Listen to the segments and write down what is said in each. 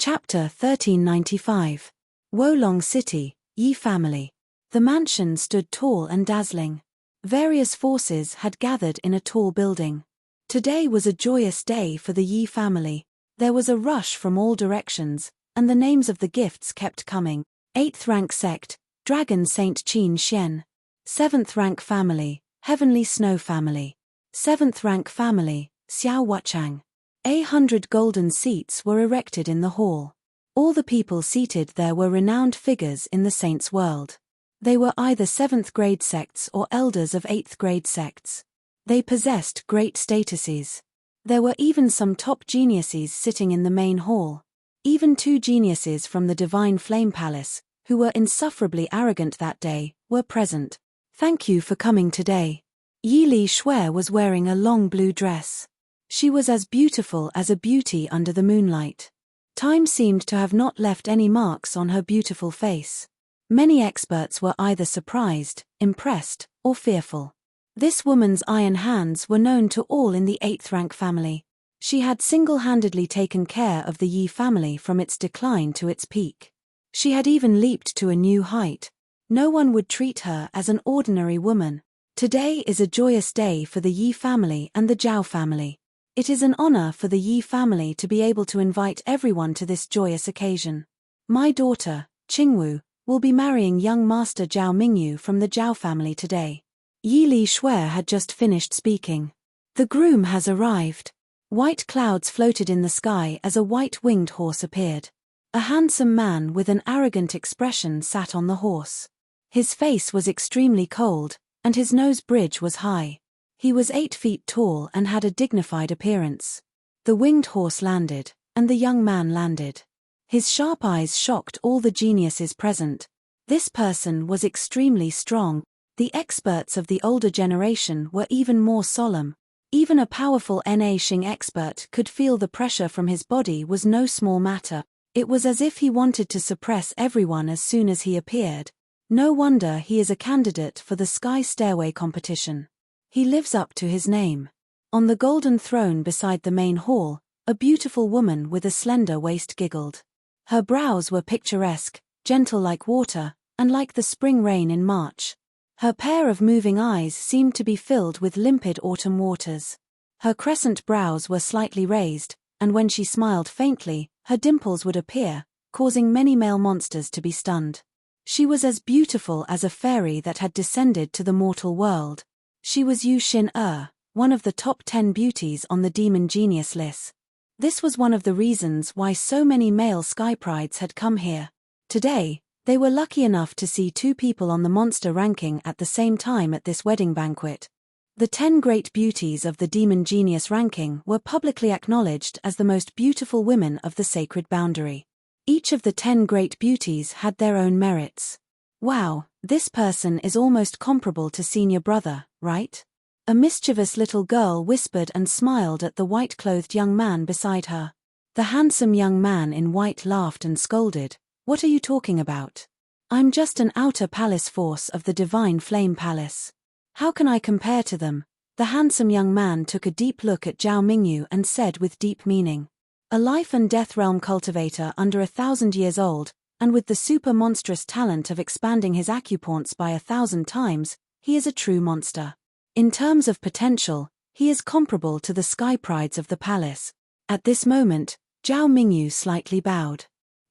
Chapter 1395. Wolong City, Yi family. The mansion stood tall and dazzling. Various forces had gathered in a tall building. Today was a joyous day for the Yi family. There was a rush from all directions, and the names of the gifts kept coming. 8th rank sect, Dragon Saint Qin Xian. 7th rank family, Heavenly Snow family. 7th rank family, Xiao Wuchang. 100 golden seats were erected in the hall. All the people seated there were renowned figures in the saints' world. They were either 7th grade sects or elders of 8th grade sects. They possessed great statuses. There were even some top geniuses sitting in the main hall. Even 2 geniuses from the Divine Flame Palace, who were insufferably arrogant that day, were present. Thank you for coming today. Yi Li Shui was wearing a long blue dress. She was as beautiful as a beauty under the moonlight. Time seemed to have not left any marks on her beautiful face. Many experts were either surprised, impressed, or fearful. This woman's iron hands were known to all in the 8th rank family. She had single-handedly taken care of the Yi family from its decline to its peak. She had even leaped to a new height. No one would treat her as an ordinary woman. Today is a joyous day for the Yi family and the Zhao family. It is an honor for the Yi family to be able to invite everyone to this joyous occasion. My daughter, Qingwu, will be marrying young Master Zhao Mingyu from the Zhao family today. Yi Li Shui had just finished speaking. The groom has arrived. White clouds floated in the sky as a white-winged horse appeared. A handsome man with an arrogant expression sat on the horse. His face was extremely cold, and his nose bridge was high. He was 8 feet tall and had a dignified appearance. The winged horse landed, and the young man landed. His sharp eyes shocked all the geniuses present. This person was extremely strong. The experts of the older generation were even more solemn. Even a powerful Na Xing expert could feel the pressure from his body was no small matter. It was as if he wanted to suppress everyone as soon as he appeared. No wonder he is a candidate for the Sky Stairway competition. He lives up to his name. On the golden throne beside the main hall, a beautiful woman with a slender waist giggled. Her brows were picturesque, gentle like water, and like the spring rain in March. Her pair of moving eyes seemed to be filled with limpid autumn waters. Her crescent brows were slightly raised, and when she smiled faintly, her dimples would appear, causing many male monsters to be stunned. She was as beautiful as a fairy that had descended to the mortal world. She was Yu Xin one of the top 10 beauties on the Demon Genius list. This was one of the reasons why so many male sky prides had come here. Today, they were lucky enough to see 2 people on the monster ranking at the same time at this wedding banquet. The 10 great beauties of the Demon Genius ranking were publicly acknowledged as the most beautiful women of the sacred boundary. Each of the 10 great beauties had their own merits. Wow, this person is almost comparable to senior brother, right? A mischievous little girl whispered and smiled at the white-clothed young man beside her. The handsome young man in white laughed and scolded. What are you talking about? I'm just an outer palace force of the Divine Flame Palace. How can I compare to them? The handsome young man took a deep look at Zhao Mingyu and said with deep meaning. A life and death realm cultivator under 1,000 years old, and with the super monstrous talent of expanding his acupoints by 1,000 times, he is a true monster. In terms of potential, he is comparable to the sky prides of the palace. At this moment, Zhao Mingyu slightly bowed.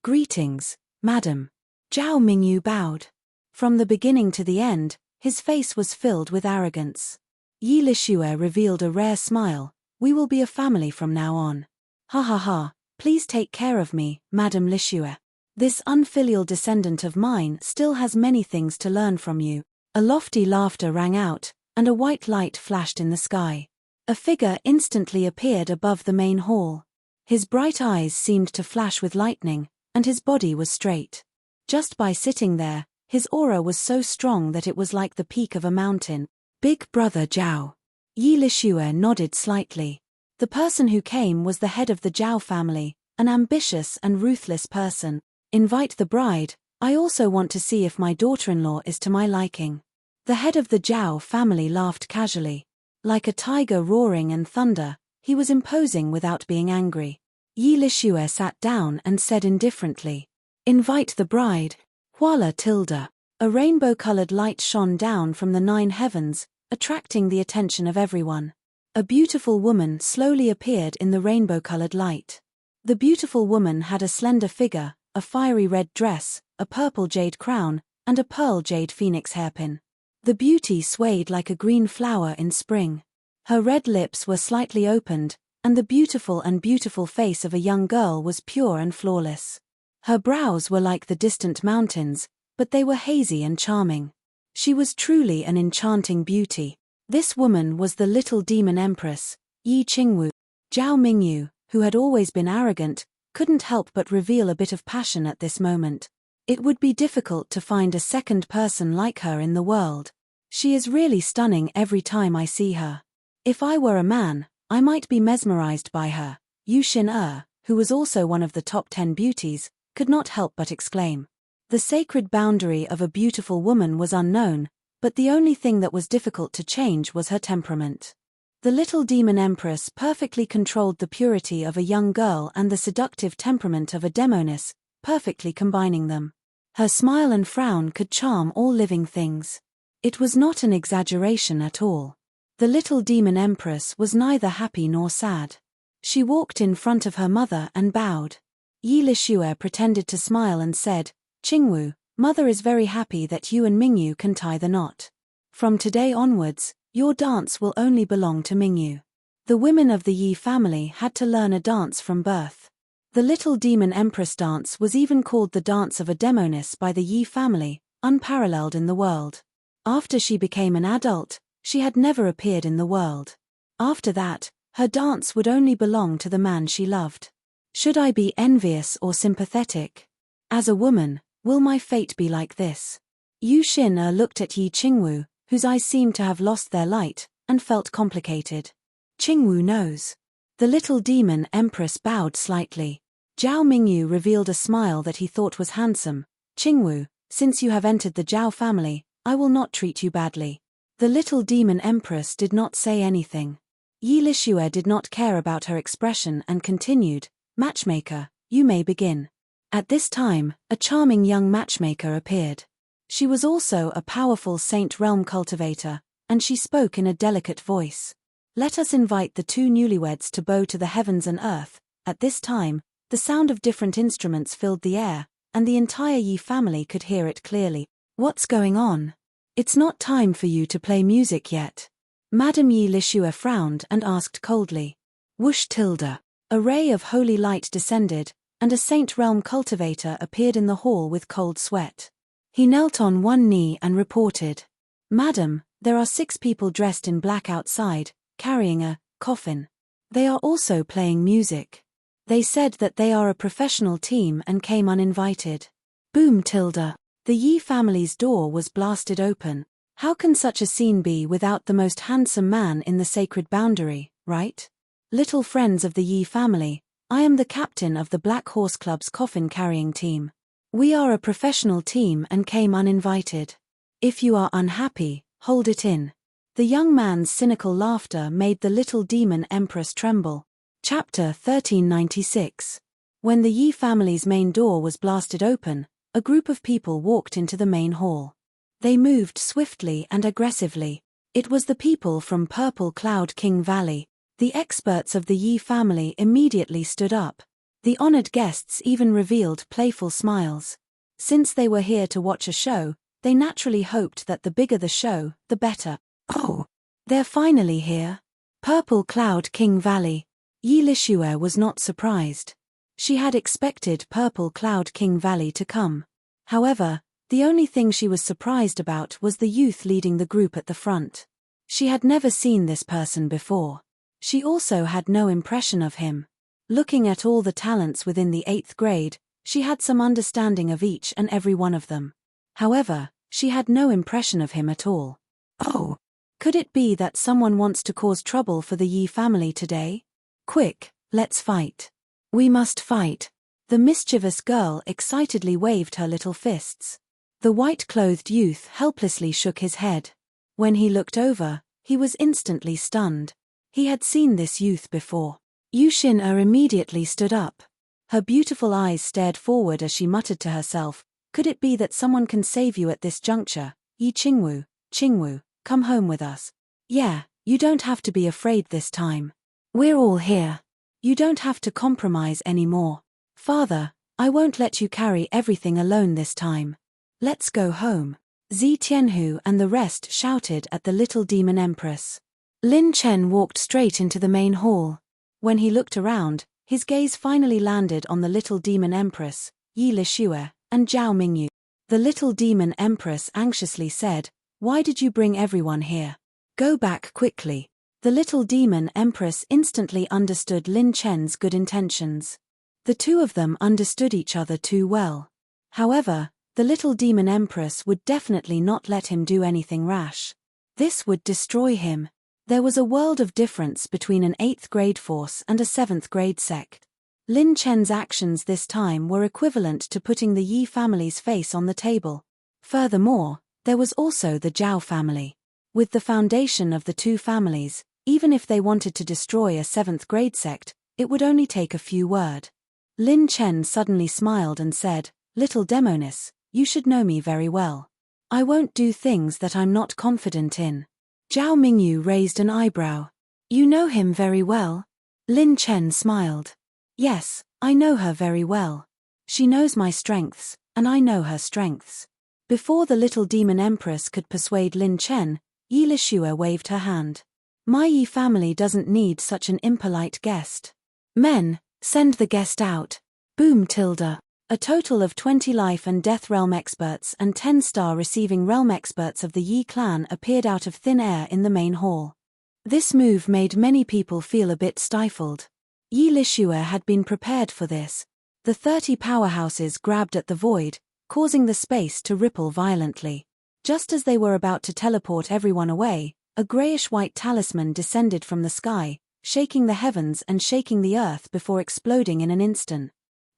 Greetings, madam. Zhao Mingyu bowed. From the beginning to the end, his face was filled with arrogance. Yi Li Shui revealed a rare smile. We will be a family from now on. Ha ha ha, please take care of me, Madam Li Shui. This unfilial descendant of mine still has many things to learn from you. A lofty laughter rang out, and a white light flashed in the sky. A figure instantly appeared above the main hall. His bright eyes seemed to flash with lightning, and his body was straight. Just by sitting there, his aura was so strong that it was like the peak of a mountain. Big Brother Zhao. Yi Li Shui nodded slightly. The person who came was the head of the Zhao family, an ambitious and ruthless person. Invite the bride. I also want to see if my daughter-in-law is to my liking. The head of the Zhao family laughed casually. Like a tiger roaring and thunder, he was imposing without being angry. Yi Lishue sat down and said indifferently, "Invite the bride." Voila tilde. A rainbow-colored light shone down from the 9 heavens, attracting the attention of everyone. A beautiful woman slowly appeared in the rainbow-colored light. The beautiful woman had a slender figure, a fiery red dress, a purple jade crown, and a pearl jade phoenix hairpin. The beauty swayed like a green flower in spring. Her red lips were slightly opened, and the beautiful face of a young girl was pure and flawless. Her brows were like the distant mountains, but they were hazy and charming. She was truly an enchanting beauty. This woman was the little demon empress, Yi Qingwu. Zhao Mingyu, who had always been arrogant, couldn't help but reveal a bit of passion at this moment. It would be difficult to find a second person like her in the world. She is really stunning every time I see her. If I were a man, I might be mesmerized by her. Yu Xin, who was also one of the top 10 beauties, could not help but exclaim. The sacred boundary of a beautiful woman was unknown, but the only thing that was difficult to change was her temperament. The little demon empress perfectly controlled the purity of a young girl and the seductive temperament of a demoness, perfectly combining them. Her smile and frown could charm all living things. It was not an exaggeration at all. The little demon empress was neither happy nor sad. She walked in front of her mother and bowed. Yi Lishue pretended to smile and said, "Qingwu, mother is very happy that you and Mingyu can tie the knot. From today onwards, your dance will only belong to Mingyu." The women of the Yi family had to learn a dance from birth. The little demon empress dance was even called the dance of a demoness by the Yi family, unparalleled in the world. After she became an adult, she had never appeared in the world. After that, her dance would only belong to the man she loved. Should I be envious or sympathetic? As a woman, will my fate be like this? Yu Xin looked at Yi Qingwu, whose eyes seemed to have lost their light, and felt complicated. Qingwu knows. The little demon empress bowed slightly. Zhao Mingyu revealed a smile that he thought was handsome. "Qingwu, since you have entered the Zhao family, I will not treat you badly." The little demon empress did not say anything. Yi Lishue did not care about her expression and continued, "Matchmaker, you may begin." At this time, a charming young matchmaker appeared. She was also a powerful Saint Realm cultivator, and she spoke in a delicate voice. "Let us invite the 2 newlyweds to bow to the heavens and earth." At this time, the sound of different instruments filled the air, and the entire Yi family could hear it clearly. "What's going on? It's not time for you to play music yet." Madame Yi Lishue frowned and asked coldly. Whoosh tilde. A ray of holy light descended, and a Saint Realm cultivator appeared in the hall with cold sweat. He knelt on one knee and reported, "Madam, there are 6 people dressed in black outside, carrying a coffin. They are also playing music. They said that they are a professional team and came uninvited." Boom tilde. The Yi family's door was blasted open. How can such a scene be without the most handsome man in the sacred boundary, right? Little friends of the Yi family, I am the captain of the Black Horse Club's coffin-carrying team. We are a professional team and came uninvited. If you are unhappy, hold it in. The young man's cynical laughter made the little demon empress tremble. Chapter 1396. When the Yi family's main door was blasted open, a group of people walked into the main hall. They moved swiftly and aggressively. It was the people from Purple Cloud King Valley. The experts of the Yi family immediately stood up. The honored guests even revealed playful smiles. Since they were here to watch a show, they naturally hoped that the bigger the show, the better. "Oh, they're finally here. Purple Cloud King Valley." Yi Lishue was not surprised. She had expected Purple Cloud King Valley to come. However, the only thing she was surprised about was the youth leading the group at the front. She had never seen this person before. She also had no impression of him. Looking at all the talents within the 8th grade, she had some understanding of each and every one of them. However, she had no impression of him at all. "Oh, could it be that someone wants to cause trouble for the Yi family today? Quick, let's fight. We must fight." The mischievous girl excitedly waved her little fists. The white-clothed youth helplessly shook his head. When he looked over, he was instantly stunned. He had seen this youth before. Yu Xin immediately stood up. Her beautiful eyes stared forward as she muttered to herself, could it be that someone can save you at this juncture? Yi Qingwu, come home with us. Yeah, you don't have to be afraid this time. We're all here. You don't have to compromise anymore. Father, I won't let you carry everything alone this time. Let's go home. Zi Tianhu and the rest shouted at the little demon empress. Lin Chen walked straight into the main hall. When he looked around, his gaze finally landed on the little demon empress, Yi Lixue, and Zhao Mingyu. The little demon empress anxiously said, "Why did you bring everyone here? Go back quickly." The little demon empress instantly understood Lin Chen's good intentions. The two of them understood each other too well. However, the little demon empress would definitely not let him do anything rash. This would destroy him. There was a world of difference between an 8th grade force and a 7th grade sect. Lin Chen's actions this time were equivalent to putting the Yi family's face on the table. Furthermore, there was also the Zhao family. With the foundation of the two families, even if they wanted to destroy a 7th grade sect, it would only take a few words. Lin Chen suddenly smiled and said, "Little demoness, you should know me very well. I won't do things that I'm not confident in." Zhao Mingyu raised an eyebrow. "You know him very well?" Lin Chen smiled. "Yes, I know her very well. She knows my strengths, and I know her strengths." Before the little demon empress could persuade Lin Chen, Yi Lixue waved her hand. "My Yi family doesn't need such an impolite guest. Men, send the guest out." Boom tilde. A total of 20 life and death realm experts and 10 star receiving realm experts of the Yi clan appeared out of thin air in the main hall. This move made many people feel a bit stifled. Yi Lixue had been prepared for this. The 30 powerhouses grabbed at the void, causing the space to ripple violently. Just as they were about to teleport everyone away, a grayish-white talisman descended from the sky, shaking the heavens and shaking the earth before exploding in an instant.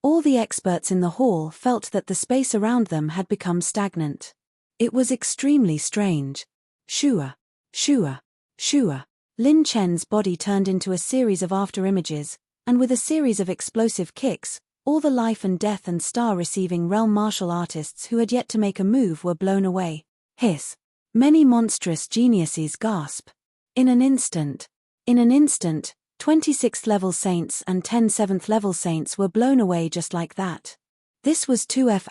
All the experts in the hall felt that the space around them had become stagnant. It was extremely strange. Shua, shua, shua. Lin Chen's body turned into a series of after-images, and with a series of explosive kicks, all the life and death and star-receiving realm martial artists who had yet to make a move were blown away. Hiss. Many monstrous geniuses gasp. In an instant, 26th level saints and 10 7th level saints were blown away just like that. This was 2F**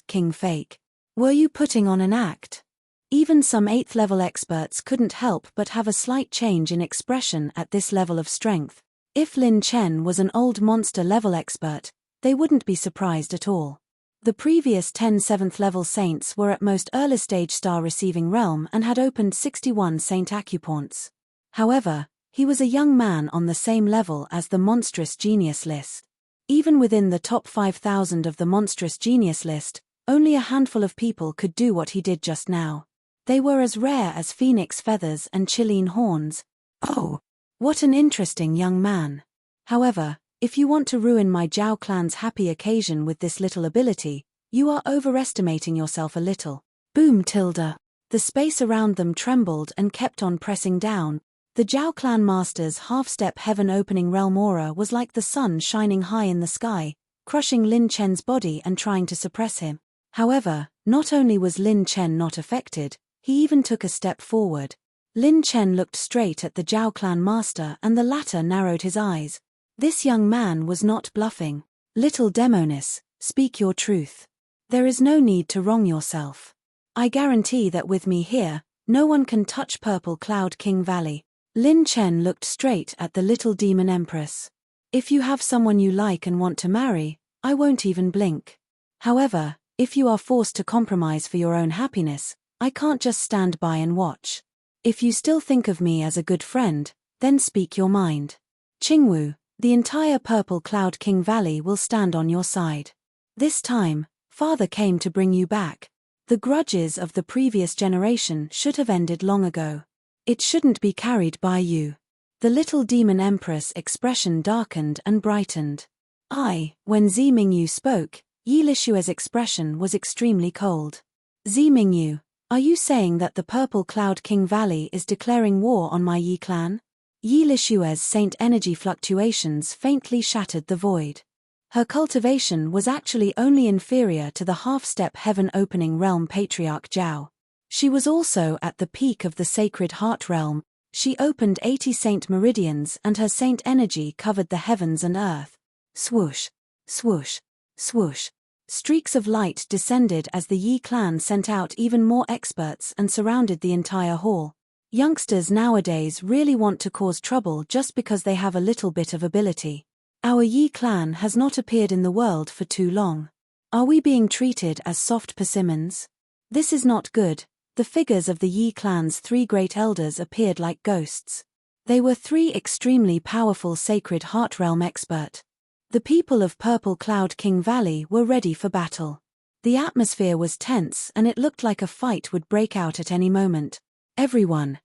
King Fake. Were you putting on an act? Even some 8th level experts couldn't help but have a slight change in expression at this level of strength. If Lin Chen was an old monster level expert, they wouldn't be surprised at all. The previous 10 7th level saints were at most early stage star receiving realm and had opened 61 saint acupoints. However, he was a young man on the same level as the monstrous genius list. Even within the top 5,000 of the monstrous genius list, only a handful of people could do what he did just now. They were as rare as phoenix feathers and Chilean horns. Oh, what an interesting young man. However, if you want to ruin my Zhao clan's happy occasion with this little ability, you are overestimating yourself a little. Boom tilde. The space around them trembled and kept on pressing down. The Zhao clan master's half-step heaven-opening realm aura was like the sun shining high in the sky, crushing Lin Chen's body and trying to suppress him. However, not only was Lin Chen not affected, he even took a step forward. Lin Chen looked straight at the Zhao clan master and the latter narrowed his eyes. This young man was not bluffing. "Little demoness, speak your truth. There is no need to wrong yourself. I guarantee that with me here, no one can touch Purple Cloud King Valley." Lin Chen looked straight at the little demon empress. "If you have someone you like and want to marry, I won't even blink. However, if you are forced to compromise for your own happiness, I can't just stand by and watch. If you still think of me as a good friend, then speak your mind. Qingwu, the entire Purple Cloud King Valley will stand on your side. This time, Father came to bring you back. The grudges of the previous generation should have ended long ago. It shouldn't be carried by you." The little demon empress' expression darkened and brightened. When Zi Mingyu spoke, Yi Lixue's expression was extremely cold. "Zi Mingyu, are you saying that the Purple Cloud King Valley is declaring war on my Yi clan?" Yi Lishue's saint energy fluctuations faintly shattered the void. Her cultivation was actually only inferior to the half-step heaven-opening realm patriarch Zhao. She was also at the peak of the sacred heart realm. She opened 80 saint meridians and her saint energy covered the heavens and earth. Swoosh, swoosh, swoosh. Streaks of light descended as the Yi clan sent out even more experts and surrounded the entire hall. Youngsters nowadays really want to cause trouble just because they have a little bit of ability. Our Yi clan has not appeared in the world for too long. Are we being treated as soft persimmons? This is not good. The figures of the Yi clan's 3 great elders appeared like ghosts. They were 3 extremely powerful sacred heart realm expert. The people of Purple Cloud King Valley were ready for battle. The atmosphere was tense and it looked like a fight would break out at any moment. Everyone,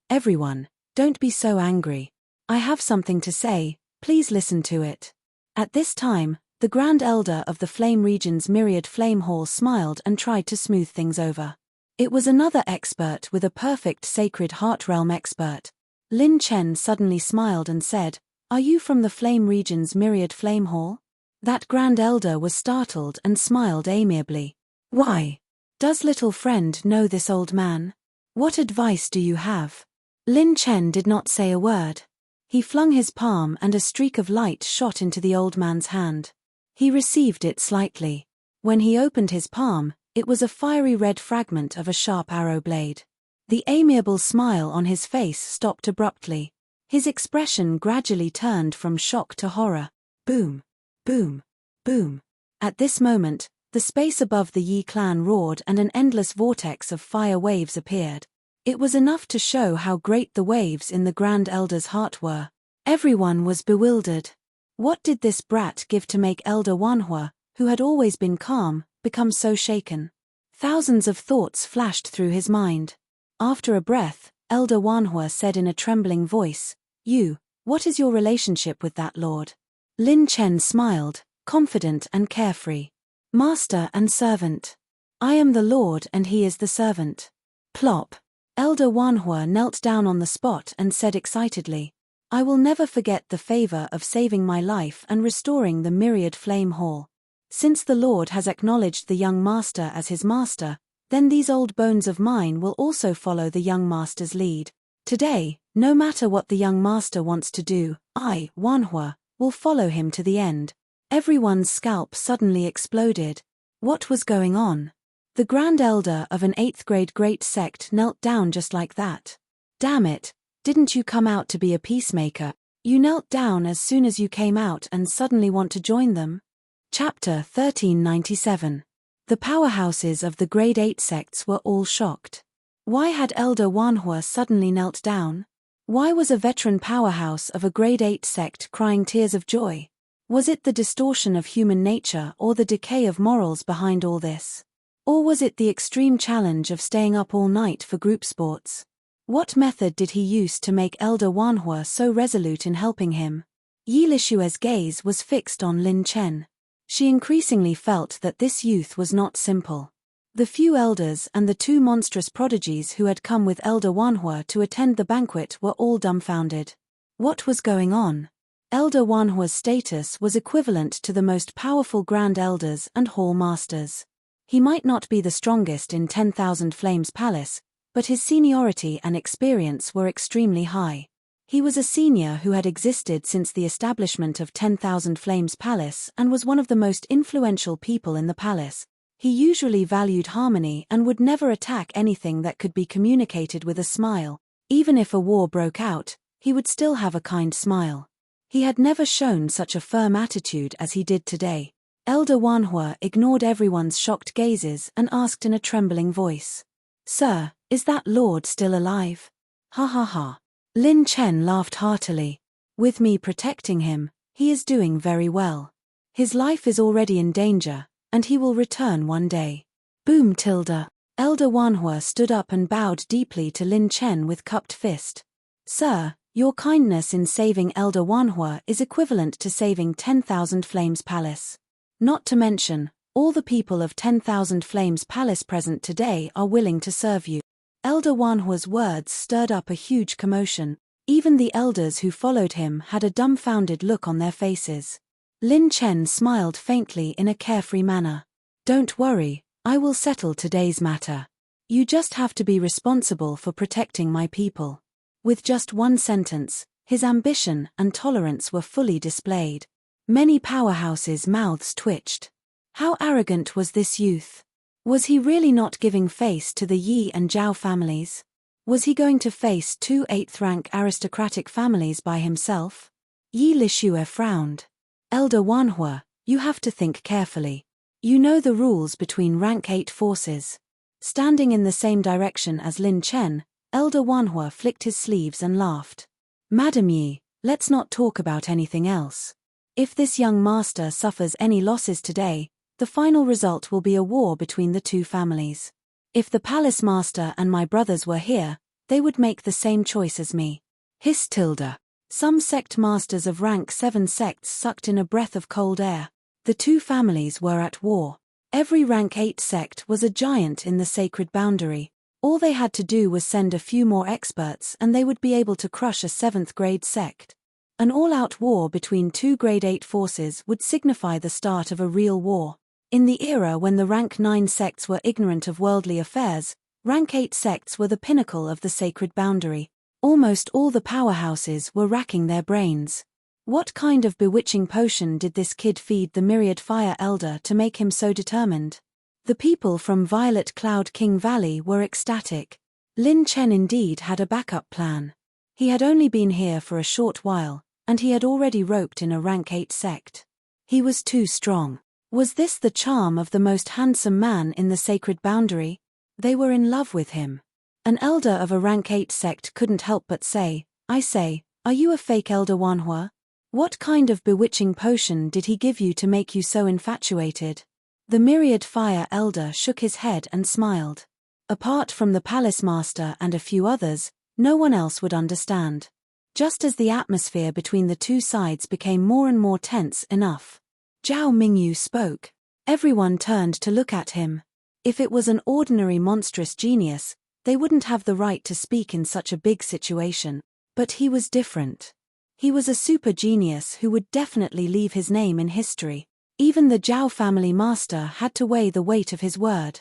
don't be so angry. I have something to say, please listen to it. At this time, the Grand Elder of the Flame Region's Myriad Flame Hall smiled and tried to smooth things over. It was another expert with a perfect sacred heart realm expert. Lin Chen suddenly smiled and said, "Are you from the Flame Region's Myriad Flame Hall?" That Grand Elder was startled and smiled amiably. "Why? Does little friend know this old man? What advice do you have?" Lin Chen did not say a word. He flung his palm and a streak of light shot into the old man's hand. He received it slightly. When he opened his palm, it was a fiery red fragment of a sharp arrow blade. The amiable smile on his face stopped abruptly. His expression gradually turned from shock to horror. Boom, boom, boom. At this moment, the space above the Yi clan roared and an endless vortex of fire waves appeared. It was enough to show how great the waves in the Grand Elder's heart were. Everyone was bewildered. What did this brat give to make Elder Wanhua, who had always been calm, become so shaken? Thousands of thoughts flashed through his mind. After a breath, Elder Wanhua said in a trembling voice, "What is your relationship with that lord?" Lin Chen smiled, confident and carefree. "Master and servant. I am the lord and he is the servant." Plop. Elder Wanhua knelt down on the spot and said excitedly, "I will never forget the favor of saving my life and restoring the Myriad Flame Hall. Since the Lord has acknowledged the young master as his master, then these old bones of mine will also follow the young master's lead. Today, no matter what the young master wants to do, I, Wanhua, will follow him to the end." Everyone's scalp suddenly exploded. What was going on? The Grand Elder of an 8th grade great sect knelt down just like that. Damn it, didn't you come out to be a peacemaker? You knelt down as soon as you came out and suddenly want to join them? Chapter 1397. The powerhouses of the grade 8 sects were all shocked. Why had Elder Wanhua suddenly knelt down? Why was a veteran powerhouse of a grade 8 sect crying tears of joy? Was it the distortion of human nature or the decay of morals behind all this? Or was it the extreme challenge of staying up all night for group sports? What method did he use to make Elder Wanhua so resolute in helping him? Yi Lishue's gaze was fixed on Lin Chen. She increasingly felt that this youth was not simple. The few elders and the 2 monstrous prodigies who had come with Elder Wanhua to attend the banquet were all dumbfounded. What was going on? Elder Wanhua's status was equivalent to the most powerful Grand Elders and Hall Masters. He might not be the strongest in 10,000 Flames Palace, but his seniority and experience were extremely high. He was a senior who had existed since the establishment of 10,000 Flames Palace and was one of the most influential people in the palace. He usually valued harmony and would never attack anything that could be communicated with a smile. Even if a war broke out, he would still have a kind smile. He had never shown such a firm attitude as he did today. Elder Wanhua ignored everyone's shocked gazes and asked in a trembling voice, "Sir, is that lord still alive?" "Ha ha ha." Lin Chen laughed heartily. "With me protecting him, he is doing very well. His life is already in danger, and he will return one day." Boom tilde. Elder Wanhua stood up and bowed deeply to Lin Chen with cupped fist. "Sir, your kindness in saving Elder Wanhua is equivalent to saving 10,000 Flames Palace. Not to mention, all the people of 10,000 Flames Palace present today are willing to serve you." Elder Wanhua's words stirred up a huge commotion. Even the elders who followed him had a dumbfounded look on their faces. Lin Chen smiled faintly in a carefree manner. "Don't worry, I will settle today's matter. You just have to be responsible for protecting my people." With just one sentence, his ambition and tolerance were fully displayed. Many powerhouses' mouths twitched. How arrogant was this youth? Was he really not giving face to the Yi and Zhao families? Was he going to face two 8th-rank aristocratic families by himself? Yi Lixue frowned. "Elder Wanhua, you have to think carefully. You know the rules between rank 8 forces." Standing in the same direction as Lin Chen, Elder Wanhua flicked his sleeves and laughed. "Madam Yi, let's not talk about anything else. If this young master suffers any losses today, the final result will be a war between the two families. If the palace master and my brothers were here, they would make the same choice as me." Hissed Tilda. Some sect masters of rank 7 sects sucked in a breath of cold air. The two families were at war. Every rank 8 sect was a giant in the sacred boundary. All they had to do was send a few more experts and they would be able to crush a 7th grade sect. An all-out war between two grade 8 forces would signify the start of a real war. In the era when the rank 9 sects were ignorant of worldly affairs, rank 8 sects were the pinnacle of the sacred boundary. Almost all the powerhouses were racking their brains. What kind of bewitching potion did this kid feed the myriad fire elder to make him so determined? The people from Violet Cloud King Valley were ecstatic. Lin Chen indeed had a backup plan. He had only been here for a short while, and he had already roped in a rank 8 sect. He was too strong. Was this the charm of the most handsome man in the sacred boundary? They were in love with him. An elder of a rank 8 sect couldn't help but say, "I say, are you a fake Elder Wanhua? What kind of bewitching potion did he give you to make you so infatuated?" The myriad fire elder shook his head and smiled. Apart from the palace master and a few others, no one else would understand. Just as the atmosphere between the two sides became more and more tense enough, Zhao Mingyu spoke. Everyone turned to look at him. If it was an ordinary monstrous genius, they wouldn't have the right to speak in such a big situation. But he was different. He was a super genius who would definitely leave his name in history. Even the Zhao family master had to weigh the weight of his word.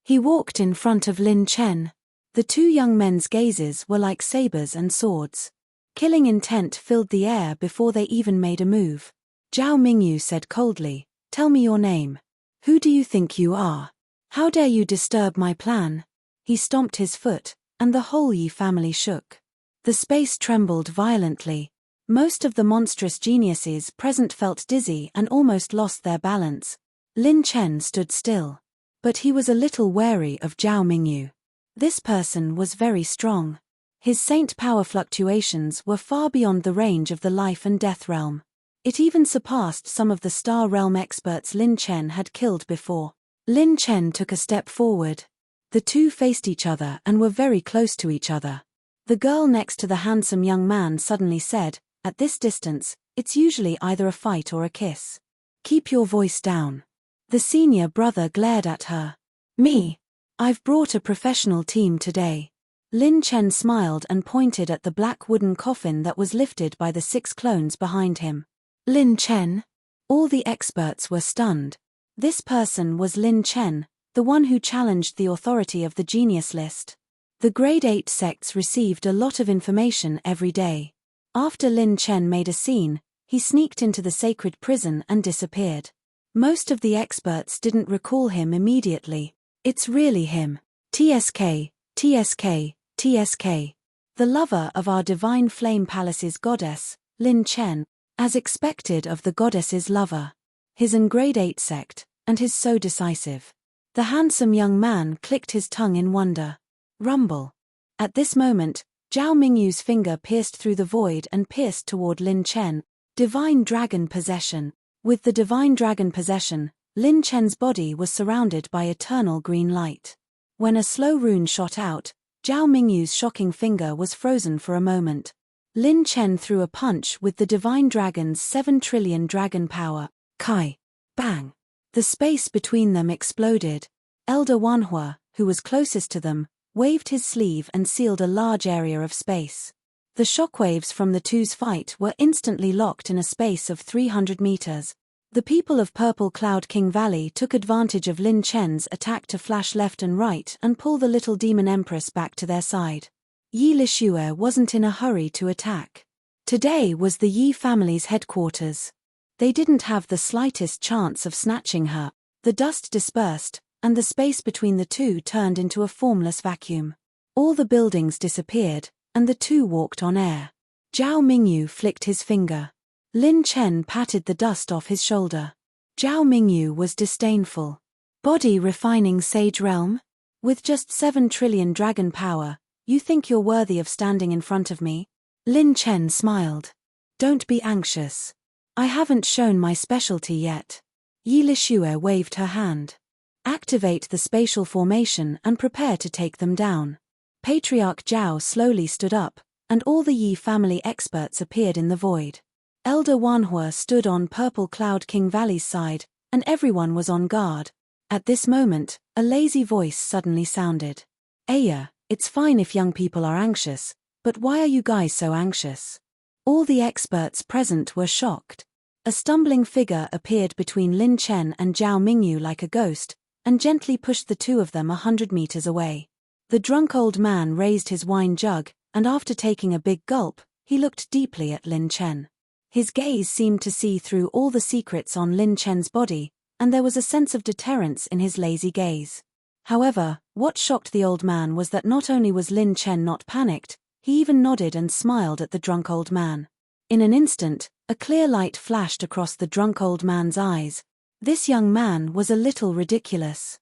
He walked in front of Lin Chen. The two young men's gazes were like sabers and swords. Killing intent filled the air before they even made a move. Zhao Mingyu said coldly, "Tell me your name. Who do you think you are? How dare you disturb my plan?" He stomped his foot, and the whole Yi family shook. The space trembled violently. Most of the monstrous geniuses present felt dizzy and almost lost their balance. Lin Chen stood still. But he was a little wary of Zhao Mingyu. This person was very strong. His saint power fluctuations were far beyond the range of the life and death realm. It even surpassed some of the star realm experts Lin Chen had killed before. Lin Chen took a step forward. The two faced each other and were very close to each other. The girl next to the handsome young man suddenly said, "At this distance, it's usually either a fight or a kiss. Keep your voice down." The senior brother glared at her. "Me? I've brought a professional team today." Lin Chen smiled and pointed at the black wooden coffin that was lifted by the 6 clones behind him. "Lin Chen?" All the experts were stunned. This person was Lin Chen, the one who challenged the authority of the genius list. The grade 8 sects received a lot of information every day. After Lin Chen made a scene, he sneaked into the sacred prison and disappeared. Most of the experts didn't recall him immediately. "It's really him. TSK, TSK, TSK. The lover of our divine flame palace's goddess, Lin Chen, as expected of the goddess's lover. His in grade 8 sect, and his so decisive." The handsome young man clicked his tongue in wonder. Rumble. At this moment, Zhao Mingyu's finger pierced through the void and pierced toward Lin Chen. Divine Dragon Possession. With the Divine Dragon Possession, Lin Chen's body was surrounded by eternal green light. When a slow rune shot out, Zhao Mingyu's shocking finger was frozen for a moment. Lin Chen threw a punch with the Divine Dragon's 7 trillion dragon power. Kai. Bang. The space between them exploded. Elder Wanhua, who was closest to them, waved his sleeve and sealed a large area of space. The shockwaves from the two's fight were instantly locked in a space of 300 meters. The people of Purple Cloud King Valley took advantage of Lin Chen's attack to flash left and right and pull the little demon empress back to their side. Yi Lixue wasn't in a hurry to attack. Today was the Yi family's headquarters. They didn't have the slightest chance of snatching her. The dust dispersed, and the space between the two turned into a formless vacuum. All the buildings disappeared, and the two walked on air. Zhao Mingyu flicked his finger. Lin Chen patted the dust off his shoulder. Zhao Mingyu was disdainful. Body refining sage realm? With just 7 trillion dragon power, you think you're worthy of standing in front of me? Lin Chen smiled. Don't be anxious. I haven't shown my specialty yet. Yi Lixue waved her hand. Activate the spatial formation and prepare to take them down. Patriarch Zhao slowly stood up, and all the Yi family experts appeared in the void. Elder Wanhua stood on Purple Cloud King Valley's side, and everyone was on guard. At this moment, a lazy voice suddenly sounded. Aya, it's fine if young people are anxious, but why are you guys so anxious? All the experts present were shocked. A stumbling figure appeared between Lin Chen and Zhao Mingyu like a ghost, and gently pushed the two of them 100 meters away. The drunk old man raised his wine jug, and after taking a big gulp, he looked deeply at Lin Chen. His gaze seemed to see through all the secrets on Lin Chen's body, and there was a sense of deterrence in his lazy gaze. However, what shocked the old man was that not only was Lin Chen not panicked, he even nodded and smiled at the drunk old man. In an instant, a clear light flashed across the drunk old man's eyes. This young man was a little ridiculous.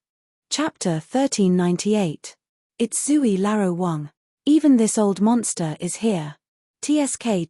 Chapter 1398. It's Zui Laro Wang. Even this old monster is here. TSK.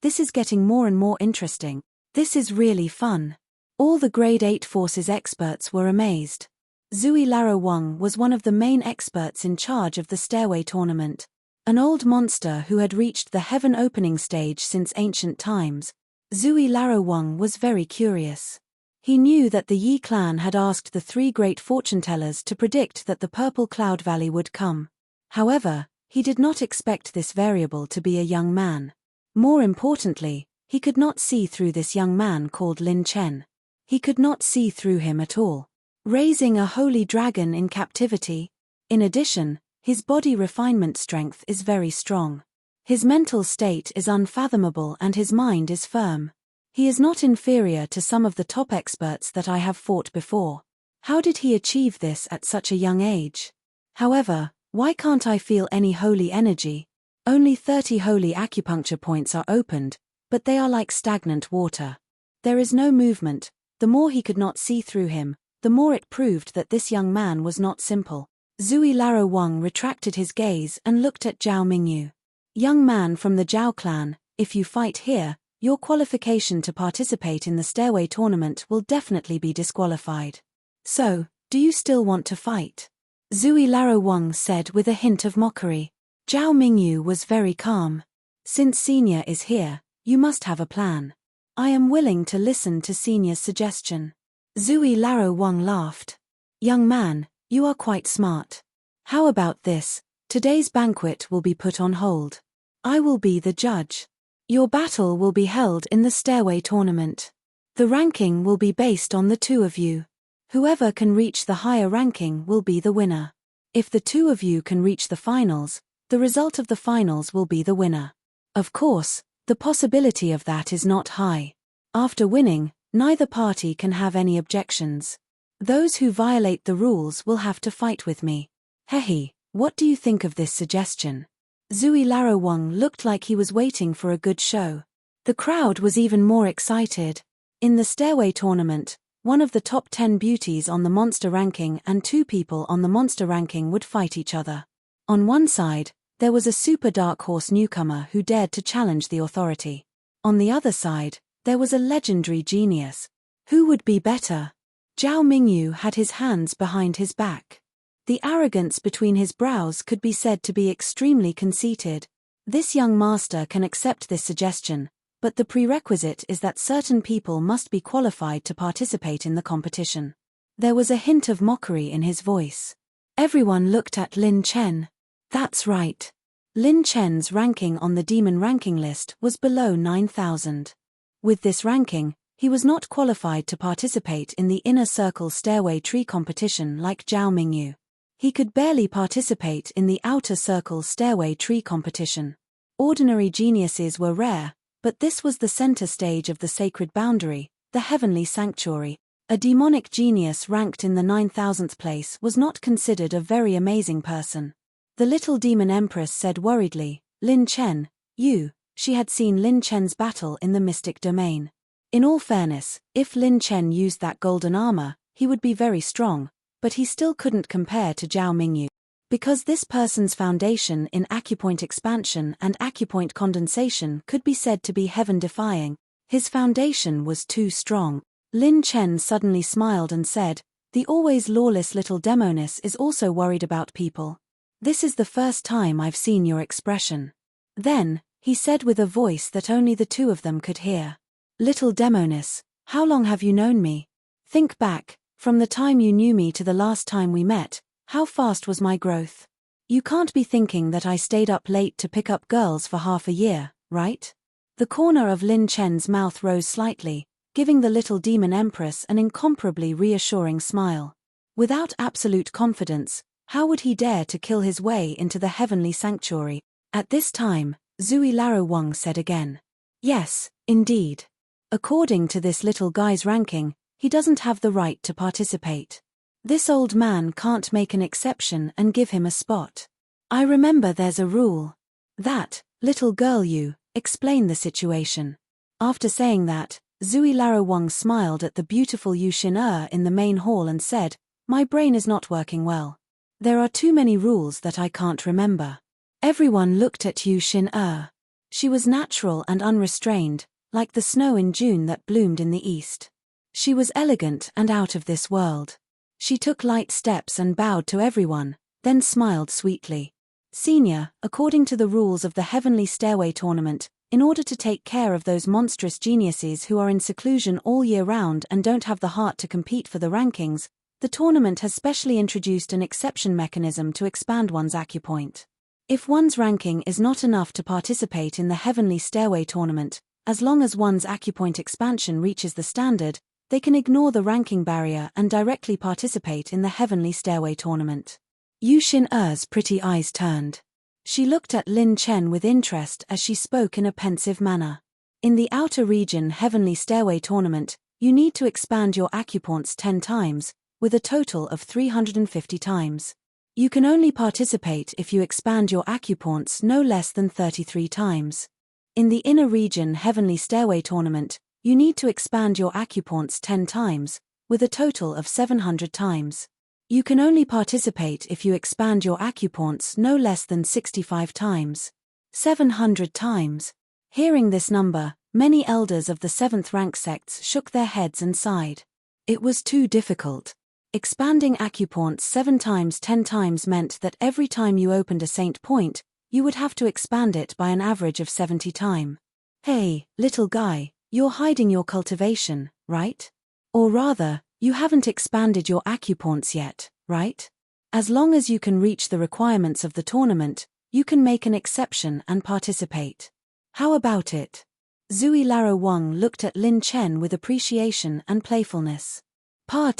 This is getting more and more interesting. This is really fun. All the Grade 8 Forces experts were amazed. Zui Laro Wang was one of the main experts in charge of the Stairway Tournament. An old monster who had reached the heaven opening stage since ancient times. Zui Laro Wang was very curious. He knew that the Yi clan had asked the 3 great fortune-tellers to predict that the Purple Cloud Valley would come. However, he did not expect this variable to be a young man. More importantly, he could not see through this young man called Lin Chen. He could not see through him at all. Raising a holy dragon in captivity. In addition, his body refinement strength is very strong. His mental state is unfathomable and his mind is firm. He is not inferior to some of the top experts that I have fought before. How did he achieve this at such a young age? However, why can't I feel any holy energy? Only 30 holy acupuncture points are opened, but they are like stagnant water. There is no movement. The more he could not see through him, the more it proved that this young man was not simple. Zui Laro Wang retracted his gaze and looked at Zhao Mingyu. Young man from the Zhao clan, if you fight here, your qualification to participate in the Stairway Tournament will definitely be disqualified. So, do you still want to fight? Zui Laro Wang said with a hint of mockery. Zhao Mingyu was very calm. Since Senior is here, you must have a plan. I am willing to listen to Senior's suggestion. Zui Laro Wang laughed. Young man, you are quite smart. How about this? Today's banquet will be put on hold. I will be the judge. Your battle will be held in the Stairway Tournament. The ranking will be based on the 2 of you. Whoever can reach the higher ranking will be the winner. If the 2 of you can reach the finals, the result of the finals will be the winner. Of course, the possibility of that is not high. After winning, neither party can have any objections. Those who violate the rules will have to fight with me. Hehe, what do you think of this suggestion? Zui Laro Wang looked like he was waiting for a good show. The crowd was even more excited. In the Stairway Tournament, one of the top 10 beauties on the monster ranking and 2 people on the monster ranking would fight each other. On one side, there was a super dark horse newcomer who dared to challenge the authority. On the other side, there was a legendary genius. Who would be better? Zhao Mingyu had his hands behind his back. The arrogance between his brows could be said to be extremely conceited. This young master can accept this suggestion, but the prerequisite is that certain people must be qualified to participate in the competition. There was a hint of mockery in his voice. Everyone looked at Lin Chen. That's right. Lin Chen's ranking on the demon ranking list was below 9,000. With this ranking, he was not qualified to participate in the inner circle stairway tree competition like Zhao Mingyu. He could barely participate in the outer circle stairway tree competition. Ordinary geniuses were rare, but this was the center stage of the sacred boundary, the heavenly sanctuary. A demonic genius ranked in the 9,000th place was not considered a very amazing person. The little demon empress said worriedly, "Lin Chen, you." She had seen Lin Chen's battle in the mystic domain. In all fairness, if Lin Chen used that golden armor, he would be very strong, but he still couldn't compare to Zhao Mingyu. Because this person's foundation in acupoint expansion and acupoint condensation could be said to be heaven-defying, his foundation was too strong. Lin Chen suddenly smiled and said, "The always lawless little demoness is also worried about people. This is the first time I've seen your expression." Then, he said with a voice that only the two of them could hear, "Little demoness, how long have you known me? Think back, from the time you knew me to the last time we met, how fast was my growth? You can't be thinking that I stayed up late to pick up girls for half a year, right?" The corner of Lin Chen's mouth rose slightly, giving the little demon empress an incomparably reassuring smile. Without absolute confidence, how would he dare to kill his way into the heavenly sanctuary? At this time, Zui Laro Wang said again, "Yes, indeed. According to this little guy's ranking, he doesn't have the right to participate. This old man can't make an exception and give him a spot. I remember there's a rule. That, little girl, you, explain the situation." After saying that, Zui Laro Wang smiled at the beautiful Yu Xin in the main hall and said, "My brain is not working well. There are too many rules that I can't remember." Everyone looked at Yu Xin. She was natural and unrestrained, like the snow in June that bloomed in the east. She was elegant and out of this world. She took light steps and bowed to everyone, then smiled sweetly. "Senior, according to the rules of the Heavenly Stairway Tournament, in order to take care of those monstrous geniuses who are in seclusion all year round and don't have the heart to compete for the rankings, the tournament has specially introduced an exception mechanism to expand one's acupoint. If one's ranking is not enough to participate in the Heavenly Stairway Tournament, as long as one's acupoint expansion reaches the standard, they can ignore the ranking barrier and directly participate in the Heavenly Stairway Tournament." Yu Xin pretty eyes turned. She looked at Lin Chen with interest as she spoke in a pensive manner. "In the outer region Heavenly Stairway Tournament, you need to expand your acupoints 10 times, with a total of 350 times. You can only participate if you expand your acupoints no less than 33 times. In the inner region Heavenly Stairway Tournament, you need to expand your acupoints 10 times, with a total of 700 times. You can only participate if you expand your acupoints no less than 65 times. 700 times. Hearing this number, many elders of the 7th rank sects shook their heads and sighed. It was too difficult. Expanding acupoints 7 times 10 times meant that every time you opened a saint point, you would have to expand it by an average of 70 times. "Hey, little guy, you're hiding your cultivation, right? Or rather, you haven't expanded your acupoints yet, right? As long as you can reach the requirements of the tournament, you can make an exception and participate. How about it?" Zui Laro Wang looked at Lin Chen with appreciation and playfulness. "Pa.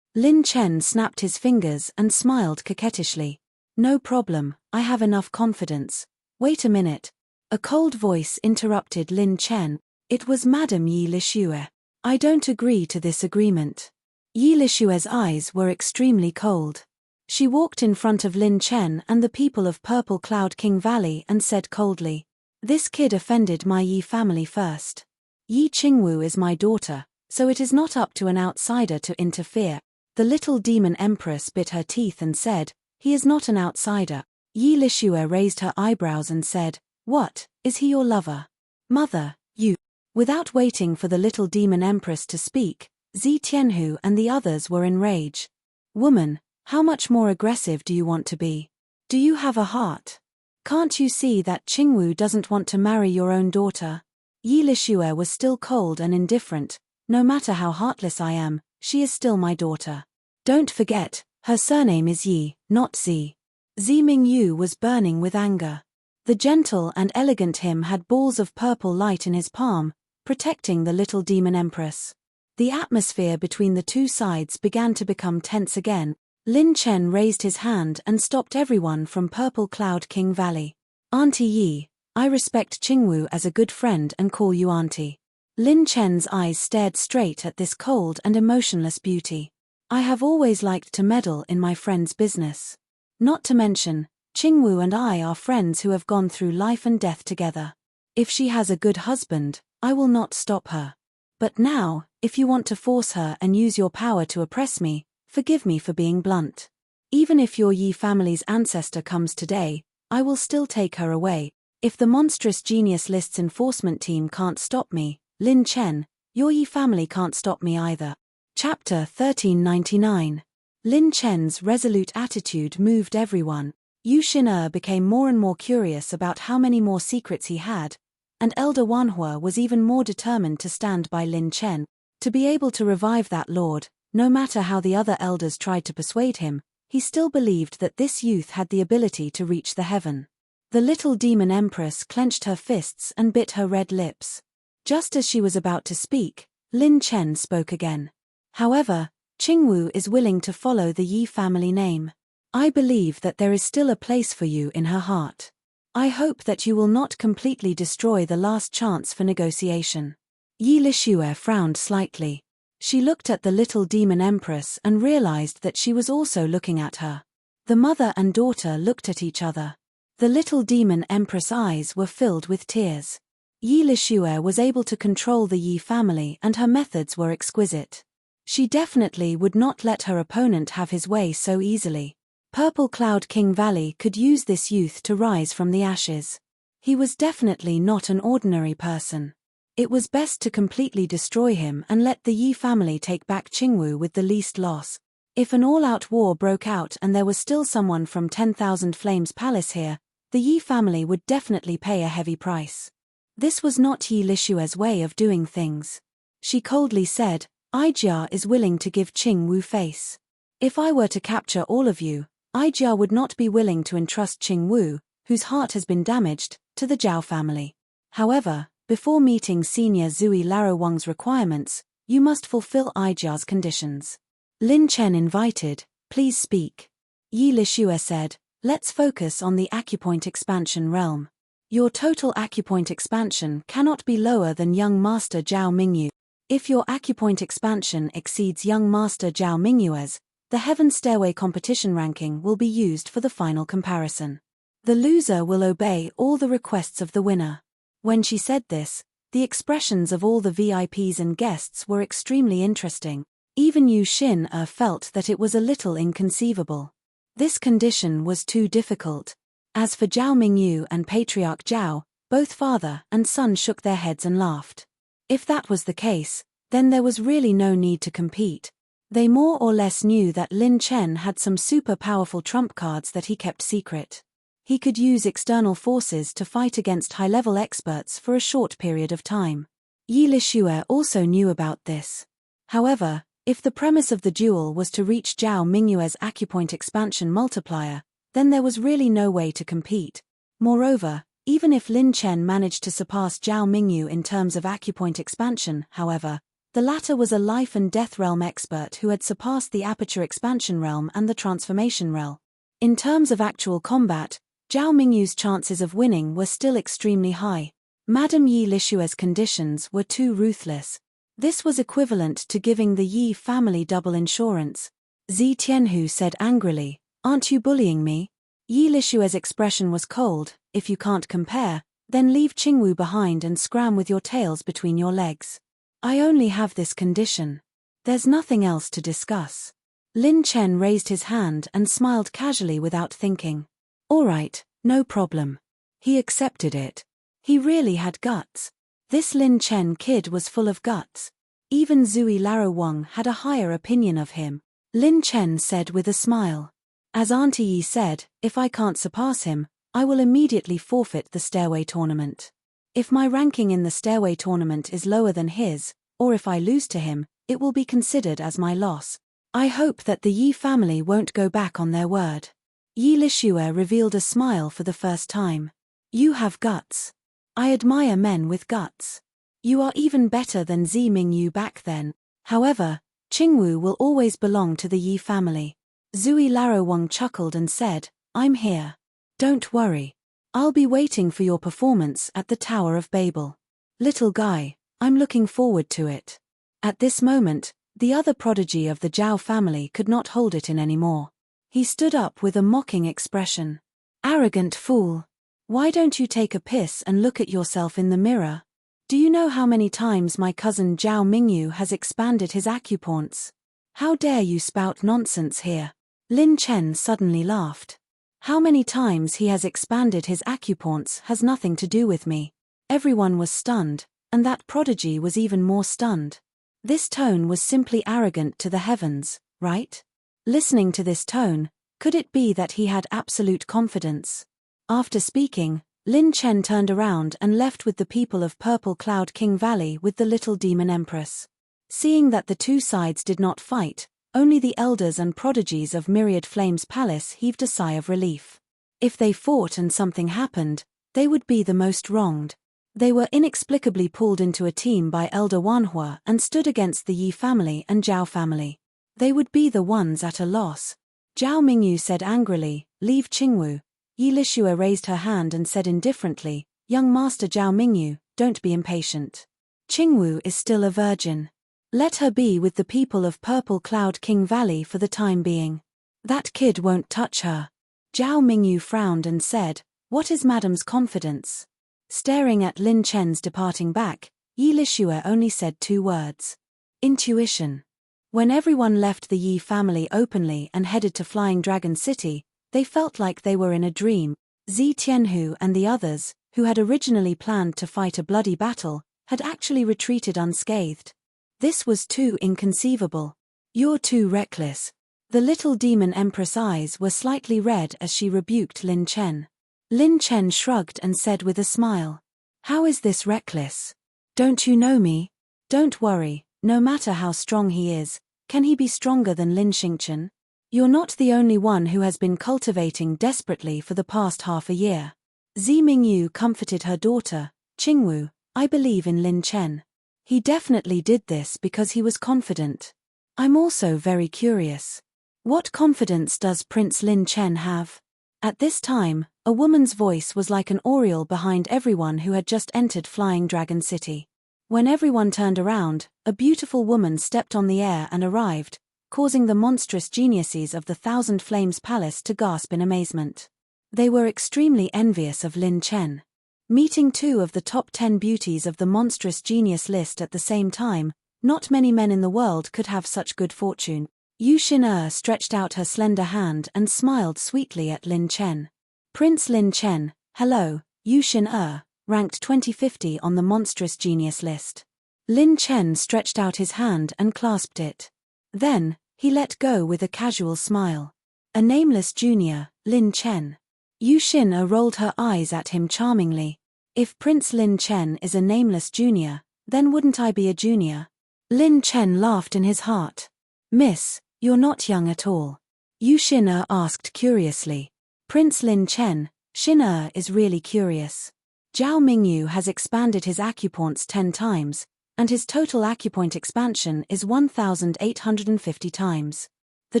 Lin Chen snapped his fingers and smiled coquettishly. "No problem, I have enough confidence." "Wait a minute." A cold voice interrupted Lin Chen. It was Madame Yi Lixue. "I don't agree to this agreement." Yi Lixue's eyes were extremely cold. She walked in front of Lin Chen and the people of Purple Cloud King Valley and said coldly, "This kid offended my Yi family first. Yi Qingwu is my daughter, so it is not up to an outsider to interfere." The little demon empress bit her teeth and said, "He is not an outsider." Yi Lixue raised her eyebrows and said, "What, is he your lover?" "Mother, you." Without waiting for the little demon empress to speak, Zi Tianhu and the others were in rage. "Woman, how much more aggressive do you want to be? Do you have a heart? Can't you see that Qingwu doesn't want to marry your own daughter?" Yi Lixue was still cold and indifferent. "No matter how heartless I am, she is still my daughter. Don't forget, her surname is Yi, not Zi." Zi Mingyu was burning with anger. The gentle and elegant him had balls of purple light in his palm, protecting the little demon empress. The atmosphere between the two sides began to become tense again. Lin Chen raised his hand and stopped everyone from Purple Cloud King Valley. Auntie Yi, I respect Qingwu as a good friend and call you auntie. Lin Chen's eyes stared straight at this cold and emotionless beauty. I have always liked to meddle in my friend's business. Not to mention, Qingwu and I are friends who have gone through life and death together. If she has a good husband, I will not stop her. But now, if you want to force her and use your power to oppress me, forgive me for being blunt. Even if your Yi family's ancestor comes today, I will still take her away. If the monstrous genius list's enforcement team can't stop me, Lin Chen, your Yi family can't stop me either. Chapter 1399. Lin Chen's resolute attitude moved everyone. Yu Xin became more and more curious about how many more secrets he had, and Elder Wanhua was even more determined to stand by Lin Chen, to be able to revive that lord. No matter how the other elders tried to persuade him, he still believed that this youth had the ability to reach the heaven. The little demon empress clenched her fists and bit her red lips. Just as she was about to speak, Lin Chen spoke again. However, Qingwu is willing to follow the Yi family name. I believe that there is still a place for you in her heart. I hope that you will not completely destroy the last chance for negotiation. Yi Lixue frowned slightly. She looked at the little demon empress and realized that she was also looking at her. The mother and daughter looked at each other. The little demon empress' eyes were filled with tears. Yi Lixue was able to control the Yi family and her methods were exquisite. She definitely would not let her opponent have his way so easily. Purple Cloud King Valley could use this youth to rise from the ashes. He was definitely not an ordinary person. It was best to completely destroy him and let the Yi family take back Qingwu with the least loss. If an all-out war broke out and there was still someone from 10,000 Flames Palace here, the Yi family would definitely pay a heavy price. This was not Yi Lixue's way of doing things. She coldly said, Ijia is willing to give Qingwu face. If I were to capture all of you, Ijia would not be willing to entrust Qingwu, whose heart has been damaged, to the Zhao family. However, before meeting Senior Zui Larowang's requirements, you must fulfill Ijia's conditions. Lin Chen invited, please speak. Yi Lixue said, let's focus on the acupoint expansion realm. Your total acupoint expansion cannot be lower than young Master Zhao Mingyu. If your acupoint expansion exceeds young Master Zhao Mingyue's, the Heaven Stairway competition ranking will be used for the final comparison. The loser will obey all the requests of the winner. When she said this, the expressions of all the VIPs and guests were extremely interesting. Even Yu Xin felt that it was a little inconceivable. This condition was too difficult. As for Zhao Mingyu and Patriarch Zhao, both father and son shook their heads and laughed. If that was the case, then there was really no need to compete. They more or less knew that Lin Chen had some super powerful trump cards that he kept secret. He could use external forces to fight against high-level experts for a short period of time. Yi Lixue also knew about this. However, if the premise of the duel was to reach Zhao Mingyue's acupoint expansion multiplier, then there was really no way to compete. Moreover, even if Lin Chen managed to surpass Zhao Mingyu in terms of acupoint expansion, however, the latter was a life and death realm expert who had surpassed the aperture expansion realm and the transformation realm. In terms of actual combat, Zhao Mingyu's chances of winning were still extremely high. Madame Yi Lixue's conditions were too ruthless. This was equivalent to giving the Yi family double insurance. Zi Tianhu said angrily, aren't you bullying me? Yi Lixue's expression was cold. If you can't compare, then leave Qingwu behind and scram with your tails between your legs. I only have this condition. There's nothing else to discuss. Lin Chen raised his hand and smiled casually without thinking. All right, no problem. He accepted it. He really had guts. This Lin Chen kid was full of guts. Even Zui Larowang had a higher opinion of him. Lin Chen said with a smile. As Auntie Yi said, if I can't surpass him, I will immediately forfeit the Stairway tournament. If my ranking in the Stairway tournament is lower than his, or if I lose to him, it will be considered as my loss. I hope that the Yi family won't go back on their word. Yi Lixue revealed a smile for the first time. You have guts. I admire men with guts. You are even better than Zi Mingyu back then. However, Qingwu will always belong to the Yi family. Zui Larowang chuckled and said, I'm here. Don't worry. I'll be waiting for your performance at the Tower of Babel. Little guy, I'm looking forward to it. At this moment, the other prodigy of the Zhao family could not hold it in anymore. He stood up with a mocking expression. Arrogant fool. Why don't you take a piss and look at yourself in the mirror? Do you know how many times my cousin Zhao Mingyu has expanded his acupoints? How dare you spout nonsense here? Lin Chen suddenly laughed. How many times he has expanded his acupoints has nothing to do with me. Everyone was stunned, and that prodigy was even more stunned. This tone was simply arrogant to the heavens, right? Listening to this tone, could it be that he had absolute confidence? After speaking, Lin Chen turned around and left with the people of Purple Cloud King Valley with the little demon empress. Seeing that the two sides did not fight, only the elders and prodigies of Myriad Flames Palace heaved a sigh of relief. If they fought and something happened, they would be the most wronged. They were inexplicably pulled into a team by Elder Wanhua and stood against the Yi family and Zhao family. They would be the ones at a loss. Zhao Mingyu said angrily, leave Qingwu. Yi Lishua raised her hand and said indifferently, young master Zhao Mingyu, don't be impatient. Qingwu is still a virgin. Let her be with the people of Purple Cloud King Valley for the time being. That kid won't touch her. Zhao Mingyu frowned and said, what is madam's confidence? Staring at Lin Chen's departing back, Yi Lishua only said two words. Intuition. When everyone left the Yi family openly and headed to Flying Dragon City, they felt like they were in a dream. Zi Tianhu and the others, who had originally planned to fight a bloody battle, had actually retreated unscathed. This was too inconceivable. You're too reckless. The little demon empress eyes were slightly red as she rebuked Lin Chen. Lin Chen shrugged and said with a smile. How is this reckless? Don't you know me? Don't worry, no matter how strong he is, can he be stronger than Lin Xingchen? You're not the only one who has been cultivating desperately for the past half a year. Zi Mingyu comforted her daughter, Qingwu, I believe in Lin Chen. He definitely did this because he was confident. I'm also very curious. What confidence does Prince Lin Chen have? At this time, a woman's voice was like an aureole behind everyone who had just entered Flying Dragon City. When everyone turned around, a beautiful woman stepped on the air and arrived, causing the monstrous geniuses of the Thousand Flames Palace to gasp in amazement. They were extremely envious of Lin Chen. Meeting two of the top 10 beauties of the monstrous genius list at the same time, not many men in the world could have such good fortune. Yu Xin stretched out her slender hand and smiled sweetly at Lin Chen. Prince Lin Chen, hello, Yu Xin ranked 2050 on the monstrous genius list. Lin Chen stretched out his hand and clasped it. Then, he let go with a casual smile. A nameless junior, Lin Chen. Yu Xin rolled her eyes at him charmingly. If Prince Lin Chen is a nameless junior, then wouldn't I be a junior? Lin Chen laughed in his heart. Miss, you're not young at all. Yu Xin asked curiously. Prince Lin Chen, Xin is really curious. Zhao Mingyu has expanded his acupoints 10 times, and his total acupoint expansion is 1,850 times. The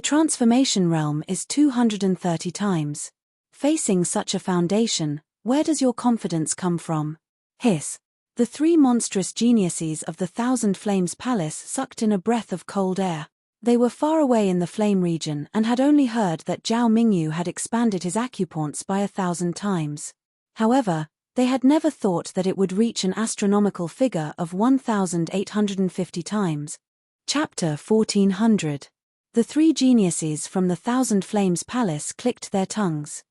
transformation realm is 230 times. Facing such a foundation, where does your confidence come from? Hiss. The three monstrous geniuses of the Thousand Flames Palace sucked in a breath of cold air. They were far away in the flame region and had only heard that Zhao Mingyu had expanded his acupoints by 1,000 times. However, they had never thought that it would reach an astronomical figure of 1,850 times. Chapter 1400. The three geniuses from the Thousand Flames Palace clicked their tongues.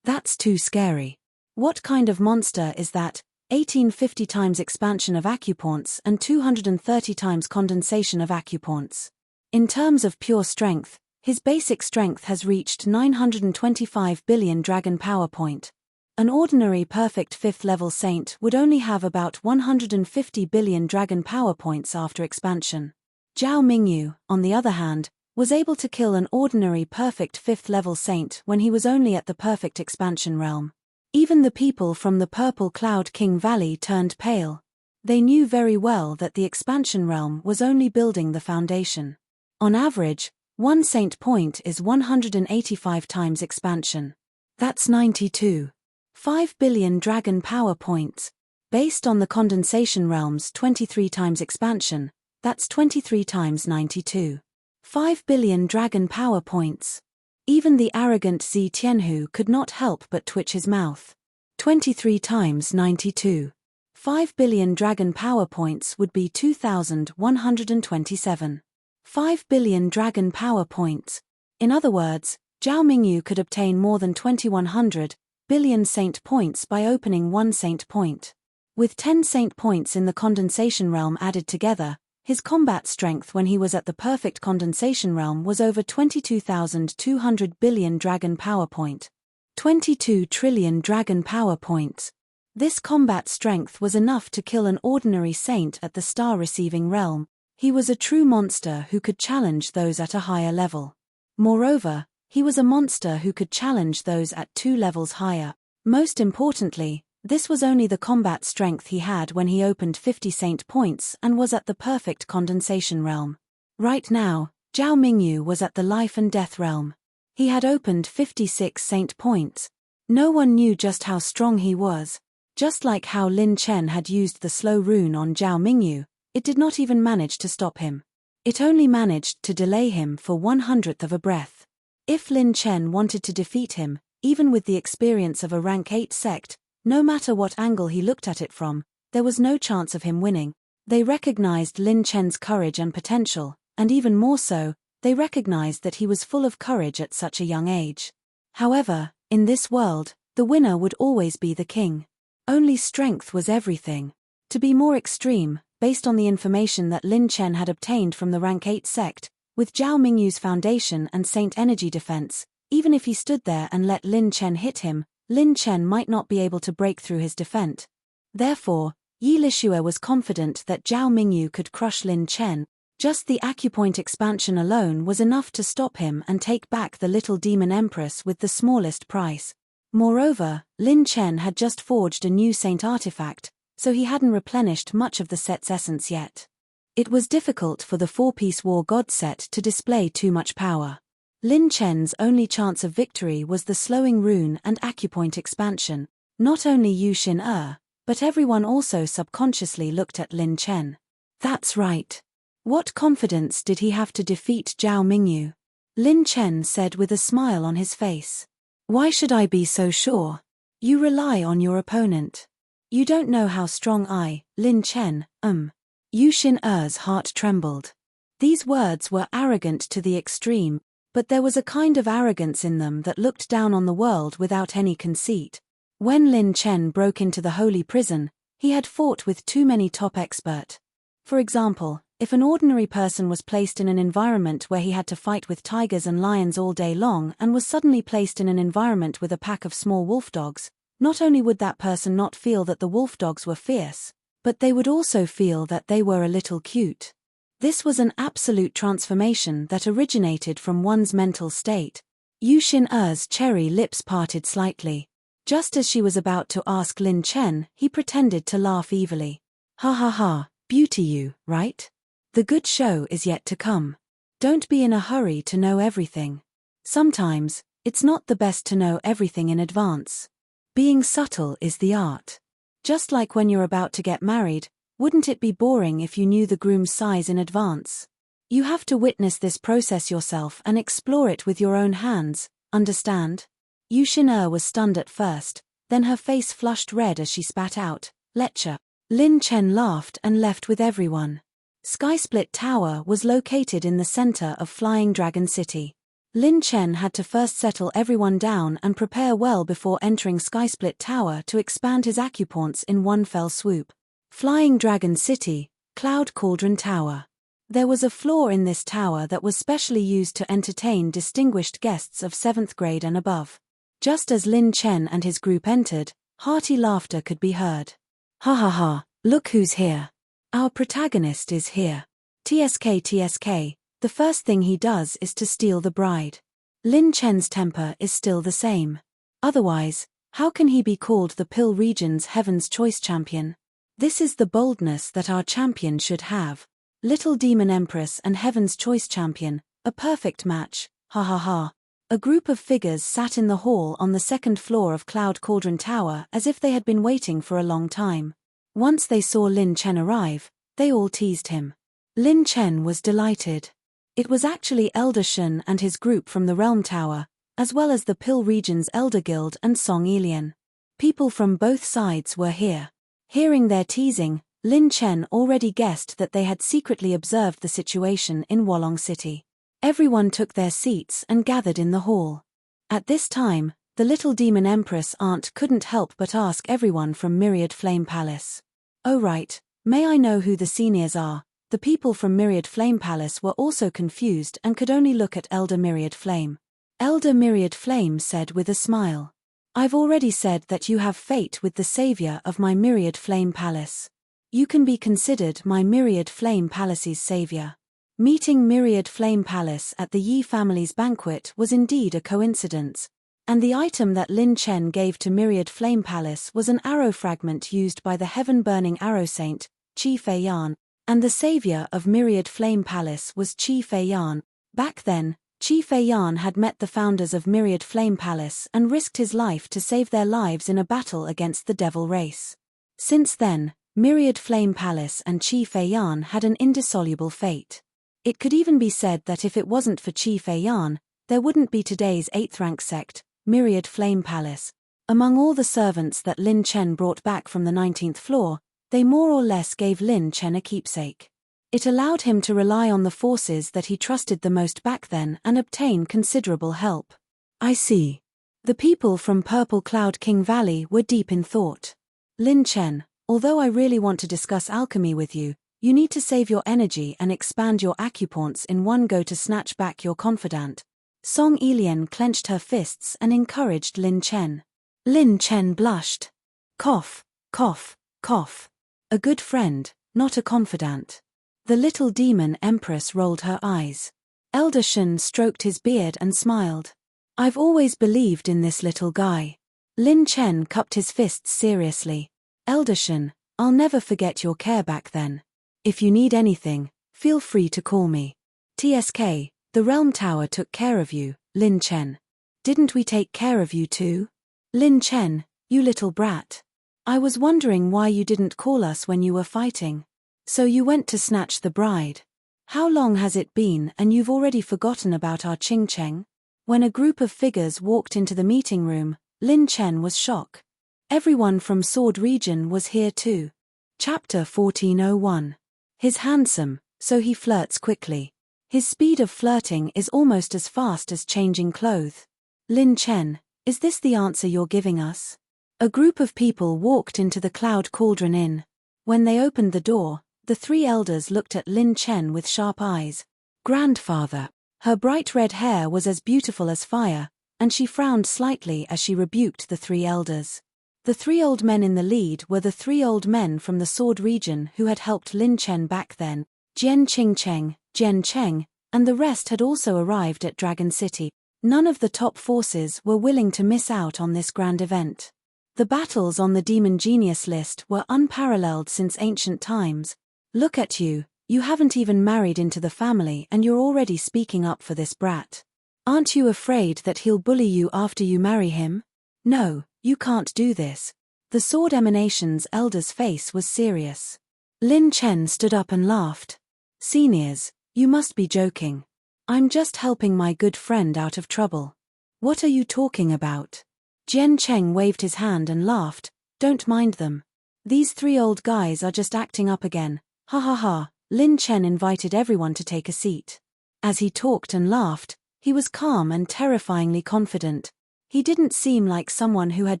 That's too scary. What kind of monster is that? 1850 times expansion of acupoints and 230 times condensation of acupoints. In terms of pure strength, his basic strength has reached 925 billion dragon power point. An ordinary perfect 5th level saint would only have about 150 billion dragon power points after expansion. Zhao Mingyu, on the other hand, was able to kill an ordinary perfect 5th level saint when he was only at the perfect expansion realm. Even the people from the Purple Cloud King Valley turned pale. They knew very well that the expansion realm was only building the foundation. On average, one saint point is 185 times expansion. That's 92.5 billion dragon power points. Based on the condensation realm's 23 times expansion, that's 23 times 92.5 billion dragon power points. Even the arrogant Zi Tianhu could not help but twitch his mouth. 23 times 92.5 billion dragon power points would be 2,127. 5 billion dragon power points. In other words, Zhao Mingyu could obtain more than 2,100 billion saint points by opening one saint point. With 10 saint points in the condensation realm added together, his combat strength when he was at the perfect condensation realm was over 22,200 billion dragon power point. 22 trillion dragon power points. This combat strength was enough to kill an ordinary saint at the star-receiving realm. He was a true monster who could challenge those at a higher level. Moreover, he was a monster who could challenge those at 2 levels higher. Most importantly, this was only the combat strength he had when he opened 50 saint points and was at the perfect condensation realm. Right now, Zhao Mingyu was at the life and death realm. He had opened 56 saint points. No one knew just how strong he was. Just like how Lin Chen had used the slow rune on Zhao Mingyu, it did not even manage to stop him. It only managed to delay him for 1/100th of a breath. If Lin Chen wanted to defeat him, even with the experience of a rank 8 sect, no matter what angle he looked at it from, there was no chance of him winning. They recognized Lin Chen's courage and potential, and even more so, they recognized that he was full of courage at such a young age. However, in this world, the winner would always be the king. Only strength was everything. To be more extreme, based on the information that Lin Chen had obtained from the rank 8 sect, with Zhao Mingyu's foundation and saint energy defense, even if he stood there and let Lin Chen hit him, Lin Chen might not be able to break through his defense. Therefore, Yi Lixue was confident that Zhao Mingyu could crush Lin Chen. Just the acupoint expansion alone was enough to stop him and take back the little demon empress with the smallest price. Moreover, Lin Chen had just forged a new saint artifact, so he hadn't replenished much of the set's essence yet. It was difficult for the 4-piece war god set to display too much power. Lin Chen's only chance of victory was the slowing rune and acupoint expansion. Not only Yu Xin but everyone also subconsciously looked at Lin Chen. That's right. What confidence did he have to defeat Zhao Mingyu? Lin Chen said with a smile on his face. Why should I be so sure? You rely on your opponent. You don't know how strong I, Lin Chen, am. Yu Xin heart trembled. These words were arrogant to the extreme, but there was a kind of arrogance in them that looked down on the world without any conceit. When Lin Chen broke into the holy prison, he had fought with too many top experts. For example, if an ordinary person was placed in an environment where he had to fight with tigers and lions all day long and was suddenly placed in an environment with a pack of small wolf dogs, not only would that person not feel that the wolf dogs were fierce, but they would also feel that they were a little cute. This was an absolute transformation that originated from one's mental state. Yu Xin cherry lips parted slightly. Just as she was about to ask Lin Chen, he pretended to laugh evilly. Ha ha ha, beauty you, right? The good show is yet to come. Don't be in a hurry to know everything. Sometimes, it's not the best to know everything in advance. Being subtle is the art. Just like when you're about to get married, wouldn't it be boring if you knew the groom's size in advance? You have to witness this process yourself and explore it with your own hands, understand? Yu Xin was stunned at first, then her face flushed red as she spat out, "Lecture." Lin Chen laughed and left with everyone. Skysplit Tower was located in the center of Flying Dragon City. Lin Chen had to first settle everyone down and prepare well before entering Skysplit Tower to expand his acupoints in one fell swoop. Flying Dragon City, Cloud Cauldron Tower. There was a floor in this tower that was specially used to entertain distinguished guests of 7th grade and above. Just as Lin Chen and his group entered, hearty laughter could be heard. Ha ha ha, look who's here. Our protagonist is here. TSK, the first thing he does is to steal the bride. Lin Chen's temper is still the same. Otherwise, How can he be called the Pill region's Heaven's Choice champion? This is the boldness that our champion should have. Little Demon Empress and Heaven's Choice champion, a perfect match, ha ha ha. A group of figures sat in the hall on the second floor of Cloud Cauldron Tower as if they had been waiting for a long time. Once they saw Lin Chen arrive, they all teased him. Lin Chen was delighted. It was actually Elder Shen and his group from the Realm Tower, as well as the Pill region's Elder Guild and Song Elian. People from both sides were here. Hearing their teasing, Lin Chen already guessed that they had secretly observed the situation in Wolong City. Everyone took their seats and gathered in the hall. At this time, the Little Demon Empress aunt couldn't help but ask everyone from Myriad Flame Palace. "Oh right, may I know who the seniors are?" The people from Myriad Flame Palace were also confused and could only look at Elder Myriad Flame. Elder Myriad Flame said with a smile, "I've already said that you have fate with the savior of my Myriad Flame Palace. You can be considered my Myriad Flame Palace's savior." Meeting Myriad Flame Palace at the Yi family's banquet was indeed a coincidence, and the item that Lin Chen gave to Myriad Flame Palace was an arrow fragment used by the heaven-burning arrow saint, Qi Fei Yan, and the savior of Myriad Flame Palace was Qi Fei Yan. Back then, Qi Fei Yan had met the founders of Myriad Flame Palace and risked his life to save their lives in a battle against the devil race. Since then, Myriad Flame Palace and Qi Fei Yan had an indissoluble fate. It could even be said that if it wasn't for Qi Fei Yan, there wouldn't be today's 8th rank sect, Myriad Flame Palace. Among all the servants that Lin Chen brought back from the 19th floor, they more or less gave Lin Chen a keepsake. It allowed him to rely on the forces that he trusted the most back then and obtain considerable help. I see. The people from Purple Cloud King Valley were deep in thought. Lin Chen, although I really want to discuss alchemy with you, you need to save your energy and expand your acupoints in one go to snatch back your confidant. Song Elian clenched her fists and encouraged Lin Chen. Lin Chen blushed. Cough, cough, cough. A good friend, not a confidant. The Little Demon Empress rolled her eyes. Elder Shen stroked his beard and smiled. I've always believed in this little guy. Lin Chen cupped his fists seriously. Elder Shen, I'll never forget your care back then. If you need anything, feel free to call me. TSK, the Realm Tower took care of you, Lin Chen. Didn't we take care of you too? Lin Chen, you little brat. I was wondering why you didn't call us when you were fighting. So you went to snatch the bride. How long has it been and you've already forgotten about our Qing Cheng? When a group of figures walked into the meeting room, Lin Chen was shocked. Everyone from Sword Region was here too. Chapter 1401. He's handsome, so he flirts quickly. His speed of flirting is almost as fast as changing clothes. Lin Chen, is this the answer you're giving us? A group of people walked into the Cloud Cauldron Inn. When they opened the door, the three elders looked at Lin Chen with sharp eyes. Grandfather. Her bright red hair was as beautiful as fire, and she frowned slightly as she rebuked the three elders. The three old men in the lead were the three old men from the Sword region who had helped Lin Chen back then. Jian Qingcheng, Jian Cheng, and the rest had also arrived at Dragon City. None of the top forces were willing to miss out on this grand event. The battles on the Demon Genius list were unparalleled since ancient times. Look at you, you haven't even married into the family and you're already speaking up for this brat. Aren't you afraid that he'll bully you after you marry him? No, you can't do this. The Sword Emanation's elder's face was serious. Lin Chen stood up and laughed. Seniors, you must be joking. I'm just helping my good friend out of trouble. What are you talking about? Jian Cheng waved his hand and laughed. Don't mind them. These three old guys are just acting up again. Ha ha ha. Lin Chen invited everyone to take a seat. As he talked and laughed, he was calm and terrifyingly confident. He didn't seem like someone who had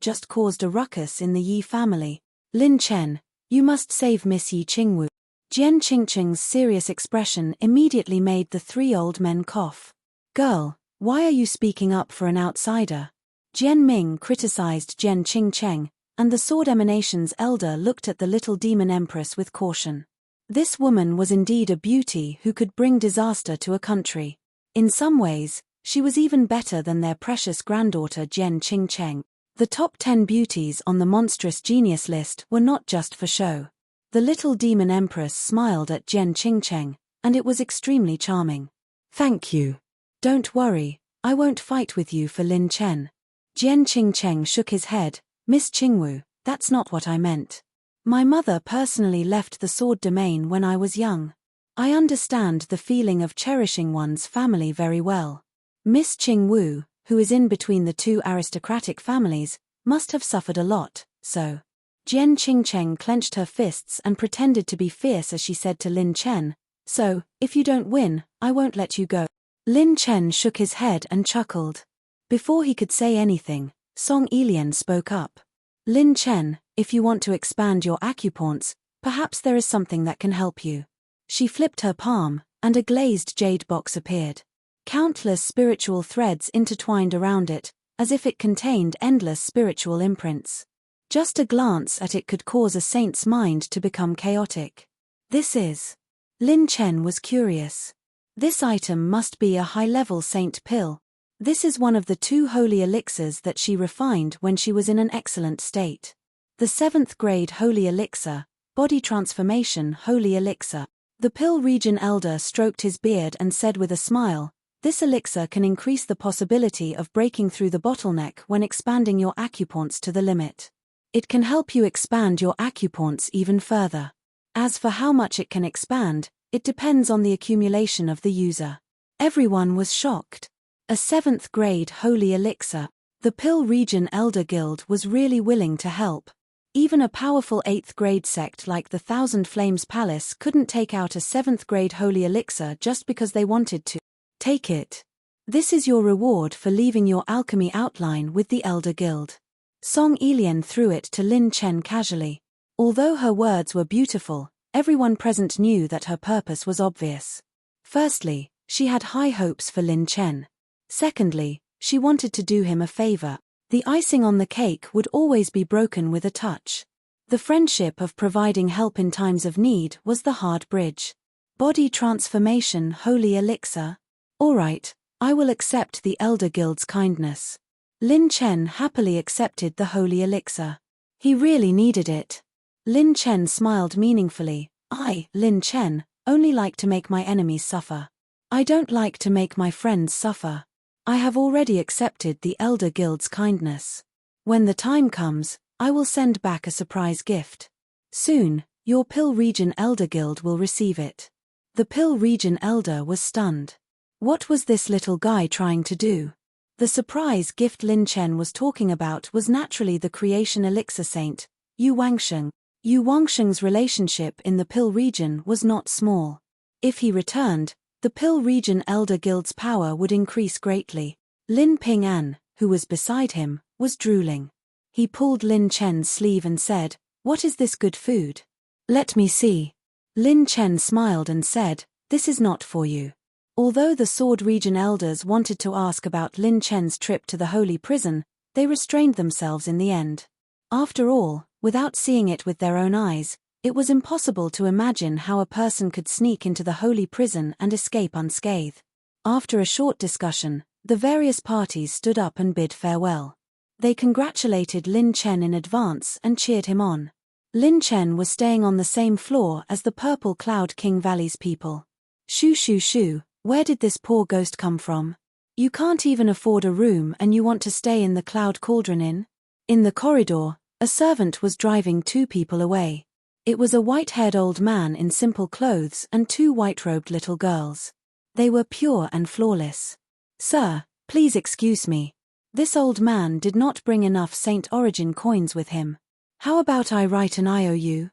just caused a ruckus in the Yi family. Lin Chen, you must save Miss Yi Qingwu. Jian Qingcheng's serious expression immediately made the three old men cough. Girl, why are you speaking up for an outsider? Jian Ming criticized Jian Qingcheng, and the Sword Emanation's elder looked at the Little Demon Empress with caution. This woman was indeed a beauty who could bring disaster to a country. In some ways, she was even better than their precious granddaughter Jian Qingcheng. The top 10 beauties on the monstrous genius list were not just for show. The little demon empress smiled at Jian Qingcheng, and it was extremely charming. Thank you. Don't worry, I won't fight with you for Lin Chen. Jian Qingcheng shook his head. Miss Qingwu, that's not what I meant. My mother personally left the sword domain when I was young. I understand the feeling of cherishing one's family very well. Miss Qingwu, who is in between the two aristocratic families, must have suffered a lot, so. Jian Qingcheng clenched her fists and pretended to be fierce as she said to Lin Chen, so, if you don't win, I won't let you go. Lin Chen shook his head and chuckled. Before he could say anything, Song Elian spoke up. Lin Chen, if you want to expand your acupoints, perhaps there is something that can help you. She flipped her palm, and a glazed jade box appeared. Countless spiritual threads intertwined around it, as if it contained endless spiritual imprints. Just a glance at it could cause a saint's mind to become chaotic. This is. Lin Chen was curious. This item must be a high-level saint pill. This is one of the 2 holy elixirs that she refined when she was in an excellent state. The 7th grade holy elixir, body transformation holy elixir. The pill region elder stroked his beard and said with a smile, this elixir can increase the possibility of breaking through the bottleneck when expanding your acupoints to the limit. It can help you expand your acupoints even further. As for how much it can expand, it depends on the accumulation of the user. Everyone was shocked. A 7th grade holy elixir. The Pill Region Elder Guild was really willing to help. Even a powerful 8th grade sect like the Thousand Flames Palace couldn't take out a 7th grade holy elixir just because they wanted to. Take it. This is your reward for leaving your alchemy outline with the Elder Guild. Song Elian threw it to Lin Chen casually. Although her words were beautiful, everyone present knew that her purpose was obvious. Firstly, she had high hopes for Lin Chen. Secondly, she wanted to do him a favor. The icing on the cake would always be broken with a touch. The friendship of providing help in times of need was the hard bridge. Body transformation holy elixir? Alright, I will accept the Elder Guild's kindness. Lin Chen happily accepted the holy elixir. He really needed it. Lin Chen smiled meaningfully. I, Lin Chen, only like to make my enemies suffer. I don't like to make my friends suffer. I have already accepted the Elder Guild's kindness. When the time comes, I will send back a surprise gift. Soon, your Pill Region Elder Guild will receive it. The Pill Region Elder was stunned. What was this little guy trying to do? The surprise gift Lin Chen was talking about was naturally the creation elixir saint, Yu Wangsheng. Yu Wangsheng's relationship in the Pill region was not small. If he returned, the Pill region Elder Guild's power would increase greatly. Lin Ping'an, who was beside him, was drooling. He pulled Lin Chen's sleeve and said, "What is this good food? Let me see." Lin Chen smiled and said, "This is not for you." Although the Sword Region elders wanted to ask about Lin Chen's trip to the Holy Prison, they restrained themselves in the end. After all, without seeing it with their own eyes, it was impossible to imagine how a person could sneak into the Holy Prison and escape unscathed. After a short discussion, the various parties stood up and bid farewell. They congratulated Lin Chen in advance and cheered him on. Lin Chen was staying on the same floor as the Purple Cloud King Valley's people. Shoo shoo shoo. Where did this poor ghost come from? You can't even afford a room and you want to stay in the Cloud Cauldron Inn? In the corridor, a servant was driving 2 people away. It was a white-haired old man in simple clothes and 2 white-robed little girls. They were pure and flawless. "Sir, please excuse me. This old man did not bring enough Saint Origin coins with him. How about I write an IOU?"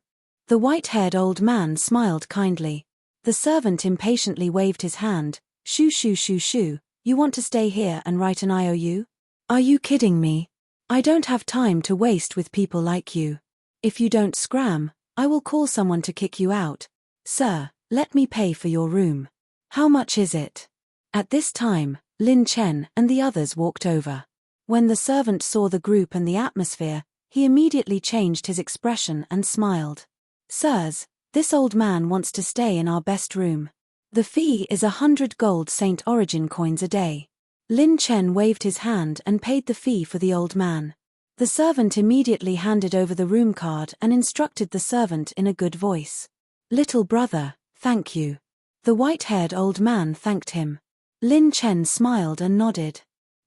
The white-haired old man smiled kindly. The servant impatiently waved his hand. "Shoo shoo shoo shoo, you want to stay here and write an IOU? Are you kidding me? I don't have time to waste with people like you. If you don't scram, I will call someone to kick you out. Sir, let me pay for your room. How much is it?" At this time, Lin Chen and the others walked over. When the servant saw the group and the atmosphere, he immediately changed his expression and smiled. "Sirs, this old man wants to stay in our best room. The fee is 100 gold Saint Origin coins a day." Lin Chen waved his hand and paid the fee for the old man. The servant immediately handed over the room card and instructed the servant in a good voice. "Little brother, thank you." The white-haired old man thanked him. Lin Chen smiled and nodded.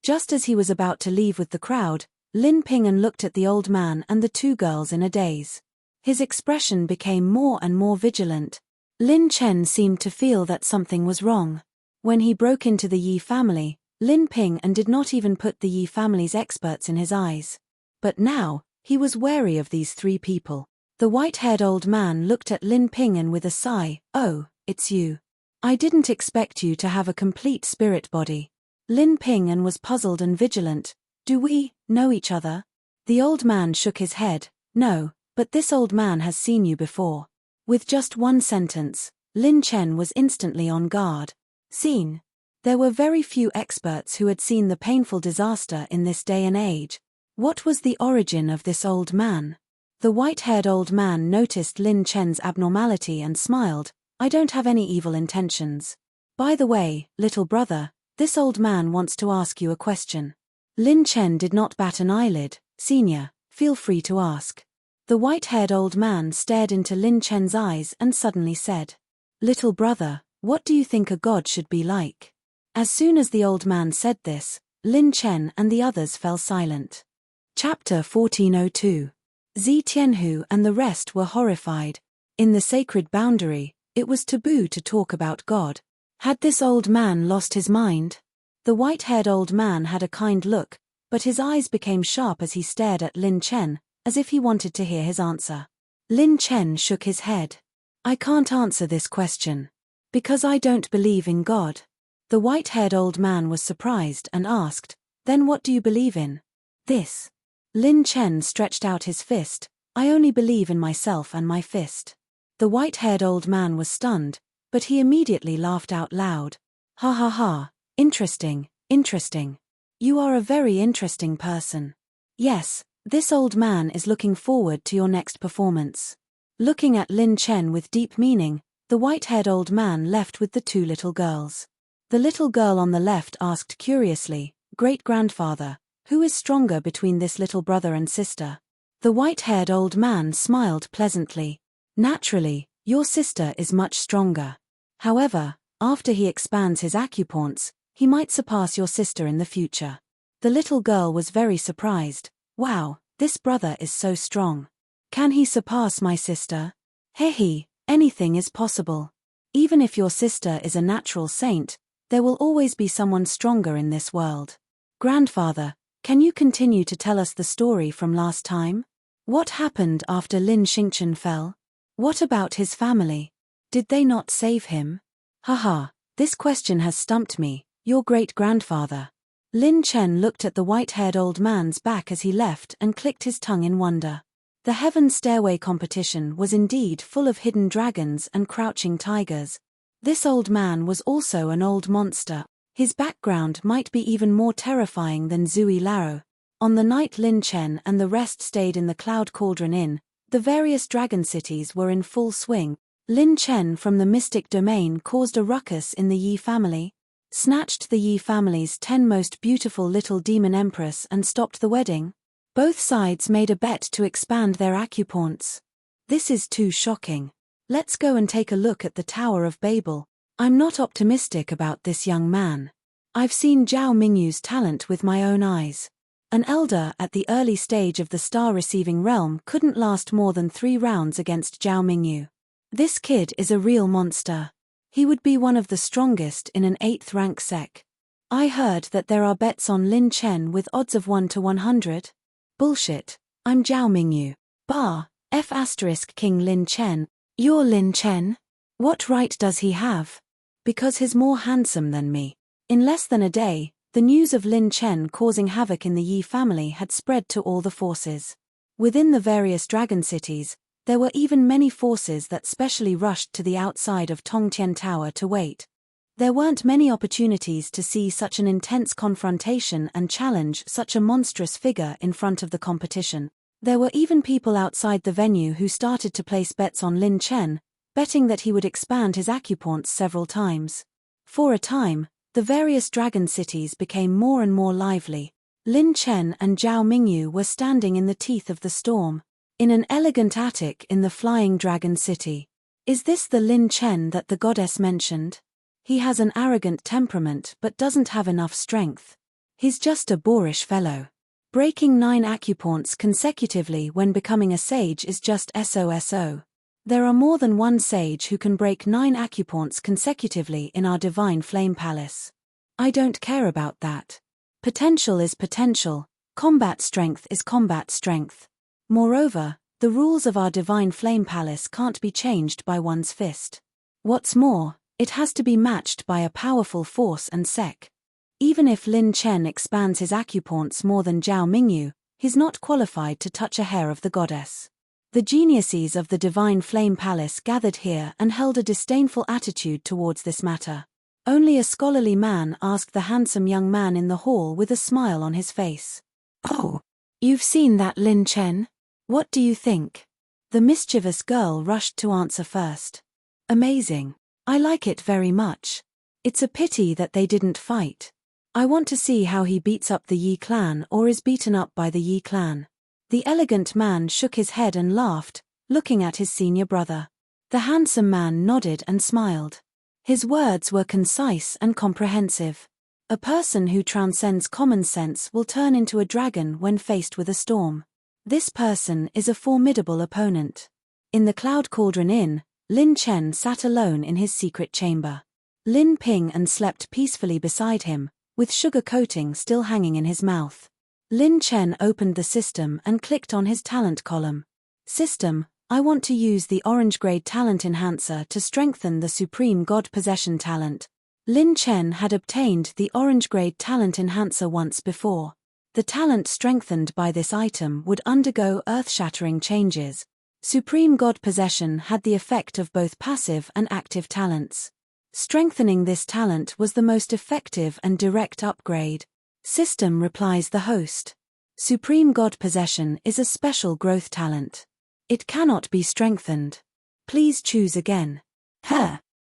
Just as he was about to leave with the crowd, Lin Ping'an looked at the old man and the two girls in a daze. His expression became more and more vigilant. Lin Chen seemed to feel that something was wrong. When he broke into the Yi family, Lin Ping'an did not even put the Yi family's experts in his eyes. But now, he was wary of these three people. The white-haired old man looked at Lin Ping'an with a sigh. "Oh, it's you. I didn't expect you to have a complete spirit body." Lin Ping'an was puzzled and vigilant. "Do we know each other?" The old man shook his head. "No, but this old man has seen you before." With just one sentence, Lin Chen was instantly on guard. Seen? There were very few experts who had seen the painful disaster in this day and age. What was the origin of this old man? The white-haired old man noticed Lin Chen's abnormality and smiled. "I don't have any evil intentions. By the way, little brother, this old man wants to ask you a question." Lin Chen did not bat an eyelid. "Senior, feel free to ask." The white-haired old man stared into Lin Chen's eyes and suddenly said, "Little brother, what do you think a god should be like?" As soon as the old man said this, Lin Chen and the others fell silent. Chapter 1402. Zi Tianhu and the rest were horrified. In the sacred boundary, it was taboo to talk about God. Had this old man lost his mind? The white-haired old man had a kind look, but his eyes became sharp as he stared at Lin Chen, as if he wanted to hear his answer. Lin Chen shook his head. "I can't answer this question. Because I don't believe in God." The white-haired old man was surprised and asked, "Then what do you believe in?" "This." Lin Chen stretched out his fist. "I only believe in myself and my fist." The white-haired old man was stunned, but he immediately laughed out loud. "Ha ha ha, interesting, interesting. You are a very interesting person. Yes, this old man is looking forward to your next performance." Looking at Lin Chen with deep meaning, the white-haired old man left with the two little girls. The little girl on the left asked curiously, "Great-grandfather, who is stronger between this little brother and sister?" The white-haired old man smiled pleasantly. "Naturally, your sister is much stronger. However, after he expands his acupoints, he might surpass your sister in the future." The little girl was very surprised. "Wow, this brother is so strong. Can he surpass my sister?" "Hehe, anything is possible. Even if your sister is a natural saint, there will always be someone stronger in this world." "Grandfather, can you continue to tell us the story from last time? What happened after Lin Xingchen fell? What about his family? Did they not save him?" "Haha, this question has stumped me, your great-grandfather." Lin Chen looked at the white-haired old man's back as he left and clicked his tongue in wonder. The Heaven Stairway competition was indeed full of hidden dragons and crouching tigers. This old man was also an old monster. His background might be even more terrifying than Zui Lao. On the night Lin Chen and the rest stayed in the Cloud Cauldron Inn, the various dragon cities were in full swing. Lin Chen from the mystic domain caused a ruckus in the Yi family, snatched the Yi family's 10 most beautiful little demon empress and stopped the wedding. Both sides made a bet to expand their acupoints. This is too shocking. Let's go and take a look at the Tower of Babel. I'm not optimistic about this young man. I've seen Zhao Mingyu's talent with my own eyes. An elder at the early stage of the star-receiving realm couldn't last more than 3 rounds against Zhao Mingyu. This kid is a real monster. He would be one of the strongest in an 8th rank sec. I heard that there are bets on Lin Chen with odds of 1 to 100. Bullshit. I'm Zhao Mingyu. F** King Lin Chen. You're Lin Chen? What right does he have? Because he's more handsome than me. In less than a day, the news of Lin Chen causing havoc in the Yi family had spread to all the forces. Within the various dragon cities, there were even many forces that specially rushed to the outside of Tongtian Tower to wait. There weren't many opportunities to see such an intense confrontation and challenge such a monstrous figure in front of the competition. There were even people outside the venue who started to place bets on Lin Chen, betting that he would expand his acupoints several times. For a time, the various dragon cities became more and more lively. Lin Chen and Zhao Mingyu were standing in the teeth of the storm, in an elegant attic in the Flying Dragon City. Is this the Lin Chen that the goddess mentioned? He has an arrogant temperament but doesn't have enough strength. He's just a boorish fellow. Breaking 9 acupoints consecutively when becoming a sage is just SOSO. There are more than one sage who can break 9 acupoints consecutively in our Divine Flame Palace. I don't care about that. Potential is potential, combat strength is combat strength. Moreover, the rules of our Divine Flame Palace can't be changed by one's fist. What's more, it has to be matched by a powerful force and sec. Even if Lin Chen expands his acupoints more than Zhao Mingyu, he's not qualified to touch a hair of the goddess. The geniuses of the Divine Flame Palace gathered here and held a disdainful attitude towards this matter. Only a scholarly man asked the handsome young man in the hall with a smile on his face. "Oh, you've seen that Lin Chen? What do you think?" The mischievous girl rushed to answer first. "Amazing. I like it very much. It's a pity that they didn't fight. I want to see how he beats up the Yi clan or is beaten up by the Yi clan." The elegant man shook his head and laughed, looking at his senior brother. The handsome man nodded and smiled. His words were concise and comprehensive. A person who transcends common sense will turn into a dragon when faced with a storm. This person is a formidable opponent. In the Cloud Cauldron Inn, Lin Chen sat alone in his secret chamber. Lin Ping and slept peacefully beside him, with sugar coating still hanging in his mouth. Lin Chen opened the system and clicked on his talent column. System, I want to use the orange grade talent enhancer to strengthen the Supreme God Possession talent. Lin Chen had obtained the orange grade talent enhancer once before. The talent strengthened by this item would undergo earth-shattering changes. Supreme God Possession had the effect of both passive and active talents. Strengthening this talent was the most effective and direct upgrade. System, replies the host. Supreme God Possession is a special growth talent. It cannot be strengthened. Please choose again.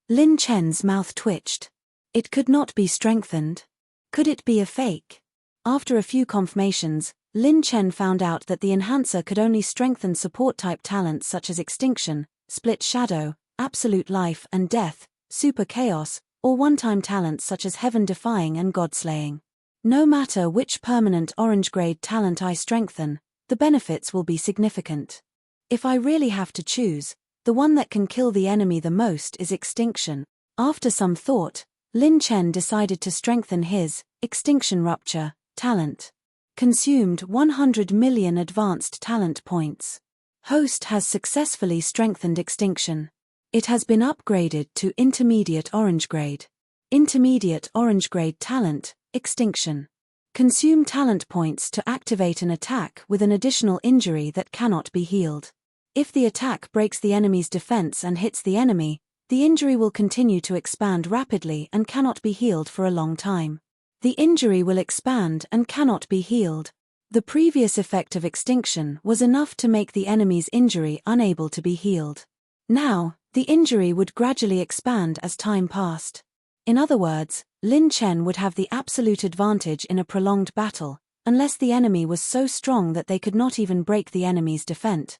Lin Chen's mouth twitched. It could not be strengthened. Could it be a fake? After a few confirmations, Lin Chen found out that the enhancer could only strengthen support-type talents such as Extinction, Split Shadow, Absolute Life and Death, Super Chaos, or one-time talents such as Heaven Defying and God Slaying. No matter which permanent orange-grade talent I strengthen, the benefits will be significant. If I really have to choose, the one that can kill the enemy the most is Extinction. After some thought, Lin Chen decided to strengthen his Extinction Rupture talent. Consumed 100 million advanced talent points. Host has successfully strengthened Extinction. It has been upgraded to Intermediate Orange Grade. Intermediate Orange Grade talent, Extinction. Consume talent points to activate an attack with an additional injury that cannot be healed. If the attack breaks the enemy's defense and hits the enemy, the injury will continue to expand rapidly and cannot be healed for a long time. The injury will expand and cannot be healed. The previous effect of Extinction was enough to make the enemy's injury unable to be healed. Now, the injury would gradually expand as time passed. In other words, Lin Chen would have the absolute advantage in a prolonged battle, unless the enemy was so strong that they could not even break the enemy's defense.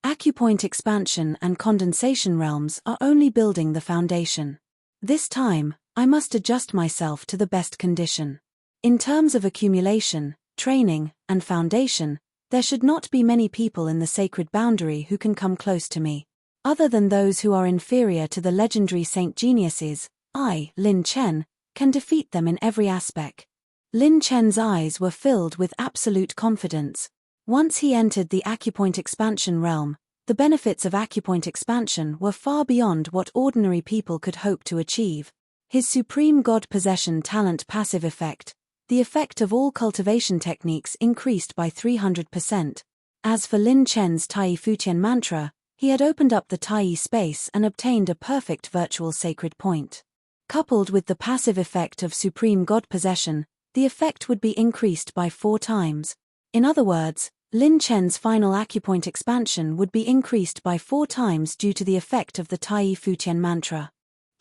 Acupoint expansion and condensation realms are only building the foundation. This time, I must adjust myself to the best condition. In terms of accumulation, training, and foundation, there should not be many people in the sacred boundary who can come close to me. Other than those who are inferior to the legendary saint geniuses, I, Lin Chen, can defeat them in every aspect. Lin Chen's eyes were filled with absolute confidence. Once he entered the acupoint expansion realm, the benefits of acupoint expansion were far beyond what ordinary people could hope to achieve. His Supreme God Possession talent passive effect, the effect of all cultivation techniques increased by 300%. As for Lin Chen's Tai Futian mantra, he had opened up the Tai space and obtained a perfect virtual sacred point. Coupled with the passive effect of Supreme God Possession, the effect would be increased by 4 times. In other words, Lin Chen's final acupoint expansion would be increased by 4 times due to the effect of the Tai Futian mantra.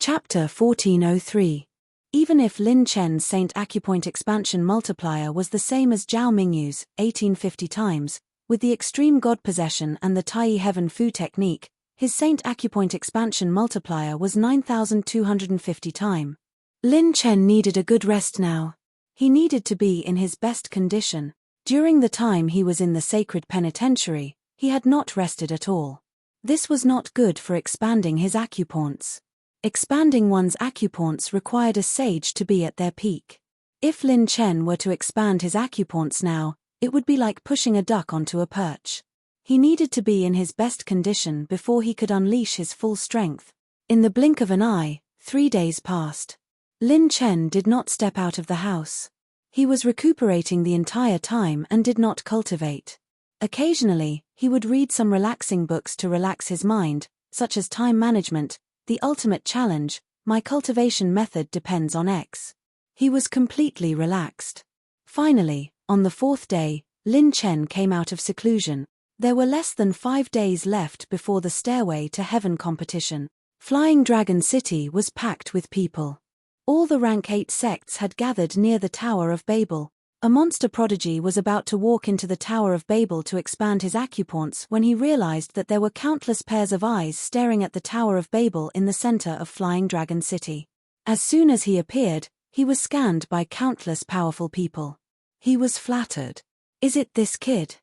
Chapter 1403. Even if Lin Chen's Saint Acupoint expansion multiplier was the same as Zhao Mingyu's, 1850 times, with the extreme god possession and the Tai Heaven Fu technique, his Saint Acupoint expansion multiplier was 9,250 times. Lin Chen needed a good rest now. He needed to be in his best condition. During the time he was in the sacred penitentiary, he had not rested at all. This was not good for expanding his acupoints. Expanding one's acupoints required a sage to be at their peak. If Lin Chen were to expand his acupoints now, it would be like pushing a duck onto a perch. He needed to be in his best condition before he could unleash his full strength. In the blink of an eye, 3 days passed. Lin Chen did not step out of the house. He was recuperating the entire time and did not cultivate. Occasionally, he would read some relaxing books to relax his mind, such as Time Management, The Ultimate Challenge, My Cultivation Method Depends on X. He was completely relaxed. Finally, on the 4th day, Lin Chen came out of seclusion. There were less than 5 days left before the Stairway to Heaven competition. Flying Dragon City was packed with people. All the rank 8 sects had gathered near the Tower of Babel. A monster prodigy was about to walk into the Tower of Babel to expand his acupoints when he realized that there were countless pairs of eyes staring at the Tower of Babel in the center of Flying Dragon City. As soon as he appeared, he was scanned by countless powerful people. He was flattered. Is it this kid?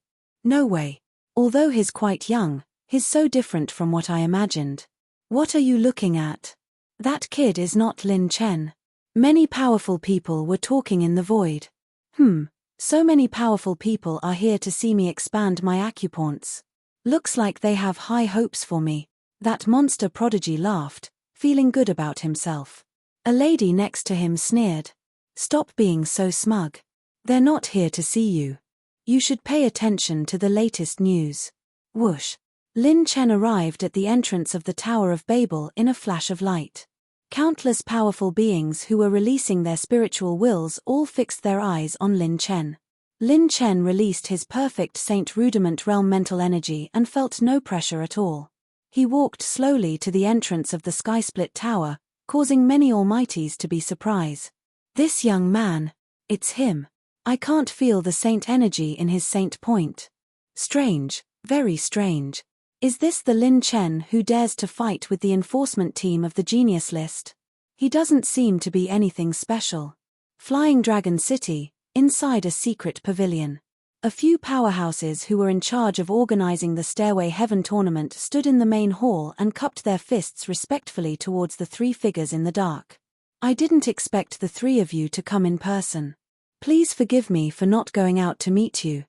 No way. Although he's quite young, he's so different from what I imagined. What are you looking at? That kid is not Lin Chen. Many powerful people were talking in the void. So many powerful people are here to see me expand my acupoints. Looks like they have high hopes for me. That monster prodigy laughed, feeling good about himself. A lady next to him sneered. Stop being so smug. They're not here to see you. You should pay attention to the latest news. Whoosh. Lin Chen arrived at the entrance of the Tower of Babel in a flash of light. Countless powerful beings who were releasing their spiritual wills all fixed their eyes on Lin Chen. Lin Chen released his perfect Saint Rudiment realm mental energy and felt no pressure at all. He walked slowly to the entrance of the Sky-Split Tower, causing many almighties to be surprised. This young man, it's him. I can't feel the saint energy in his saint point. Strange, very strange. Is this the Lin Chen who dares to fight with the enforcement team of the Genius List? He doesn't seem to be anything special. Flying Dragon City, inside a secret pavilion. A few powerhouses who were in charge of organizing the Stairway Heaven tournament stood in the main hall and cupped their fists respectfully towards the 3 figures in the dark. I didn't expect the 3 of you to come in person. Please forgive me for not going out to meet you.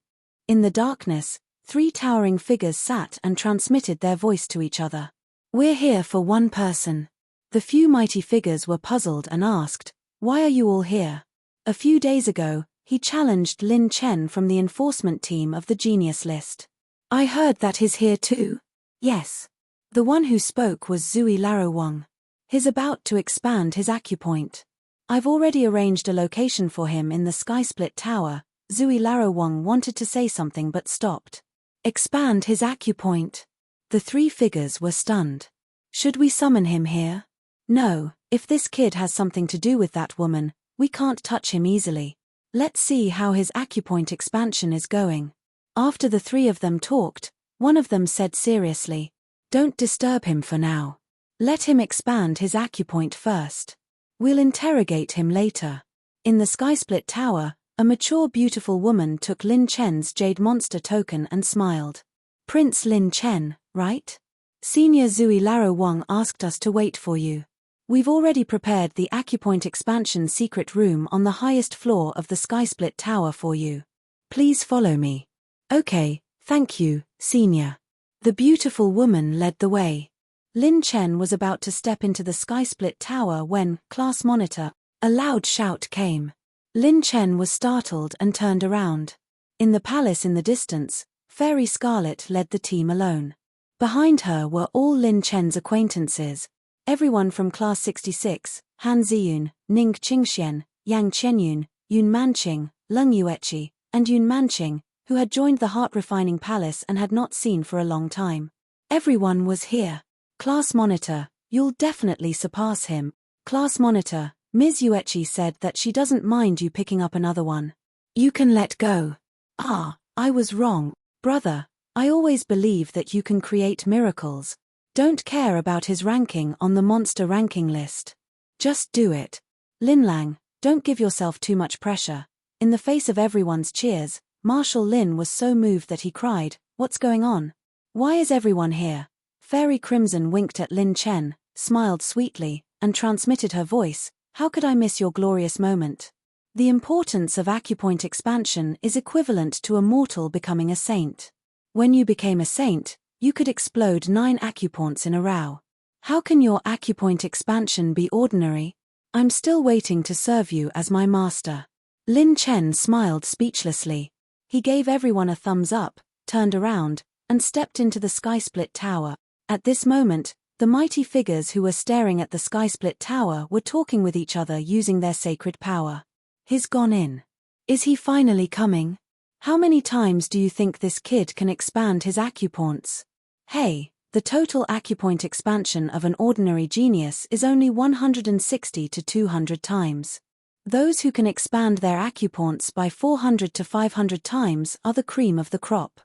In the darkness, 3 towering figures sat and transmitted their voice to each other. We're here for one person. The few mighty figures were puzzled and asked, why are you all here? A few days ago, he challenged Lin Chen from the enforcement team of the Genius List. I heard that he's here too. Yes. The one who spoke was Zui Larowang. He's about to expand his acupoint. I've already arranged a location for him in the Sky-Split Tower. Zui Larowang wanted to say something but stopped. Expand his acupoint. The 3 figures were stunned. Should we summon him here? No, if this kid has something to do with that woman, we can't touch him easily. Let's see how his acupoint expansion is going. After the 3 of them talked, one of them said seriously, don't disturb him for now. Let him expand his acupoint first. We'll interrogate him later. In the Sky-Split Tower, a mature beautiful woman took Lin Chen's Jade Monster token and smiled. Prince Lin Chen, right? Senior Zui Larowang asked us to wait for you. We've already prepared the Acupoint Expansion secret room on the highest floor of the Sky-Split Tower for you. Please follow me. Okay, thank you, Senior. The beautiful woman led the way. Lin Chen was about to step into the Sky-Split Tower when, class monitor, a loud shout came. Lin Chen was startled and turned around. In the palace in the distance, Fairy Scarlet led the team alone. Behind her were all Lin Chen's acquaintances, everyone from Class 66, Han Ziyun, Ning Qingxian, Yang Qianyun, Yun Manqing, Leng Yueqi, and Yun Manqing, who had joined the heart-refining palace and had not seen for a long time. Everyone was here. Class monitor, you'll definitely surpass him. Class monitor, Ms. Yuechi said that she doesn't mind you picking up another one. You can let go. Ah, I was wrong, brother. I always believe that you can create miracles. Don't care about his ranking on the monster ranking list. Just do it. Lin Lang, don't give yourself too much pressure. In the face of everyone's cheers, Marshal Lin was so moved that he cried, "What's going on? Why is everyone here?" Fairy Crimson winked at Lin Chen, smiled sweetly, and transmitted her voice, "How could I miss your glorious moment?" The importance of acupoint expansion is equivalent to a mortal becoming a saint. When you became a saint, you could explode 9 acupoints in a row. How can your acupoint expansion be ordinary? I'm still waiting to serve you as my master. Lin Chen smiled speechlessly. He gave everyone a thumbs up, turned around, and stepped into the sky-split tower. At this moment, the mighty figures who were staring at the sky-split tower were talking with each other using their sacred power. He's gone in. Is he finally coming? How many times do you think this kid can expand his acupoints? Hey, the total acupoint expansion of an ordinary genius is only 160 to 200 times. Those who can expand their acupoints by 400 to 500 times are the cream of the crop.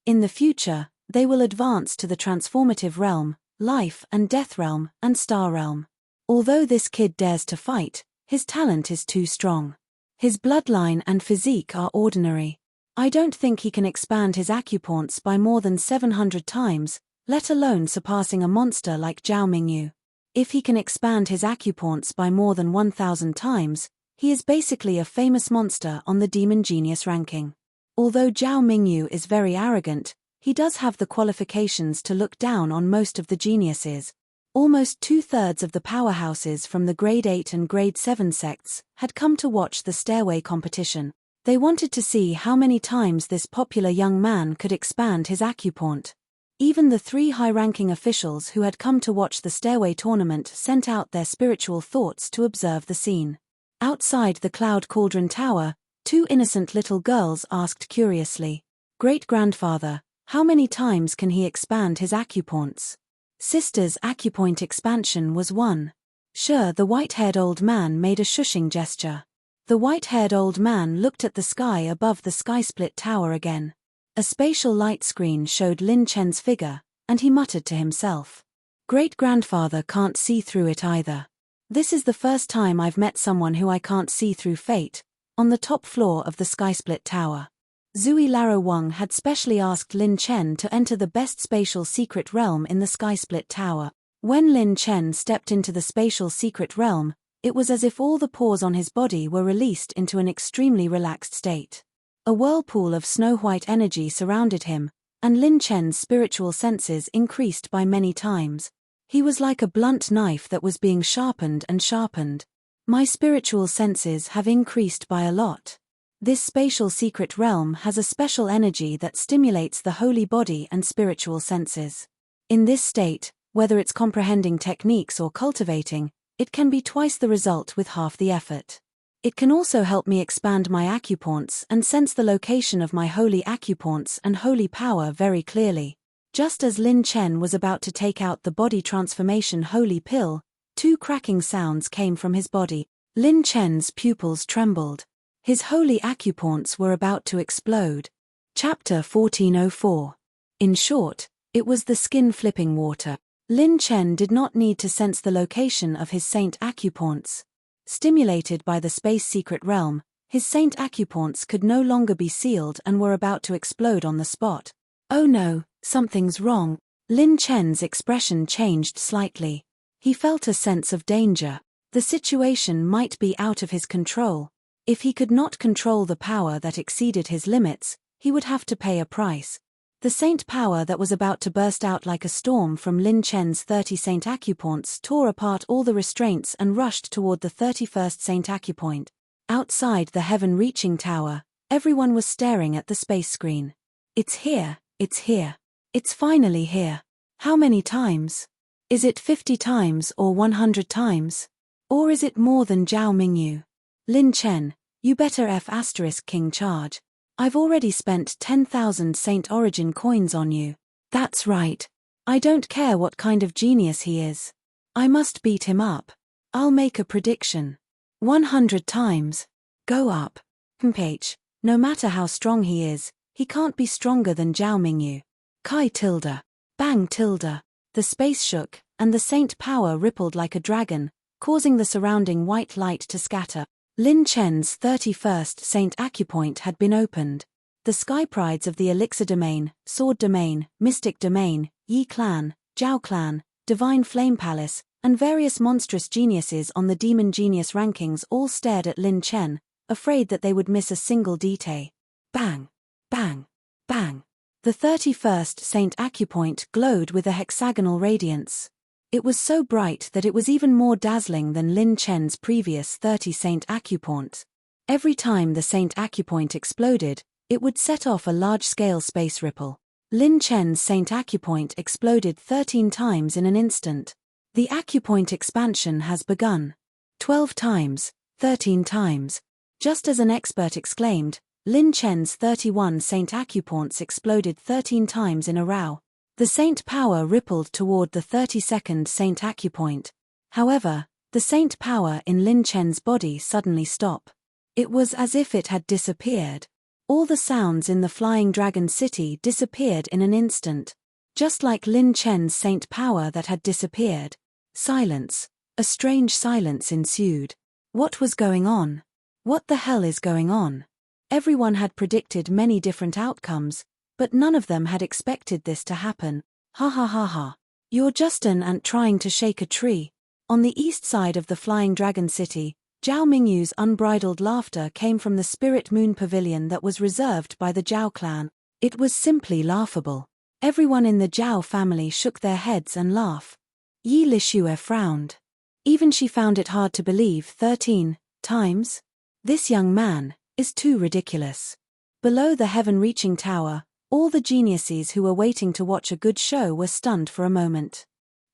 In the future, they will advance to the transformative realm, life and death realm, and star realm. Although this kid dares to fight, his talent is too strong. His bloodline and physique are ordinary. I don't think he can expand his acupoints by more than 700 times, let alone surpassing a monster like Zhao Mingyu. If he can expand his acupoints by more than 1,000 times, he is basically a famous monster on the Demon Genius ranking. Although Zhao Mingyu is very arrogant, he does have the qualifications to look down on most of the geniuses. Almost 2/3 of the powerhouses from the Grade 8 and Grade 7 sects had come to watch the stairway competition. They wanted to see how many times this popular young man could expand his acupoint. Even the 3 high-ranking officials who had come to watch the stairway tournament sent out their spiritual thoughts to observe the scene. Outside the Cloud Cauldron Tower, 2 innocent little girls asked curiously, "Great-grandfather, how many times can he expand his acupoints?" Sister's acupoint expansion was 1. Sure, the white-haired old man made a shushing gesture. The white-haired old man looked at the sky above the sky-split tower again. A spatial light screen showed Lin Chen's figure, and he muttered to himself, "Great-grandfather can't see through it either. This is the first time I've met someone who I can't see through fate." On the top floor of the sky-split tower, Zui Laro Wang had specially asked Lin Chen to enter the best spatial secret realm in the sky-split tower. When Lin Chen stepped into the spatial secret realm, it was as if all the pores on his body were released into an extremely relaxed state. A whirlpool of snow-white energy surrounded him, and Lin Chen's spiritual senses increased by many times. He was like a blunt knife that was being sharpened and sharpened. My spiritual senses have increased by a lot. This spatial secret realm has a special energy that stimulates the holy body and spiritual senses. In this state, whether it's comprehending techniques or cultivating, it can be twice the result with half the effort. It can also help me expand my acupoints and sense the location of my holy acupoints and holy power very clearly. Just as Lin Chen was about to take out the body transformation holy pill, 2 cracking sounds came from his body. Lin Chen's pupils trembled. His holy acupoints were about to explode. Chapter 1404. In short, it was the skin-flipping water. Lin Chen did not need to sense the location of his saint acupoints. Stimulated by the space secret realm, his saint acupoints could no longer be sealed and were about to explode on the spot. "Oh no, something's wrong." Lin Chen's expression changed slightly. He felt a sense of danger. The situation might be out of his control. If he could not control the power that exceeded his limits, he would have to pay a price. The saint power that was about to burst out like a storm from Lin Chen's 30 saint acupoints tore apart all the restraints and rushed toward the 31st saint acupoint. Outside the heaven-reaching tower, everyone was staring at the space screen. "It's here, it's here. It's finally here. How many times? Is it 50 times or 100 times? Or is it more than Zhao Mingyu? Lin Chen, you better King charge. I've already spent 10,000 Saint Origin coins on you." "That's right. I don't care what kind of genius he is. I must beat him up. I'll make a prediction. 100 times. Go up. Mph. No matter how strong he is, he can't be stronger than Zhao Mingyu. Kai tilde. Bang tilde. The space shook, and the saint power rippled like a dragon, causing the surrounding white light to scatter. Lin Chen's 31st Saint Acupoint had been opened. The sky prides of the Elixir Domain, Sword Domain, Mystic Domain, Yi Clan, Zhao Clan, Divine Flame Palace, and various monstrous geniuses on the Demon Genius rankings all stared at Lin Chen, afraid that they would miss a single detail. Bang! Bang! Bang! The 31st Saint Acupoint glowed with a hexagonal radiance. It was so bright that it was even more dazzling than Lin Chen's previous 30 Saint Acupoints. Every time the Saint Acupoint exploded, it would set off a large-scale space ripple. Lin Chen's Saint Acupoint exploded 13 times in an instant. The Acupoint expansion has begun. 12 times, 13 times. Just as an expert exclaimed, Lin Chen's 31 Saint Acupoints exploded 13 times in a row. The saint power rippled toward the 32nd Saint Acupoint. However, the saint power in Lin Chen's body suddenly stopped. It was as if it had disappeared. All the sounds in the Flying Dragon City disappeared in an instant. Just like Lin Chen's saint power that had disappeared. Silence. A strange silence ensued. What was going on? What the hell is going on? Everyone had predicted many different outcomes, but none of them had expected this to happen. Ha ha ha ha. You're just an ant trying to shake a tree. On the east side of the Flying Dragon City, Zhao Mingyu's unbridled laughter came from the Spirit Moon Pavilion that was reserved by the Zhao clan. It was simply laughable. Everyone in the Zhao family shook their heads and laughed. Yi Lixue frowned. Even she found it hard to believe 13 times? This young man is too ridiculous. Below the heaven-reaching tower, all the geniuses who were waiting to watch a good show were stunned for a moment.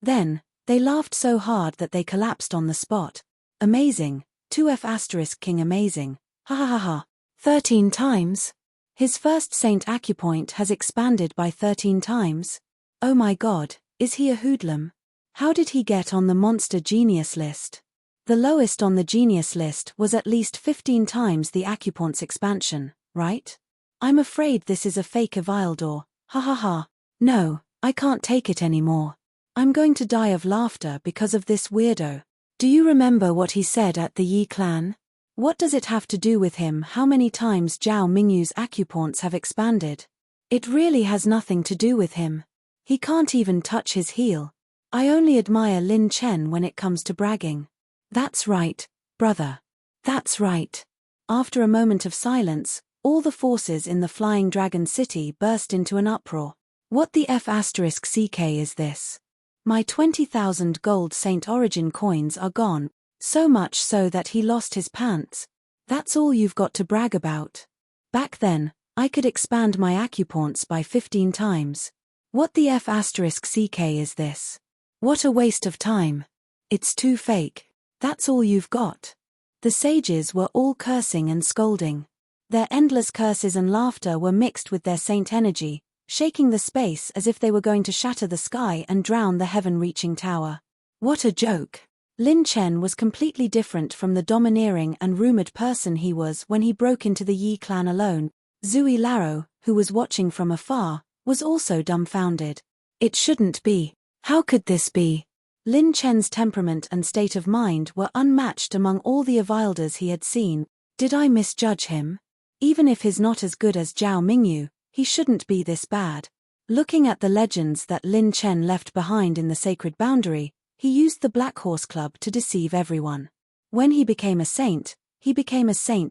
Then, they laughed so hard that they collapsed on the spot. Amazing, 2F** King amazing, ha ha ha ha, 13 times? His first Saint Acupoint has expanded by 13 times? Oh my god, is he a hoodlum? How did he get on the monster genius list? The lowest on the genius list was at least 15 times the Acupoint's expansion, right? I'm afraid this is a fake Avildor, ha ha ha. No, I can't take it anymore. I'm going to die of laughter because of this weirdo. Do you remember what he said at the Yi clan? What does it have to do with him how many times Zhao Mingyu's Acupoints have expanded? It really has nothing to do with him. He can't even touch his heel. I only admire Lin Chen when it comes to bragging. That's right, brother. That's right. After a moment of silence, all the forces in the Flying Dragon City burst into an uproar. What the F***ck is this? My 20,000 gold Saint Origin coins are gone, so much so that he lost his pants. That's all you've got to brag about. Back then, I could expand my Acupoints by 15 times. What the F***ck is this? What a waste of time. It's too fake. That's all you've got. The sages were all cursing and scolding. Their endless curses and laughter were mixed with their saint energy, shaking the space as if they were going to shatter the sky and drown the heaven-reaching tower. What a joke. Lin Chen was completely different from the domineering and rumored person he was when he broke into the Yi clan alone. Zui Laro, who was watching from afar, was also dumbfounded. It shouldn't be. How could this be? Lin Chen's temperament and state of mind were unmatched among all the Avildors he had seen. Did I misjudge him? Even if he's not as good as Zhao Mingyu, he shouldn't be this bad. Looking at the legends that Lin Chen left behind in the sacred boundary, he used the Black Horse Club to deceive everyone. When he became a saint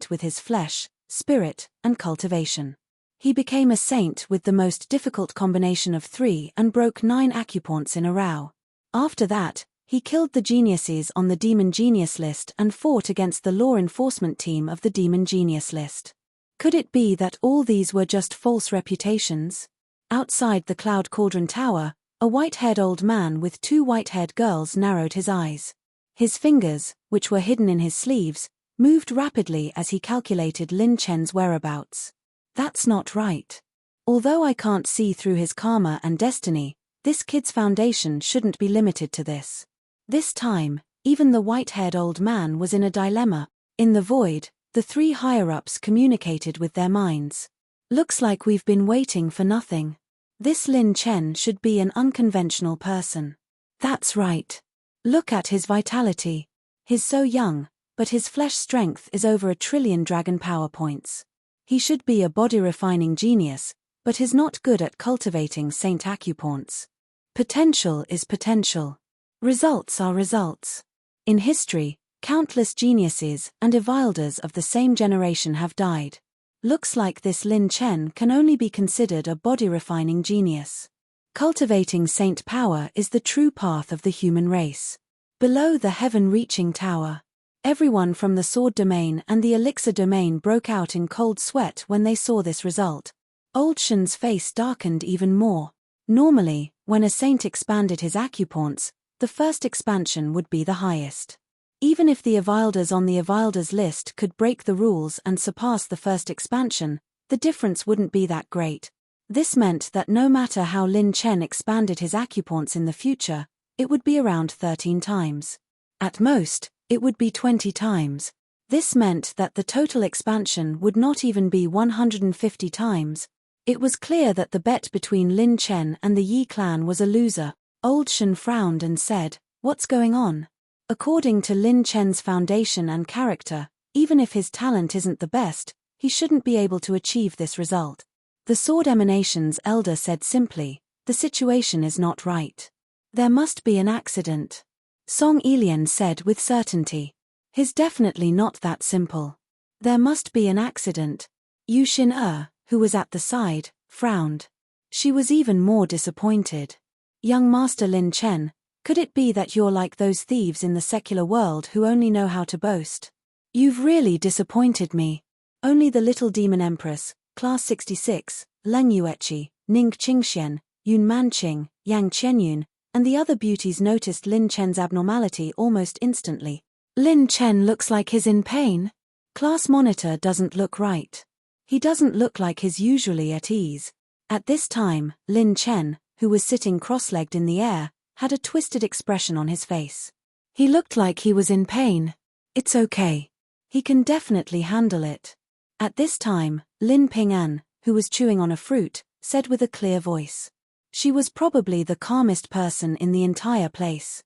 with his flesh, spirit, and cultivation. He became a saint with the most difficult combination of 3 and broke 9 Acupoints in a row. After that, he killed the geniuses on the Demon Genius list and fought against the law enforcement team of the Demon Genius list. Could it be that all these were just false reputations? Outside the Cloud Cauldron Tower, a white-haired old man with 2 white-haired girls narrowed his eyes. His fingers, which were hidden in his sleeves, moved rapidly as he calculated Lin Chen's whereabouts. That's not right. Although I can't see through his karma and destiny, this kid's foundation shouldn't be limited to this. This time, Even the white-haired old man was in a dilemma. In the void, the three higher-ups communicated with their minds. Looks like we've been waiting for nothing. This Lin Chen should be an unconventional person. That's right. Look at his vitality. He's so young, but his flesh strength is over 1 trillion dragon power points. He should be a body-refining genius, but he's not good at cultivating saint acupoints. Potential is potential. Results are results. In history, countless geniuses and evilders of the same generation have died. Looks like this Lin Chen can only be considered a body-refining genius. Cultivating saint power is the true path of the human race. Below the heaven-reaching tower, everyone from the sword domain and the elixir domain broke out in cold sweat when they saw this result. Old Shen's face darkened even more. Normally, when a saint expanded his acupoints, the first expansion would be the highest. Even if the evilders on the evilders list could break the rules and surpass the first expansion, the difference wouldn't be that great. This meant that no matter how Lin Chen expanded his acupoints in the future, it would be around 13 times. At most, it would be 20 times. This meant that the total expansion would not even be 150 times. It was clear that the bet between Lin Chen and the Yi clan was a loser. Old Shen frowned and said, "What's going on?" According to Lin Chen's foundation and character, even if his talent isn't the best, he shouldn't be able to achieve this result. The Sword Emanation's elder said simply, "The situation is not right. There must be an accident." Song Elian said with certainty, "It's definitely not that simple. There must be an accident." Yu Xin who was at the side, frowned. She was even more disappointed. "Young Master Lin Chen, could it be that you're like those thieves in the secular world who only know how to boast? You've really disappointed me." Only the little demon empress, Class 66, Leng Yueqi, Ning Qingxian, Yun Manqing, Yang Qianyun, and the other beauties noticed Lin Chen's abnormality almost instantly. "Lin Chen looks like he's in pain. Class monitor doesn't look right. He doesn't look like he's usually at ease." At this time, Lin Chen, who was sitting cross-legged in the air, had a twisted expression on his face. He looked like he was in pain. "It's okay. He can definitely handle it." At this time, Lin Ping'an, who was chewing on a fruit, said with a clear voice. She was probably the calmest person in the entire place.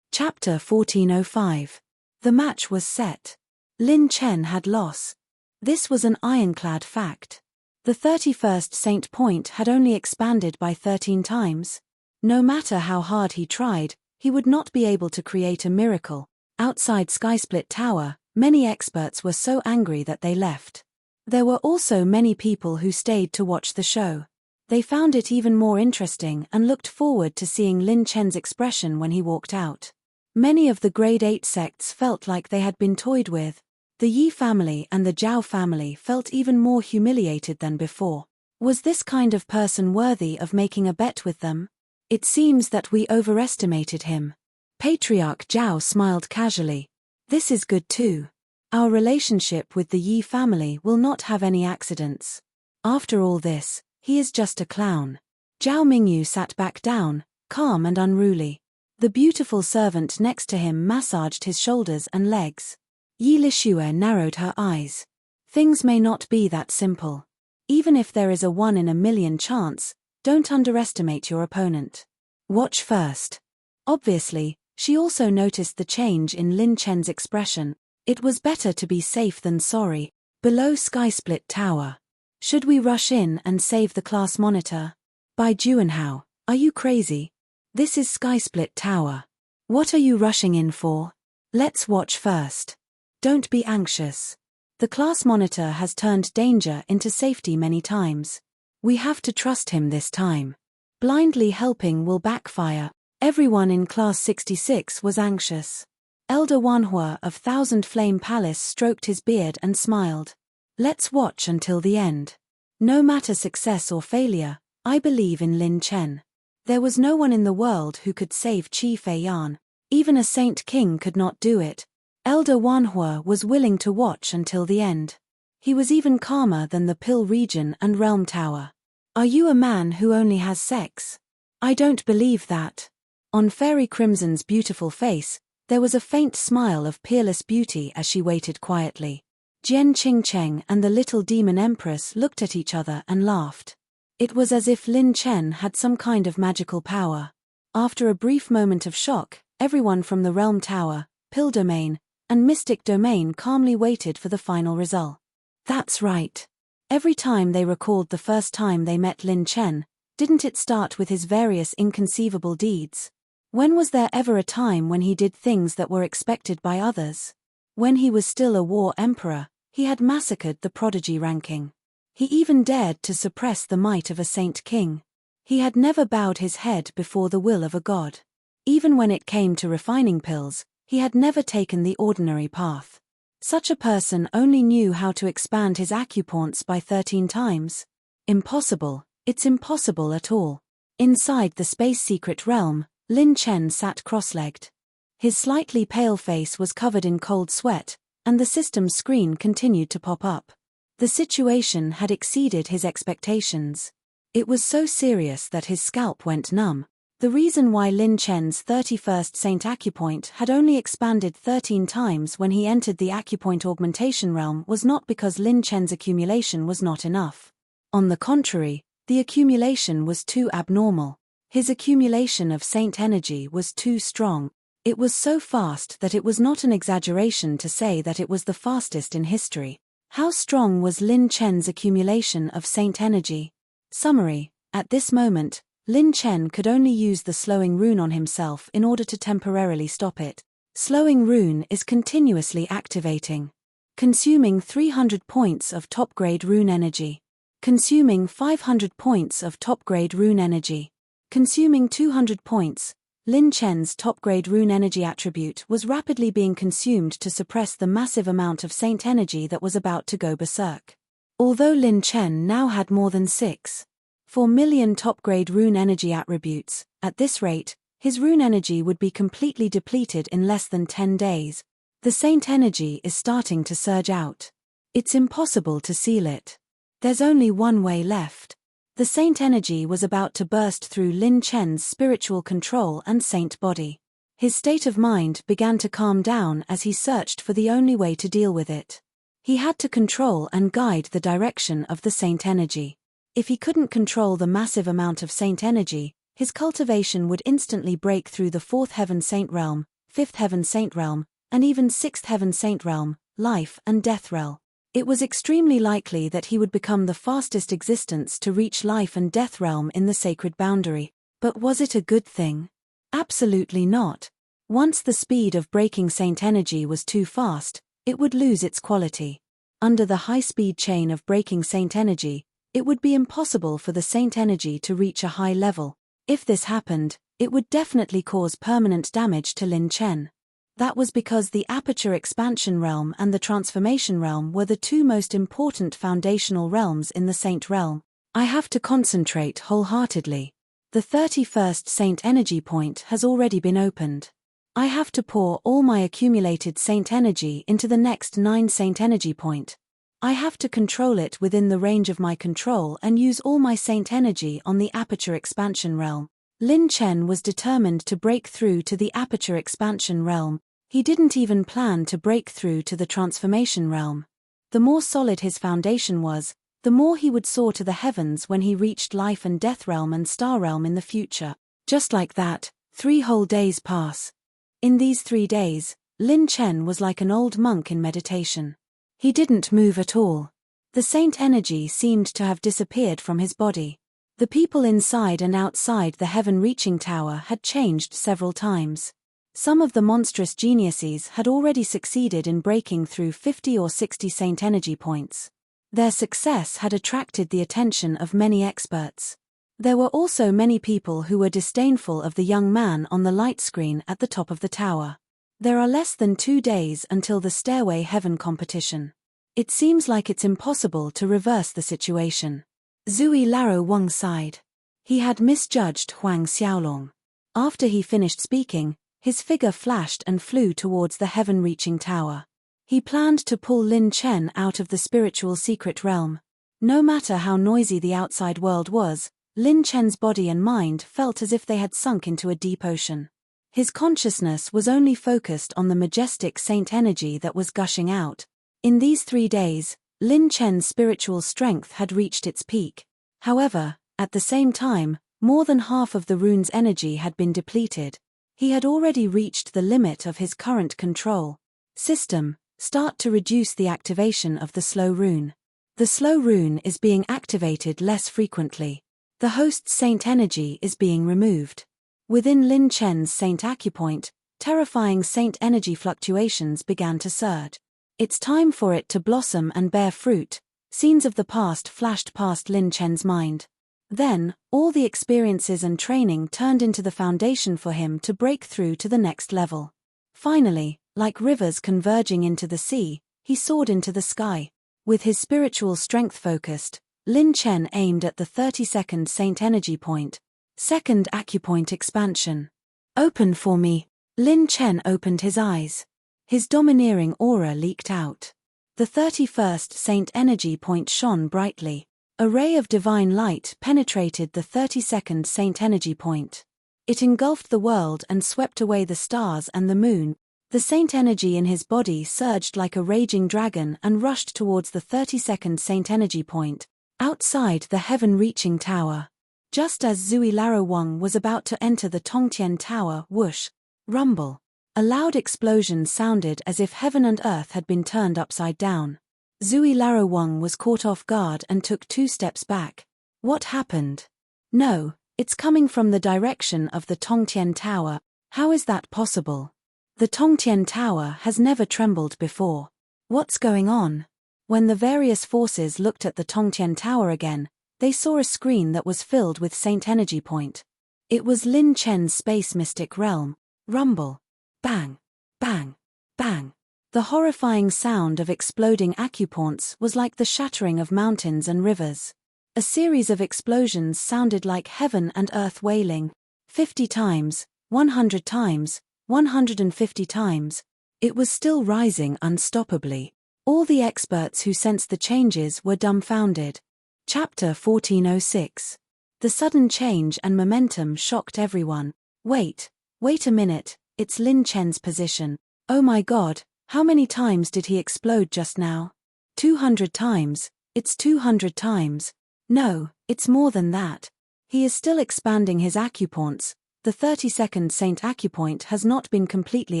Chapter 1405. The match was set. Lin Chen had lost. This was an ironclad fact. The 31st Saint Point had only expanded by 13 times. No matter how hard he tried, he would not be able to create a miracle. Outside Skysplit Tower, many experts were so angry that they left. There were also many people who stayed to watch the show. They found it even more interesting and looked forward to seeing Lin Chen's expression when he walked out. Many of the Grade 8 sects felt like they had been toyed with. The Yi family and the Zhao family felt even more humiliated than before. Was this kind of person worthy of making a bet with them? It seems that we overestimated him. Patriarch Zhao smiled casually. This is good too. Our relationship with the Yi family will not have any accidents. After all this, he is just a clown. Zhao Mingyu sat back down, calm and unruly. The beautiful servant next to him massaged his shoulders and legs. Yi Lixue narrowed her eyes. Things may not be that simple. Even if there is a 1 in a million chance, don't underestimate your opponent. Watch first. Obviously, she also noticed the change in Lin Chen's expression. It was better to be safe than sorry. Below Skysplit Tower. Should we rush in and save the class monitor? Bai Juanhao, are you crazy? This is Skysplit Tower. What are you rushing in for? Let's watch first. Don't be anxious. The class monitor has turned danger into safety many times. We have to trust him this time. Blindly helping will backfire. Everyone in Class 66 was anxious. Elder Wanhua of Thousand Flame Palace stroked his beard and smiled. Let's watch until the end. No matter success or failure, I believe in Lin Chen. There was no one in the world who could save Qi Feiyan. Even a Saint King could not do it. Elder Wanhua was willing to watch until the end. He was even calmer than the Pill Region and Realm Tower. Are you a man who only has sex? I don't believe that. On Fairy Crimson's beautiful face, There was a faint smile of peerless beauty as she waited quietly. Jian Qingcheng and the little demon empress looked at each other and laughed. It was as if Lin Chen had some kind of magical power. After a brief moment of shock, everyone from the Realm Tower, Pill Domain, and Mystic Domain calmly waited for the final result. That's right. Every time they recalled the first time they met Lin Chen, didn't it start with his various inconceivable deeds? When was there ever a time when he did things that were expected by others? When he was still a war emperor, he had massacred the prodigy ranking. He even dared to suppress the might of a saint king. He had never bowed his head before the will of a god. Even when it came to refining pills, he had never taken the ordinary path. Such a person only knew how to expand his acupoints by 13 times. Impossible, it's impossible at all. Inside the space secret realm, Lin Chen sat cross-legged. His slightly pale face was covered in cold sweat, and the system's screen continued to pop up. The situation had exceeded his expectations. It was so serious that his scalp went numb. The reason why Lin Chen's 31st Saint Acupoint had only expanded 13 times when he entered the Acupoint augmentation realm was not because Lin Chen's accumulation was not enough. On the contrary, the accumulation was too abnormal. His accumulation of Saint energy was too strong. It was so fast that it was not an exaggeration to say that it was the fastest in history. How strong was Lin Chen's accumulation of Saint energy? Summary: at this moment, Lin Chen could only use the slowing rune on himself in order to temporarily stop it. Slowing rune is continuously activating. Consuming 300 points of top-grade rune energy. Consuming 500 points of top-grade rune energy. Consuming 200 points. Lin Chen's top-grade rune energy attribute was rapidly being consumed to suppress the massive amount of saint energy that was about to go berserk. Although Lin Chen now had more than 6.4 million top-grade rune energy attributes, at this rate, his rune energy would be completely depleted in less than 10 days. The saint energy is starting to surge out. It's impossible to seal it. There's only one way left. The saint energy was about to burst through Lin Chen's spiritual control and saint body. His state of mind began to calm down as he searched for the only way to deal with it. He had to control and guide the direction of the saint energy. If he couldn't control the massive amount of saint energy, his cultivation would instantly break through the 4th heaven saint realm, 5th heaven saint realm, and even 6th heaven saint realm, life and death realm. It was extremely likely that he would become the fastest existence to reach life and death realm in the sacred boundary. But was it a good thing? Absolutely not. Once the speed of breaking saint energy was too fast, it would lose its quality. Under the high-speed chain of breaking saint energy, it would be impossible for the saint energy to reach a high level. If this happened, it would definitely cause permanent damage to Lin Chen. That was because the aperture expansion realm and the transformation realm were the two most important foundational realms in the saint realm. I have to concentrate wholeheartedly. The 31st saint energy point has already been opened. I have to pour all my accumulated saint energy into the next 9 saint energy point. I have to control it within the range of my control and use all my saint energy on the aperture expansion realm. Lin Chen was determined to break through to the aperture expansion realm. He didn't even plan to break through to the transformation realm. The more solid his foundation was, the more he would soar to the heavens when he reached life and death realm and star realm in the future. Just like that, 3 whole days pass. In these 3 days, Lin Chen was like an old monk in meditation. He didn't move at all. The saint energy seemed to have disappeared from his body. The people inside and outside the heaven-reaching tower had changed several times. Some of the monstrous geniuses had already succeeded in breaking through 50 or 60 saint energy points. Their success had attracted the attention of many experts. There were also many people who were disdainful of the young man on the light screen at the top of the tower. There are less than 2 days until the Stairway Heaven competition. It seems like it's impossible to reverse the situation. Zui Laro Wang sighed. He had misjudged Huang Xiaolong. After he finished speaking, his figure flashed and flew towards the heaven-reaching tower. He planned to pull Lin Chen out of the spiritual secret realm. No matter how noisy the outside world was, Lin Chen's body and mind felt as if they had sunk into a deep ocean. His consciousness was only focused on the majestic saint energy that was gushing out. In these 3 days, Lin Chen's spiritual strength had reached its peak. However, at the same time, more than half of the rune's energy had been depleted. He had already reached the limit of his current control system. Start to reduce the activation of the slow rune. The slow rune is being activated less frequently. The host's saint energy is being removed. Within Lin Chen's saint acupoint, terrifying saint energy fluctuations began to surge. It's time for it to blossom and bear fruit. Scenes of the past flashed past Lin Chen's mind. Then, all the experiences and training turned into the foundation for him to break through to the next level. Finally, like rivers converging into the sea, he soared into the sky. With his spiritual strength focused, Lin Chen aimed at the 32nd saint energy point. Second acupoint expansion. Open for me. Lin Chen opened his eyes. His domineering aura leaked out. The 31st saint energy point shone brightly. A ray of divine light penetrated the 32nd saint energy point. It engulfed the world and swept away the stars and the moon. The saint energy in his body surged like a raging dragon and rushed towards the 32nd saint energy point, outside the heaven-reaching tower. Just as Zui Laro Wang was about to enter the Tongtian Tower, whoosh, rumble. A loud explosion sounded as if heaven and earth had been turned upside down. Zui Laro Wang was caught off guard and took 2 steps back. What happened? No, it's coming from the direction of the Tongtian Tower. How is that possible? The Tongtian Tower has never trembled before. What's going on? When the various forces looked at the Tongtian Tower again, they saw a screen that was filled with saint energy point. It was Lin Chen's space mystic realm. Rumble. Bang. Bang. Bang. The horrifying sound of exploding acupoints was like the shattering of mountains and rivers. A series of explosions sounded like heaven and earth wailing. 50 times, 100 times, 150 times. It was still rising unstoppably. All the experts who sensed the changes were dumbfounded. Chapter 1406. The sudden change and momentum shocked everyone. Wait a minute, it's Lin Chen's position. Oh my god, how many times did he explode just now? 200 times, it's 200 times. No, it's more than that. He is still expanding his acupoints. The 32nd saint acupoint has not been completely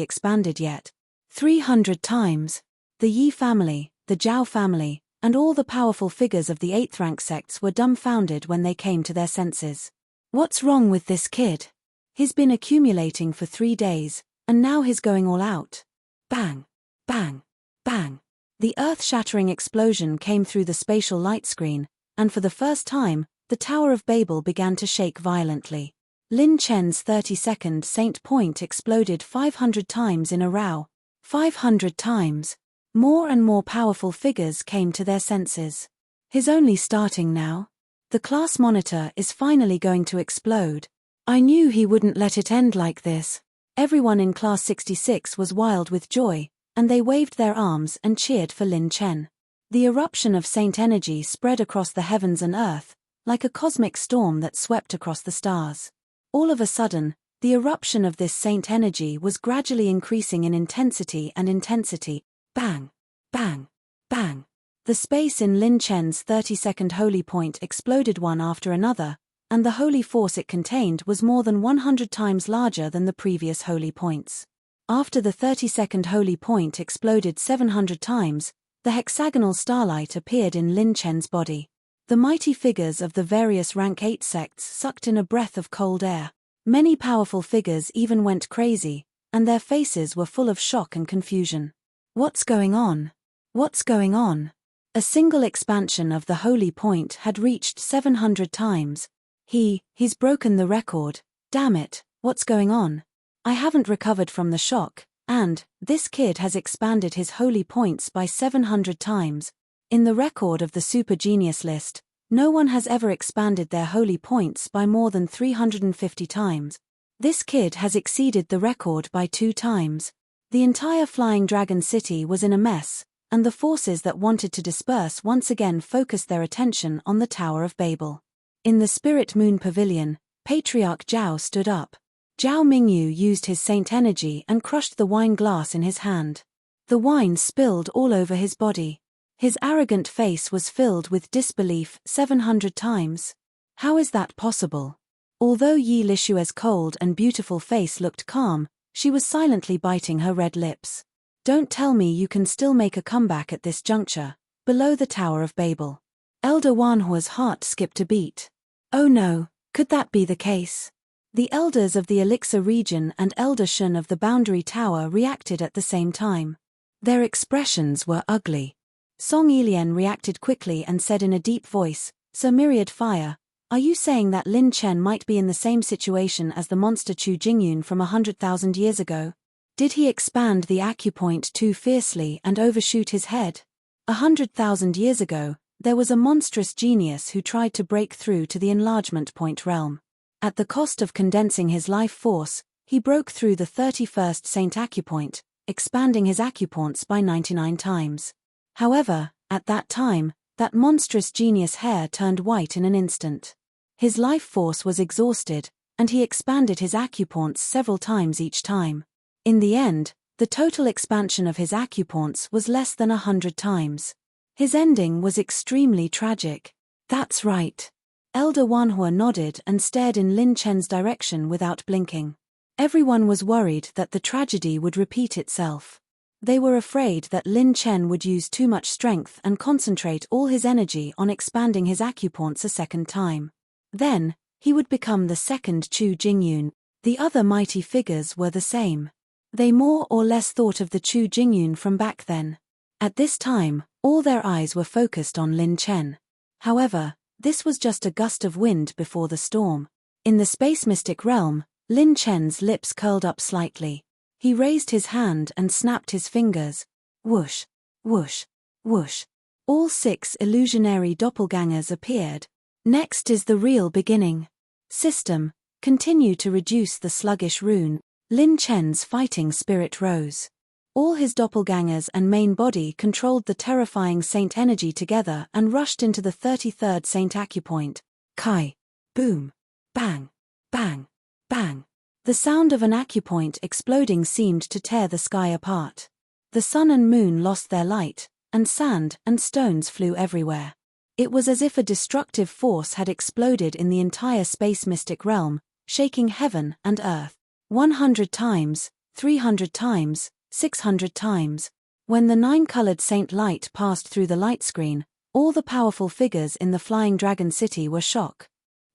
expanded yet. 300 times. The Yi family, the Zhao family, and all the powerful figures of the 8th rank sects were dumbfounded when they came to their senses. What's wrong with this kid? He's been accumulating for 3 days, and now he's going all out. Bang, bang, bang. The earth-shattering explosion came through the spatial light screen, and for the first time, the Tower of Babel began to shake violently. Lin Chen's 32nd saint point exploded 500 times in a row. 500 times. More and more powerful figures came to their senses. He's only starting now. The class monitor is finally going to explode. I knew he wouldn't let it end like this. Everyone in class 66 was wild with joy, and they waved their arms and cheered for Lin Chen. The eruption of saint energy spread across the heavens and earth, like a cosmic storm that swept across the stars. All of a sudden, the eruption of this saint energy was gradually increasing in intensity and intensity. Bang, bang, bang. The space in Lin Chen's 32nd holy point exploded one after another, and the holy force it contained was more than 100 times larger than the previous holy points. After the 32nd holy point exploded 700 times, the hexagonal starlight appeared in Lin Chen's body. The mighty figures of the various rank 8 sects sucked in a breath of cold air. Many powerful figures even went crazy, and their faces were full of shock and confusion. What's going on? What's going on? A single expansion of the holy point had reached 700 times. He's broken the record. Damn it, what's going on? I haven't recovered from the shock, and this kid has expanded his holy points by 700 times. In the record of the Super Genius list, no one has ever expanded their holy points by more than 350 times. This kid has exceeded the record by 2 times. The entire Flying Dragon City was in a mess, and the forces that wanted to disperse once again focused their attention on the Tower of Babel. In the Spirit Moon Pavilion, Patriarch Zhao stood up. Zhao Mingyu used his saint energy and crushed the wine glass in his hand. The wine spilled all over his body. His arrogant face was filled with disbelief 700 times. How is that possible? Although Yi Lishue's cold and beautiful face looked calm, she was silently biting her red lips. Don't tell me you can still make a comeback at this juncture, below the Tower of Babel. Elder Wanhua's heart skipped a beat. Oh no, could that be the case? The elders of the Elixir region and Elder Shun of the Boundary Tower reacted at the same time. Their expressions were ugly. Song Yilian reacted quickly and said in a deep voice, Sir Myriad Fire, are you saying that Lin Chen might be in the same situation as the monster Chu Jingyun from 100,000 years ago? Did he expand the acupoint too fiercely and overshoot his head? 100,000 years ago, there was a monstrous genius who tried to break through to the enlargement point realm. At the cost of condensing his life force, he broke through the 31st Saint Acupoint, expanding his acupoints by 99 times. However, at that time, that monstrous genius hair turned white in an instant. His life force was exhausted, and he expanded his acupoints several times each time. In the end, the total expansion of his acupoints was less than 100 times. His ending was extremely tragic. That's right. Elder Wanhua nodded and stared in Lin Chen's direction without blinking. Everyone was worried that the tragedy would repeat itself. They were afraid that Lin Chen would use too much strength and concentrate all his energy on expanding his acupoints a second time. Then, he would become the second Chu Jingyun. The other mighty figures were the same. They more or less thought of the Chu Jingyun from back then. At this time, all their eyes were focused on Lin Chen. However, this was just a gust of wind before the storm. In the space mystic realm, Lin Chen's lips curled up slightly. He raised his hand and snapped his fingers. Whoosh, whoosh, whoosh. All 6 illusionary doppelgangers appeared. Next is the real beginning. System, continue to reduce the sluggish rune. Lin Chen's fighting spirit rose. All his doppelgangers and main body controlled the terrifying saint energy together and rushed into the 33rd saint acupoint. Kai. Boom. Bang. Bang. Bang. The sound of an acupoint exploding seemed to tear the sky apart. The sun and moon lost their light, and sand and stones flew everywhere. It was as if a destructive force had exploded in the entire space mystic realm, shaking heaven and earth. 100 times, 300 times, 600 times. When the 9-colored saint light passed through the light screen, all the powerful figures in the Flying Dragon City were shocked.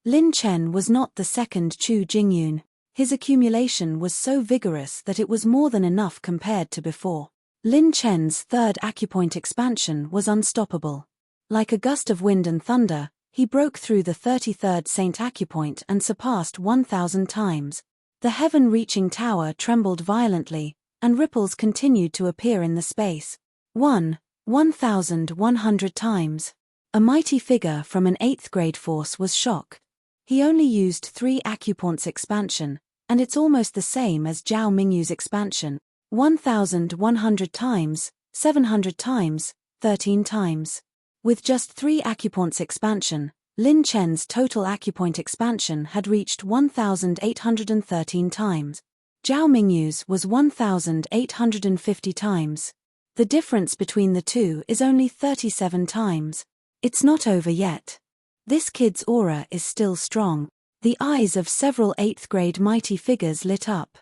Lin Chen was not the second Chu Jingyun. His accumulation was so vigorous that it was more than enough compared to before. Lin Chen's 3rd acupoint expansion was unstoppable. Like a gust of wind and thunder, he broke through the 33rd Saint Acupoint and surpassed 1,000 times. The heaven-reaching tower trembled violently, and ripples continued to appear in the space. 1,100 times. A mighty figure from an 8th grade force was shocked. He only used 3 acupoints expansion, and it's almost the same as Zhao Mingyu's expansion. 1,100 times, 700 times, 13 times. With just 3 acupoints expansion, Lin Chen's total acupoint expansion had reached 1,813 times. Zhao Mingyu's was 1,850 times. The difference between the two is only 37 times. It's not over yet. This kid's aura is still strong. The eyes of several 8th grade mighty figures lit up.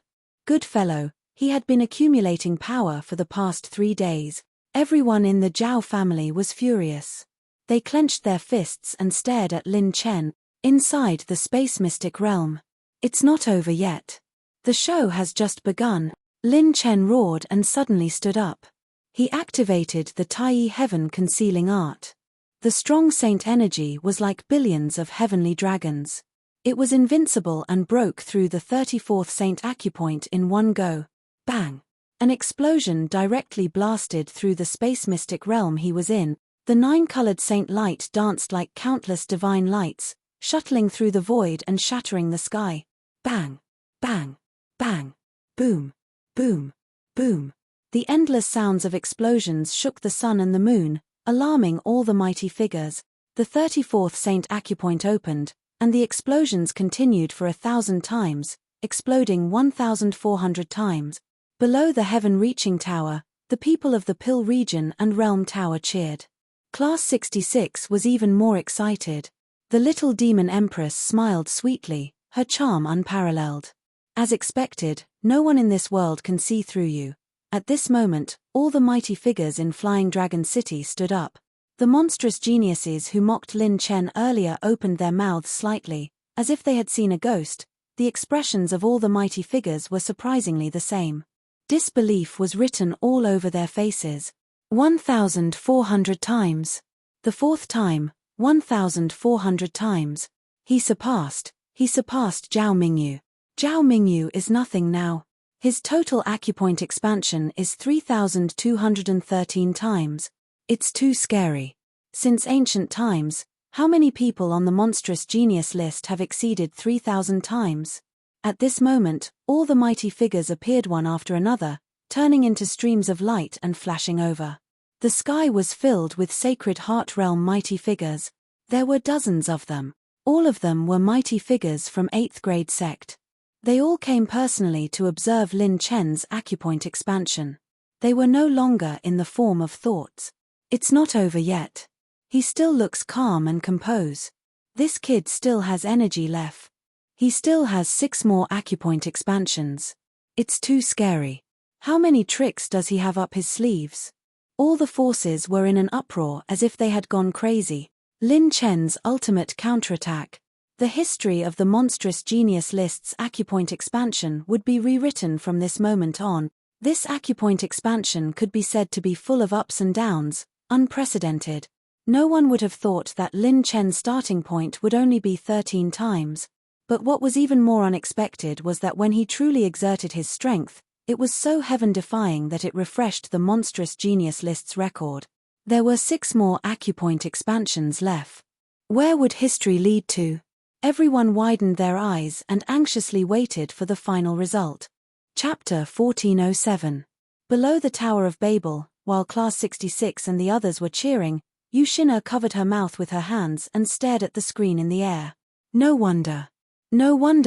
Good fellow, he had been accumulating power for the past 3 days. Everyone in the Zhao family was furious. They clenched their fists and stared at Lin Chen, inside the space mystic realm. It's not over yet. The show has just begun. Lin Chen roared and suddenly stood up. He activated the Taiyi heaven concealing art. The strong saint energy was like billions of heavenly dragons. It was invincible and broke through the 34th saint acupoint in one go. Bang! An explosion directly blasted through the space mystic realm he was in. The 9-colored saint light danced like countless divine lights, shuttling through the void and shattering the sky. Bang! Bang! Bang! Boom! Boom! Boom! The endless sounds of explosions shook the sun and the moon, alarming all the mighty figures. The 34th Saint Acupoint opened, and the explosions continued for 1,000 times, exploding 1,400 times. Below the heaven-reaching tower, the people of the Pill region and Realm Tower cheered. Class 66 was even more excited. The little demon empress smiled sweetly, her charm unparalleled. As expected, no one in this world can see through you. At this moment, all the mighty figures in Flying Dragon City stood up. The monstrous geniuses who mocked Lin Chen earlier opened their mouths slightly, as if they had seen a ghost. The expressions of all the mighty figures were surprisingly the same. Disbelief was written all over their faces. 1,400 times. The fourth time, 1,400 times. He surpassed Zhao Mingyu. Zhao Mingyu is nothing now. His total acupoint expansion is 3,213 times. It's too scary. Since ancient times, how many people on the monstrous genius list have exceeded 3,000 times? At this moment, all the mighty figures appeared one after another, turning into streams of light and flashing over. The sky was filled with sacred heart realm mighty figures. There were dozens of them. All of them were mighty figures from 8th grade sect. They all came personally to observe Lin Chen's acupoint expansion. They were no longer in the form of thoughts. It's not over yet. He still looks calm and composed. This kid still has energy left. He still has 6 more acupoint expansions. It's too scary. How many tricks does he have up his sleeves? All the forces were in an uproar as if they had gone crazy. Lin Chen's ultimate counterattack. The history of the monstrous genius list's acupoint expansion would be rewritten from this moment on. This acupoint expansion could be said to be full of ups and downs, unprecedented. No one would have thought that Lin Chen's starting point would only be 13 times. But what was even more unexpected was that when he truly exerted his strength, it was so heaven-defying that it refreshed the monstrous genius list's record. There were 6 more acupoint expansions left. Where would history lead to? Everyone widened their eyes and anxiously waited for the final result. Chapter 1407. Below the Tower of Babel, while Class 66 and the others were cheering, Yushina covered her mouth with her hands and stared at the screen in the air. No wonder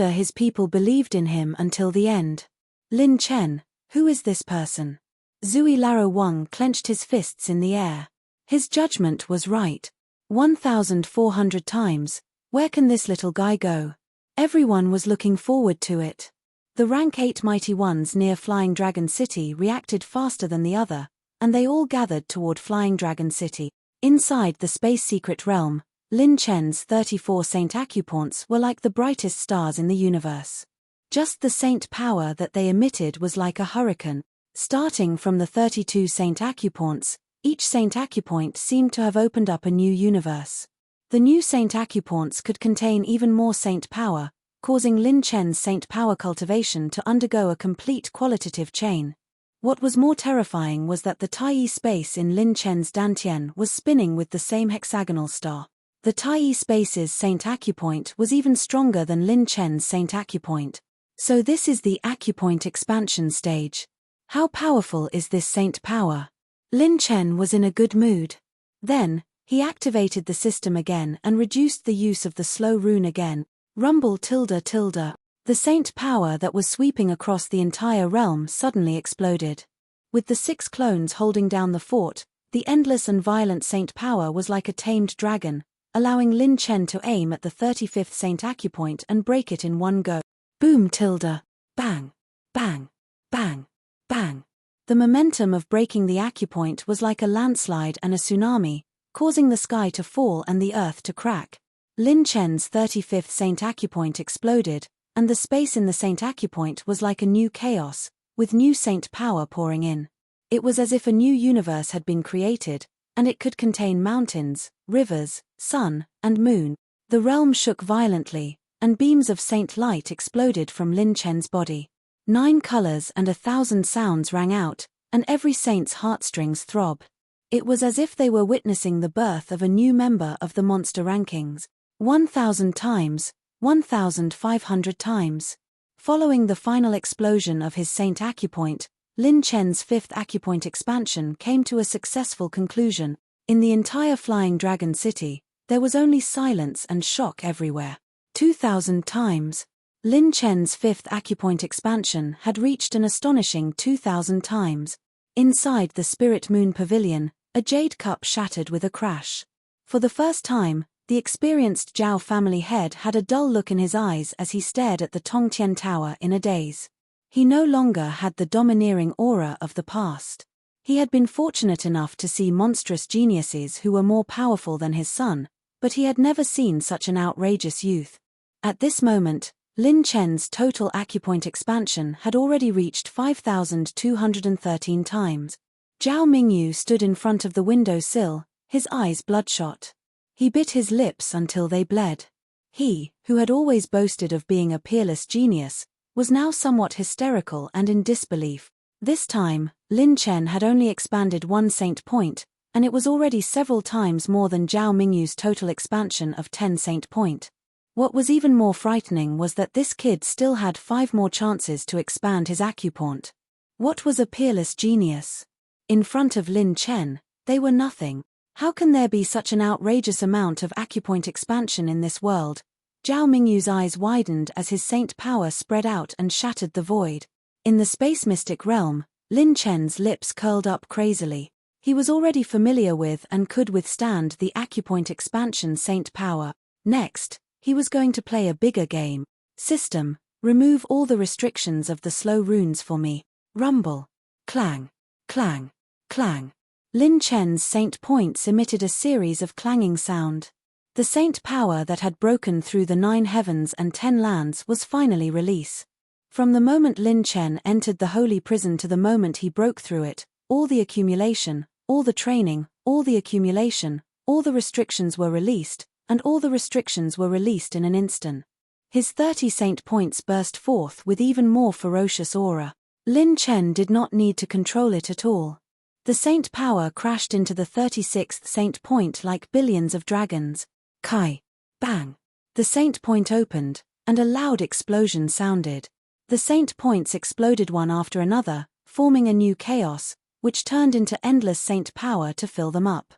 his people believed in him until the end. Lin Chen, who is this person? Zui Laro Wang clenched his fists in the air. His judgment was right. 1,400 times. Where can this little guy go? Everyone was looking forward to it. The rank 8 mighty ones near Flying Dragon City reacted faster than the other, and they all gathered toward Flying Dragon City. Inside the space secret realm, Lin Chen's 34 Saint Acupoints were like the brightest stars in the universe. Just the saint power that they emitted was like a hurricane. Starting from the 32 Saint Acupoints, each Saint Acupoint seemed to have opened up a new universe. The new Saint Acupoints could contain even more saint power, causing Lin Chen's saint power cultivation to undergo a complete qualitative chain. What was more terrifying was that the Taiyi space in Lin Chen's Dantian was spinning with the same hexagonal star. The Taiyi space's Saint Acupoint was even stronger than Lin Chen's Saint Acupoint. So this is the Acupoint expansion stage. How powerful is this saint power? Lin Chen was in a good mood. Then, he activated the system again and reduced the use of the slow rune again. Rumble tilde tilde. The saint power that was sweeping across the entire realm suddenly exploded. With the 6 clones holding down the fort, the endless and violent saint power was like a tamed dragon, allowing Lin Chen to aim at the 35th Saint Acupoint and break it in one go. Boom tilde. Bang. Bang. Bang. Bang. The momentum of breaking the acupoint was like a landslide and a tsunami, causing the sky to fall and the earth to crack. Lin Chen's 35th Saint Acupoint exploded, and the space in the Saint Acupoint was like a new chaos, with new saint power pouring in. It was as if a new universe had been created, and it could contain mountains, rivers, sun, and moon. The realm shook violently, and beams of saint light exploded from Lin Chen's body. 9 colors and 1,000 sounds rang out, and every saint's heartstrings throbbed. It was as if they were witnessing the birth of a new member of the monster rankings. 1,000 times, 1,500 times. Following the final explosion of his Saint Acupoint, Lin Chen's 5th Acupoint expansion came to a successful conclusion. In the entire Flying Dragon City, there was only silence and shock everywhere. 2,000 times. Lin Chen's fifth acupoint expansion had reached an astonishing 2,000 times. Inside the Spirit Moon Pavilion, a jade cup shattered with a crash. For the first time, the experienced Zhao family head had a dull look in his eyes as he stared at the Tongtian Tower in a daze. He no longer had the domineering aura of the past. He had been fortunate enough to see monstrous geniuses who were more powerful than his son, but he had never seen such an outrageous youth. At this moment, Lin Chen's total acupoint expansion had already reached 5,213 times. Zhao Mingyu stood in front of the window sill, his eyes bloodshot. He bit his lips until they bled. He, who had always boasted of being a peerless genius, was now somewhat hysterical and in disbelief. This time, Lin Chen had only expanded 1 saint point, and it was already several times more than Zhao Mingyu's total expansion of 10 saint point. What was even more frightening was that this kid still had 5 more chances to expand his acupoint. What was a peerless genius? In front of Lin Chen, they were nothing. How can there be such an outrageous amount of acupoint expansion in this world? Zhao Mingyu's eyes widened as his saint power spread out and shattered the void. In the space mystic realm, Lin Chen's lips curled up crazily. He was already familiar with and could withstand the acupoint expansion saint power. Next, he was going to play a bigger game. System, remove all the restrictions of the slow runes for me. Rumble. Clang. Clang. Clang. Lin Chen's saint points emitted a series of clanging sound. The saint power that had broken through the 9 heavens and 10 lands was finally released. From the moment Lin Chen entered the holy prison to the moment he broke through it, all the accumulation, all the training, all the accumulation, all the restrictions were released, and all the restrictions were released in an instant. His 30 saint points burst forth with even more ferocious aura. Lin Chen did not need to control it at all. The saint power crashed into the 36th saint point like billions of dragons. Kai. Bang. The saint point opened, and a loud explosion sounded. The saint points exploded one after another, forming a new chaos, which turned into endless saint power to fill them up.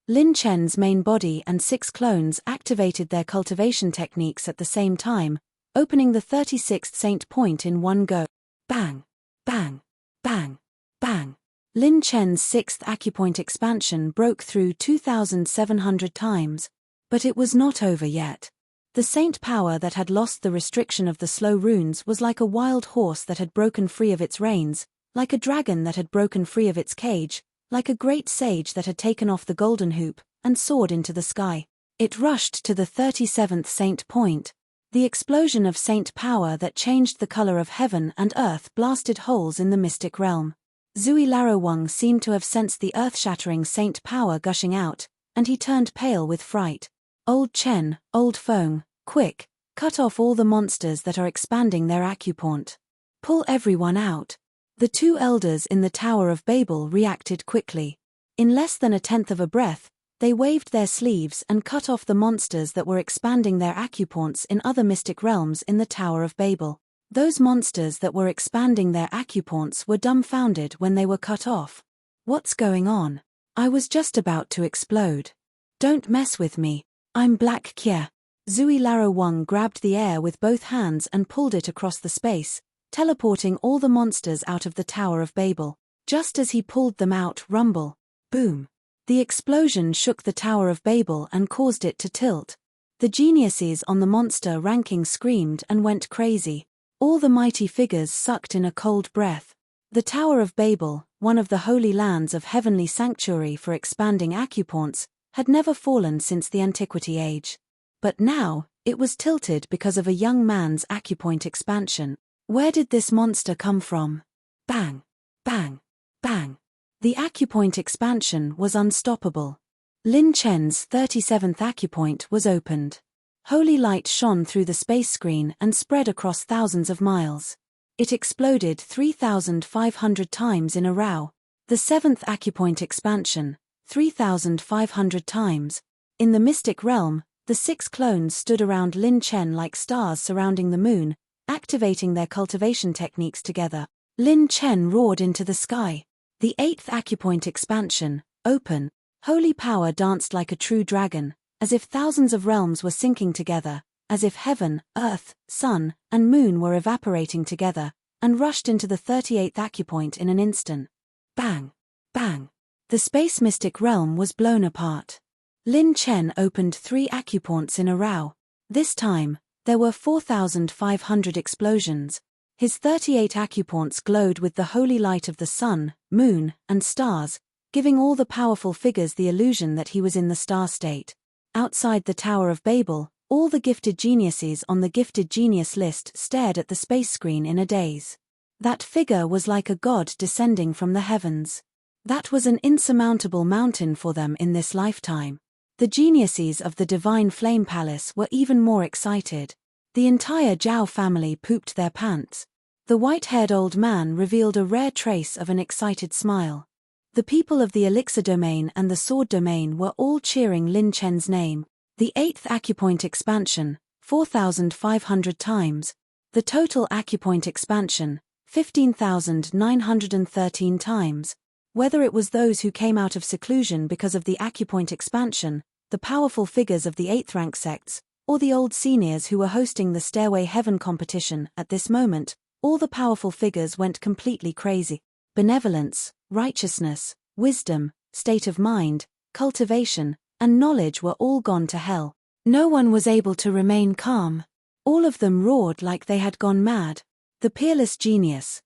Lin Chen's main body and 6 clones activated their cultivation techniques at the same time, opening the 36th saint point in one go. Bang. Bang. Bang. Bang. Lin Chen's 6th acupoint expansion broke through 2,700 times. But it was not over yet. The saint power that had lost the restriction of the slow runes was like a wild horse that had broken free of its reins, like a dragon that had broken free of its cage, like a great sage that had taken off the golden hoop, and soared into the sky. It rushed to the 37th saint point. The explosion of saint power that changed the color of heaven and earth blasted holes in the mystic realm. Zui Larowang seemed to have sensed the earth-shattering saint power gushing out, and he turned pale with fright. Old Chen, old Feng, quick, cut off all the monsters that are expanding their acupoint. Pull everyone out. The 2 elders in the Tower of Babel reacted quickly. In less than a tenth of a breath, they waved their sleeves and cut off the monsters that were expanding their acupoints in other mystic realms in the Tower of Babel. Those monsters that were expanding their acupoints were dumbfounded when they were cut off. What's going on? I was just about to explode. Don't mess with me. I'm Black Kia. Zui Larowang grabbed the air with both hands and pulled it across the space, teleporting all the monsters out of the Tower of Babel. Just as he pulled them out, rumble. Boom. The explosion shook the Tower of Babel and caused it to tilt. The geniuses on the monster ranking screamed and went crazy. All the mighty figures sucked in a cold breath. The Tower of Babel, one of the holy lands of heavenly sanctuary for expanding acupoints, had never fallen since the Antiquity Age. But now, it was tilted because of a young man's acupoint expansion. Where did this monster come from? Bang! Bang! Bang! The acupoint expansion was unstoppable. Lin Chen's 37th acupoint was opened. Holy light shone through the space screen and spread across thousands of miles. It exploded 3,500 times in a row. The 7th acupoint expansion, 3,500 times. In the mystic realm, the 6 clones stood around Lin Chen like stars surrounding the moon, activating their cultivation techniques together. Lin Chen roared into the sky. The 8th acupoint expansion, open. Holy power danced like a true dragon, as if thousands of realms were syncing together, as if heaven, earth, sun, and moon were evaporating together, and rushed into the 38th acupoint in an instant. Bang! Bang! The space mystic realm was blown apart. Lin Chen opened 3 acupoints in a row. This time, there were 4,500 explosions. His 38 acupoints glowed with the holy light of the sun, moon, and stars, giving all the powerful figures the illusion that he was in the star state. Outside the Tower of Babel, all the gifted geniuses on the gifted genius list stared at the space screen in a daze. That figure was like a god descending from the heavens. That was an insurmountable mountain for them in this lifetime. The geniuses of the Divine Flame Palace were even more excited. The entire Zhao family pooped their pants. The white-haired old man revealed a rare trace of an excited smile. The people of the Elixir Domain and the Sword Domain were all cheering Lin Chen's name. The 8th acupoint expansion, 4,500 times. The total acupoint expansion, 15,913 times. Whether it was those who came out of seclusion because of the acupoint expansion, the powerful figures of the 8th rank sects, or the old seniors who were hosting the Stairway Heaven competition at this moment, all the powerful figures went completely crazy. Benevolence, righteousness, wisdom, state of mind, cultivation, and knowledge were all gone to hell. No one was able to remain calm. All of them roared like they had gone mad. The peerless genius,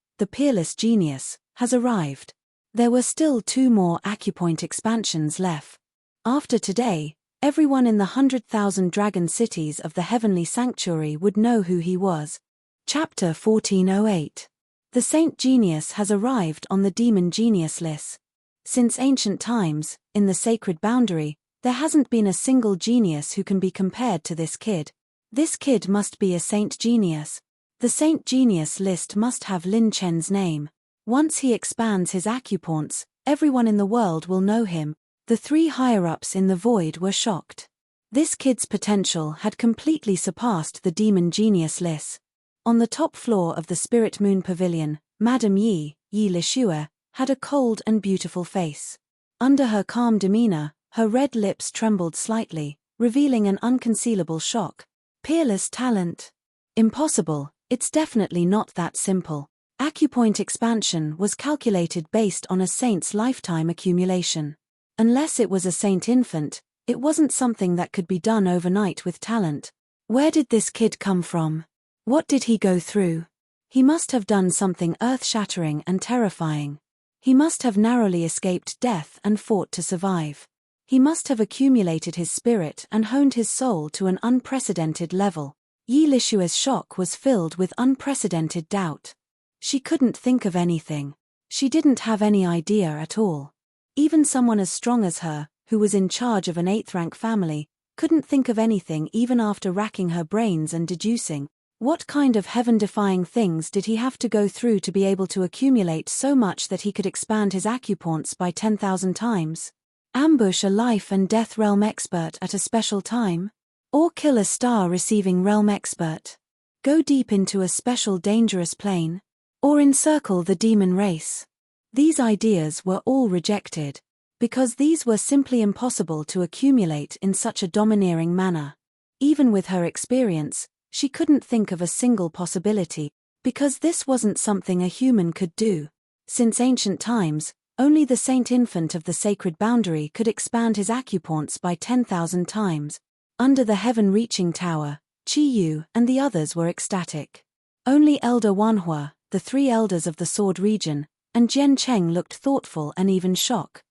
has arrived. There were still 2 more acupoint expansions left. After today, everyone in the 100,000 dragon cities of the heavenly sanctuary would know who he was. Chapter 1408. The Saint Genius has arrived on the Demon Genius list. Since ancient times, in the sacred boundary, there hasn't been a single genius who can be compared to this kid. This kid must be a Saint Genius. The Saint Genius list must have Lin Chen's name. Once he expands his acupoints, everyone in the world will know him. The 3 higher-ups in the void were shocked. This kid's potential had completely surpassed the Demon Genius list. On the top floor of the Spirit Moon Pavilion, Madame Yi Lishue, had a cold and beautiful face. Under her calm demeanor, her red lips trembled slightly, revealing an unconcealable shock. Peerless talent. Impossible, it's definitely not that simple. Acupoint expansion was calculated based on a saint's lifetime accumulation. Unless it was a saint infant, it wasn't something that could be done overnight with talent. Where did this kid come from? What did he go through? He must have done something earth-shattering and terrifying. He must have narrowly escaped death and fought to survive. He must have accumulated his spirit and honed his soul to an unprecedented level. Yi Lishue's shock was filled with unprecedented doubt. She couldn't think of anything. She didn't have any idea at all. Even someone as strong as her, who was in charge of an 8th rank family, couldn't think of anything even after racking her brains and deducing. What kind of heaven-defying things did he have to go through to be able to accumulate so much that he could expand his acupoints by 10,000 times? Ambush a life and death realm expert at a special time? Or kill a star-receiving realm expert? Go deep into a special dangerous plane? Or encircle the demon race? These ideas were all rejected, because these were simply impossible to accumulate in such a domineering manner. Even with her experience, she couldn't think of a single possibility, because this wasn't something a human could do. Since ancient times, only the saint infant of the sacred boundary could expand his acupoints by 10,000 times. Under the heaven-reaching tower, Qi Yu and the others were ecstatic. Only Elder Wanhua, the 3 elders of the Sword region, and Jian Cheng looked thoughtful and even shocked.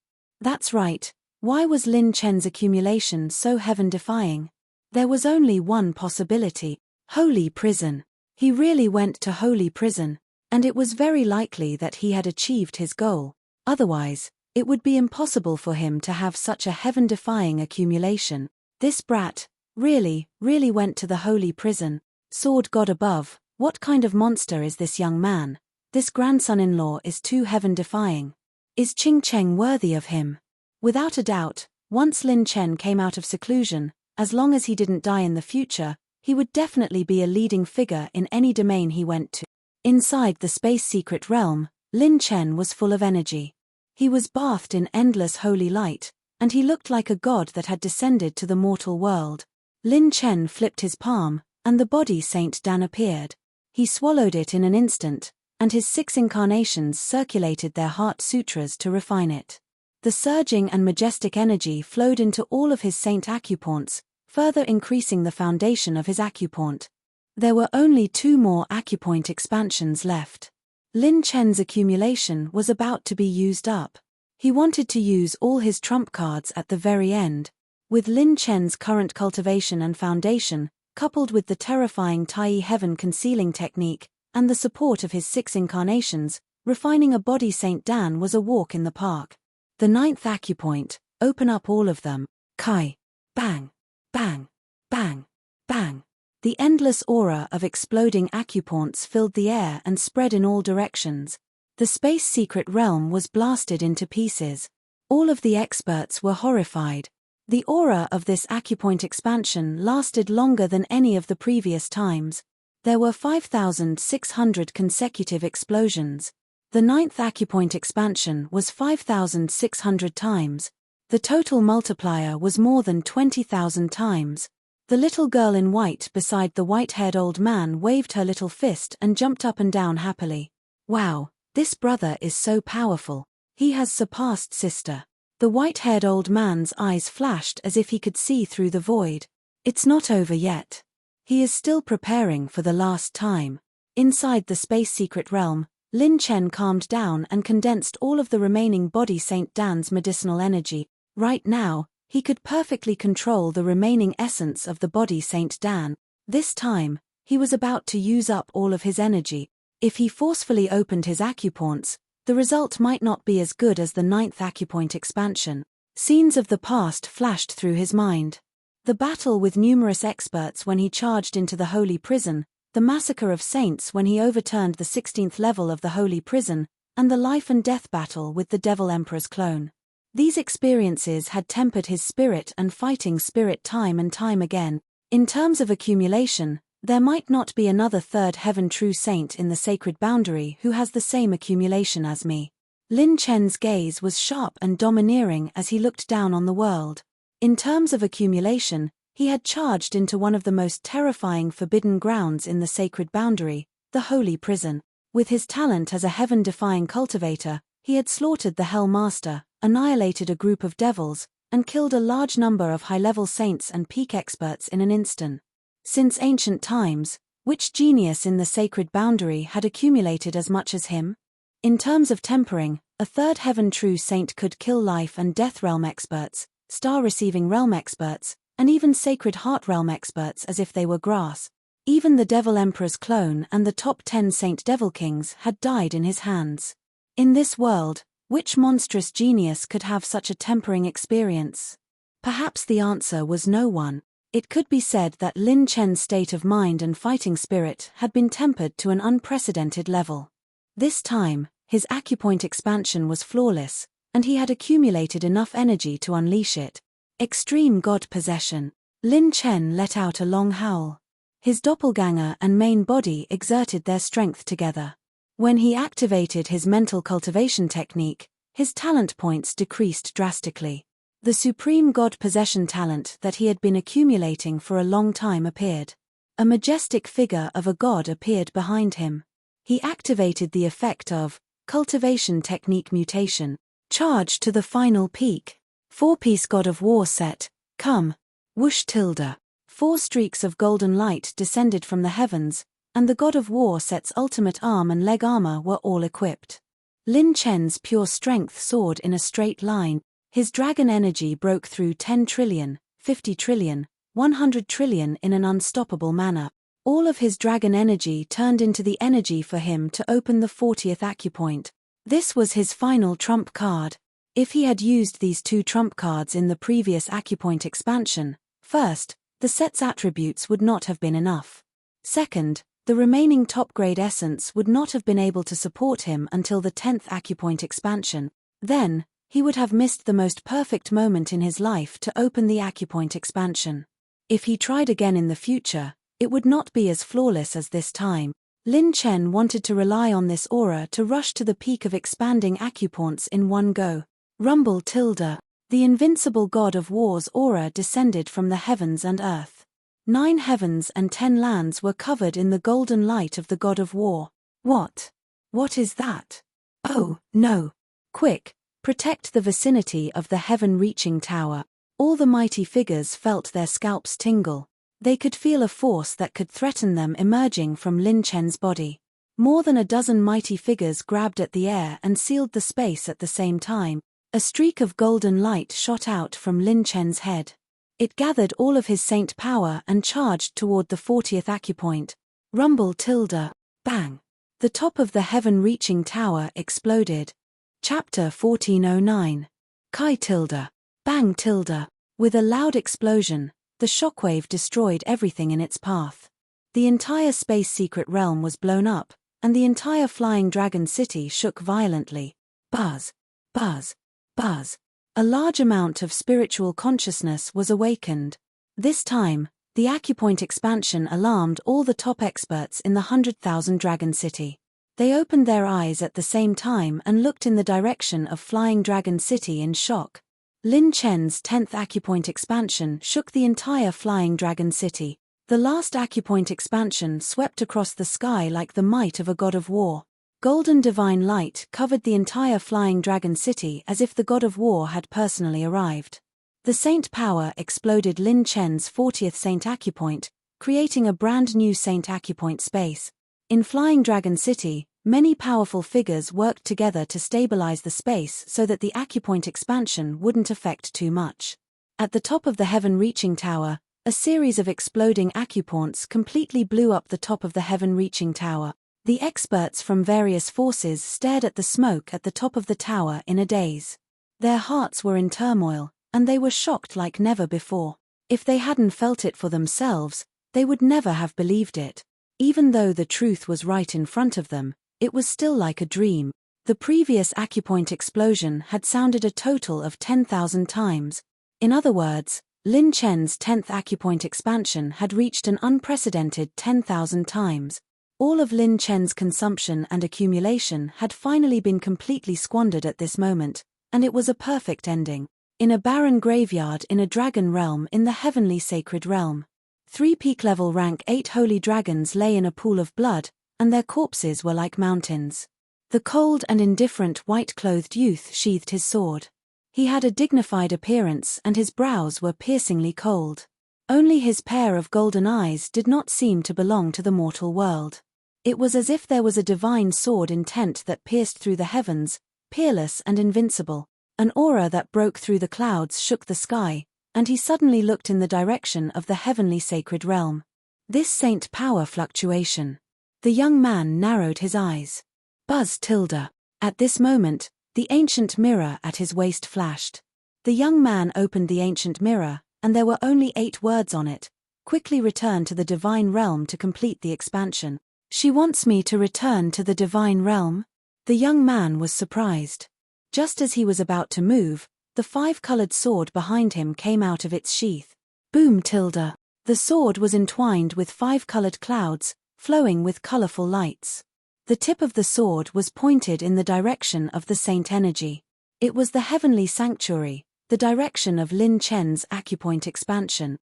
That's right, why was Lin Chen's accumulation so heaven-defying? There was only one possibility: Holy Prison. He really went to Holy Prison, and it was very likely that he had achieved his goal. Otherwise, it would be impossible for him to have such a heaven-defying accumulation. This brat really went to the Holy Prison. Sword God above, what kind of monster is this young man? This grandson-in-law is too heaven-defying. Is Qing Cheng worthy of him? Without a doubt, once Lin Chen came out of seclusion, as long as he didn't die in the future, he would definitely be a leading figure in any domain he went to. Inside the space secret realm, Lin Chen was full of energy. He was bathed in endless holy light, and he looked like a god that had descended to the mortal world. Lin Chen flipped his palm, and the body Saint Dan appeared. He swallowed it in an instant, and his 6 incarnations circulated their heart sutras to refine it. The surging and majestic energy flowed into all of his saint acupoints, further increasing the foundation of his acupoint. There were only 2 more acupoint expansions left. Lin Chen's accumulation was about to be used up. He wanted to use all his trump cards at the very end. With Lin Chen's current cultivation and foundation, coupled with the terrifying Tai Heaven concealing technique, and the support of his 6 incarnations, refining a body Saint Dan was a walk in the park. The 9th acupoint, open up all of them. Kai. Bang. Bang. Bang. Bang. The endless aura of exploding acupoints filled the air and spread in all directions. The space secret realm was blasted into pieces. All of the experts were horrified. The aura of this acupoint expansion lasted longer than any of the previous times. There were 5,600 consecutive explosions. The 9th acupoint expansion was 5,600 times. The total multiplier was more than 20,000 times. The little girl in white beside the white-haired old man waved her little fist and jumped up and down happily. Wow, this brother is so powerful. He has surpassed sister. The white-haired old man's eyes flashed as if he could see through the void. It's not over yet. He is still preparing for the last time. Inside the space secret realm, Lin Chen calmed down and condensed all of the remaining body Saint Dan's medicinal energy. Right now, he could perfectly control the remaining essence of the body Saint Dan. This time, he was about to use up all of his energy. If he forcefully opened his acupoints, the result might not be as good as the 9th acupoint expansion. Scenes of the past flashed through his mind. The battle with numerous experts when he charged into the holy prison, the massacre of saints when he overturned the 16th level of the holy prison, and the life and death battle with the Devil Emperor's clone. These experiences had tempered his spirit and fighting spirit time and time again. In terms of accumulation, there might not be another 3rd heaven true saint in the sacred boundary who has the same accumulation as me. Lin Chen's gaze was sharp and domineering as he looked down on the world. In terms of accumulation, he had charged into one of the most terrifying forbidden grounds in the sacred boundary, the holy prison. With his talent as a heaven-defying cultivator, he had slaughtered the Hell Master, annihilated a group of devils, and killed a large number of high-level saints and peak experts in an instant. Since ancient times, which genius in the sacred boundary had accumulated as much as him? In terms of tempering, a 3rd heaven true saint could kill life and death realm experts, star-receiving realm experts, and even sacred heart realm experts as if they were grass. Even the Devil Emperor's clone and the top 10 Saint Devil Kings had died in his hands. In this world, which monstrous genius could have such a tempering experience? Perhaps the answer was no one. It could be said that Lin Chen's state of mind and fighting spirit had been tempered to an unprecedented level. This time, his acupoint expansion was flawless, and he had accumulated enough energy to unleash it. Extreme God possession. Lin Chen let out a long howl. His doppelganger and main body exerted their strength together. When he activated his mental cultivation technique, his talent points decreased drastically. The supreme God possession talent that he had been accumulating for a long time appeared. A majestic figure of a god appeared behind him. He activated the effect of cultivation technique mutation. Charge to the final peak. 4-piece God of War set. Come. Whoosh tilde. 4 streaks of golden light descended from the heavens, and the God of War set's ultimate arm and leg armor were all equipped. Lin Chen's pure strength soared in a straight line. His dragon energy broke through 10 trillion, 50 trillion, 100 trillion in an unstoppable manner. All of his dragon energy turned into the energy for him to open the 40th acupoint. This was his final trump card. If he had used these 2 trump cards in the previous acupoint expansion, first, the set's attributes would not have been enough. Second, the remaining top-grade essence would not have been able to support him until the 10th acupoint expansion. Then, he would have missed the most perfect moment in his life to open the acupoint expansion. If he tried again in the future, it would not be as flawless as this time. Lin Chen wanted to rely on this aura to rush to the peak of expanding acupoints in one go. Rumble tilde. The invincible God of War's aura descended from the heavens and earth. 9 heavens and 10 lands were covered in the golden light of the god of war. What? What is that? Oh, no. Quick, protect the vicinity of the heaven-reaching tower. All the mighty figures felt their scalps tingle. They could feel a force that could threaten them emerging from Lin Chen's body. More than a dozen mighty figures grabbed at the air and sealed the space at the same time. A streak of golden light shot out from Lin Chen's head. It gathered all of his saint power and charged toward the 40th acupoint. Rumble tilde. Bang. The top of the heaven-reaching tower exploded. Chapter 1409. Kai tilde. Bang tilde. With a loud explosion, the shockwave destroyed everything in its path. The entire space secret realm was blown up, and the entire flying dragon city shook violently. Buzz. Buzz. Buzz. A large amount of spiritual consciousness was awakened. This time, the acupoint expansion alarmed all the top experts in the 100,000 Dragon City. They opened their eyes at the same time and looked in the direction of Flying Dragon City in shock. Lin Chen's 10th acupoint expansion shook the entire Flying Dragon City. The last acupoint expansion swept across the sky like the might of a god of war. Golden divine light covered the entire Flying Dragon City as if the god of war had personally arrived. The saint power exploded Lin Chen's 40th saint acupoint, creating a brand new saint acupoint space. In Flying Dragon City, many powerful figures worked together to stabilize the space so that the acupoint expansion wouldn't affect too much. At the top of the heaven-reaching tower, a series of exploding acupoints completely blew up the top of the heaven-reaching tower. The experts from various forces stared at the smoke at the top of the tower in a daze. Their hearts were in turmoil, and they were shocked like never before. If they hadn't felt it for themselves, they would never have believed it. Even though the truth was right in front of them, it was still like a dream. The previous acupoint explosion had sounded a total of 10,000 times. In other words, Lin Chen's 10th acupoint expansion had reached an unprecedented 10,000 times. All of Lin Chen's consumption and accumulation had finally been completely squandered at this moment, and it was a perfect ending. In a barren graveyard in a dragon realm in the heavenly sacred realm. 3 peak-level rank 8 holy dragons lay in a pool of blood, and their corpses were like mountains. The cold and indifferent white-clothed youth sheathed his sword. He had a dignified appearance and his brows were piercingly cold. Only his pair of golden eyes did not seem to belong to the mortal world. It was as if there was a divine sword intent that pierced through the heavens, peerless and invincible. An aura that broke through the clouds shook the sky, and he suddenly looked in the direction of the heavenly sacred realm. This saint power fluctuation. The young man narrowed his eyes. Buzz tilde. At this moment, the ancient mirror at his waist flashed. The young man opened the ancient mirror, and there were only 8 words on it. Quickly return to the divine realm to complete the expansion. She wants me to return to the divine realm? The young man was surprised. Just as he was about to move, the 5-colored sword behind him came out of its sheath. Boom tilde. The sword was entwined with 5-colored clouds, flowing with colorful lights. The tip of the sword was pointed in the direction of the saint energy. It was the heavenly sanctuary, the direction of Lin Chen's acupoint expansion.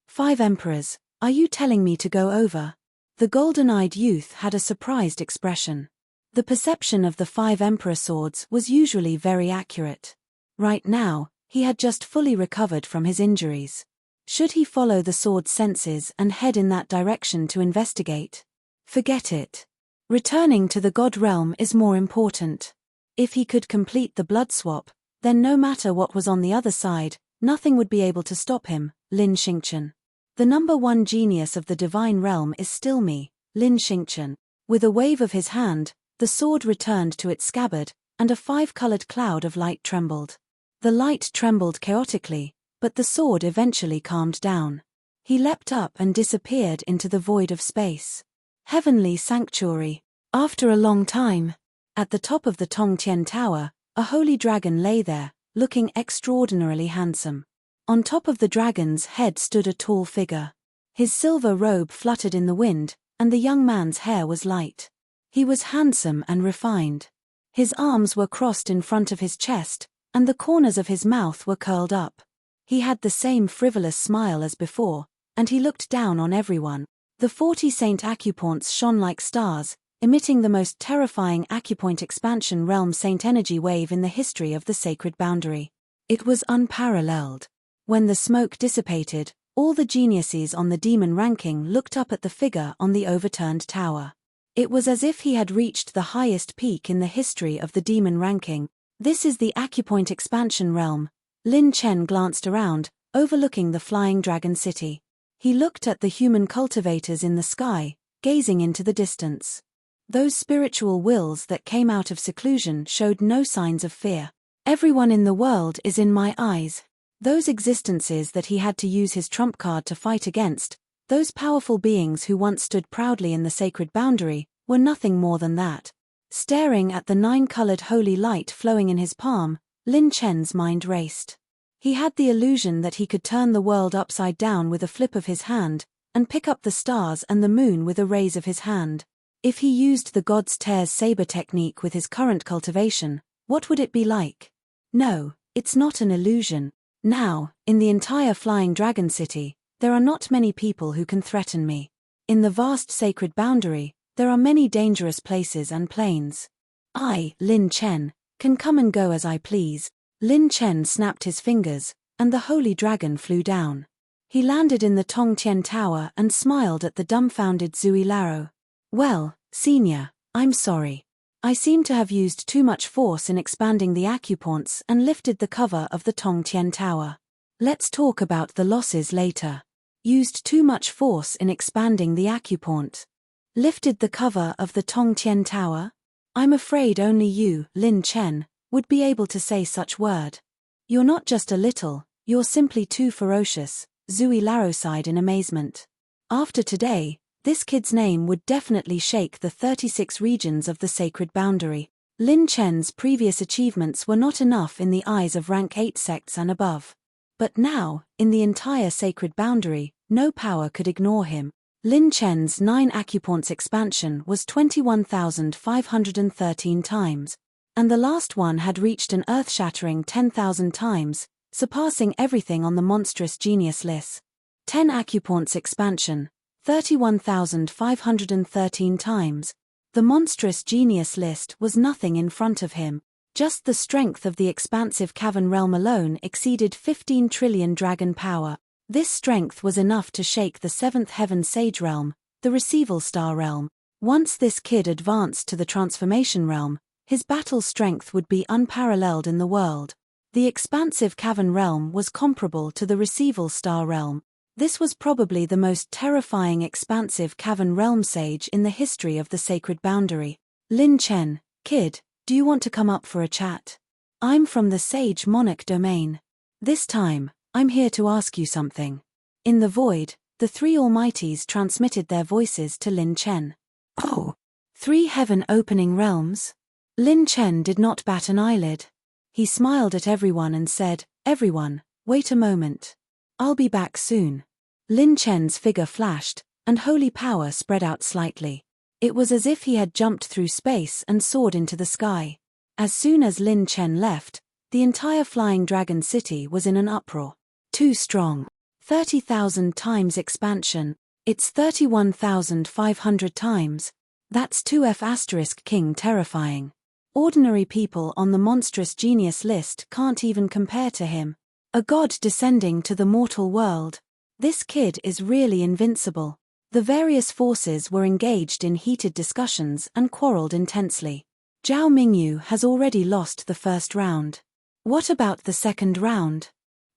5 emperors, are you telling me to go over? The golden-eyed youth had a surprised expression. The perception of the 5 emperor swords was usually very accurate. Right now, he had just fully recovered from his injuries. Should he follow the sword's senses and head in that direction to investigate? Forget it. Returning to the god realm is more important. If he could complete the blood swap, then no matter what was on the other side, nothing would be able to stop him. Lin Xingchen. The number 1 genius of the divine realm is still me, Lin Xingchen. With a wave of his hand, the sword returned to its scabbard, and a 5-colored cloud of light trembled. The light trembled chaotically, but the sword eventually calmed down. He leapt up and disappeared into the void of space. Heavenly sanctuary. After a long time, at the top of the Tongtian Tower, a holy dragon lay there, looking extraordinarily handsome. On top of the dragon's head stood a tall figure. His silver robe fluttered in the wind, and the young man's hair was light. He was handsome and refined. His arms were crossed in front of his chest, and the corners of his mouth were curled up. He had the same frivolous smile as before, and he looked down on everyone. The 40 Saint acupoints shone like stars, emitting the most terrifying acupoint expansion realm saint energy wave in the history of the sacred boundary. It was unparalleled. When the smoke dissipated, all the geniuses on the demon ranking looked up at the figure on the overturned tower. It was as if he had reached the highest peak in the history of the demon ranking. This is the acupoint expansion realm. Lin Chen glanced around, overlooking the flying dragon city. He looked at the human cultivators in the sky, gazing into the distance. Those spiritual wills that came out of seclusion showed no signs of fear. Everyone in the world is in my eyes. Those existences that he had to use his trump card to fight against, those powerful beings who once stood proudly in the sacred boundary, were nothing more than that. Staring at the 9-colored holy light flowing in his palm, Lin Chen's mind raced. He had the illusion that he could turn the world upside down with a flip of his hand, and pick up the stars and the moon with a raise of his hand. If he used the God's Tears saber technique with his current cultivation, what would it be like? No, it's not an illusion. Now, in the entire Flying Dragon City, there are not many people who can threaten me. In the vast sacred boundary, there are many dangerous places and planes. I, Lin Chen, can come and go as I please. Lin Chen snapped his fingers, and the holy dragon flew down. He landed in the Tongtian Tower and smiled at the dumbfounded Zui Laro. Well, Senior, I'm sorry. I seem to have used too much force in expanding the acupoints and lifted the cover of the Tongtian Tower. Let's talk about the losses later. Used too much force in expanding the acupoint. Lifted the cover of the Tongtian Tower? I'm afraid only you, Lin Chen, would be able to say such word. You're not just a little, you're simply too ferocious, Zui Laro sighed in amazement. After today, this kid's name would definitely shake the 36 regions of the sacred boundary. Lin Chen's previous achievements were not enough in the eyes of rank 8 sects and above. But now, in the entire sacred boundary, no power could ignore him. Lin Chen's 9 acupoints expansion was 21,513 times, and the last one had reached an earth-shattering 10,000 times, surpassing everything on the monstrous genius list. 10 acupoints expansion, 31,513 times. The monstrous genius list was nothing in front of him. Just the strength of the expansive cavern realm alone exceeded 15 trillion dragon power. This strength was enough to shake the 7th heaven sage realm, the receival star realm. Once this kid advanced to the transformation realm, his battle strength would be unparalleled in the world. The expansive cavern realm was comparable to the receival star realm. This was probably the most terrifying expansive cavern realm sage in the history of the sacred boundary. Lin Chen, kid, do you want to come up for a chat? I'm from the sage monarch domain. This time, I'm here to ask you something. In the void, the 3 almighties transmitted their voices to Lin Chen. Oh, 3 heaven-opening realms? Lin Chen did not bat an eyelid. He smiled at everyone and said, "Everyone, wait a moment. I'll be back soon." Lin Chen's figure flashed, and holy power spread out slightly. It was as if he had jumped through space and soared into the sky. As soon as Lin Chen left, the entire Flying Dragon City was in an uproar. Too strong. 30,000 times expansion. It's 31,500 times. That's 2F** king terrifying. Ordinary people on the monstrous genius list can't even compare to him. A god descending to the mortal world. This kid is really invincible. The various forces were engaged in heated discussions and quarreled intensely. Zhao Mingyu has already lost the first round. What about the second round?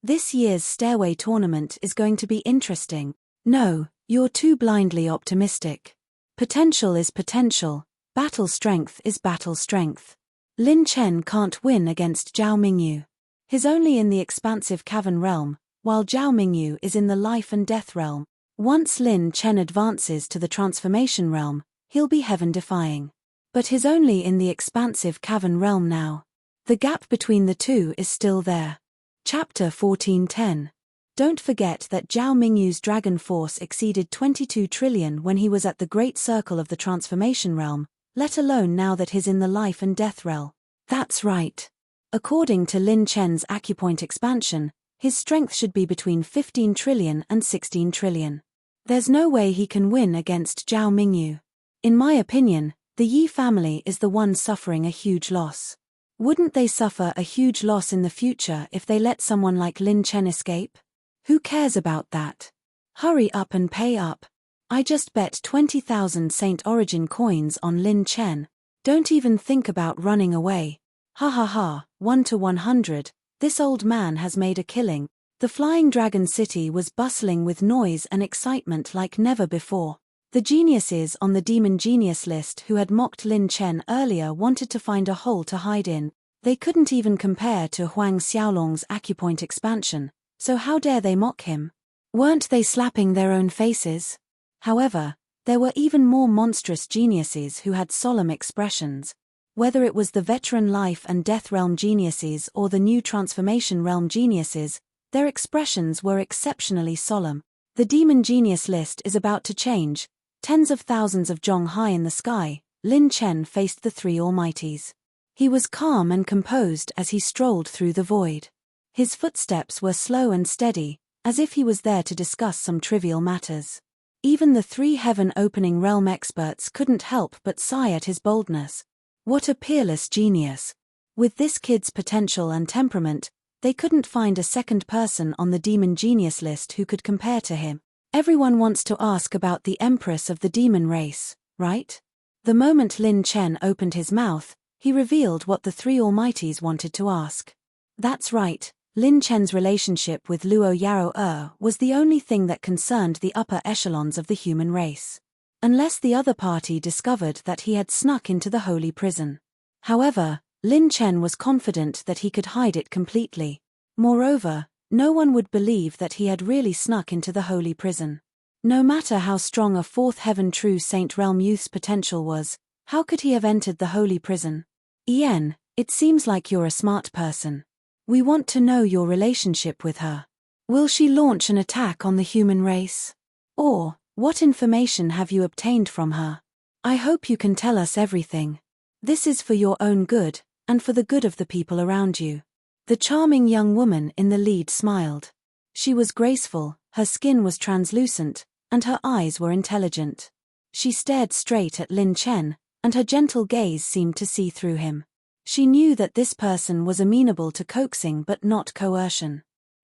This year's Stairway tournament is going to be interesting. No, you're too blindly optimistic. Potential is potential, battle strength is battle strength. Lin Chen can't win against Zhao Mingyu. He's only in the expansive cavern realm, while Zhao Mingyu is in the life and death realm. Once Lin Chen advances to the transformation realm, he'll be heaven-defying. But he's only in the expansive cavern realm now. The gap between the two is still there. Chapter 1410. Don't forget that Zhao Mingyu's dragon force exceeded 22 trillion when he was at the great circle of the transformation realm, let alone now that he's in the life and death realm. That's right. According to Lin Chen's acupoint expansion, His strength should be between 15 trillion and 16 trillion. There's no way he can win against Zhao Mingyu. In my opinion, the Yi family is the one suffering a huge loss. Wouldn't they suffer a huge loss in the future if they let someone like Lin Chen escape? Who cares about that? Hurry up and pay up. I just bet 20,000 Saint Origin coins on Lin Chen. Don't even think about running away. Ha ha ha, 1 to 100, this old man has made a killing. The Flying Dragon City was bustling with noise and excitement like never before. The geniuses on the Demon Genius list who had mocked Lin Chen earlier wanted to find a hole to hide in. They couldn't even compare to Huang Xiaolong's acupoint expansion, so how dare they mock him? Weren't they slapping their own faces? However, there were even more monstrous geniuses who had solemn expressions. Whether it was the veteran life and death realm geniuses or the new transformation realm geniuses, their expressions were exceptionally solemn. The Demon Genius list is about to change. Tens of thousands of Zhong high in the sky, Lin Chen faced the three almighties. He was calm and composed as he strolled through the void. His footsteps were slow and steady, as if he was there to discuss some trivial matters. Even the three heaven-opening realm experts couldn't help but sigh at his boldness. What a peerless genius! With this kid's potential and temperament, they couldn't find a second person on the Demon Genius list who could compare to him. Everyone wants to ask about the Empress of the Demon race, right? The moment Lin Chen opened his mouth, he revealed what the three almighties wanted to ask. That's right, Lin Chen's relationship with Luo Yaro was the only thing that concerned the upper echelons of the human race. Unless the other party discovered that he had snuck into the holy prison. However, Lin Chen was confident that he could hide it completely. Moreover, no one would believe that he had really snuck into the holy prison. No matter how strong a fourth heaven true saint realm youth's potential was, how could he have entered the holy prison? Ian, it seems like you're a smart person. We want to know your relationship with her. Will she launch an attack on the human race? Or, what information have you obtained from her? I hope you can tell us everything. This is for your own good, and for the good of the people around you. The charming young woman in the lead smiled. She was graceful, her skin was translucent, and her eyes were intelligent. She stared straight at Lin Chen, and her gentle gaze seemed to see through him. She knew that this person was amenable to coaxing but not coercion.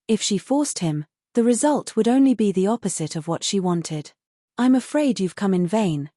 If she forced him, the result would only be the opposite of what she wanted. I'm afraid you've come in vain,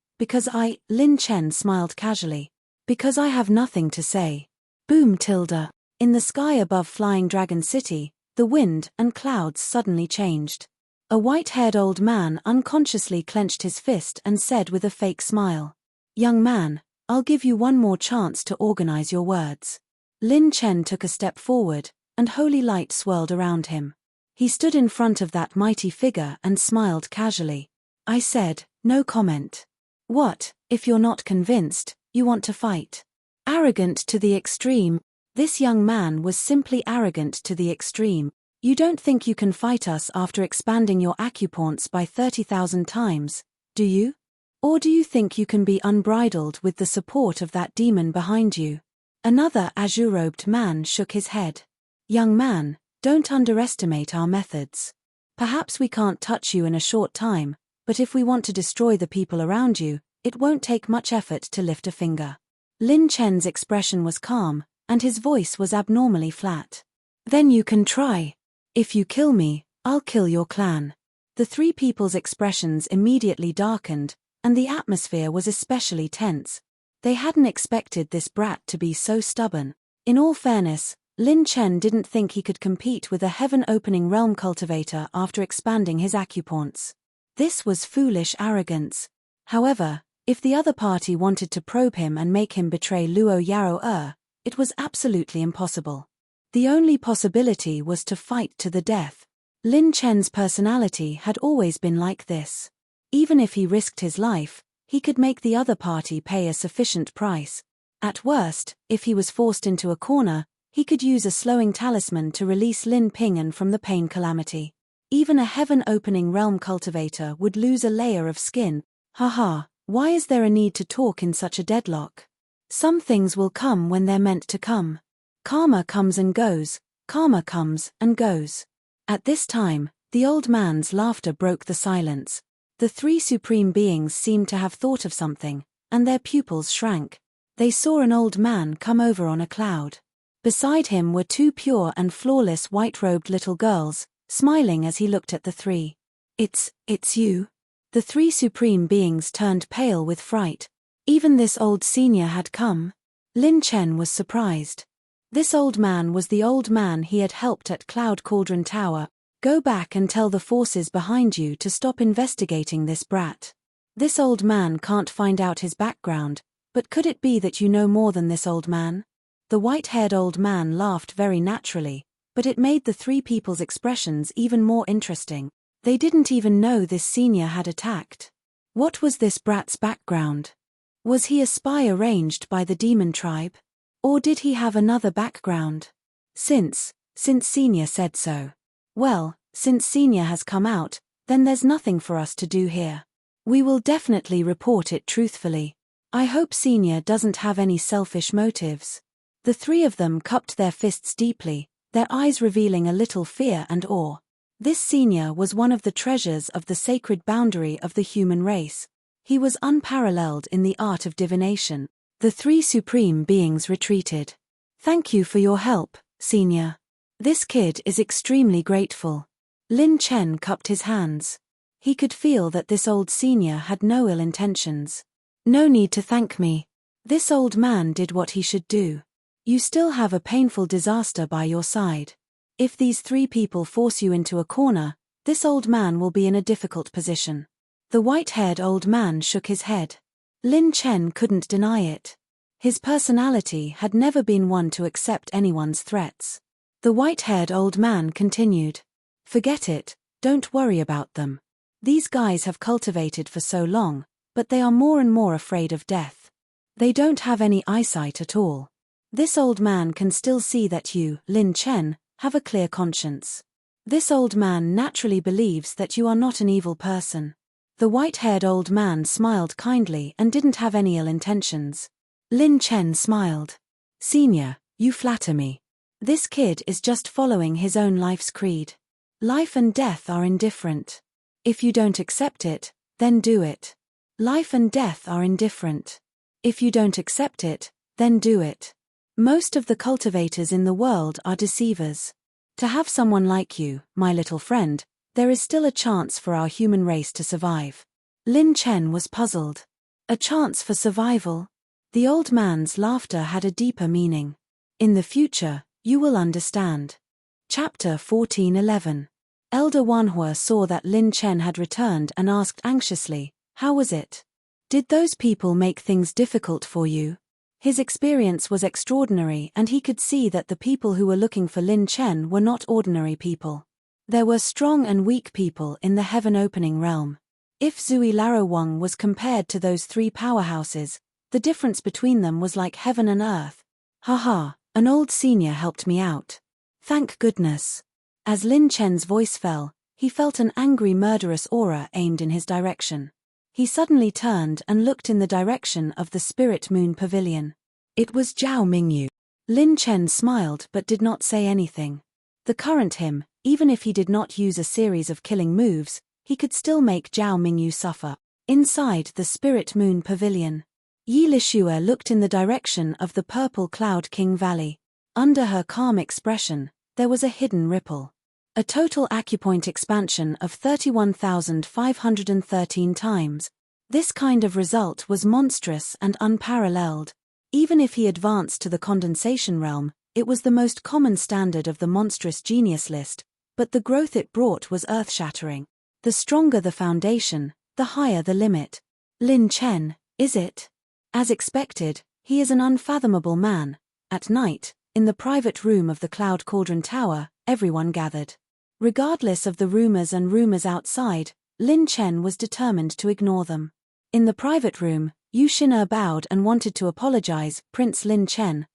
Lin Chen smiled casually. Because I have nothing to say. Boom tilde. In the sky above Flying Dragon City, the wind and clouds suddenly changed. A white-haired old man unconsciously clenched his fist and said with a fake smile, "Young man, I'll give you one more chance to organize your words." Lin Chen took a step forward, and holy light swirled around him. He stood in front of that mighty figure and smiled casually. I said, no comment. What, if you're not convinced, you want to fight? Arrogant to the extreme. This young man was simply arrogant to the extreme. You don't think you can fight us after expanding your acupoints by 30,000 times, do you? Or do you think you can be unbridled with the support of that demon behind you? Another azure-robed man shook his head. Young man, don't underestimate our methods. Perhaps we can't touch you in a short time, but if we want to destroy the people around you, it won't take much effort to lift a finger. Lin Chen's expression was calm, and his voice was abnormally flat. Then you can try. If you kill me, I'll kill your clan. The three people's expressions immediately darkened, and the atmosphere was especially tense. They hadn't expected this brat to be so stubborn. In all fairness, Lin Chen didn't think he could compete with a heaven-opening realm cultivator after expanding his acupoints. This was foolish arrogance. However, if the other party wanted to probe him and make him betray Luo Yaro, it was absolutely impossible. The only possibility was to fight to the death. Lin Chen's personality had always been like this. Even if he risked his life, he could make the other party pay a sufficient price. At worst, if he was forced into a corner, he could use a slowing talisman to release Lin Ping'an from the pain calamity. Even a heaven-opening realm cultivator would lose a layer of skin. Haha, why is there a need to talk in such a deadlock? Some things will come when they're meant to come. Karma comes and goes, karma comes and goes. At this time, the old man's laughter broke the silence. The three supreme beings seemed to have thought of something, and their pupils shrank. They saw an old man come over on a cloud. Beside him were two pure and flawless white-robed little girls, smiling as he looked at the three. It's you." The three supreme beings turned pale with fright. Even this old senior had come. Lin Chen was surprised. This old man was the old man he had helped at Cloud Cauldron Tower. "Go back and tell the forces behind you to stop investigating this brat. This old man can't find out his background, but could it be that you know more than this old man?" The white-haired old man laughed very naturally, but it made the three people's expressions even more interesting. They didn't even know this senior had attacked. What was this brat's background? Was he a spy arranged by the demon tribe? Or did he have another background? Since senior said so. Well, since senior has come out, then there's nothing for us to do here. We will definitely report it truthfully. I hope senior doesn't have any selfish motives. The three of them cupped their fists deeply, their eyes revealing a little fear and awe. This senior was one of the treasures of the sacred boundary of the human race. He was unparalleled in the art of divination. The three supreme beings retreated. "Thank you for your help, senior. This kid is extremely grateful." Lin Chen cupped his hands. He could feel that this old senior had no ill intentions. "No need to thank me. This old man did what he should do. You still have a painful disaster by your side. If these three people force you into a corner, this old man will be in a difficult position." The white-haired old man shook his head. Lin Chen couldn't deny it. His personality had never been one to accept anyone's threats. The white-haired old man continued. "Forget it, don't worry about them. These guys have cultivated for so long, but they are more and more afraid of death. They don't have any eyesight at all. This old man can still see that you, Lin Chen, have a clear conscience. This old man naturally believes that you are not an evil person." The white-haired old man smiled kindly and didn't have any ill intentions. Lin Chen smiled. "Senior, you flatter me. This kid is just following his own life's creed. Life and death are indifferent. If you don't accept it, then do it. Life and death are indifferent. If you don't accept it, then do it. Most of the cultivators in the world are deceivers. To have someone like you, my little friend, there is still a chance for our human race to survive." Lin Chen was puzzled. A chance for survival? The old man's laughter had a deeper meaning. "In the future, you will understand." Chapter 14:11. Elder Wanhua saw that Lin Chen had returned and asked anxiously, "How was it? Did those people make things difficult for you?" His experience was extraordinary and he could see that the people who were looking for Lin Chen were not ordinary people. There were strong and weak people in the heaven-opening realm. If Zui Larowang was compared to those three powerhouses, the difference between them was like heaven and earth. "Haha, an old senior helped me out. Thank goodness." As Lin Chen's voice fell, he felt an angry murderous aura aimed in his direction. He suddenly turned and looked in the direction of the Spirit Moon Pavilion. It was Zhao Mingyu. Lin Chen smiled but did not say anything. The current him, even if he did not use a series of killing moves, he could still make Zhao Mingyu suffer. Inside the Spirit Moon Pavilion, Yi Lishua looked in the direction of the Purple Cloud King Valley. Under her calm expression, there was a hidden ripple. A total acupoint expansion of 31,513 times. This kind of result was monstrous and unparalleled. Even if he advanced to the condensation realm, it was the most common standard of the monstrous genius list, but the growth it brought was earth-shattering. The stronger the foundation, the higher the limit. Lin Chen, is it? As expected, he is an unfathomable man. At night, in the private room of the Cloud Cauldron Tower, everyone gathered. Regardless of the rumors outside, Lin Chen was determined to ignore them. In the private room, Yu Xin'er bowed and wanted to apologize. "Prince Lin Chen,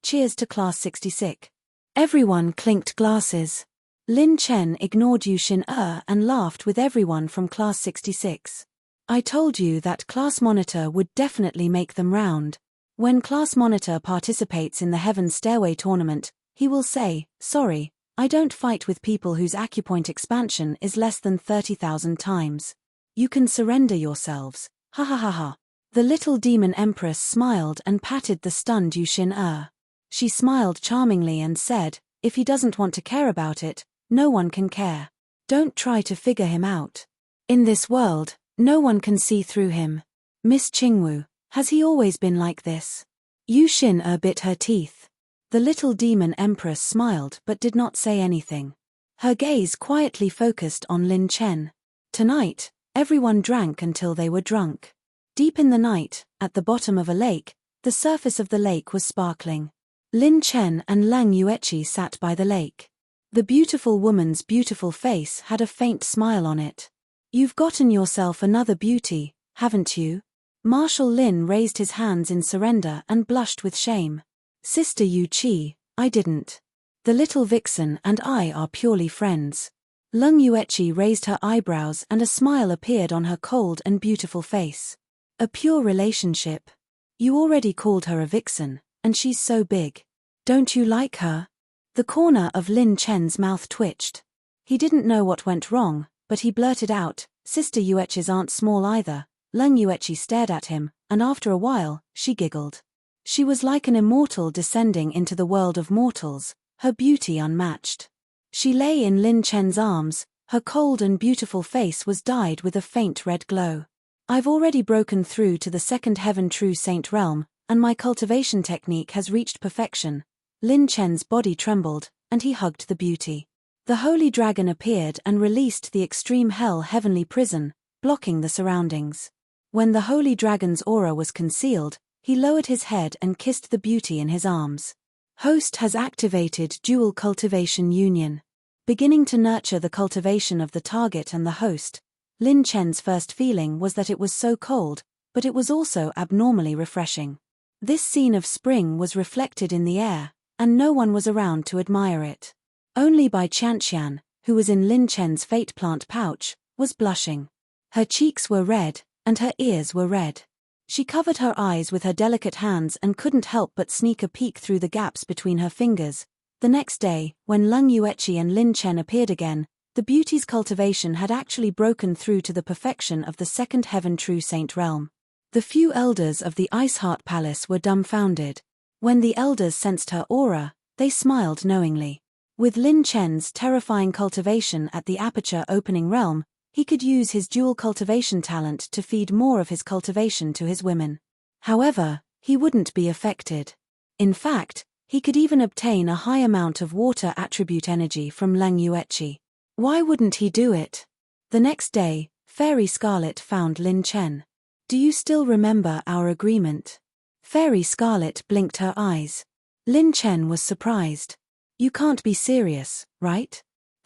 cheers to Class 66. Everyone clinked glasses. Lin Chen ignored Yu Xin'er and laughed with everyone from Class 66. "I told you that Class Monitor would definitely make them round. When Class Monitor participates in the Heaven Stairway tournament, he will say, 'Sorry, I don't fight with people whose acupoint expansion is less than 30,000 times. You can surrender yourselves, ha ha ha ha. The little demon empress smiled and patted the stunned Yushin. She smiled charmingly and said, if he doesn't want to care about it, no one can care. Don't try to figure him out. In this world, no one can see through him. Miss Qingwu, has he always been like this? Yushin bit her teeth. The little demon empress smiled but did not say anything. Her gaze quietly focused on Lin Chen. Tonight, everyone drank until they were drunk. Deep in the night, at the bottom of a lake, the surface of the lake was sparkling. Lin Chen and Lang Yueqi sat by the lake. The beautiful woman's beautiful face had a faint smile on it. You've gotten yourself another beauty, haven't you? Marshal Lin raised his hands in surrender and blushed with shame. Sister Yu Qi, I didn't. The little vixen and I are purely friends. Lung Yueqi raised her eyebrows and a smile appeared on her cold and beautiful face. A pure relationship. You already called her a vixen, and she's so big. Don't you like her? The corner of Lin Chen's mouth twitched. He didn't know what went wrong, but he blurted out, Sister Yueqi's aren't small either. Lung Yueqi stared at him, and after a while, she giggled. She was like an immortal descending into the world of mortals, her beauty unmatched. She lay in Lin Chen's arms, her cold and beautiful face was dyed with a faint red glow. I've already broken through to the second heaven true saint realm, and my cultivation technique has reached perfection. Lin Chen's body trembled, and he hugged the beauty. The holy dragon appeared and released the extreme hell heavenly prison, blocking the surroundings. When the holy dragon's aura was concealed, he lowered his head and kissed the beauty in his arms. Host has activated dual cultivation union. Beginning to nurture the cultivation of the target and the host, Lin Chen's first feeling was that it was so cold, but it was also abnormally refreshing. This scene of spring was reflected in the air, and no one was around to admire it. Only Bai Qianqian, who was in Lin Chen's fate plant pouch, was blushing. Her cheeks were red, and her ears were red. She covered her eyes with her delicate hands and couldn't help but sneak a peek through the gaps between her fingers. The next day, when Lung Yueqi and Lin Chen appeared again, the beauty's cultivation had actually broken through to the perfection of the second heaven true saint realm. The few elders of the Ice Heart Palace were dumbfounded. When the elders sensed her aura, they smiled knowingly. With Lin Chen's terrifying cultivation at the aperture opening realm, he could use his dual cultivation talent to feed more of his cultivation to his women. However, he wouldn't be affected. In fact, he could even obtain a high amount of water attribute energy from Lang Yueqi. Why wouldn't he do it? The next day, Fairy Scarlet found Lin Chen. Do you still remember our agreement? Fairy Scarlet blinked her eyes. Lin Chen was surprised. You can't be serious, right?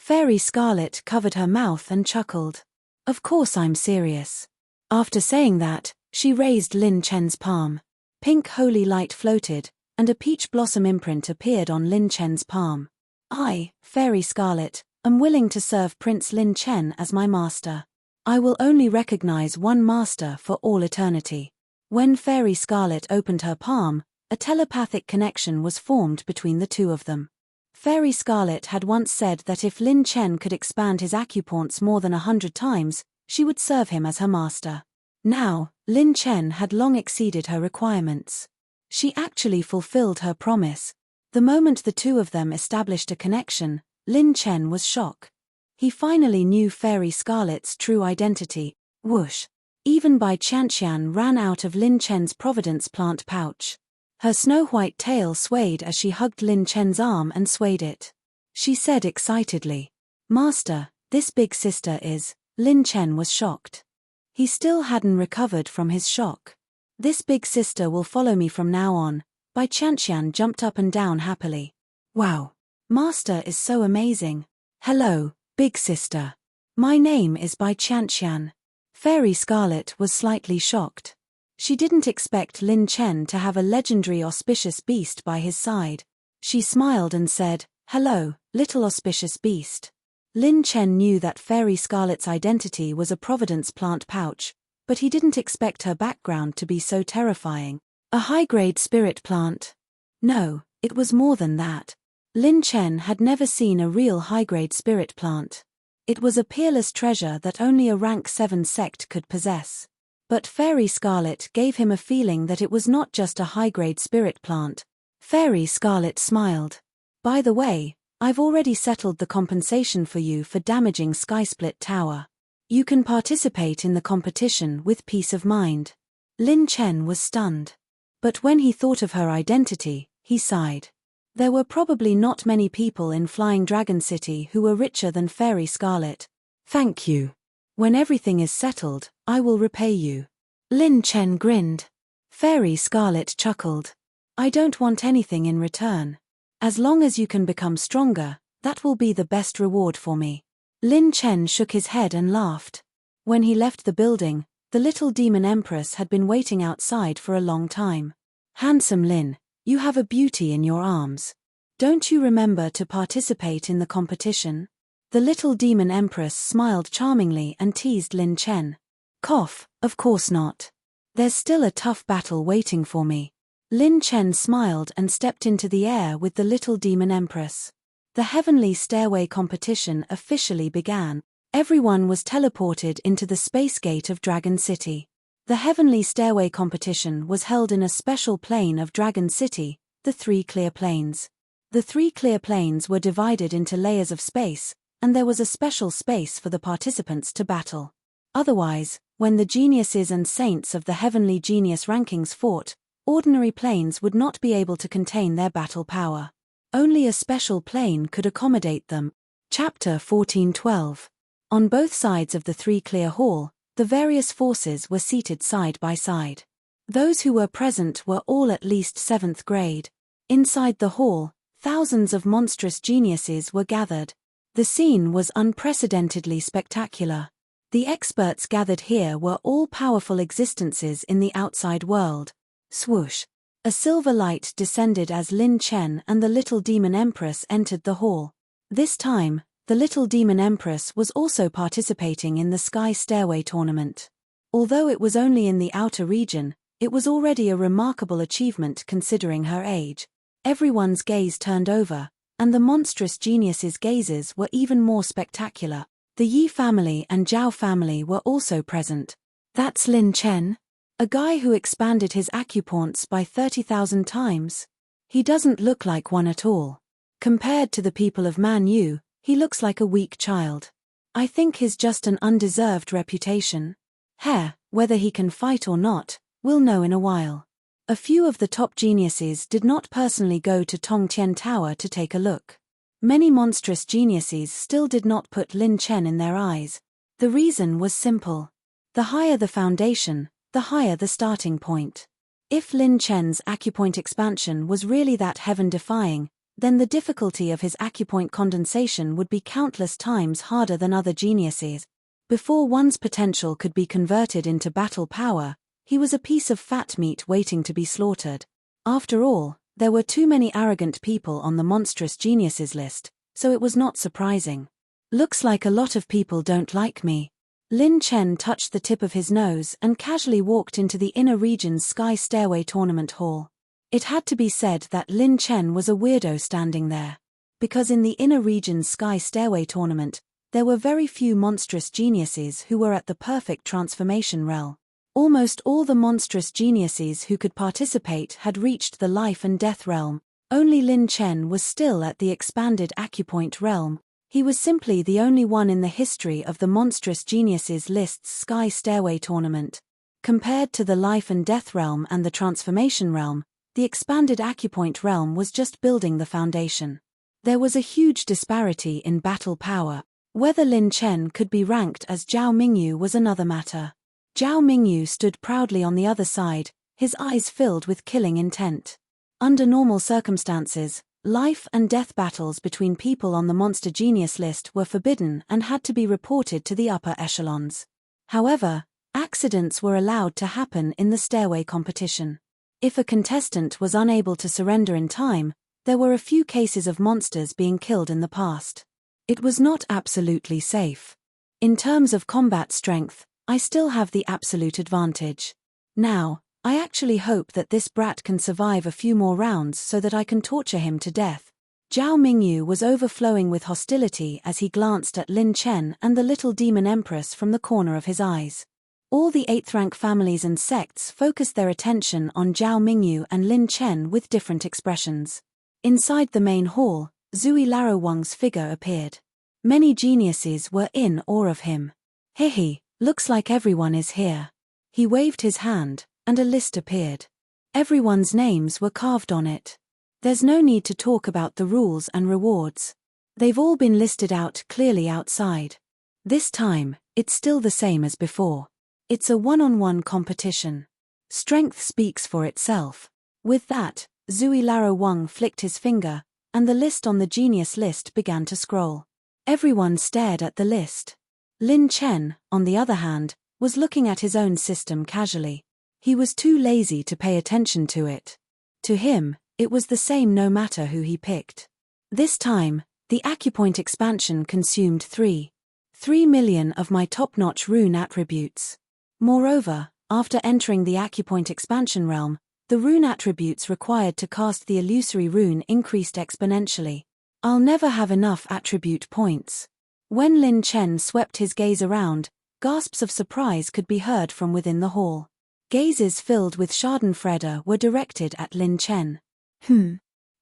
Fairy Scarlet covered her mouth and chuckled. Of course I'm serious. After saying that, she raised Lin Chen's palm. Pink holy light floated, and a peach blossom imprint appeared on Lin Chen's palm. I, Fairy Scarlet, am willing to serve Prince Lin Chen as my master. I will only recognize one master for all eternity. When Fairy Scarlet opened her palm, a telepathic connection was formed between the two of them. Fairy Scarlet had once said that if Lin Chen could expand his acupoints more than 100 times, she would serve him as her master. Now, Lin Chen had long exceeded her requirements. She actually fulfilled her promise. The moment the two of them established a connection, Lin Chen was shocked. He finally knew Fairy Scarlet's true identity. Whoosh! Even Bai Qianqian ran out of Lin Chen's Providence plant pouch. Her snow-white tail swayed as she hugged Lin Chen's arm and swayed it. She said excitedly, Master, this big sister is. Lin Chen was shocked. He still hadn't recovered from his shock. This big sister will follow me from now on. Bai Qianqian jumped up and down happily. Wow! Master is so amazing. Hello, big sister. My name is Bai Qianqian. Fairy Scarlet was slightly shocked. She didn't expect Lin Chen to have a legendary auspicious beast by his side. She smiled and said, Hello, little auspicious beast. Lin Chen knew that Fairy Scarlet's identity was a Providence plant pouch, but he didn't expect her background to be so terrifying. A high-grade spirit plant. No, it was more than that. Lin Chen had never seen a real high-grade spirit plant. It was a peerless treasure that only a rank 7 sect could possess. But Fairy Scarlet gave him a feeling that it was not just a high-grade spirit plant. Fairy Scarlet smiled. By the way, I've already settled the compensation for you for damaging Skysplit Tower. You can participate in the competition with peace of mind. Lin Chen was stunned. But when he thought of her identity, he sighed. There were probably not many people in Flying Dragon City who were richer than Fairy Scarlet. Thank you. When everything is settled, I will repay you. Lin Chen grinned. Fairy Scarlet chuckled. I don't want anything in return. As long as you can become stronger, that will be the best reward for me. Lin Chen shook his head and laughed. When he left the building, the little demon empress had been waiting outside for a long time. Handsome Lin, you have a beauty in your arms. Don't you remember to participate in the competition? The little demon empress smiled charmingly and teased Lin Chen. Cough, of course not. There's still a tough battle waiting for me. Lin Chen smiled and stepped into the air with the little demon empress. The Heavenly Stairway competition officially began. Everyone was teleported into the space gate of Dragon City. The Heavenly Stairway competition was held in a special plane of Dragon City, the 3 clear planes. The 3 clear planes were divided into layers of space, and there was a special space for the participants to battle. Otherwise, when the geniuses and saints of the Heavenly Genius rankings fought, ordinary planes would not be able to contain their battle power. Only a special plane could accommodate them. Chapter 14:12. On both sides of the 3 clear hall, the various forces were seated side by side. Those who were present were all at least 7th grade. Inside the hall, thousands of monstrous geniuses were gathered. The scene was unprecedentedly spectacular. The experts gathered here were all powerful existences in the outside world. Swoosh! A silver light descended as Lin Chen and the little demon empress entered the hall. This time, the little demon empress was also participating in the Sky Stairway tournament. Although it was only in the outer region, it was already a remarkable achievement considering her age. Everyone's gaze turned over, and the monstrous genius's gazes were even more spectacular. The Yi family and Zhao family were also present. That's Lin Chen? A guy who expanded his acupoints by 30,000 times? He doesn't look like one at all. Compared to the people of Man Yu, he looks like a weak child. I think he's just an undeserved reputation. Whether he can fight or not, we'll know in a while. A few of the top geniuses did not personally go to Tongtian Tower to take a look. Many monstrous geniuses still did not put Lin Chen in their eyes. The reason was simple. The higher the foundation, the higher the starting point. If Lin Chen's acupoint expansion was really that heaven-defying, then the difficulty of his acupoint condensation would be countless times harder than other geniuses. Before one's potential could be converted into battle power, he was a piece of fat meat waiting to be slaughtered. After all, there were too many arrogant people on the monstrous geniuses list, so it was not surprising. Looks like a lot of people don't like me. Lin Chen touched the tip of his nose and casually walked into the inner region's Sky Stairway tournament hall. It had to be said that Lin Chen was a weirdo standing there. Because in the inner region's Sky Stairway tournament, there were very few monstrous geniuses who were at the perfect transformation realm. Almost all the monstrous geniuses who could participate had reached the life and death realm. Only Lin Chen was still at the expanded acupoint realm. He was simply the only one in the history of the monstrous geniuses list's Sky Stairway tournament. Compared to the life and death realm and the transformation realm, the expanded acupoint realm was just building the foundation. There was a huge disparity in battle power. Whether Lin Chen could be ranked as Zhao Mingyu was another matter. Zhao Mingyu stood proudly on the other side, his eyes filled with killing intent. Under normal circumstances, life and death battles between people on the monster genius list were forbidden and had to be reported to the upper echelons. However, accidents were allowed to happen in the stairway competition. If a contestant was unable to surrender in time, there were a few cases of monsters being killed in the past. It was not absolutely safe. In terms of combat strength, I still have the absolute advantage. Now, I actually hope that this brat can survive a few more rounds so that I can torture him to death. Zhao Mingyu was overflowing with hostility as he glanced at Lin Chen and the little demon empress from the corner of his eyes. All the 8th rank families and sects focused their attention on Zhao Mingyu and Lin Chen with different expressions. Inside the main hall, Zui Larowang's figure appeared. Many geniuses were in awe of him. Hehe, looks like everyone is here. He waved his hand, and a list appeared. Everyone's names were carved on it. There's no need to talk about the rules and rewards. They've all been listed out clearly outside. This time, it's still the same as before. It's a one-on-one competition. Strength speaks for itself. With that, Zui Larowang flicked his finger, and the list on the genius list began to scroll. Everyone stared at the list. Lin Chen, on the other hand, was looking at his own system casually. He was too lazy to pay attention to it. To him, it was the same no matter who he picked. This time, the acupoint expansion consumed 3 million of my top-notch rune attributes. Moreover, after entering the acupoint expansion realm, the rune attributes required to cast the illusory rune increased exponentially. I'll never have enough attribute points. When Lin Chen swept his gaze around, gasps of surprise could be heard from within the hall. Gazes filled with schadenfreude were directed at Lin Chen.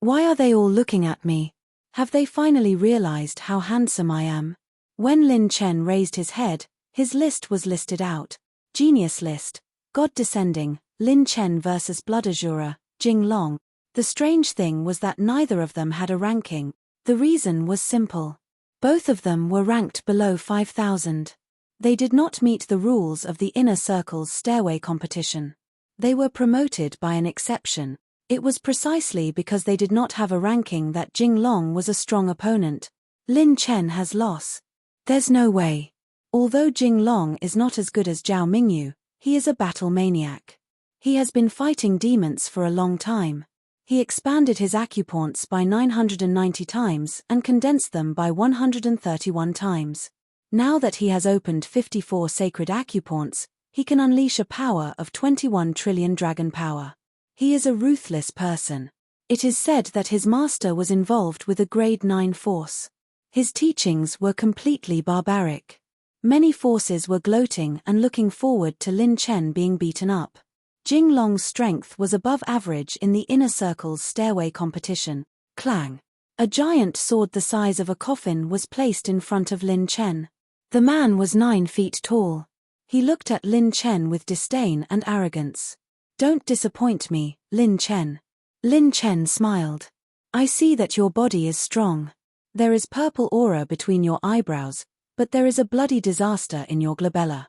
Why are they all looking at me? Have they finally realized how handsome I am? When Lin Chen raised his head, his list was listed out. Genius list, God Descending, Lin Chen vs Blood Azura, Jing Long. The strange thing was that neither of them had a ranking. The reason was simple. Both of them were ranked below 5,000. They did not meet the rules of the Inner Circle's stairway competition. They were promoted by an exception. It was precisely because they did not have a ranking that Jing Long was a strong opponent. Lin Chen has loss. There's no way. Although Jing Long is not as good as Zhao Mingyu, he is a battle maniac. He has been fighting demons for a long time. He expanded his acupoints by 990 times and condensed them by 131 times. Now that he has opened 54 sacred acupoints, he can unleash a power of 21 trillion dragon power. He is a ruthless person. It is said that his master was involved with a grade 9 force. His teachings were completely barbaric. Many forces were gloating and looking forward to Lin Chen being beaten up. Jing Long's strength was above average in the Inner Circle's stairway competition. Clang! A giant sword the size of a coffin was placed in front of Lin Chen. The man was 9 feet tall. He looked at Lin Chen with disdain and arrogance. Don't disappoint me, Lin Chen. Lin Chen smiled. I see that your body is strong. There is purple aura between your eyebrows, but there is a bloody disaster in your glabella.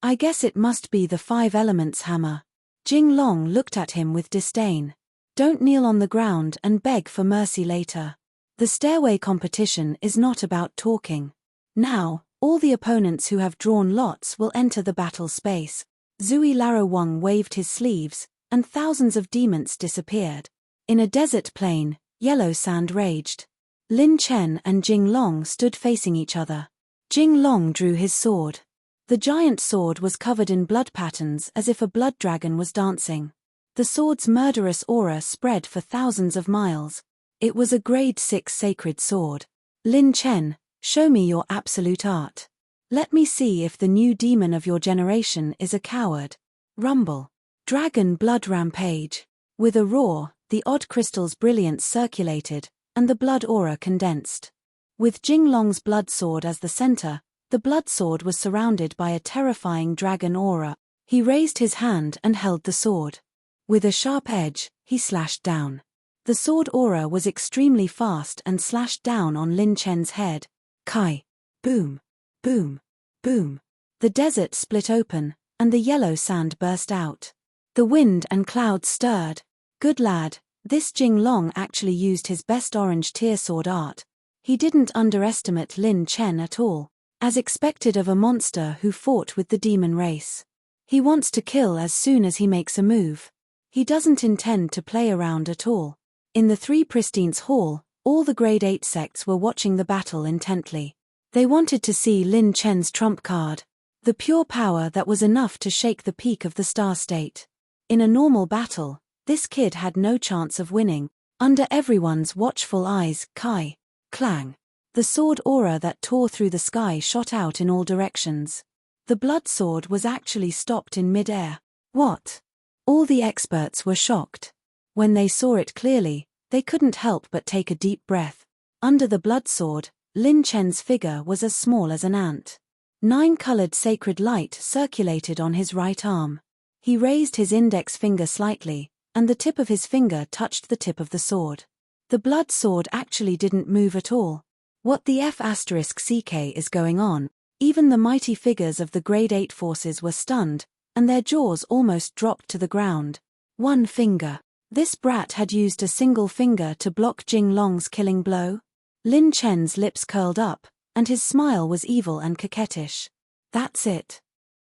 I guess it must be the 5 elements hammer. Jing Long looked at him with disdain. Don't kneel on the ground and beg for mercy later. The stairway competition is not about talking. Now, all the opponents who have drawn lots will enter the battle space. Zui Larowang waved his sleeves, and thousands of demons disappeared. In a desert plain, yellow sand raged. Lin Chen and Jing Long stood facing each other. Jing Long drew his sword. The giant sword was covered in blood patterns as if a blood dragon was dancing. The sword's murderous aura spread for thousands of miles. It was a grade 6 sacred sword. Lin Chen, show me your absolute art. Let me see if the new demon of your generation is a coward. Rumble. Dragon blood rampage. With a roar, the odd crystal's brilliance circulated, and the blood aura condensed. With Jing Long's blood sword as the center, the blood sword was surrounded by a terrifying dragon aura. He raised his hand and held the sword. With a sharp edge, he slashed down. The sword aura was extremely fast and slashed down on Lin Chen's head. Kai. Boom. Boom. Boom. The desert split open, and the yellow sand burst out. The wind and clouds stirred. Good lad, this Jing Long actually used his best orange tear sword art. He didn't underestimate Lin Chen at all. As expected of a monster who fought with the demon race. He wants to kill as soon as he makes a move. He doesn't intend to play around at all. In the 3 Pristines Hall, all the grade 8 sects were watching the battle intently. They wanted to see Lin Chen's trump card. The pure power that was enough to shake the peak of the Star State. In a normal battle, this kid had no chance of winning. Under everyone's watchful eyes, kai, clang. The sword aura that tore through the sky shot out in all directions. The blood sword was actually stopped in mid-air. What? All the experts were shocked. When they saw it clearly, they couldn't help but take a deep breath. Under the blood sword, Lin Chen's figure was as small as an ant. 9-colored sacred light circulated on his right arm. He raised his index finger slightly, and the tip of his finger touched the tip of the sword. The blood sword actually didn't move at all. What the F***ck is going on? Even the mighty figures of the grade 8 forces were stunned, and their jaws almost dropped to the ground. One finger. This brat had used a single finger to block Jing Long's killing blow? Lin Chen's lips curled up, and his smile was evil and coquettish. That's it.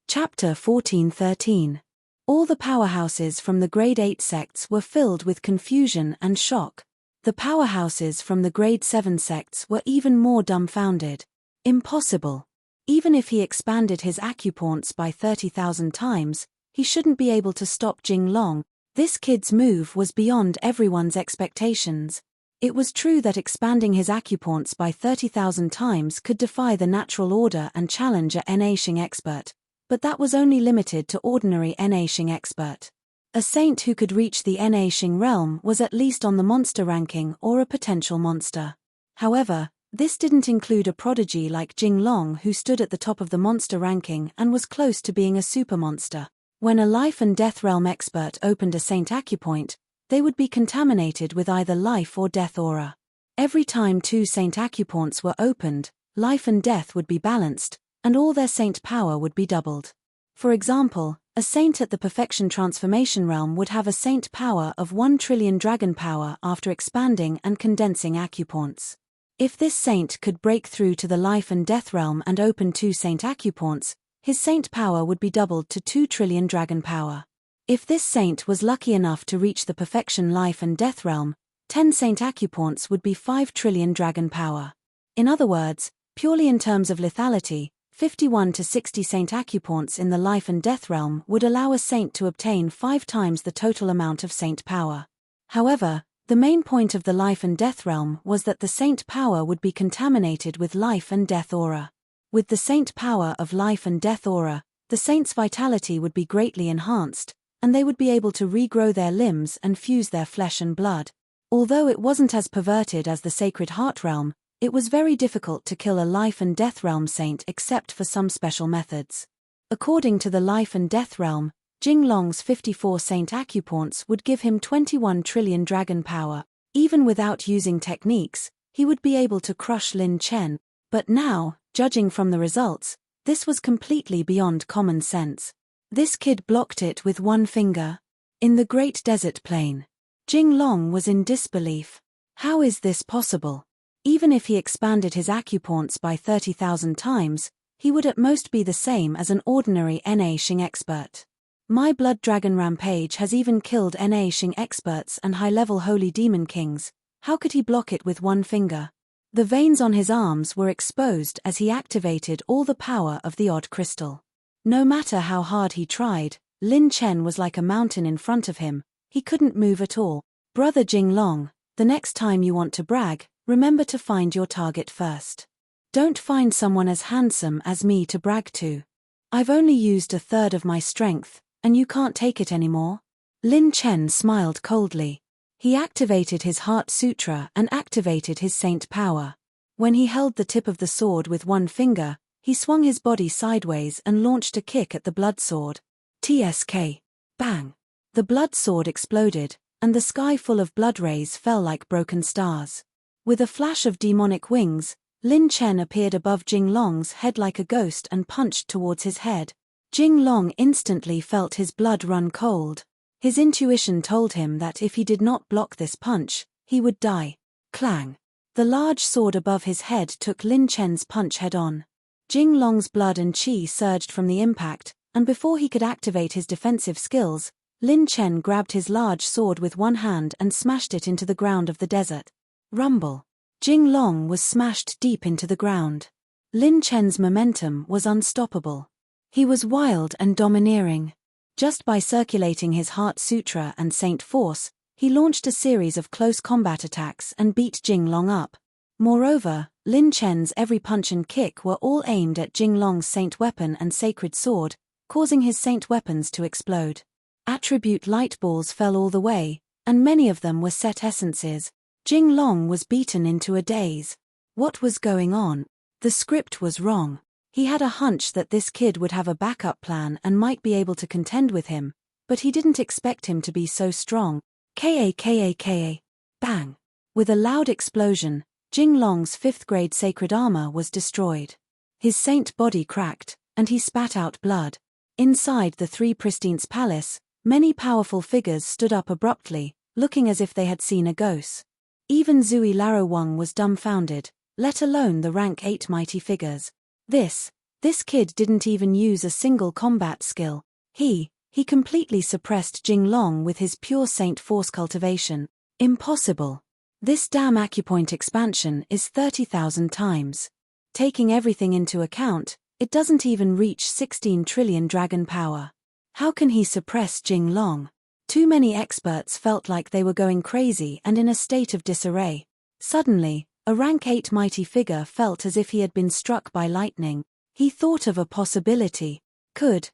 Chapter 1413. All the powerhouses from the grade 8 sects were filled with confusion and shock. The powerhouses from the grade 7 sects were even more dumbfounded. Impossible. Even if he expanded his acupoints by 30,000 times, he shouldn't be able to stop Jing Long. This kid's move was beyond everyone's expectations. It was true that expanding his acupoints by 30,000 times could defy the natural order and challenge a Na Xing expert, but that was only limited to ordinary Na Xing expert. A saint who could reach the Na Xing realm was at least on the monster ranking or a potential monster. However, this didn't include a prodigy like Jing Long who stood at the top of the monster ranking and was close to being a super monster. When a life and death realm expert opened a saint acupoint, they would be contaminated with either life or death aura. Every time 2 saint acupoints were opened, life and death would be balanced, and all their saint power would be doubled. For example, a saint at the perfection transformation realm would have a saint power of 1 trillion dragon power after expanding and condensing acupoints. If this saint could break through to the life and death realm and open 2 saint acupoints, his saint power would be doubled to 2 trillion dragon power. If this saint was lucky enough to reach the perfection life and death realm, 10 saint acupoints would be 5 trillion dragon power. In other words, purely in terms of lethality, 51 to 60 saint acupoints in the life and death realm would allow a saint to obtain 5 times the total amount of saint power. However, the main point of the life and death realm was that the saint power would be contaminated with life and death aura. With the saint power of life and death aura, the saint's vitality would be greatly enhanced, and they would be able to regrow their limbs and fuse their flesh and blood. Although it wasn't as perverted as the Sacred Heart realm, it was very difficult to kill a life and death realm saint except for some special methods. According to the life and death realm, Jing Long's 54 saint acupoints would give him 21 trillion dragon power. Even without using techniques, he would be able to crush Lin Chen, but now, judging from the results, this was completely beyond common sense. This kid blocked it with 1 finger. In the Great Desert Plain. Jing Long was in disbelief. How is this possible? Even if he expanded his acupoints by 30,000 times, he would at most be the same as an ordinary Na Xing expert. My Blood Dragon Rampage has even killed Na Xing experts and high-level holy demon kings. How could he block it with 1 finger? The veins on his arms were exposed as he activated all the power of the odd crystal. No matter how hard he tried, Lin Chen was like a mountain in front of him. He couldn't move at all. Brother Jing Long, the next time you want to brag, remember to find your target first. Don't find someone as handsome as me to brag to. I've only used 1/3 of my strength, and you can't take it anymore? Lin Chen smiled coldly. He activated his Heart Sutra and activated his saint power. When he held the tip of the sword with 1 finger, he swung his body sideways and launched a kick at the blood sword. TSK. Bang. The blood sword exploded, and the sky full of blood rays fell like broken stars. With a flash of demonic wings, Lin Chen appeared above Jing Long's head like a ghost and punched towards his head. Jing Long instantly felt his blood run cold. His intuition told him that if he did not block this punch, he would die. Clang. The large sword above his head took Lin Chen's punch head-on. Jing Long's blood and qi surged from the impact, and before he could activate his defensive skills, Lin Chen grabbed his large sword with 1 hand and smashed it into the ground of the desert. Rumble. Jing Long was smashed deep into the ground. Lin Chen's momentum was unstoppable. He was wild and domineering. Just by circulating his Heart Sutra and Saint Force, He launched a series of close combat attacks and beat Jinglong up. Moreover, Lin Chen's every punch and kick were all aimed at Jinglong's saint weapon and sacred sword, causing his saint weapons to explode. Attribute light balls fell all the way, and many of them were set essences. Jinglong was beaten into a daze. What was going on? The script was wrong. He had a hunch that this kid would have a backup plan and might be able to contend with him, but he didn't expect him to be so strong. Ka. Bang. With a loud explosion, Jinglong's 5th grade sacred armor was destroyed. His saint body cracked, and he spat out blood. Inside the Three Pristines Palace, many powerful figures stood up abruptly, looking as if they had seen a ghost. Even Zui Larowang was dumbfounded, let alone the rank 8 mighty figures. This kid didn't even use a single combat skill. He completely suppressed Jinglong with his pure saint force cultivation. Impossible. This damn acupoint expansion is 30,000 times. Taking everything into account, it doesn't even reach 16 trillion dragon power. How can he suppress Jinglong? Too many experts felt like they were going crazy and in a state of disarray. Suddenly, a rank 8 mighty figure felt as if he had been struck by lightning. He thought of a possibility. Could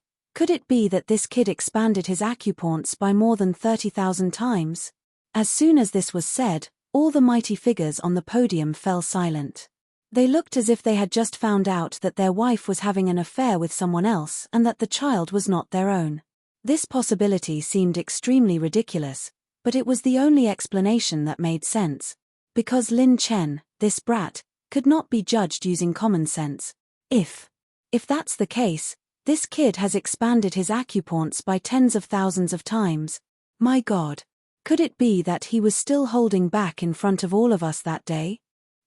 it be that this kid expanded his acupoints by more than 30,000 times? As soon as this was said, all the mighty figures on the podium fell silent. They looked as if they had just found out that their wife was having an affair with someone else and that the child was not their own. This possibility seemed extremely ridiculous, but it was the only explanation that made sense. Because Lin Chen, this brat, could not be judged using common sense. If that's the case, this kid has expanded his acupoints by tens of thousands of times. My God. Could it be that he was still holding back in front of all of us that day?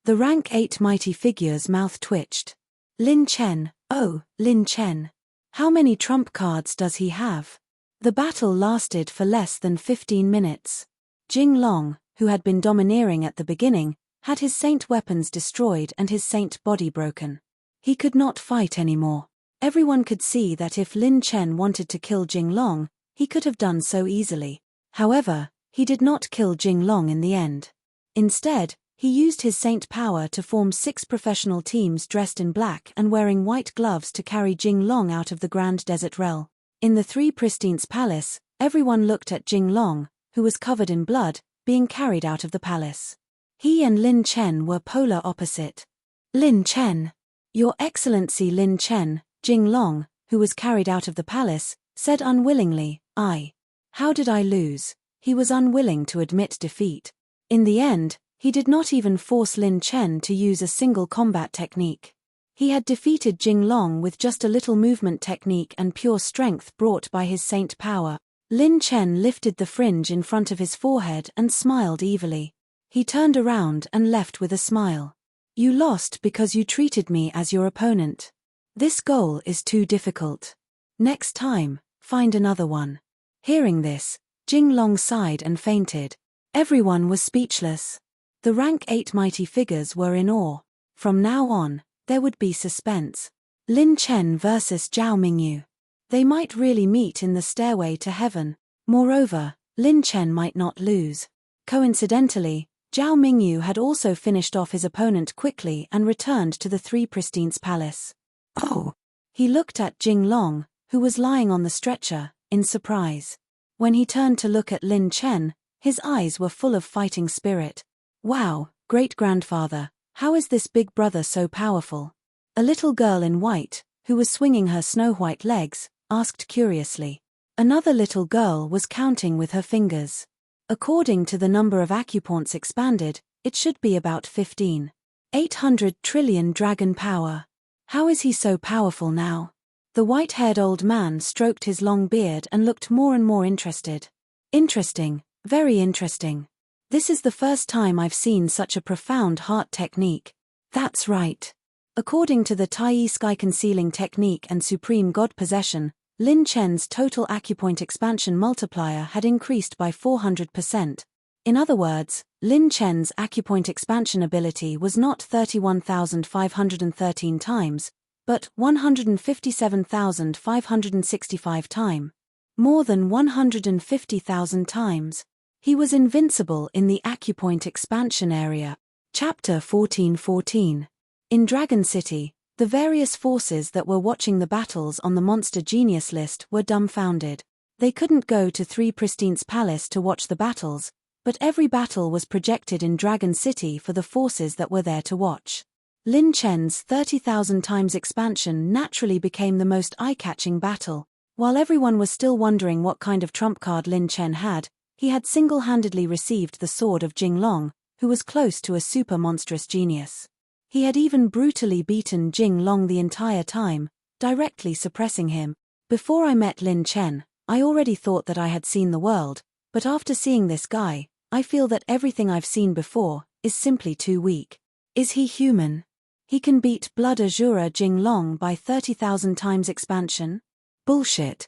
The rank 8 mighty figure's mouth twitched. Lin Chen, oh, Lin Chen. How many trump cards does he have? The battle lasted for less than 15 minutes. Jinglong, who had been domineering at the beginning, had his saint weapons destroyed and his saint body broken. He could not fight anymore. Everyone could see that if Lin Chen wanted to kill Jinglong, he could have done so easily. However, he did not kill Jinglong in the end. Instead, he used his saint power to form 6 professional teams dressed in black and wearing white gloves to carry Jinglong out of the Grand Desert Realm. In the Three Pristines Palace, everyone looked at Jinglong, who was covered in blood, being carried out of the palace. He and Lin Chen were polar opposite. Lin Chen. Your Excellency Lin Chen, Jinglong, who was carried out of the palace, said unwillingly, How did I lose? He was unwilling to admit defeat. In the end, he did not even force Lin Chen to use a single combat technique. He had defeated Jinglong with just a little movement technique and pure strength brought by his saint power. Lin Chen lifted the fringe in front of his forehead and smiled evilly. He turned around and left with a smile. You lost because you treated me as your opponent. This goal is too difficult. Next time, find another one. Hearing this, Jinglong sighed and fainted. Everyone was speechless. The rank 8 mighty figures were in awe. From now on, there would be suspense. Lin Chen versus Zhao Mingyu. They might really meet in the stairway to heaven. Moreover, Lin Chen might not lose. Coincidentally, Zhao Mingyu had also finished off his opponent quickly and returned to the Three Pristines Palace. Oh! He looked at Jinglong, who was lying on the stretcher, in surprise. When he turned to look at Lin Chen, his eyes were full of fighting spirit. Wow, great-grandfather, how is this big brother so powerful? A little girl in white, who was swinging her snow-white legs, asked curiously. Another little girl was counting with her fingers. According to the number of acupoints expanded, it should be about 15. 800 trillion dragon power. How is he so powerful now? The white-haired old man stroked his long beard and looked more and more interested. Interesting, very interesting. This is the first time I've seen such a profound heart technique. That's right. According to the Tai Sky Concealing Technique and Supreme God Possession, Lin Chen's total acupoint expansion multiplier had increased by 400%. In other words, Lin Chen's acupoint expansion ability was not 31,513 times, but 157,565 times. More than 150,000 times. He was invincible in the acupoint expansion area. Chapter 14:14. In Dragon City, the various forces that were watching the battles on the monster genius list were dumbfounded. They couldn't go to Three Pristine's palace to watch the battles, but every battle was projected in Dragon City for the forces that were there to watch. Lin Chen's 30,000 times expansion naturally became the most eye-catching battle. While everyone was still wondering what kind of trump card Lin Chen had, he had single-handedly received the sword of Jing Long, who was close to a super monstrous genius. He had even brutally beaten Jing Long the entire time, directly suppressing him. Before I met Lin Chen, I already thought that I had seen the world, but after seeing this guy, I feel that everything I've seen before is simply too weak. Is he human? He can beat Blood Azura Jing Long by 30,000 times expansion? Bullshit.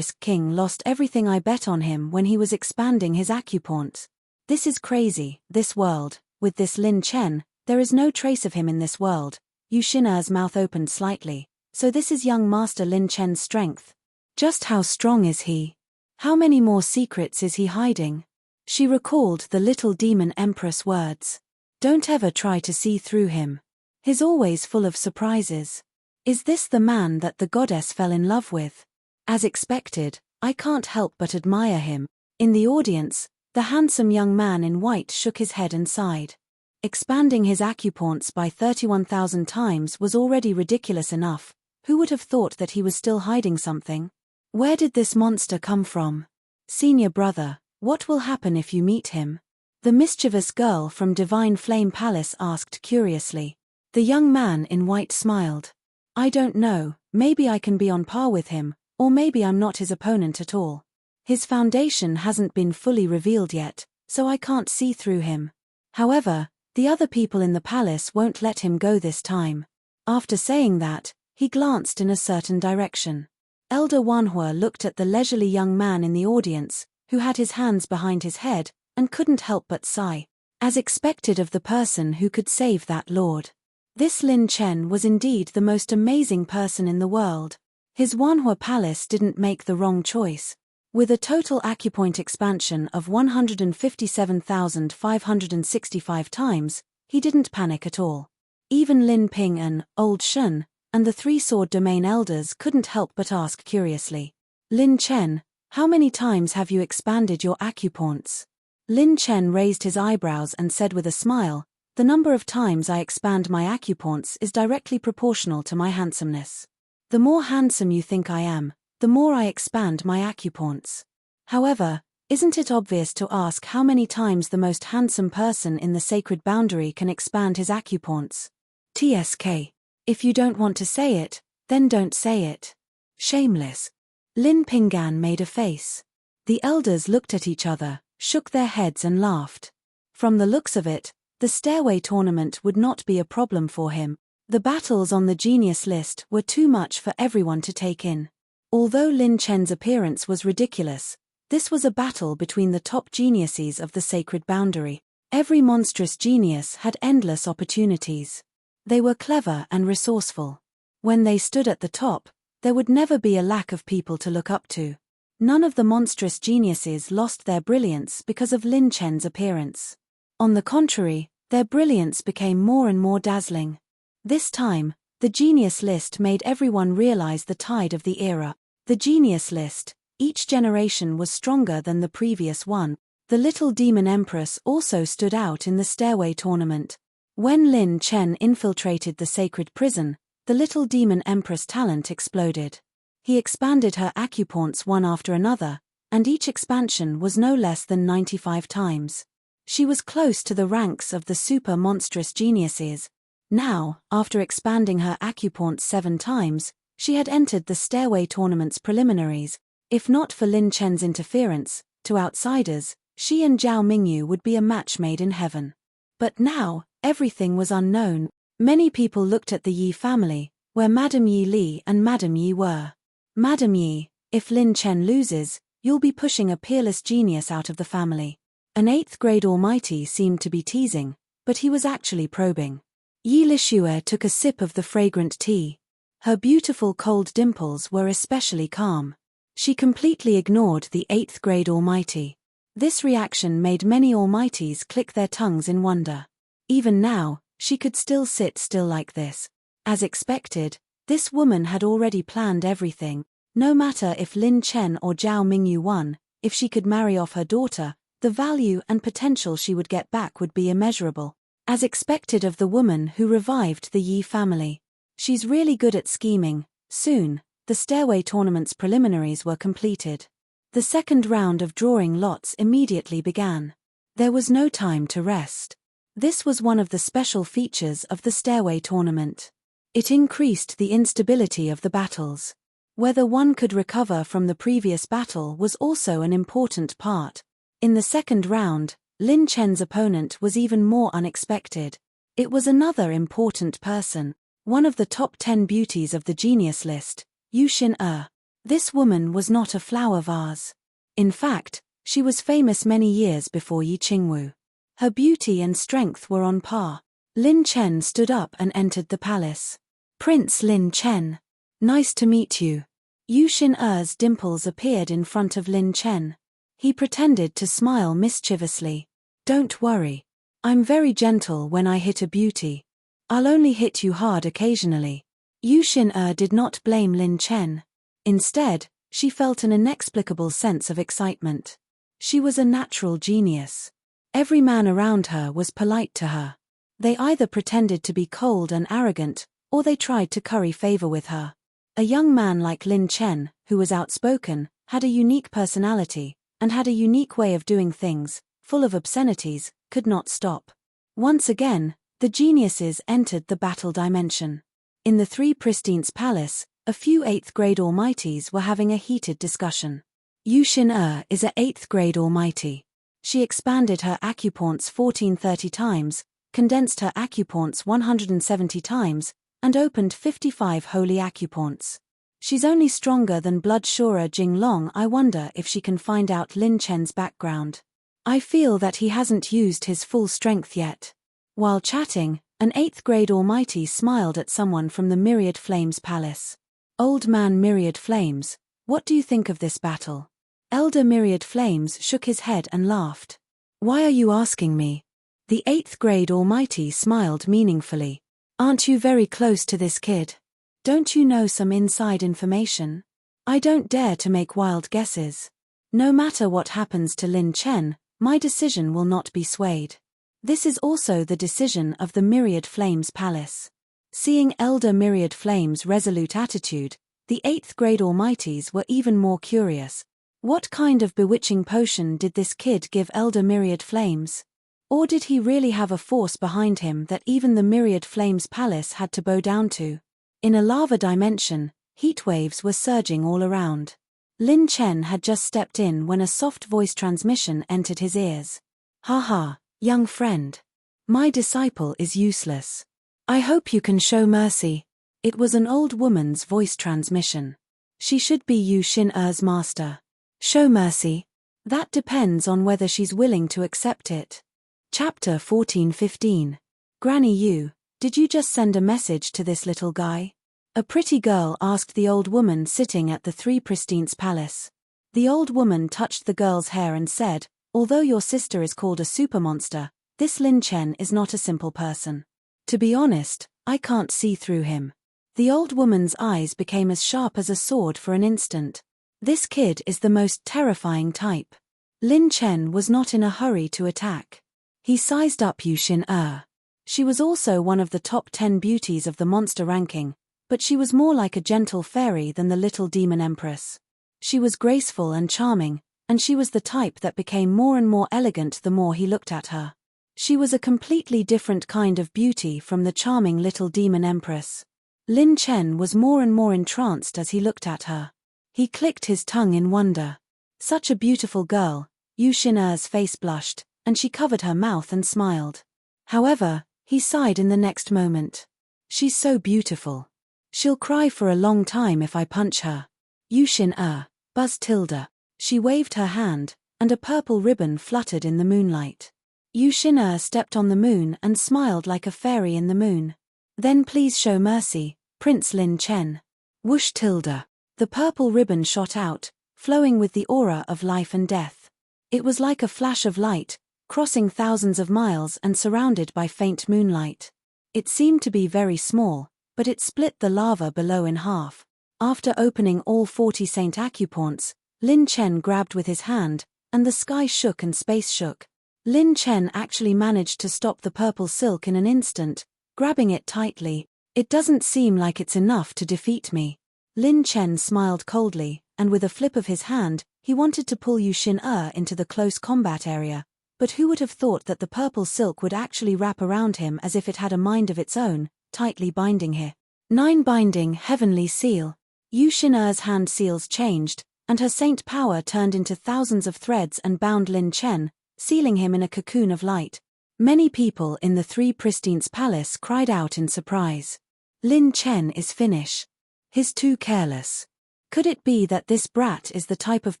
King lost everything I bet on him when he was expanding his acupoint. This is crazy, this world. With this Lin Chen, there is no trace of him in this world. Yu Xin'er's mouth opened slightly. So this is young Master Lin Chen's strength. Just how strong is he? How many more secrets is he hiding? She recalled the little demon empress words. Don't ever try to see through him. He's always full of surprises. Is this the man that the goddess fell in love with? As expected, I can't help but admire him. In the audience, the handsome young man in white shook his head and sighed. Expanding his acupoints by 31,000 times was already ridiculous enough. Who would have thought that he was still hiding something? Where did this monster come from? Senior brother, what will happen if you meet him? The mischievous girl from Divine Flame Palace asked curiously. The young man in white smiled. I don't know, maybe I can be on par with him, or maybe I'm not his opponent at all. His foundation hasn't been fully revealed yet, so I can't see through him. However, the other people in the palace won't let him go this time. After saying that, he glanced in a certain direction. Elder Wanhua looked at the leisurely young man in the audience, who had his hands behind his head, and couldn't help but sigh. As expected of the person who could save that lord. This Lin Chen was indeed the most amazing person in the world. His Wanhua Palace didn't make the wrong choice. With a total acupoint expansion of 157,565 times, he didn't panic at all. Even Lin Ping and Old Shun, and the three-sword domain elders couldn't help but ask curiously. Lin Chen, how many times have you expanded your acupoints? Lin Chen raised his eyebrows and said with a smile, the number of times I expand my acupoints is directly proportional to my handsomeness. The more handsome you think I am, the more I expand my acupoints. However, isn't it obvious to ask how many times the most handsome person in the sacred boundary can expand his acupoints? TSK. If you don't want to say it, then don't say it. Shameless. Lin Pingan made a face. The elders looked at each other, shook their heads and laughed. From the looks of it, the stairway tournament would not be a problem for him. The battles on the genius list were too much for everyone to take in. Although Lin Chen's appearance was ridiculous, this was a battle between the top geniuses of the sacred boundary. Every monstrous genius had endless opportunities. They were clever and resourceful. When they stood at the top, there would never be a lack of people to look up to. None of the monstrous geniuses lost their brilliance because of Lin Chen's appearance. On the contrary, their brilliance became more and more dazzling. This time, the genius list made everyone realize the tide of the era. The genius list, each generation was stronger than the previous one. The little demon empress also stood out in the stairway tournament. When Lin Chen infiltrated the sacred prison, the little demon empress talent exploded. He expanded her acupoints one after another, and each expansion was no less than 95 times. She was close to the ranks of the super monstrous geniuses. Now, after expanding her acupoints 7 times, she had entered the stairway tournament's preliminaries. If not for Lin Chen's interference, to outsiders, she and Zhao Mingyu would be a match made in heaven. But now, everything was unknown. Many people looked at the Yi family, where Madame Yi Li and Madame Yi were. Madame Yi, if Lin Chen loses, you'll be pushing a peerless genius out of the family. An 8th grade almighty seemed to be teasing, but he was actually probing. Yi Lixue took a sip of the fragrant tea. Her beautiful cold dimples were especially calm. She completely ignored the 8th grade almighty. This reaction made many almighties click their tongues in wonder. Even now, she could still sit still like this. As expected, this woman had already planned everything. No matter if Lin Chen or Zhao Mingyu won, if she could marry off her daughter, the value and potential she would get back would be immeasurable. As expected of the woman who revived the Yi family. She's really good at scheming. Soon, the stairway tournament's preliminaries were completed. The second round of drawing lots immediately began. There was no time to rest. This was one of the special features of the stairway tournament. It increased the instability of the battles. Whether one could recover from the previous battle was also an important part. In the second round, Lin Chen's opponent was even more unexpected. It was another important person, one of the top 10 beauties of the genius list, Yu Xin-er. This woman was not a flower vase. In fact, she was famous many years before Yi Qingwu. Her beauty and strength were on par. Lin Chen stood up and entered the palace. Prince Lin Chen. Nice to meet you. Yu Xin-er's dimples appeared in front of Lin Chen. He pretended to smile mischievously. Don't worry. I'm very gentle when I hit a beauty. I'll only hit you hard occasionally. Yu Xin-er did not blame Lin Chen. Instead, she felt an inexplicable sense of excitement. She was a natural genius. Every man around her was polite to her. They either pretended to be cold and arrogant, or they tried to curry favor with her. A young man like Lin Chen, who was outspoken, had a unique personality, and had a unique way of doing things, full of obscenities, could not stop. Once again, the geniuses entered the battle dimension. In the Three Pristines Palace, a few 8th grade almighties were having a heated discussion. Yu Xin-er is a 8th grade almighty. She expanded her acupoints 1430 times, condensed her acupoints 170 times, and opened 55 holy acupoints. She's only stronger than Bloodsurer Jinglong. I wonder if she can find out Lin Chen's background. I feel that he hasn't used his full strength yet. While chatting, an 8th grade almighty smiled at someone from the Myriad Flames Palace. Old man Myriad Flames, what do you think of this battle? Elder Myriad Flames shook his head and laughed. Why are you asking me? The 8th grade almighty smiled meaningfully. Aren't you very close to this kid? Don't you know some inside information? I don't dare to make wild guesses. No matter what happens to Lin Chen, my decision will not be swayed. This is also the decision of the Myriad Flames Palace. Seeing Elder Myriad Flames' resolute attitude, the 8th grade almighties were even more curious. What kind of bewitching potion did this kid give Elder Myriad Flames? Or did he really have a force behind him that even the Myriad Flames Palace had to bow down to? In a lava dimension, heat waves were surging all around. Lin Chen had just stepped in when a soft voice transmission entered his ears. Haha, young friend. My disciple is useless. I hope you can show mercy. It was an old woman's voice transmission. She should be Yu Xin-er's master. Show mercy? That depends on whether she's willing to accept it. Chapter 14-15. Granny Yu, did you just send a message to this little guy? A pretty girl asked the old woman sitting at the Three Pristines Palace. The old woman touched the girl's hair and said, although your sister is called a supermonster, this Lin Chen is not a simple person. To be honest, I can't see through him. The old woman's eyes became as sharp as a sword for an instant. This kid is the most terrifying type. Lin Chen was not in a hurry to attack. He sized up Yu Xin-er. She was also one of the top 10 beauties of the monster ranking, but she was more like a gentle fairy than the little demon empress. She was graceful and charming, and she was the type that became more and more elegant the more he looked at her. She was a completely different kind of beauty from the charming little demon empress. Lin Chen was more and more entranced as he looked at her. He clicked his tongue in wonder. Such a beautiful girl. Yu Xin-er's face blushed, and she covered her mouth and smiled. However, he sighed in the next moment. She's so beautiful. She'll cry for a long time if I punch her. Yu Xin-er, buzz tilde. She waved her hand, and a purple ribbon fluttered in the moonlight. Yu Xin-er stepped on the moon and smiled like a fairy in the moon. Then please show mercy, Prince Lin Chen. Whoosh tilde. The purple ribbon shot out, flowing with the aura of life and death. It was like a flash of light, crossing thousands of miles and surrounded by faint moonlight. It seemed to be very small, but it split the lava below in half. After opening all 40 Saint Acupoints, Lin Chen grabbed with his hand, and the sky shook and space shook. Lin Chen actually managed to stop the purple silk in an instant, grabbing it tightly. "It doesn't seem like it's enough to defeat me." Lin Chen smiled coldly, and with a flip of his hand, he wanted to pull Yu Xin into the close combat area. But who would have thought that the purple silk would actually wrap around him as if it had a mind of its own, tightly binding him. 9 Binding Heavenly Seal. Yu Xin's hand seals changed, and her saint power turned into thousands of threads and bound Lin Chen, sealing him in a cocoon of light. Many people in the Three Pristines Palace cried out in surprise. Lin Chen is finished. He's too careless. Could it be that this brat is the type of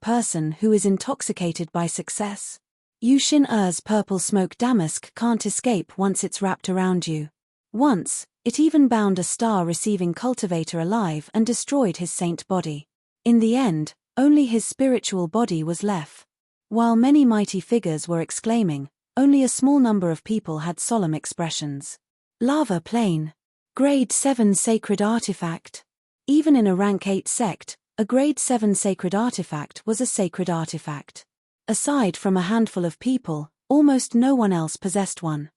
person who is intoxicated by success? Yu Xin's purple smoke damask can't escape once it's wrapped around you. Once, it even bound a star-receiving cultivator alive and destroyed his saint body. In the end, only his spiritual body was left. While many mighty figures were exclaiming, only a small number of people had solemn expressions. Lava Plane. Grade 7 Sacred Artifact. Even in a Rank 8 sect, a Grade 7 sacred artifact was a sacred artifact. Aside from a handful of people, almost no one else possessed one.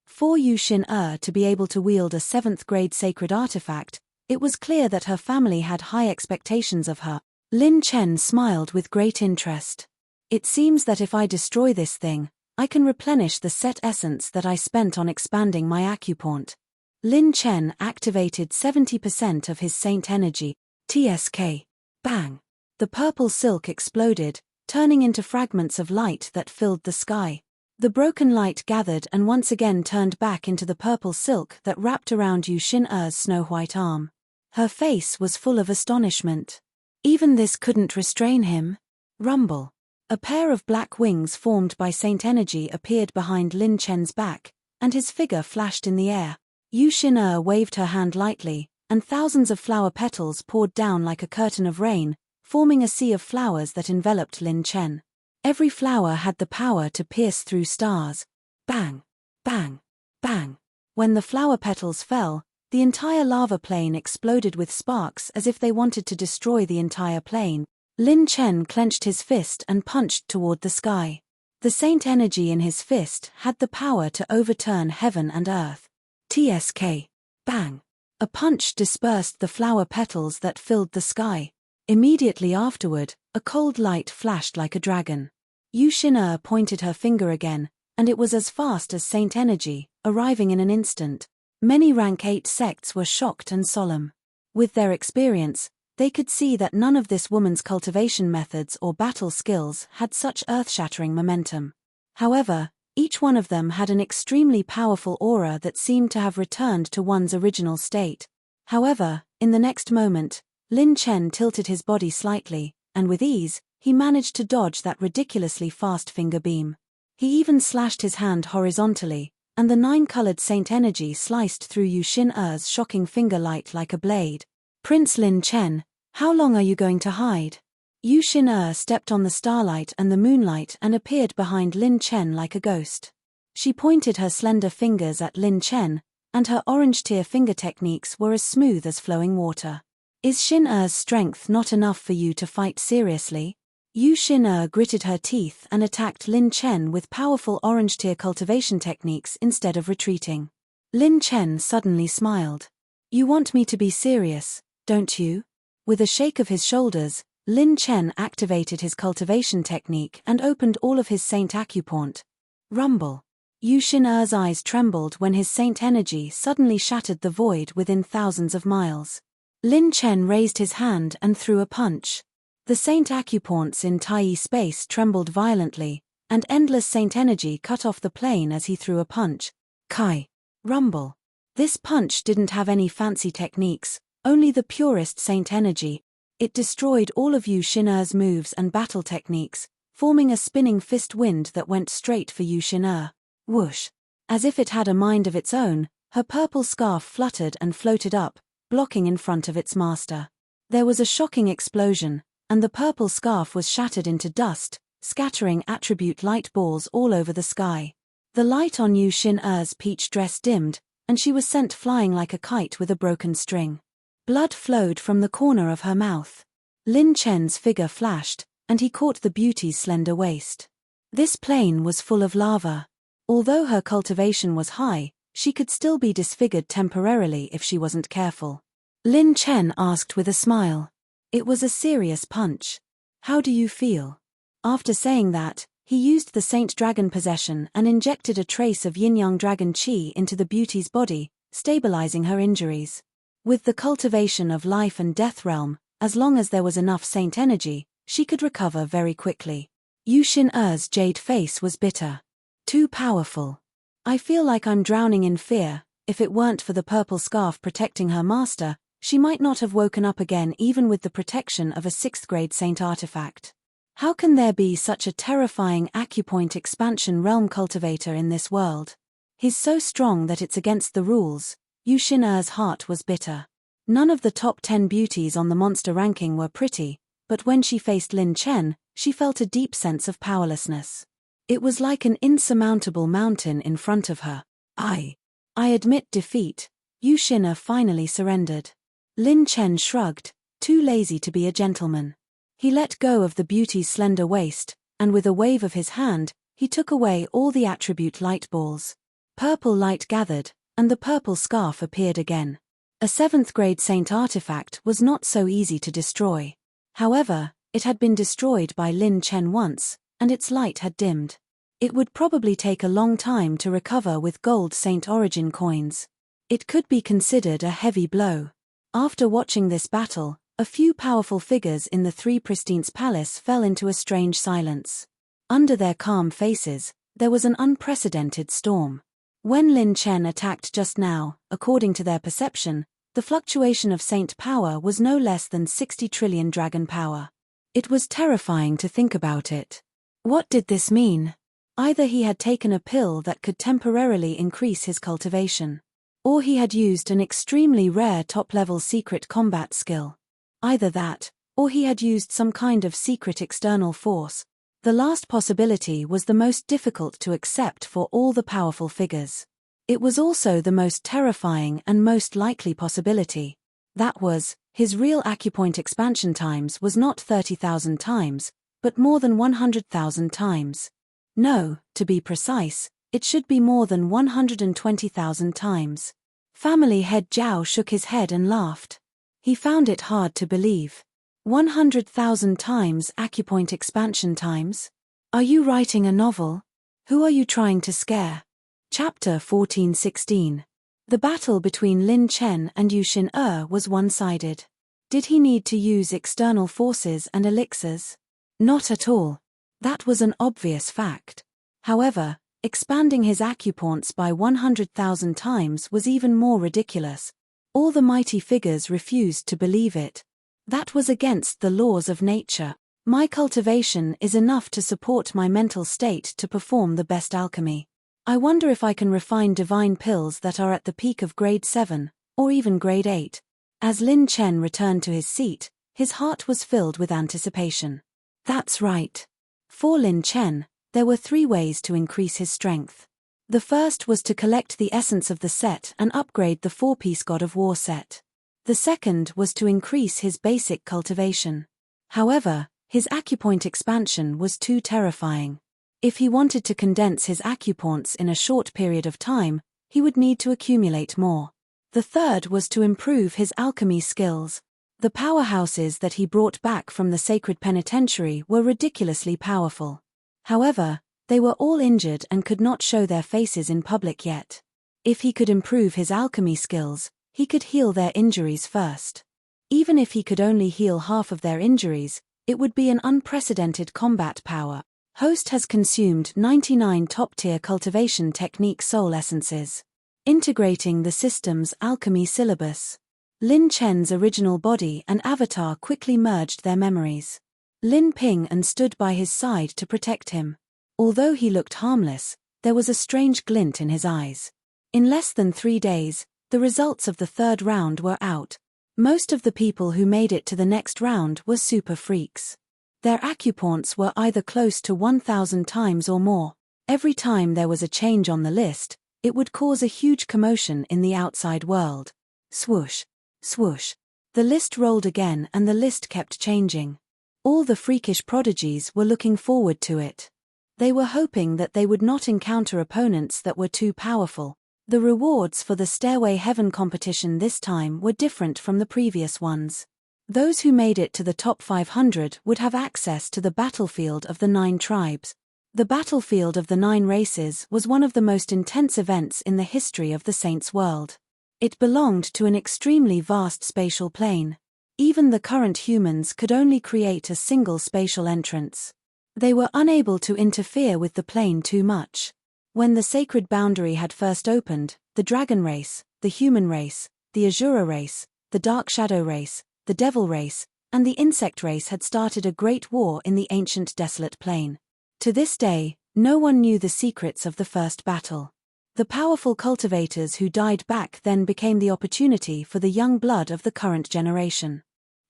For Yu Xin to be able to wield a 7th grade sacred artifact, it was clear that her family had high expectations of her. Lin Chen smiled with great interest. "It seems that if I destroy this thing, I can replenish the set essence that I spent on expanding my acupoint." Lin Chen activated 70% of his saint energy. TSK. Bang! The purple silk exploded, turning into fragments of light that filled the sky. The broken light gathered and once again turned back into the purple silk that wrapped around Yu Xin's snow-white arm. Her face was full of astonishment. Even this couldn't restrain him. Rumble. A pair of black wings formed by saint energy appeared behind Lin Chen's back, and his figure flashed in the air. Yu Xin waved her hand lightly, and thousands of flower petals poured down like a curtain of rain, forming a sea of flowers that enveloped Lin Chen. Every flower had the power to pierce through stars. Bang! Bang! Bang! When the flower petals fell, the entire lava plane exploded with sparks as if they wanted to destroy the entire plane. Lin Chen clenched his fist and punched toward the sky. The saint energy in his fist had the power to overturn heaven and earth. TSK. Bang! A punch dispersed the flower petals that filled the sky. Immediately afterward, a cold light flashed like a dragon. Yu Xin pointed her finger again, and it was as fast as saint energy, arriving in an instant. Many Rank 8 sects were shocked and solemn. With their experience, they could see that none of this woman's cultivation methods or battle skills had such earth-shattering momentum. However, each one of them had an extremely powerful aura that seemed to have returned to one's original state. However, in the next moment, Lin Chen tilted his body slightly, and with ease, he managed to dodge that ridiculously fast finger beam. He even slashed his hand horizontally, and the 9-colored saint energy sliced through Yu Xin's shocking finger light like a blade. "Prince Lin Chen, how long are you going to hide?" Yu Xin stepped on the starlight and the moonlight and appeared behind Lin Chen like a ghost. She pointed her slender fingers at Lin Chen, and her orange-tear finger techniques were as smooth as flowing water. "Is Xin's strength not enough for you to fight seriously?" Yu Xin gritted her teeth and attacked Lin Chen with powerful orange-tear cultivation techniques instead of retreating. Lin Chen suddenly smiled. "You want me to be serious, don't you?" With a shake of his shoulders, Lin Chen activated his cultivation technique and opened all of his saint acupoint. Rumble. Yu Xin's eyes trembled when his saint energy suddenly shattered the void within thousands of miles. Lin Chen raised his hand and threw a punch. The saint acupoints in Tai space trembled violently, and endless saint energy cut off the plane as he threw a punch. Kai. Rumble. This punch didn't have any fancy techniques, only the purest saint energy. It destroyed all of Yu Xin's moves and battle techniques, forming a spinning fist wind that went straight for Yu Xin. Whoosh. As if it had a mind of its own, her purple scarf fluttered and floated up, blocking in front of its master. There was a shocking explosion, and the purple scarf was shattered into dust, scattering attribute light balls all over the sky. The light on Yu Xin-er's peach dress dimmed, and she was sent flying like a kite with a broken string. Blood flowed from the corner of her mouth. Lin Chen's figure flashed, and he caught the beauty's slender waist. This plain was full of lava. Although her cultivation was high, she could still be disfigured temporarily if she wasn't careful. Lin Chen asked with a smile. It was a serious punch. How do you feel? After saying that, he used the Saint Dragon possession and injected a trace of Yin-Yang Dragon Qi into the beauty's body, stabilizing her injuries. With the cultivation of life and death realm, as long as there was enough saint energy, she could recover very quickly. Yu Xin-er's jade face was bitter. Too powerful. I feel like I'm drowning in fear. If it weren't for the purple scarf protecting her master, she might not have woken up again even with the protection of a 6th-grade saint artifact. How can there be such a terrifying acupoint expansion realm cultivator in this world? He's so strong that it's against the rules. Yu Xin-er's heart was bitter. None of the top 10 beauties on the monster ranking were pretty, but when she faced Lin Chen, she felt a deep sense of powerlessness. It was like an insurmountable mountain in front of her. I admit defeat. Yu Xin-er finally surrendered. Lin Chen shrugged, too lazy to be a gentleman. He let go of the beauty's slender waist, and with a wave of his hand, he took away all the attribute light balls. Purple light gathered, and the purple scarf appeared again. A 7th-grade saint artifact was not so easy to destroy. However, it had been destroyed by Lin Chen once, and its light had dimmed. It would probably take a long time to recover with gold saint origin coins. It could be considered a heavy blow. After watching this battle, a few powerful figures in the Three Pristines Palace fell into a strange silence. Under their calm faces, there was an unprecedented storm. When Lin Chen attacked just now, according to their perception, the fluctuation of saint power was no less than 60 trillion dragon power. It was terrifying to think about it. What did this mean? Either he had taken a pill that could temporarily increase his cultivation, or he had used an extremely rare top-level secret combat skill. Either that, or he had used some kind of secret external force. The last possibility was the most difficult to accept for all the powerful figures. It was also the most terrifying and most likely possibility. That was, his real acupoint expansion times was not 30,000 times, but more than 100,000 times. No, to be precise, it should be more than 120,000 times. Family head Zhao shook his head and laughed. He found it hard to believe. 100,000 times acupoint expansion times? Are you writing a novel? Who are you trying to scare? Chapter 1416. The battle between Lin Chen and Yu Xin-er was one-sided. Did he need to use external forces and elixirs? Not at all. That was an obvious fact. However, expanding his acupoints by 100,000 times was even more ridiculous. All the mighty figures refused to believe it. That was against the laws of nature. My cultivation is enough to support my mental state to perform the best alchemy. I wonder if I can refine divine pills that are at the peak of grade 7, or even grade 8. As Lin Chen returned to his seat, his heart was filled with anticipation. That's right. For Lin Chen, there were 3 ways to increase his strength. The first was to collect the essence of the set and upgrade the 4-piece God of War set. The second was to increase his basic cultivation. However, his acupoint expansion was too terrifying. If he wanted to condense his acupoints in a short period of time, he would need to accumulate more. The third was to improve his alchemy skills. The powerhouses that he brought back from the sacred penitentiary were ridiculously powerful. However, they were all injured and could not show their faces in public yet. If he could improve his alchemy skills, he could heal their injuries first. Even if he could only heal half of their injuries, it would be an unprecedented combat power. Host has consumed 99 top-tier cultivation technique soul essences. Integrating the system's alchemy syllabus. Lin Chen's original body and avatar quickly merged their memories. Lin Ping and stood by his side to protect him. Although he looked harmless, there was a strange glint in his eyes. In less than 3 days, the results of the 3rd round were out. Most of the people who made it to the next round were super freaks. Their acupoints were either close to 1,000 times or more. Every time there was a change on the list, it would cause a huge commotion in the outside world. Swoosh, swoosh. The list rolled again and the list kept changing. All the freakish prodigies were looking forward to it. They were hoping that they would not encounter opponents that were too powerful. The rewards for the Stairway Heaven competition this time were different from the previous ones. Those who made it to the top 500 would have access to the battlefield of the 9 tribes. The battlefield of the 9 races was one of the most intense events in the history of the Saints' world. It belonged to an extremely vast spatial plane. Even the current humans could only create a single spatial entrance. They were unable to interfere with the plane too much. When the sacred boundary had first opened, the dragon race, the human race, the Azura race, the dark shadow race, the devil race, and the insect race had started a great war in the ancient desolate plain. To this day, no one knew the secrets of the first battle. The powerful cultivators who died back then became the opportunity for the young blood of the current generation.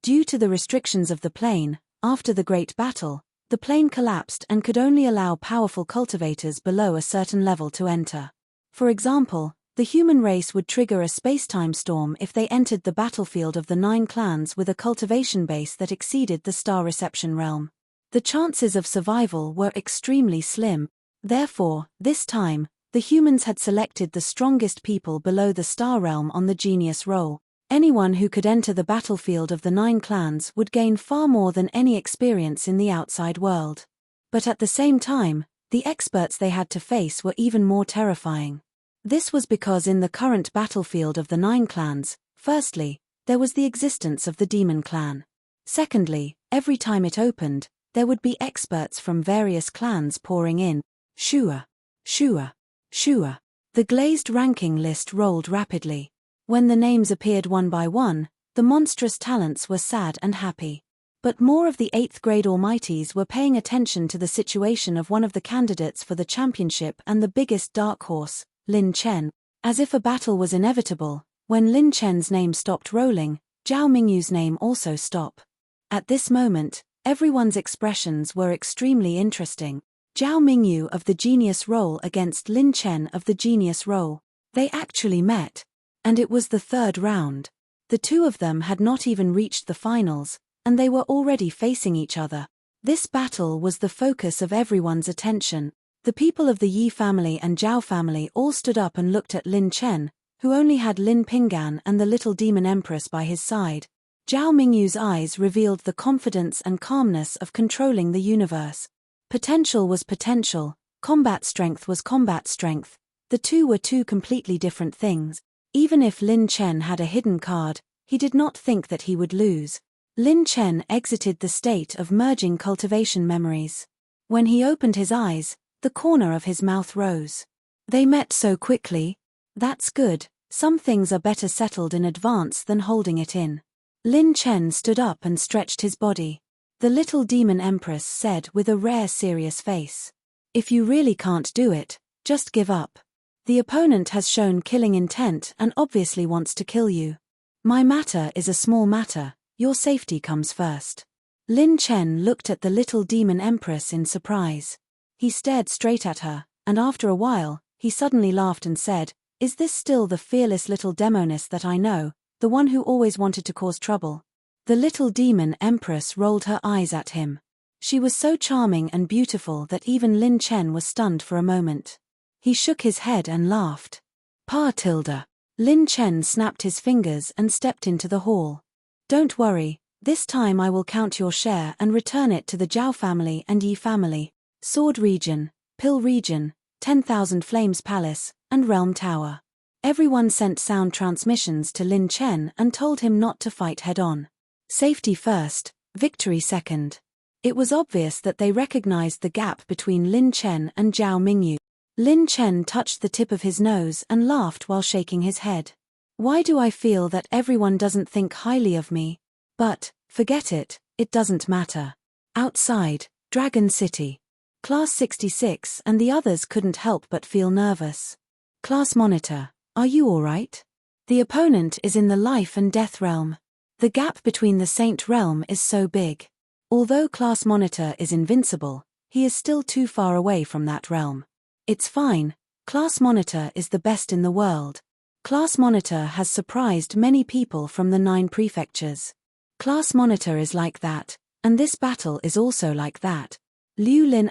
Due to the restrictions of the plane, after the great battle, the plane collapsed and could only allow powerful cultivators below a certain level to enter. For example, the human race would trigger a space-time storm if they entered the battlefield of the 9 clans with a cultivation base that exceeded the star reception realm. The chances of survival were extremely slim. Therefore, this time, the humans had selected the strongest people below the star realm on the genius roll. Anyone who could enter the battlefield of the 9 clans would gain far more than any experience in the outside world. But at the same time, the experts they had to face were even more terrifying. This was because in the current battlefield of the 9 clans, firstly, there was the existence of the demon clan. Secondly, every time it opened, there would be experts from various clans pouring in. Shua, Shua, Shua. The glazed ranking list rolled rapidly. When the names appeared one by one, the monstrous talents were sad and happy. But more of the 8th grade almighties were paying attention to the situation of one of the candidates for the championship and the biggest dark horse, Lin Chen. As if a battle was inevitable, when Lin Chen's name stopped rolling, Zhao Mingyu's name also stopped. At this moment, everyone's expressions were extremely interesting. Zhao Mingyu of the genius roll against Lin Chen of the genius roll. They actually met. And it was the 3rd round. The two of them had not even reached the finals, and they were already facing each other. This battle was the focus of everyone's attention. The people of the Yi family and Zhao family all stood up and looked at Lin Chen, who only had Lin Pinggan and the little demon empress by his side. Zhao Mingyu's eyes revealed the confidence and calmness of controlling the universe. Potential was potential, combat strength was combat strength. The two were two completely different things. Even if Lin Chen had a hidden card, he did not think that he would lose. Lin Chen exited the state of merging cultivation memories. When he opened his eyes, the corner of his mouth rose. They met so quickly. That's good, some things are better settled in advance than holding it in. Lin Chen stood up and stretched his body. The little demon empress said with a rare serious face. If you really can't do it, just give up. The opponent has shown killing intent and obviously wants to kill you. My matter is a small matter, your safety comes first. Lin Chen looked at the little demon empress in surprise. He stared straight at her, and after a while, he suddenly laughed and said, "Is this still the fearless little demoness that I know, the one who always wanted to cause trouble?" The little demon empress rolled her eyes at him. She was so charming and beautiful that even Lin Chen was stunned for a moment. He shook his head and laughed. "Pa Tilda." Lin Chen snapped his fingers and stepped into the hall. "Don't worry, this time I will count your share and return it to the Zhao family and Yi family. Sword region, Pill region, 10,000 Flames Palace, and Realm Tower." Everyone sent sound transmissions to Lin Chen and told him not to fight head-on. Safety first, victory second. It was obvious that they recognized the gap between Lin Chen and Zhao Mingyu. Lin Chen touched the tip of his nose and laughed while shaking his head. "Why do I feel that everyone doesn't think highly of me? But, forget it, it doesn't matter." Outside, Dragon City. Class 66 and the others couldn't help but feel nervous. "Class monitor, are you alright? The opponent is in the life and death realm. The gap between the Saint realm is so big. Although Class Monitor is invincible, he is still too far away from that realm. It's fine, Class Monitor is the best in the world. Class Monitor has surprised many people from the 9 prefectures. Class Monitor is like that, and this battle is also like that. Liu Lin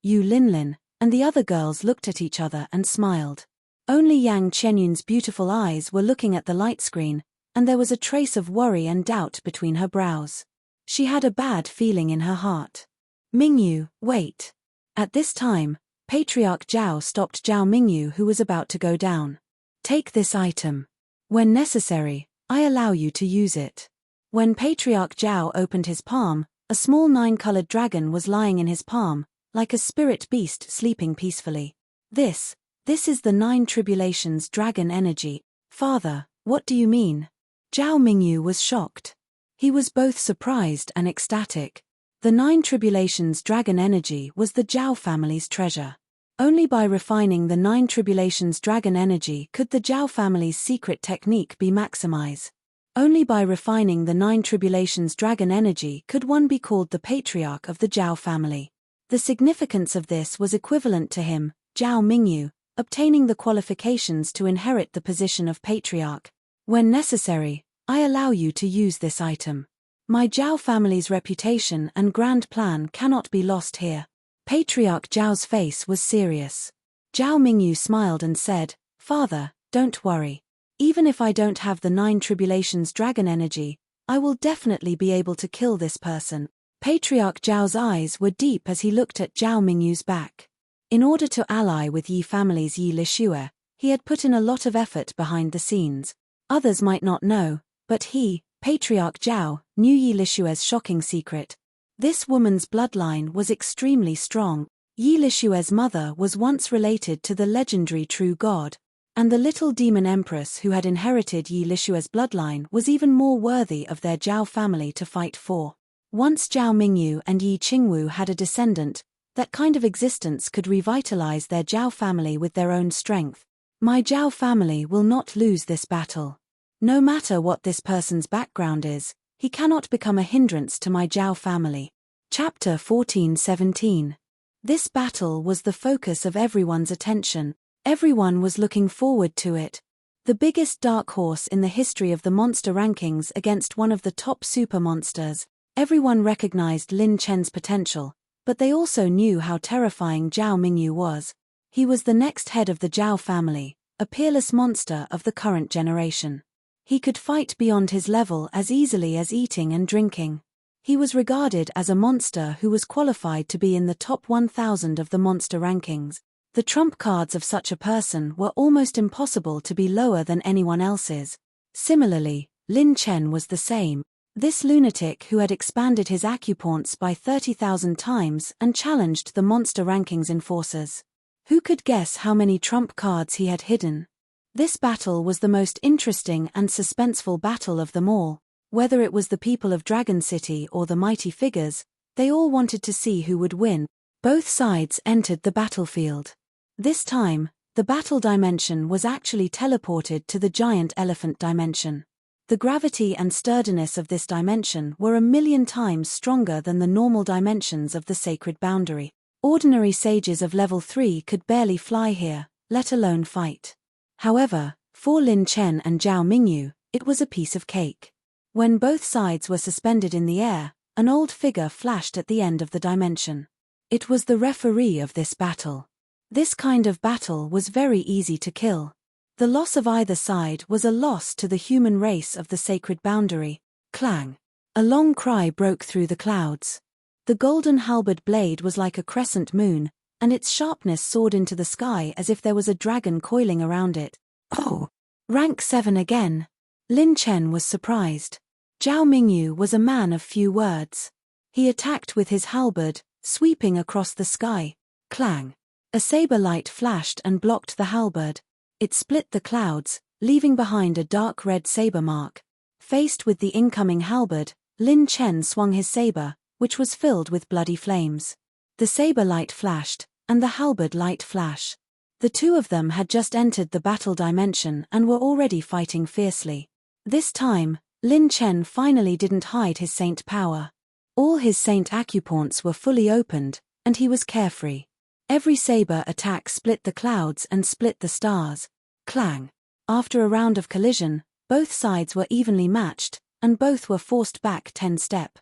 Yu Linlin, and the other girls looked at each other and smiled. Only Yang Chenyun's beautiful eyes were looking at the light screen, and there was a trace of worry and doubt between her brows. She had a bad feeling in her heart. Mingyu, wait. At this time, Patriarch Zhao stopped Zhao Mingyu, who was about to go down. Take this item. When necessary, I allow you to use it. When Patriarch Zhao opened his palm, a small 9-colored dragon was lying in his palm, like a spirit beast sleeping peacefully. This is the 9 tribulations dragon energy. Father, what do you mean? Zhao Mingyu was shocked. He was both surprised and ecstatic. The 9 tribulations dragon energy was the Zhao family's treasure. Only by refining the 9 tribulations dragon energy could the Zhao family's secret technique be maximized. Only by refining the 9 tribulations dragon energy could one be called the patriarch of the Zhao family. The significance of this was equivalent to him, Zhao Mingyu, obtaining the qualifications to inherit the position of patriarch. When necessary, I allow you to use this item. My Zhao family's reputation and grand plan cannot be lost here. Patriarch Zhao's face was serious. Zhao Mingyu smiled and said, Father, don't worry. Even if I don't have the 9 tribulations dragon energy, I will definitely be able to kill this person. Patriarch Zhao's eyes were deep as he looked at Zhao Mingyu's back. In order to ally with Yi family's Yi Lishue, he had put in a lot of effort behind the scenes. Others might not know, but he, Patriarch Zhao, knew Yi Lishue's shocking secret. This woman's bloodline was extremely strong. Yi Lishue's mother was once related to the legendary true god, and the little demon empress who had inherited Yi Lishue's bloodline was even more worthy of their Zhao family to fight for. Once Zhao Mingyu and Yi Qingwu had a descendant, that kind of existence could revitalize their Zhao family with their own strength. My Zhao family will not lose this battle. No matter what this person's background is, he cannot become a hindrance to my Zhao family. Chapter 14-17. This battle was the focus of everyone's attention. Everyone was looking forward to it. The biggest dark horse in the history of the monster rankings against one of the top super monsters. Everyone recognized Lin Chen's potential, but they also knew how terrifying Zhao Mingyu was. He was the next head of the Zhao family, a peerless monster of the current generation. He could fight beyond his level as easily as eating and drinking. He was regarded as a monster who was qualified to be in the top 1,000 of the monster rankings. The trump cards of such a person were almost impossible to be lower than anyone else's. Similarly, Lin Chen was the same. This lunatic who had expanded his acupoints by 30,000 times and challenged the monster rankings enforcers. Who could guess how many trump cards he had hidden? This battle was the most interesting and suspenseful battle of them all. Whether it was the people of Dragon City or the mighty figures, they all wanted to see who would win. Both sides entered the battlefield. This time, the battle dimension was actually teleported to the giant elephant dimension. The gravity and sturdiness of this dimension were 1,000,000 times stronger than the normal dimensions of the sacred boundary. Ordinary sages of level 3 could barely fly here, let alone fight. However, for Lin Chen and Zhao Mingyu, it was a piece of cake. When both sides were suspended in the air, an old figure flashed at the end of the dimension. It was the referee of this battle. This kind of battle was very easy to kill. The loss of either side was a loss to the human race of the sacred boundary. Clang! A long cry broke through the clouds. The golden halberd blade was like a crescent moon, and its sharpness soared into the sky as if there was a dragon coiling around it. Oh! Rank 7 again. Lin Chen was surprised. Zhao Mingyu was a man of few words. He attacked with his halberd, sweeping across the sky. Clang! A saber light flashed and blocked the halberd. It split the clouds, leaving behind a dark red saber mark. Faced with the incoming halberd, Lin Chen swung his saber, which was filled with bloody flames. The saber light flashed, and the halberd light flash. The two of them had just entered the battle dimension and were already fighting fiercely. This time, Lin Chen finally didn't hide his saint power. All his saint acupoints were fully opened, and he was carefree. Every saber attack split the clouds and split the stars. Clang! After a round of collision, both sides were evenly matched, and both were forced back 10 steps.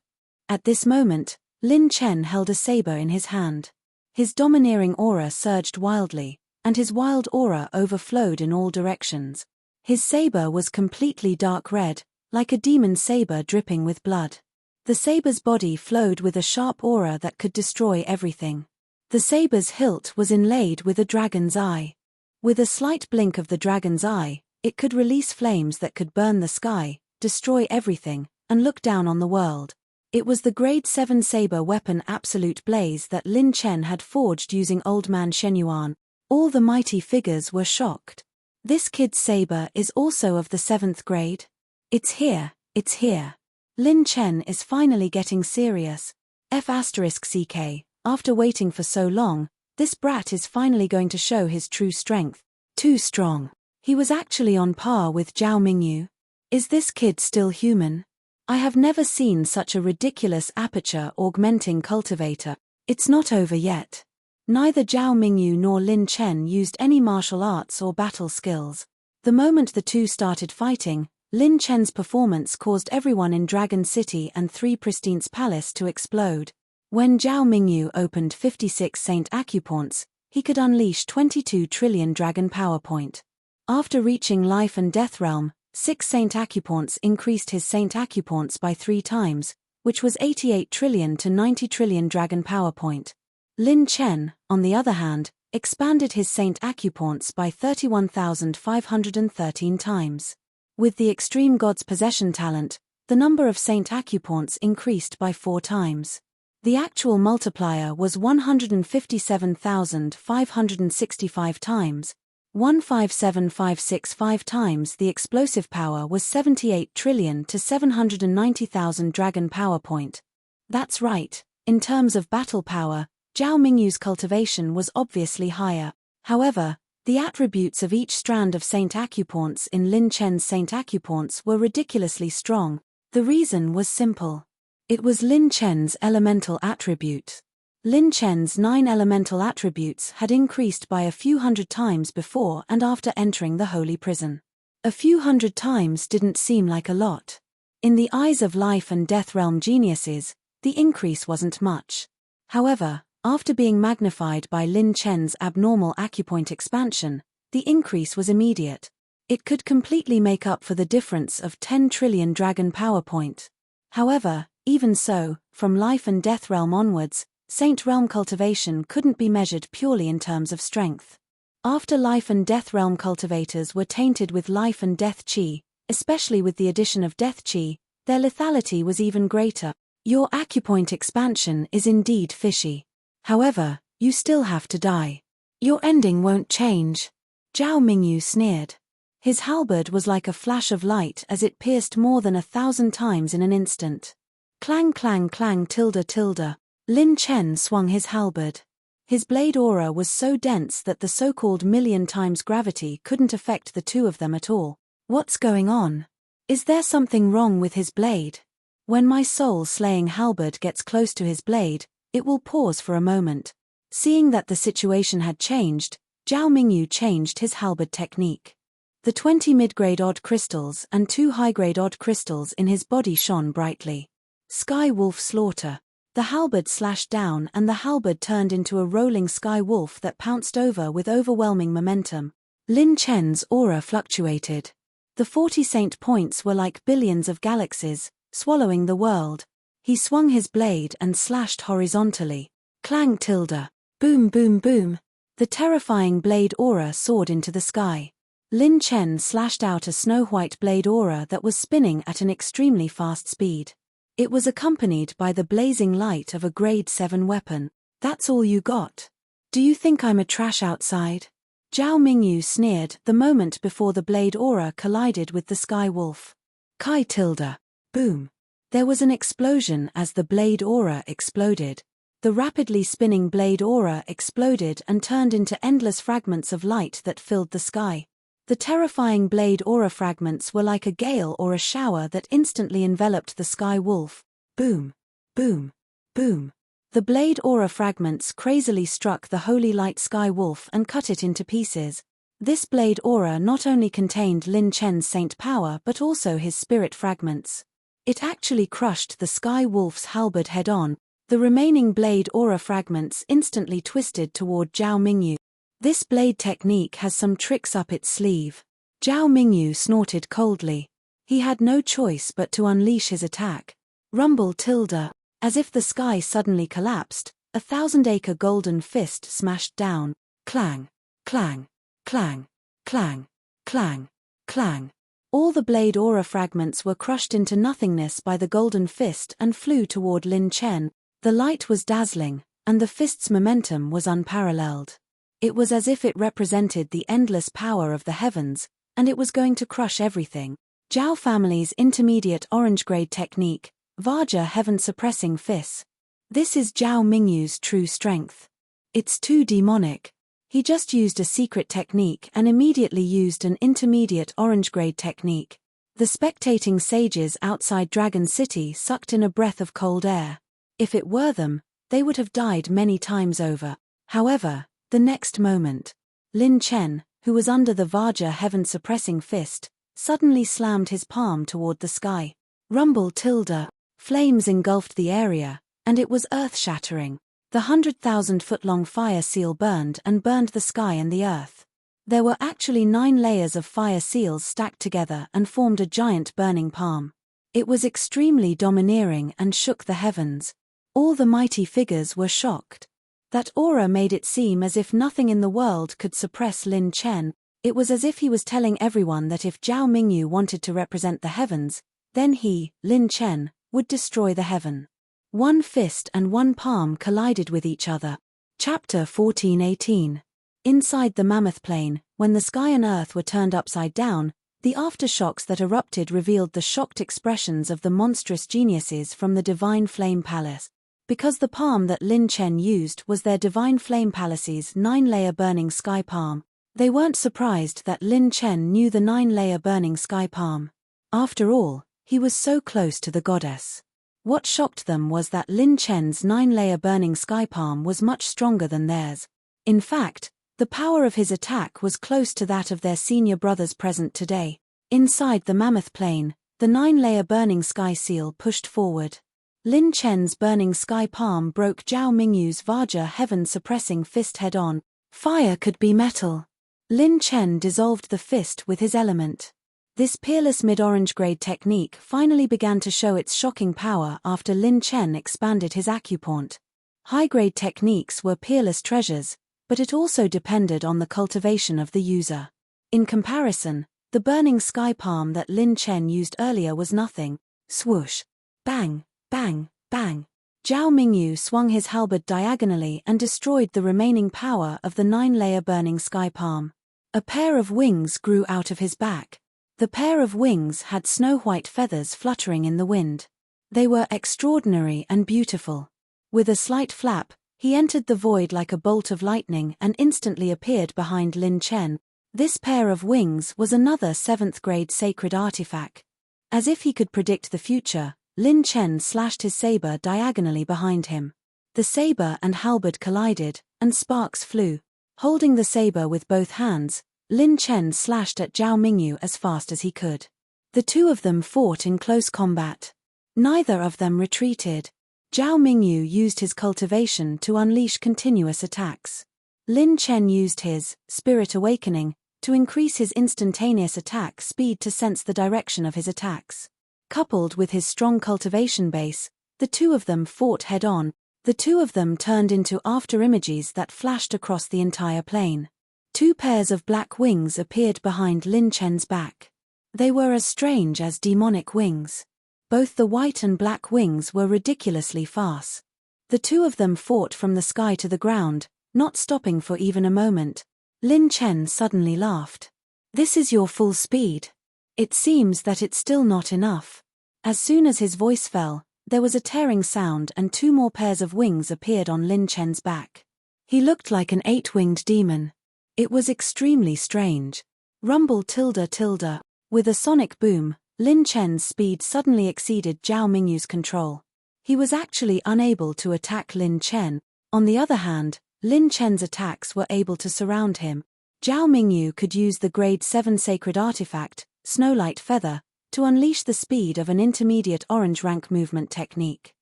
At this moment, Lin Chen held a saber in his hand. His domineering aura surged wildly, and his wild aura overflowed in all directions. His saber was completely dark red, like a demon saber dripping with blood. The saber's body flowed with a sharp aura that could destroy everything. The saber's hilt was inlaid with a dragon's eye. With a slight blink of the dragon's eye, it could release flames that could burn the sky, destroy everything, and look down on the world. It was the grade 7 saber weapon Absolute Blaze that Lin Chen had forged using Old Man Shenyuan. All the mighty figures were shocked. This kid's saber is also of the 7th grade? It's here, it's here. Lin Chen is finally getting serious. F***ck, after waiting for so long, this brat is finally going to show his true strength. Too strong. He was actually on par with Zhao Mingyu. Is this kid still human? I have never seen such a ridiculous aperture-augmenting cultivator. It's not over yet. Neither Zhao Mingyu nor Lin Chen used any martial arts or battle skills. The moment the two started fighting, Lin Chen's performance caused everyone in Dragon City and Three Pristine's palace to explode. When Zhao Mingyu opened 56 Saint Acupoints, he could unleash 22 trillion Dragon Power Point. After reaching Life and Death Realm, 6 Saint Acupoints increased his Saint Acupoints by 3 times, which was 88 trillion to 90 trillion Dragon Power Point. Lin Chen, on the other hand, expanded his Saint Acupoints by 31,513 times. With the Extreme God's Possession talent, the number of Saint Acupoints increased by 4 times. The actual multiplier was 157,565 times, 157565 times. The explosive power was 78 trillion to 790,000 Dragon Power Point. That's right, in terms of battle power, Zhao Mingyu's cultivation was obviously higher. However, the attributes of each strand of Saint Acupoints in Lin Chen's Saint Acupoints were ridiculously strong. The reason was simple. It was Lin Chen's elemental attribute. Lin Chen's 9 elemental attributes had increased by a few hundred times before and after entering the holy prison. A few hundred times didn't seem like a lot. In the eyes of Life and Death Realm geniuses, the increase wasn't much. However, after being magnified by Lin Chen's abnormal acupoint expansion, the increase was immediate. It could completely make up for the difference of 10 trillion Dragon Power Point. However, even so, from Life and Death Realm onwards, Saint Realm cultivation couldn't be measured purely in terms of strength. After Life and Death Realm cultivators were tainted with Life and Death Chi, especially with the addition of Death Chi, their lethality was even greater. Your acupoint expansion is indeed fishy. However, you still have to die. Your ending won't change. Zhao Mingyu sneered. His halberd was like a flash of light as it pierced more than 1,000 times in an instant. Clang clang clang tilde tilde. Lin Chen swung his halberd. His blade aura was so dense that the so-called million times gravity couldn't affect the two of them at all. What's going on? Is there something wrong with his blade? When my soul-slaying halberd gets close to his blade, it will pause for a moment. Seeing that the situation had changed, Zhao Mingyu changed his halberd technique. The 20 mid-grade odd crystals and 2 high-grade odd crystals in his body shone brightly. Sky Wolf Slaughter. The halberd slashed down and the halberd turned into a rolling sky wolf that pounced over with overwhelming momentum. Lin Chen's aura fluctuated. The 40 saint points were like billions of galaxies, swallowing the world. He swung his blade and slashed horizontally. Clang tilde. Boom boom boom. The terrifying blade aura soared into the sky. Lin Chen slashed out a snow-white blade aura that was spinning at an extremely fast speed. It was accompanied by the blazing light of a grade 7 weapon. That's all you got? Do you think I'm a trash outside? Zhao Mingyu sneered the moment before the blade aura collided with the sky wolf. Kai tilde. Boom. There was an explosion as the blade aura exploded. The rapidly spinning blade aura exploded and turned into endless fragments of light that filled the sky. The terrifying blade aura fragments were like a gale or a shower that instantly enveloped the sky wolf. Boom. Boom. Boom. The blade aura fragments crazily struck the holy light sky wolf and cut it into pieces. This blade aura not only contained Lin Chen's saint power but also his spirit fragments. It actually crushed the sky wolf's halberd head-on. The remaining blade aura fragments instantly twisted toward Zhao Mingyu. This blade technique has some tricks up its sleeve. Zhao Mingyu snorted coldly. He had no choice but to unleash his attack. Rumble tilde. As if the sky suddenly collapsed, a 1,000-acre golden fist smashed down. Clang, clang, clang, clang, clang, clang. All the blade aura fragments were crushed into nothingness by the golden fist and flew toward Lin Chen. The light was dazzling, and the fist's momentum was unparalleled. It was as if it represented the endless power of the heavens, and it was going to crush everything. Zhao family's intermediate orange grade technique, Vajra heaven-suppressing fist. This is Zhao Mingyu's true strength. It's too demonic. He just used a secret technique and immediately used an intermediate orange grade technique. The spectating sages outside Dragon City sucked in a breath of cold air. If it were them, they would have died many times over. However, the next moment, Lin Chen, who was under the Vajra heaven-suppressing fist, suddenly slammed his palm toward the sky. Rumble tilde. Flames engulfed the area, and it was earth-shattering. The 100,000-foot-long fire seal burned the sky and the earth. There were actually 9 layers of fire seals stacked together and formed a giant burning palm. It was extremely domineering and shook the heavens. All the mighty figures were shocked. That aura made it seem as if nothing in the world could suppress Lin Chen. It was as if he was telling everyone that if Zhao Mingyu wanted to represent the heavens, then he, Lin Chen, would destroy the heaven. One fist and one palm collided with each other. Chapter 14:18. Inside the mammoth plane, when the sky and earth were turned upside down, the aftershocks that erupted revealed the shocked expressions of the monstrous geniuses from the Divine Flame Palace. Because the palm that Lin Chen used was their Divine Flame Palace's 9-layer burning sky palm, they weren't surprised that Lin Chen knew the 9-layer burning sky palm. After all, he was so close to the goddess. What shocked them was that Lin Chen's 9-layer burning sky palm was much stronger than theirs. In fact, the power of his attack was close to that of their senior brothers present today. Inside the mammoth plane, the 9-layer burning sky seal pushed forward. Lin Chen's burning sky palm broke Zhao Mingyu's Vajra heaven-suppressing fist head-on. Fire could be metal. Lin Chen dissolved the fist with his element. This peerless mid-orange grade technique finally began to show its shocking power after Lin Chen expanded his acupoint. High-grade techniques were peerless treasures, but it also depended on the cultivation of the user. In comparison, the burning sky palm that Lin Chen used earlier was nothing. Swoosh. Bang, bang, bang. Zhao Mingyu swung his halberd diagonally and destroyed the remaining power of the 9-layer burning sky palm. A pair of wings grew out of his back. The pair of wings had snow-white feathers fluttering in the wind. They were extraordinary and beautiful. With a slight flap, he entered the void like a bolt of lightning and instantly appeared behind Lin Chen. This pair of wings was another 7th-grade sacred artifact. As if he could predict the future, Lin Chen slashed his saber diagonally behind him. The saber and halberd collided, and sparks flew. Holding the saber with both hands, Lin Chen slashed at Zhao Mingyu as fast as he could. The two of them fought in close combat. Neither of them retreated. Zhao Mingyu used his cultivation to unleash continuous attacks. Lin Chen used his Spirit Awakening to increase his instantaneous attack speed to sense the direction of his attacks. Coupled with his strong cultivation base, the two of them fought head-on. The two of them turned into afterimages that flashed across the entire plane. 2 pairs of black wings appeared behind Lin Chen's back. They were as strange as demonic wings. Both the white and black wings were ridiculously fast. The two of them fought from the sky to the ground, not stopping for even a moment. Lin Chen suddenly laughed. "This is your full speed. It seems that it's still not enough." As soon as his voice fell, there was a tearing sound and 2 more pairs of wings appeared on Lin Chen's back. He looked like an 8-winged demon. It was extremely strange. Rumble tilde tilde. With a sonic boom, Lin Chen's speed suddenly exceeded Zhao Mingyu's control. He was actually unable to attack Lin Chen. On the other hand, Lin Chen's attacks were able to surround him. Zhao Mingyu could use the Grade 7 sacred artifact, Snowlight Feather, to unleash the speed of an intermediate orange rank movement technique.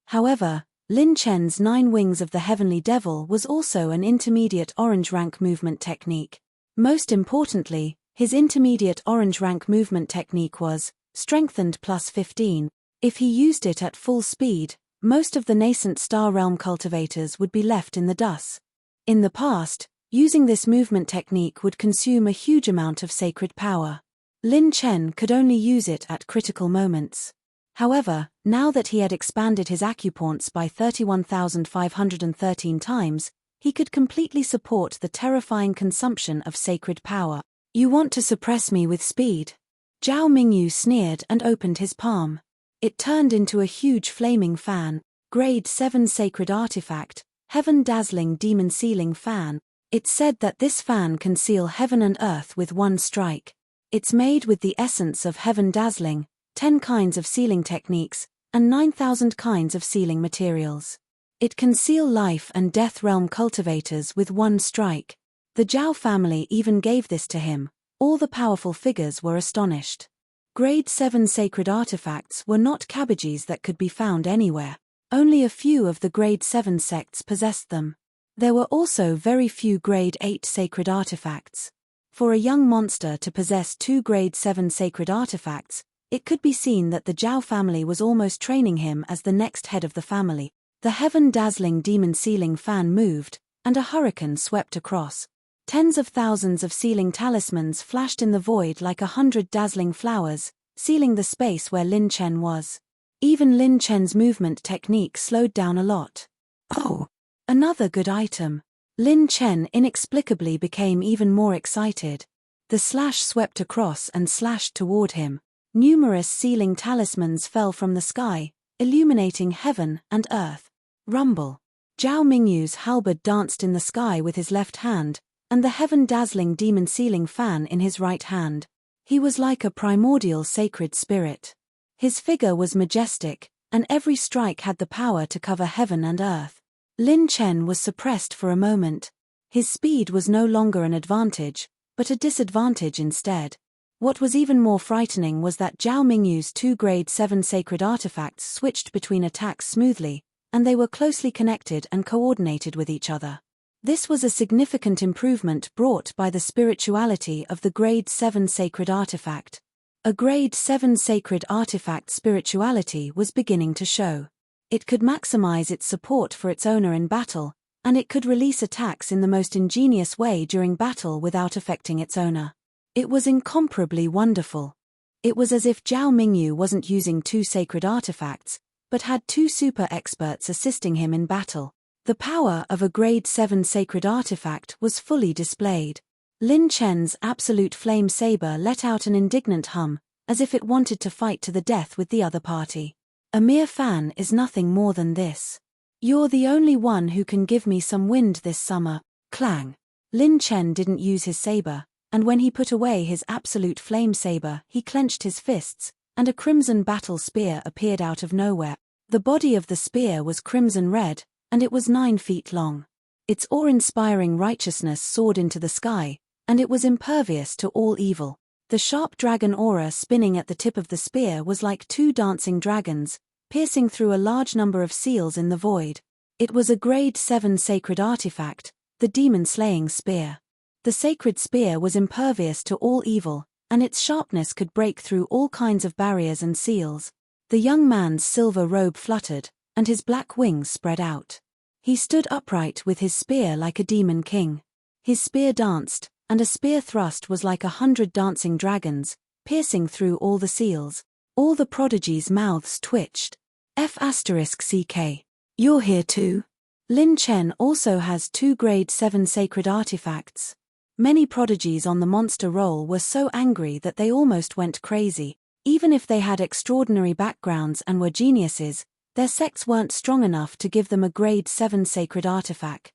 However, Lin Chen's 9 Wings of the Heavenly Devil was also an intermediate orange rank movement technique. Most importantly, his intermediate orange rank movement technique was strengthened plus 15. If he used it at full speed, most of the nascent Star Realm cultivators would be left in the dust. In the past, using this movement technique would consume a huge amount of sacred power. Lin Chen could only use it at critical moments. However, now that he had expanded his acupoints by 31,513 times, he could completely support the terrifying consumption of sacred power. "You want to suppress me with speed?" Zhao Mingyu sneered and opened his palm. It turned into a huge flaming fan, Grade 7 sacred artifact, Heaven Dazzling Demon Sealing Fan. It's said that this fan can seal heaven and earth with one strike. It's made with the essence of Heaven Dazzling, 10 kinds of sealing techniques, and 9,000 kinds of sealing materials. It can seal life and death realm cultivators with one strike. The Zhao family even gave this to him. All the powerful figures were astonished. Grade 7 sacred artifacts were not cabbages that could be found anywhere. Only a few of the Grade 7 sects possessed them. There were also very few Grade 8 sacred artifacts. For a young monster to possess 2 Grade 7 sacred artifacts, it could be seen that the Zhao family was almost training him as the next head of the family. The Heaven Dazzling Demon Sealing Fan moved, and a hurricane swept across. Tens of thousands of sealing talismans flashed in the void like 100 dazzling flowers, sealing the space where Lin Chen was. Even Lin Chen's movement technique slowed down a lot. "Oh, another good item." Lin Chen inexplicably became even more excited. The slash swept across and slashed toward him. Numerous sealing talismans fell from the sky, illuminating heaven and earth. Rumble. Zhao Mingyu's halberd danced in the sky with his left hand, and the Heaven Dazzling Demon Sealing Fan in his right hand. He was like a primordial sacred spirit. His figure was majestic, and every strike had the power to cover heaven and earth. Lin Chen was suppressed for a moment. His speed was no longer an advantage, but a disadvantage instead. What was even more frightening was that Zhao Mingyu's 2 Grade 7 sacred artifacts switched between attacks smoothly, and they were closely connected and coordinated with each other. This was a significant improvement brought by the spirituality of the Grade 7 sacred artifact. A Grade 7 sacred artifact spirituality was beginning to show. It could maximize its support for its owner in battle, and it could release attacks in the most ingenious way during battle without affecting its owner. It was incomparably wonderful. It was as if Zhao Mingyu wasn't using 2 sacred artifacts, but had 2 super experts assisting him in battle. The power of a Grade 7 sacred artifact was fully displayed. Lin Chen's absolute flame saber let out an indignant hum, as if it wanted to fight to the death with the other party. "A mere fan is nothing more than this. You're the only one who can give me some wind this summer." Clang. Lin Chen didn't use his saber, and when he put away his absolute flame saber, he clenched his fists, and a crimson battle spear appeared out of nowhere. The body of the spear was crimson red, and it was 9 feet long. Its awe-inspiring righteousness soared into the sky, and it was impervious to all evil. The sharp dragon aura spinning at the tip of the spear was like 2 dancing dragons, piercing through a large number of seals in the void. It was a Grade 7 sacred artifact, the demon-slaying spear. The sacred spear was impervious to all evil, and its sharpness could break through all kinds of barriers and seals. The young man's silver robe fluttered, and his black wings spread out. He stood upright with his spear like a demon king. His spear danced, and a spear thrust was like 100 dancing dragons, piercing through all the seals. All the prodigies' mouths twitched. F***CK. You're here too? Lin Chen also has 2 Grade 7 sacred artifacts. Many prodigies on the monster roll were so angry that they almost went crazy. Even if they had extraordinary backgrounds and were geniuses, their sects weren't strong enough to give them a Grade 7 sacred artifact.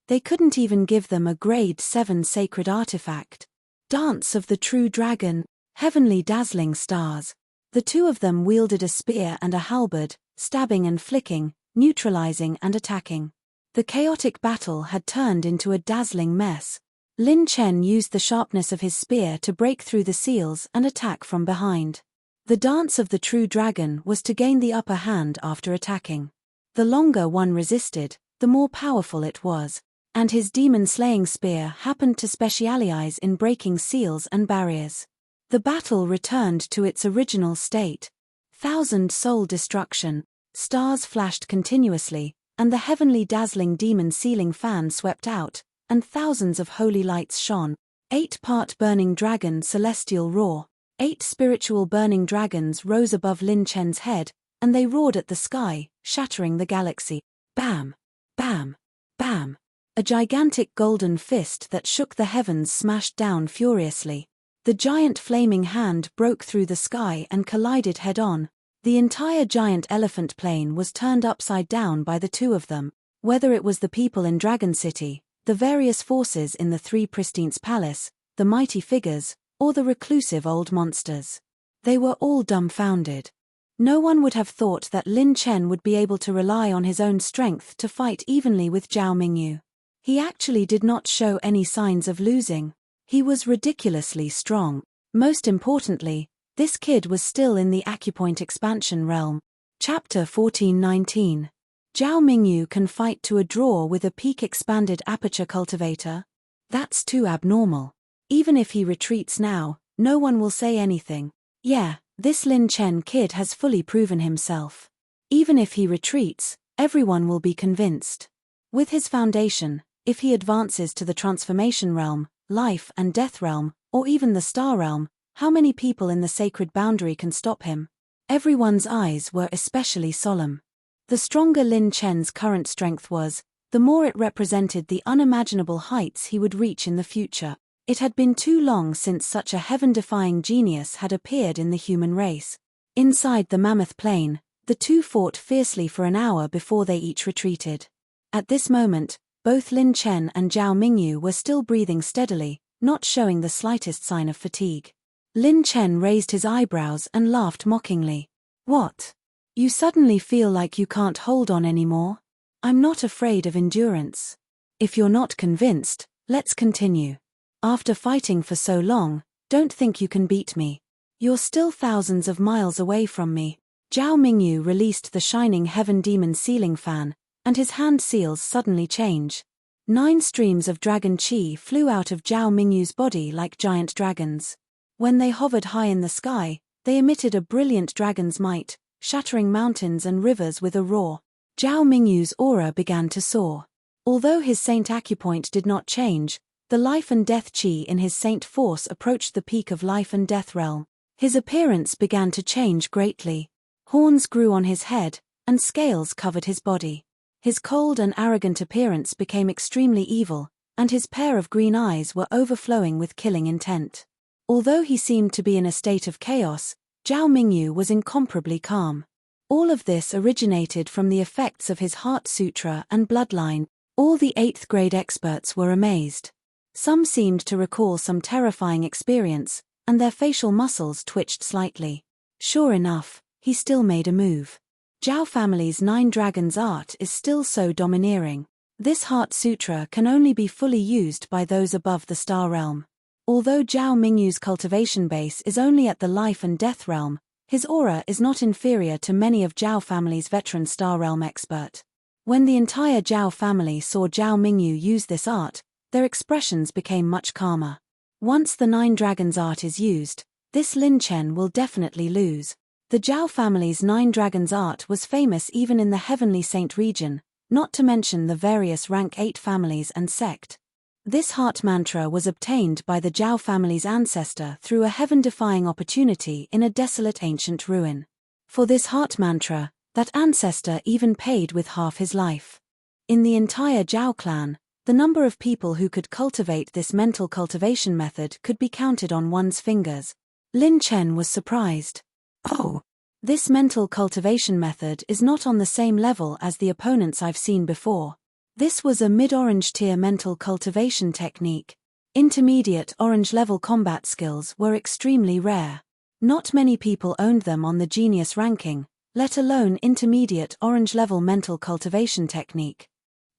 They couldn't even give them a Grade 7 sacred artifact. Dance of the True Dragon, Heavenly Dazzling Stars. The 2 of them wielded a spear and a halberd, stabbing and flicking, neutralizing and attacking. The chaotic battle had turned into a dazzling mess. Lin Chen used the sharpness of his spear to break through the seals and attack from behind. The dance of the true dragon was to gain the upper hand after attacking. The longer one resisted, the more powerful it was, and his demon-slaying spear happened to specialize in breaking seals and barriers. The battle returned to its original state. Thousand-soul destruction, stars flashed continuously, and the heavenly dazzling demon sealing fan swept out, and thousands of holy lights shone. 8-part burning dragon celestial roar. 8 spiritual burning dragons rose above Lin Chen's head, and they roared at the sky, shattering the galaxy. Bam! Bam! Bam! A gigantic golden fist that shook the heavens smashed down furiously. The giant flaming hand broke through the sky and collided head-on. The entire giant elephant plane was turned upside down by the two of them. Whether it was the people in Dragon City, the various forces in the Three Pristines Palace, the mighty figures, or the reclusive old monsters. They were all dumbfounded. No one would have thought that Lin Chen would be able to rely on his own strength to fight evenly with Zhao Mingyu. He actually did not show any signs of losing. He was ridiculously strong. Most importantly, this kid was still in the acupoint expansion realm. Chapter 1419. Zhao Mingyu can fight to a draw with a peak expanded aperture cultivator? That's too abnormal. Even if he retreats now, no one will say anything. Yeah, this Lin Chen kid has fully proven himself. Even if he retreats, everyone will be convinced. With his foundation, if he advances to the transformation realm, life and death realm, or even the star realm, how many people in the sacred boundary can stop him? Everyone's eyes were especially solemn. The stronger Lin Chen's current strength was, the more it represented the unimaginable heights he would reach in the future. It had been too long since such a heaven-defying genius had appeared in the human race. Inside the mammoth plane, the two fought fiercely for an hour before they each retreated. At this moment, both Lin Chen and Zhao Mingyu were still breathing steadily, not showing the slightest sign of fatigue. Lin Chen raised his eyebrows and laughed mockingly. What? You suddenly feel like you can't hold on anymore? I'm not afraid of endurance. If you're not convinced, let's continue. After fighting for so long, don't think you can beat me. You're still thousands of miles away from me. Zhao Mingyu released the shining heaven demon sealing fan, and his hand seals suddenly change. 9 streams of dragon chi flew out of Zhao Mingyu's body like giant dragons. When they hovered high in the sky, they emitted a brilliant dragon's might, shattering mountains and rivers with a roar. Zhao Mingyu's aura began to soar. Although his saint acupoint did not change, the life and death chi in his saint force approached the peak of life and death realm. His appearance began to change greatly. Horns grew on his head, and scales covered his body. His cold and arrogant appearance became extremely evil, and his pair of green eyes were overflowing with killing intent. Although he seemed to be in a state of chaos, Zhao Mingyu was incomparably calm. All of this originated from the effects of his heart sutra and bloodline. All the 8th grade experts were amazed. Some seemed to recall some terrifying experience, and their facial muscles twitched slightly. Sure enough, he still made a move. Zhao family's 9 dragons art is still so domineering. This heart sutra can only be fully used by those above the star realm. Although Zhao Mingyu's cultivation base is only at the life and death realm, his aura is not inferior to many of Zhao family's veteran star realm expert. When the entire Zhao family saw Zhao Mingyu use this art, their expressions became much calmer. Once the 9 dragons art is used, this Lin Chen will definitely lose. The Zhao family's 9 dragons art was famous even in the Heavenly Saint region, not to mention the various rank 8 families and sect. This heart mantra was obtained by the Zhao family's ancestor through a heaven-defying opportunity in a desolate ancient ruin. For this heart mantra, that ancestor even paid with half his life. In the entire Zhao clan, the number of people who could cultivate this mental cultivation method could be counted on one's fingers. Lin Chen was surprised. Oh, this mental cultivation method is not on the same level as the opponents I've seen before. This was a mid-orange tier mental cultivation technique. Intermediate orange level combat skills were extremely rare. Not many people owned them on the genius ranking, let alone intermediate orange-level mental cultivation technique.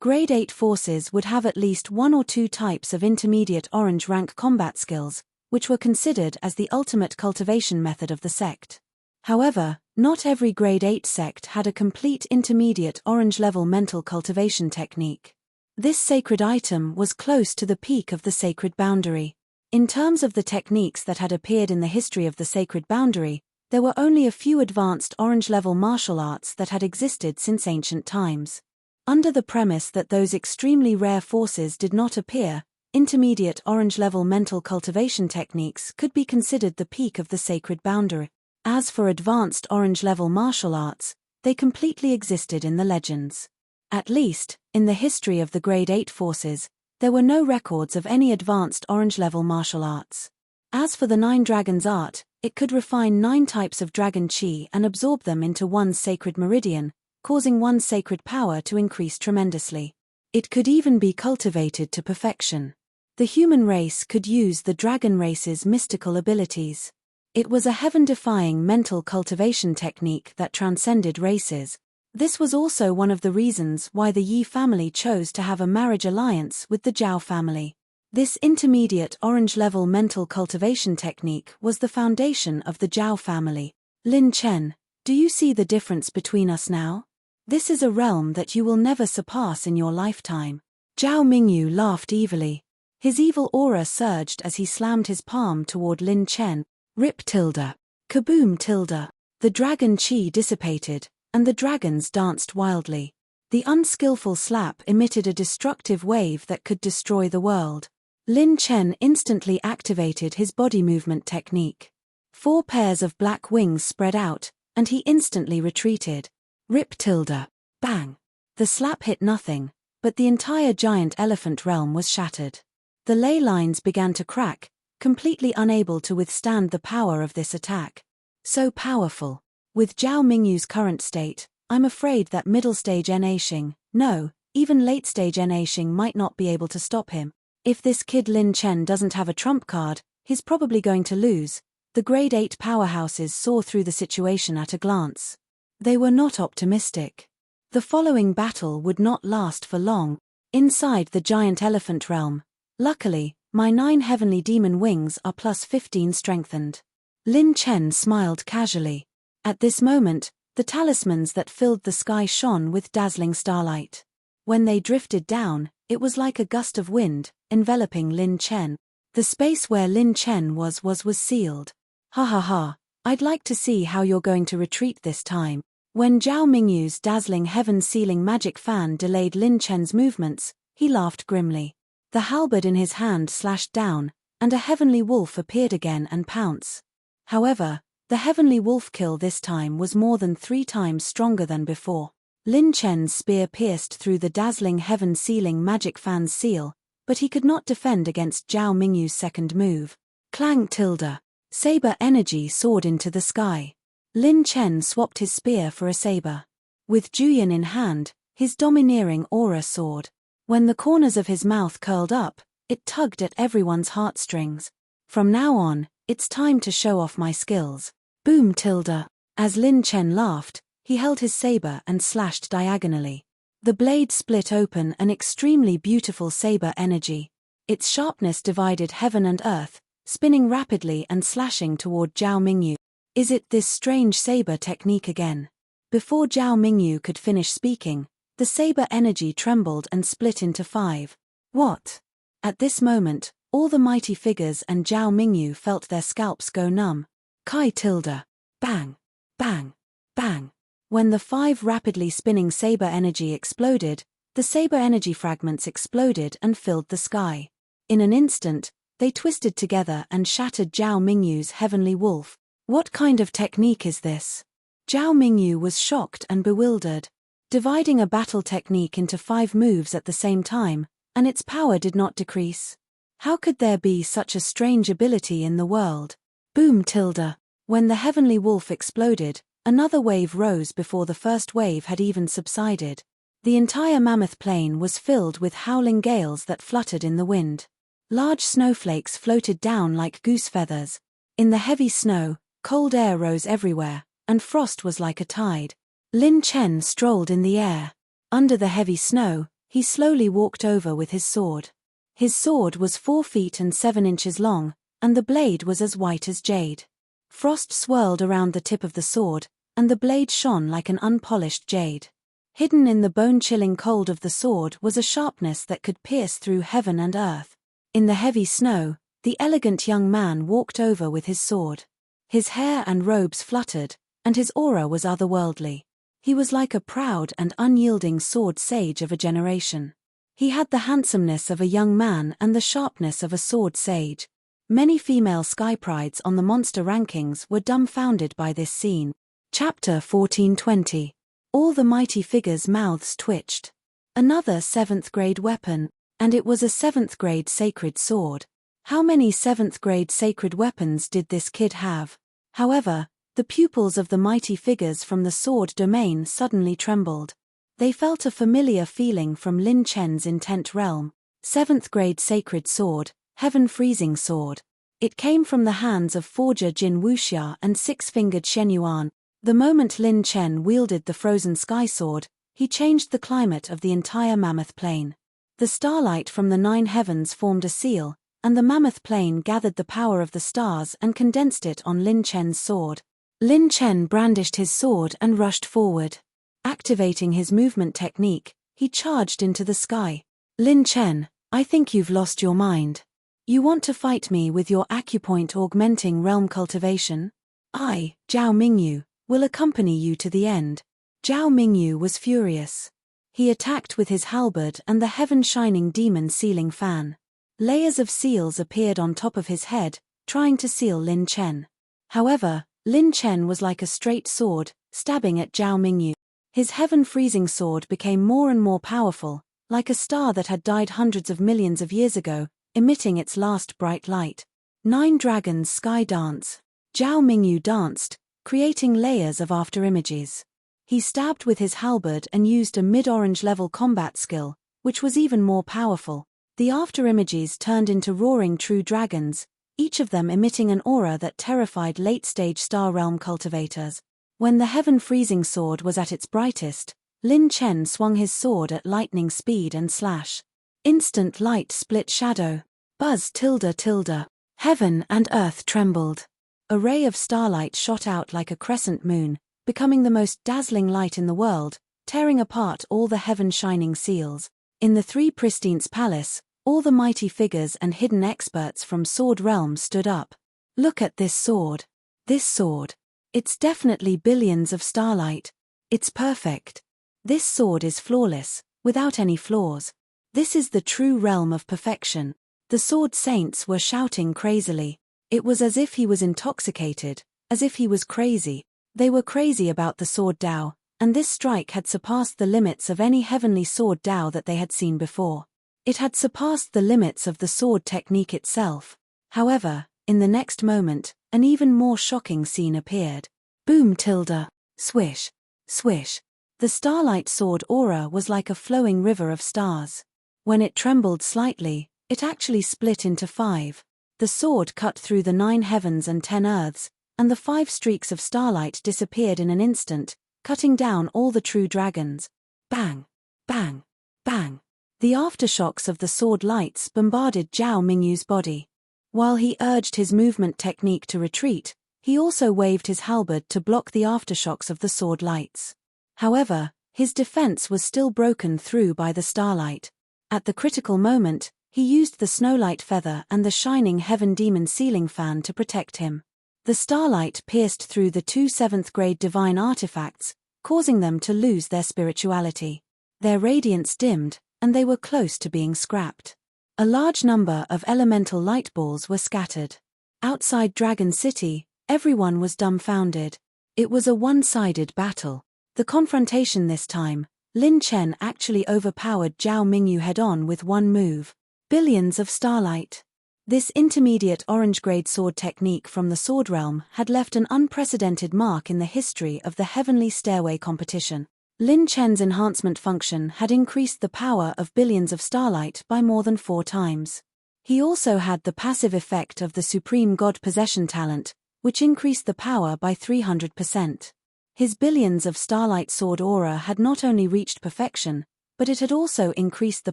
Grade 8 forces would have at least one or two types of intermediate orange rank combat skills, which were considered as the ultimate cultivation method of the sect. However, not every Grade 8 sect had a complete intermediate orange-level mental cultivation technique. This sacred item was close to the peak of the sacred boundary. In terms of the techniques that had appeared in the history of the sacred boundary, there were only a few advanced orange-level martial arts that had existed since ancient times. Under the premise that those extremely rare forces did not appear, intermediate orange-level mental cultivation techniques could be considered the peak of the sacred boundary. As for advanced orange-level martial arts, they completely existed in the legends. At least, in the history of the Grade 8 forces, there were no records of any advanced orange-level martial arts. As for the 9 dragons art, it could refine 9 types of dragon chi and absorb them into one sacred meridian, causing one sacred power to increase tremendously. It could even be cultivated to perfection. The human race could use the dragon race's mystical abilities. It was a heaven-defying mental cultivation technique that transcended races. This was also one of the reasons why the Yi family chose to have a marriage alliance with the Zhao family. This intermediate orange-level mental cultivation technique was the foundation of the Zhao family. Lin Chen, do you see the difference between us now? This is a realm that you will never surpass in your lifetime. Zhao Mingyu laughed evilly. His evil aura surged as he slammed his palm toward Lin Chen. Rip tilde. Kaboom tilde. The dragon chi dissipated, and the dragons danced wildly. The unskillful slap emitted a destructive wave that could destroy the world. Lin Chen instantly activated his body movement technique. 4 pairs of black wings spread out, and he instantly retreated. Rip tilde. Bang. The slap hit nothing, but the entire giant elephant realm was shattered. The ley lines began to crack, completely unable to withstand the power of this attack. So powerful. With Zhao Mingyu's current state, I'm afraid that middle stage NA Xing, no, even late stage NA Xing might not be able to stop him. If this kid Lin Chen doesn't have a trump card, he's probably going to lose. The Grade 8 powerhouses saw through the situation at a glance. They were not optimistic. The following battle would not last for long. Inside the giant elephant realm, luckily, my 9 heavenly demon wings are plus 15 strengthened. Lin Chen smiled casually. At this moment, the talismans that filled the sky shone with dazzling starlight. When they drifted down, it was like a gust of wind, enveloping Lin Chen. The space where Lin Chen was sealed. Ha ha ha, I'd like to see how you're going to retreat this time. When Zhao Mingyu's dazzling heaven-sealing magic fan delayed Lin Chen's movements, he laughed grimly. The halberd in his hand slashed down, and a heavenly wolf appeared again and pounced. However, the heavenly wolf kill this time was more than 3 times stronger than before. Lin Chen's spear pierced through the dazzling heaven-sealing magic fan's seal, but he could not defend against Zhao Mingyu's second move. Clang tilde. Saber energy soared into the sky. Lin Chen swapped his spear for a saber. With Juyin in hand, his domineering aura soared. When the corners of his mouth curled up, it tugged at everyone's heartstrings. From now on, it's time to show off my skills. Boom tilde. As Lin Chen laughed, he held his saber and slashed diagonally. The blade split open an extremely beautiful saber energy. Its sharpness divided heaven and earth, spinning rapidly and slashing toward Zhao Mingyu. Is it this strange saber technique again? Before Zhao Mingyu could finish speaking, the saber energy trembled and split into 5. What? At this moment, all the mighty figures and Zhao Mingyu felt their scalps go numb. Kai tilde. Bang. Bang. Bang. When the 5 rapidly spinning saber energy exploded, the saber energy fragments exploded and filled the sky. In an instant, they twisted together and shattered Zhao Mingyu's heavenly wolf. What kind of technique is this? Zhao Mingyu was shocked and bewildered. Dividing a battle technique into 5 moves at the same time, and its power did not decrease. How could there be such a strange ability in the world? Boom tilde. When the heavenly wolf exploded, another wave rose before the first wave had even subsided. The entire mammoth plain was filled with howling gales that fluttered in the wind. Large snowflakes floated down like goose feathers. In the heavy snow, cold air rose everywhere, and frost was like a tide. Lin Chen strolled in the air. Under the heavy snow, he slowly walked over with his sword. His sword was 4 feet and 7 inches long, and the blade was as white as jade. Frost swirled around the tip of the sword, and the blade shone like an unpolished jade. Hidden in the bone-chilling cold of the sword was a sharpness that could pierce through heaven and earth. In the heavy snow, the elegant young man walked over with his sword. His hair and robes fluttered, and his aura was otherworldly. He was like a proud and unyielding sword sage of a generation. He had the handsomeness of a young man and the sharpness of a sword sage. Many female sky prides on the monster rankings were dumbfounded by this scene. Chapter 1420. All the mighty figures' mouths twitched. Another 7th grade weapon, and it was a 7th grade sacred sword. How many 7th grade sacred weapons did this kid have? However, the pupils of the mighty figures from the sword domain suddenly trembled. They felt a familiar feeling from Lin Chen's intent realm. 7th grade sacred sword, heaven freezing sword. It came from the hands of forger Jin Wuxia and 6-fingered Shen Yuan. The moment Lin Chen wielded the frozen sky sword, he changed the climate of the entire Mammoth Plain. The starlight from the 9 heavens formed a seal, and the Mammoth Plain gathered the power of the stars and condensed it on Lin Chen's sword. Lin Chen brandished his sword and rushed forward. Activating his movement technique, he charged into the sky. Lin Chen, I think you've lost your mind. You want to fight me with your acupoint augmenting realm cultivation? I, Zhao Mingyu, will accompany you to the end. Zhao Mingyu was furious. He attacked with his halberd and the heaven-shining demon sealing fan. Layers of seals appeared on top of his head, trying to seal Lin Chen. However, Lin Chen was like a straight sword, stabbing at Zhao Mingyu. His heaven-freezing sword became more and more powerful, like a star that had died hundreds of millions of years ago, emitting its last bright light. 9 dragons sky dance. Zhao Mingyu danced, creating layers of afterimages. He stabbed with his halberd and used a mid-orange level combat skill, which was even more powerful. The afterimages turned into roaring true dragons, each of them emitting an aura that terrified late-stage star realm cultivators. When the heaven-freezing sword was at its brightest, Lin Chen swung his sword at lightning speed and slash. Instant light split shadow. Buzz tilde tilde. Heaven and earth trembled. A ray of starlight shot out like a crescent moon, becoming the most dazzling light in the world, tearing apart all the heaven-shining seals. In the 3 Pristin's palace, all the mighty figures and hidden experts from Sword Realm stood up. Look at this sword. This sword. It's definitely billions of starlight. It's perfect. This sword is flawless, without any flaws. This is the true realm of perfection. The sword saints were shouting crazily. It was as if he was intoxicated, as if he was crazy. They were crazy about the sword Dao, and this strike had surpassed the limits of any heavenly sword Dao that they had seen before. It had surpassed the limits of the sword technique itself. However, in the next moment, an even more shocking scene appeared. Boom tilde. Swish. Swish. The starlight sword aura was like a flowing river of stars. When it trembled slightly, it actually split into 5. The sword cut through the 9 heavens and 10 earths, and the 5 streaks of starlight disappeared in an instant, cutting down all the true dragons. Bang! Bang! Bang! The aftershocks of the sword lights bombarded Zhao Mingyu's body. While he urged his movement technique to retreat, he also waved his halberd to block the aftershocks of the sword lights. However, his defense was still broken through by the starlight. At the critical moment, he used the snowlight feather and the shining heaven demon sealing fan to protect him. The starlight pierced through the 2 7th grade divine artifacts, causing them to lose their spirituality. Their radiance dimmed, and they were close to being scrapped. A large number of elemental light balls were scattered. Outside Dragon City, everyone was dumbfounded. It was a one-sided battle. The confrontation this time, Lin Chen actually overpowered Zhao Mingyu head-on with one move. Billions of starlight. This intermediate orange-grade sword technique from the Sword Realm had left an unprecedented mark in the history of the Heavenly Stairway competition. Lin Chen's enhancement function had increased the power of billions of starlight by more than 4 times. He also had the passive effect of the Supreme God Possession talent, which increased the power by 300%. His billions of starlight sword aura had not only reached perfection, but it had also increased the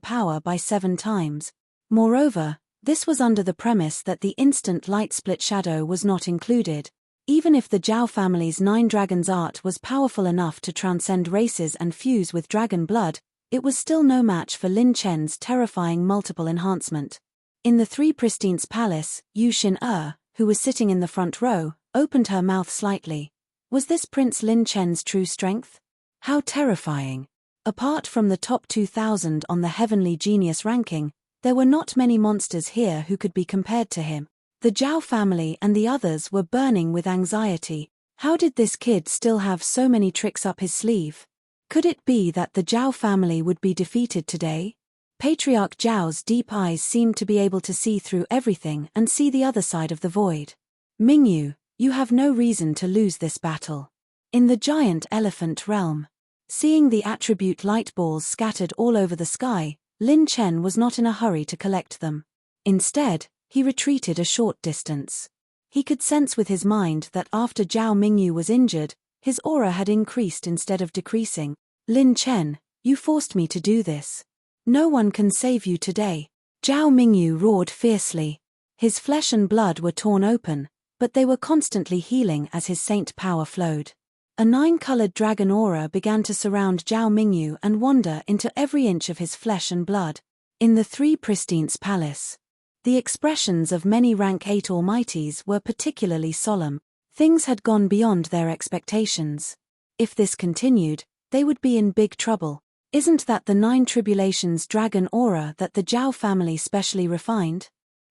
power by 7 times. Moreover, this was under the premise that the instant light split shadow was not included. Even if the Zhao family's 9 dragons art was powerful enough to transcend races and fuse with dragon blood, it was still no match for Lin Chen's terrifying multiple enhancement. In the Three Pristines Palace, Yu Xin-er, who was sitting in the front row, opened her mouth slightly. Was this Prince Lin Chen's true strength? How terrifying! Apart from the top 2,000 on the Heavenly Genius ranking, there were not many monsters here who could be compared to him. The Zhao family and the others were burning with anxiety. How did this kid still have so many tricks up his sleeve? Could it be that the Zhao family would be defeated today? Patriarch Zhao's deep eyes seemed to be able to see through everything and see the other side of the void. Mingyu, you have no reason to lose this battle. In the giant elephant realm. Seeing the attribute light balls scattered all over the sky, Lin Chen was not in a hurry to collect them. Instead, he retreated a short distance. He could sense with his mind that after Zhao Mingyu was injured, his aura had increased instead of decreasing. Lin Chen, you forced me to do this. No one can save you today. Zhao Mingyu roared fiercely. His flesh and blood were torn open, but they were constantly healing as his saint power flowed. A 9-colored dragon aura began to surround Zhao Mingyu and wander into every inch of his flesh and blood. In the Three Pristines Palace, the expressions of many rank 8 almighties were particularly solemn. Things had gone beyond their expectations. If this continued, they would be in big trouble. Isn't that the 9 Tribulations dragon aura that the Zhao family specially refined?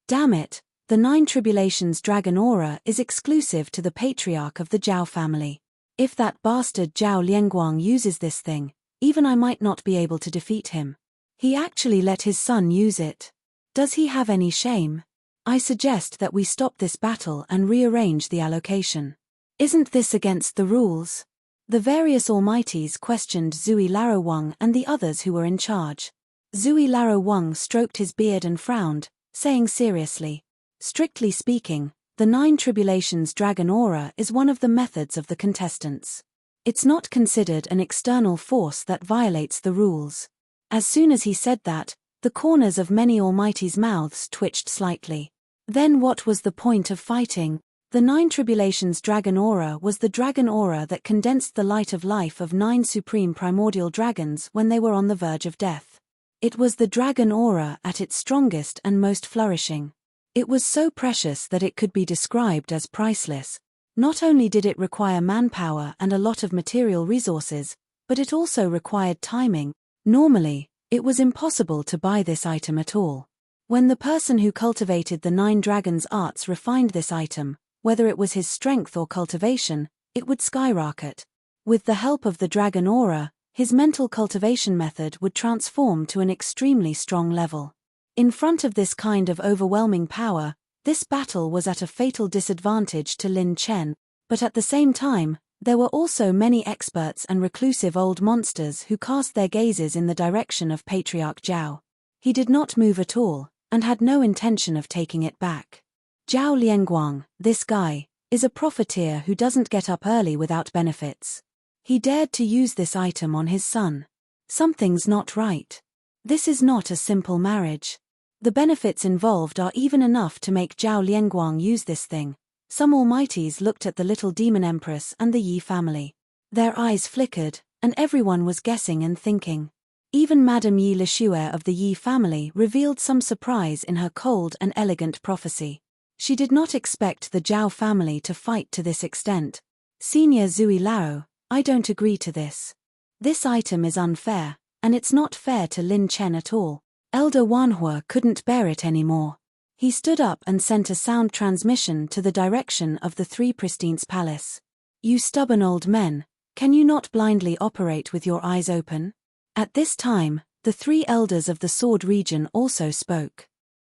Damn it, the 9 Tribulations dragon aura is exclusive to the patriarch of the Zhao family. If that bastard Zhao Lianguang uses this thing, even I might not be able to defeat him. He actually let his son use it. Does he have any shame? I suggest that we stop this battle and rearrange the allocation. Isn't this against the rules? The various almighties questioned Zui Larowang and the others who were in charge. Zui Larowang stroked his beard and frowned, saying seriously, strictly speaking, the 9 Tribulations dragon aura is one of the methods of the contestants. It's not considered an external force that violates the rules. As soon as he said that, the corners of many almighties' mouths twitched slightly. Then what was the point of fighting? The 9 Tribulations dragon aura was the dragon aura that condensed the light of life of 9 supreme primordial dragons when they were on the verge of death. It was the dragon aura at its strongest and most flourishing. It was so precious that it could be described as priceless. Not only did it require manpower and a lot of material resources, but it also required timing. Normally, it was impossible to buy this item at all. When the person who cultivated the 9 dragons' arts refined this item, whether it was his strength or cultivation, it would skyrocket. With the help of the dragon aura, his mental cultivation method would transform to an extremely strong level. In front of this kind of overwhelming power, this battle was at a fatal disadvantage to Lin Chen, but at the same time, there were also many experts and reclusive old monsters who cast their gazes in the direction of Patriarch Zhao. He did not move at all, and had no intention of taking it back. Zhao Lianguang, this guy, is a profiteer who doesn't get up early without benefits. He dared to use this item on his son. Something's not right. This is not a simple marriage. The benefits involved are even enough to make Zhao Lianguang use this thing. Some almighties looked at the little demon empress and the Yi family. Their eyes flickered, and everyone was guessing and thinking. Even Madame Yi Lishue of the Yi family revealed some surprise in her cold and elegant prophecy. She did not expect the Zhao family to fight to this extent. Senior Zui Lao, I don't agree to this. This item is unfair, and it's not fair to Lin Chen at all. Elder Wanhua couldn't bear it anymore. He stood up and sent a sound transmission to the direction of the Three Pristines Palace. You stubborn old men, can you not blindly operate with your eyes open? At this time, the 3 elders of the Sword region also spoke.